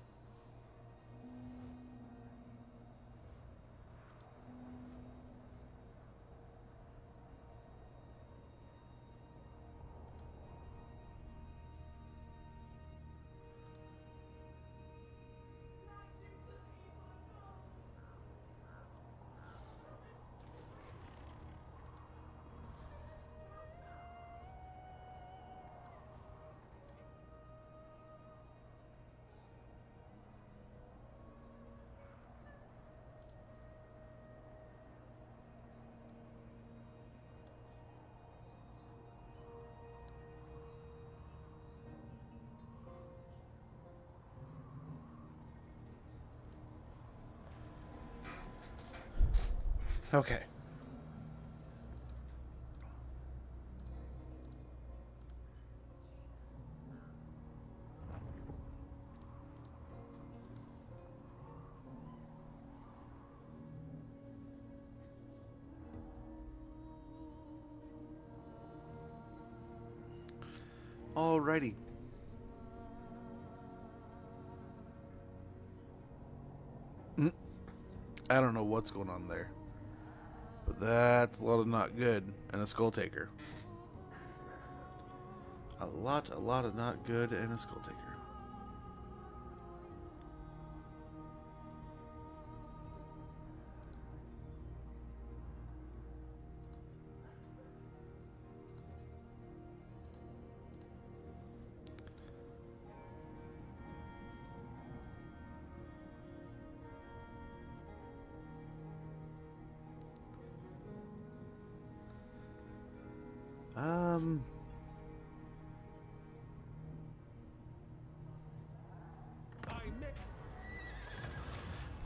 Okay. Alrighty. I don't know what's going on there. But that's a lot of not good and a skull taker. A lot of not good and a skull taker.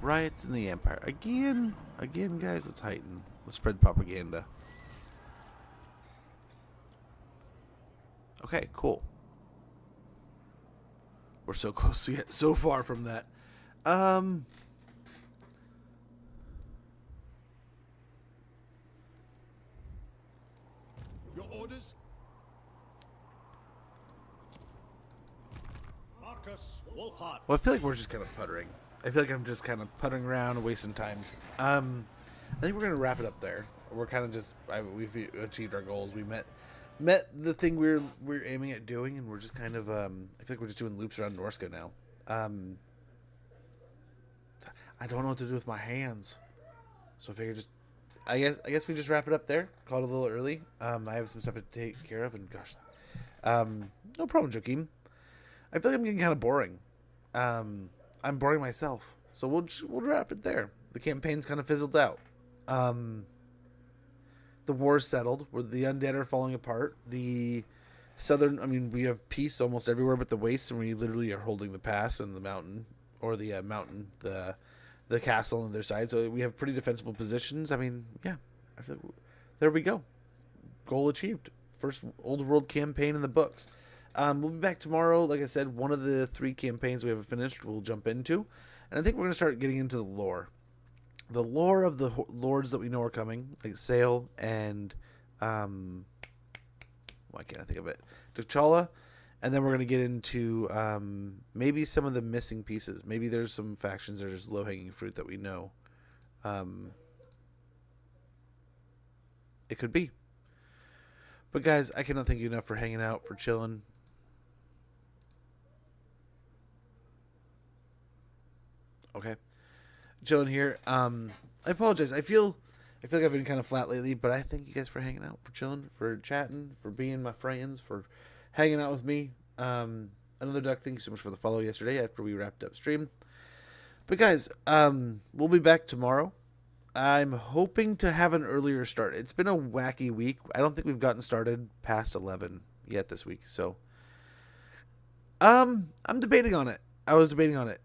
Riots in the Empire. Again, guys, let's heighten. Let's spread propaganda. Okay, cool. We're so close to get so far from that. Your orders? Markus Wulfart. Well, I feel like we're just kind of puttering. I feel like I'm just kind of puttering around and wasting time. I think we're gonna wrap it up there. We're kind of just we've achieved our goals. We met the thing we're aiming at doing, and we're just kind of I feel like we're just doing loops around Norsca now. I don't know what to do with my hands, so I figure I guess we just wrap it up there. Call it a little early. I have some stuff to take care of, and gosh, no problem, Joaquin. I feel like I'm getting kind of boring. I'm boring myself, so we'll wrap it there. The campaign's kind of fizzled out. The war's settled. Where the undead are falling apart. The southern, I mean, we have peace almost everywhere but the wastes, and we literally are holding the pass and the mountain, or the the castle on the other side. So we have pretty defensible positions. I mean, yeah, I feel like there we go. Goal achieved. First old world campaign in the books. We'll be back tomorrow. Like I said, one of the 3 campaigns we haven't finished we'll jump into. And I think we're going to start getting into the lore. The lore of the lords that we know are coming. Like Sale and... why can't I think of it? T'Challa. And then we're going to get into maybe some of the missing pieces. Maybe there's some factions that are just low-hanging fruit that we know. It could be. But guys, I cannot thank you enough for hanging out, for chilling. Okay, chilling here. I apologize. I feel like I've been kind of flat lately, but I thank you guys for hanging out, for chilling, for chatting, for being my friends, for hanging out with me. Another Duck, thank you so much for the follow yesterday after we wrapped up stream. But guys, we'll be back tomorrow. I'm hoping to have an earlier start. It's been a wacky week. I don't think we've gotten started past 11 yet this week. So, I'm debating on it. I was debating on it.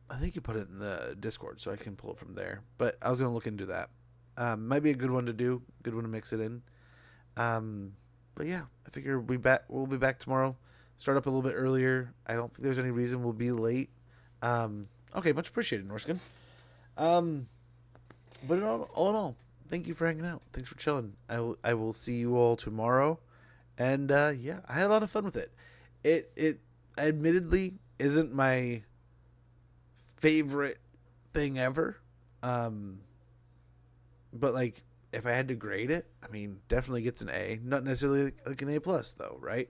I think you put it in the Discord, so I can pull it from there. But I was going to look into that. Might be a good one to do. Good one to mix it in. But yeah, I figure we'll be back tomorrow. Start up a little bit earlier. I don't think there's any reason we'll be late. Okay, much appreciated, Norscan. But all in all, thank you for hanging out. Thanks for chilling. I will see you all tomorrow. And yeah, I had a lot of fun with it. It admittedly isn't my favorite thing ever. But like, if I had to grade it, I mean, definitely gets an A. Not necessarily like an A plus though, right?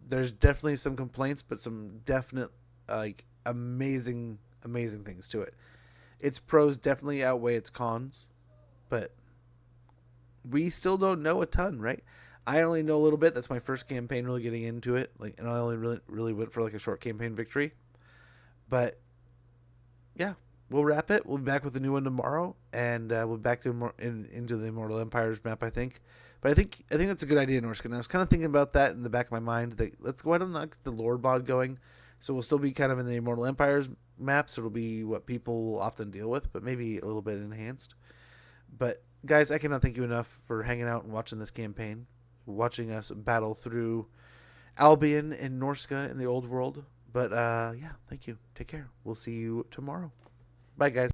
There's definitely some complaints, but some definite like amazing things to it. Its pros definitely outweigh its cons, but we still don't know a ton, right? I only know a little bit. That's my first campaign really getting into it. Like, and I only really went for like a short campaign victory. But yeah, we'll wrap it. We'll be back with a new one tomorrow, and we'll be back to into the Immortal Empires map, I think. But I think that's a good idea, Norscan. I was kind of thinking about that in the back of my mind. That let's go ahead and get the lore bod going, So we'll still be kind of in the Immortal Empires map, so it'll be what people often deal with, but maybe a little bit enhanced. But guys, I cannot thank you enough for hanging out and watching this campaign, watching us battle through Albion and Norsca in the old world. But yeah, thank you. Take care. We'll see you tomorrow. Bye, guys.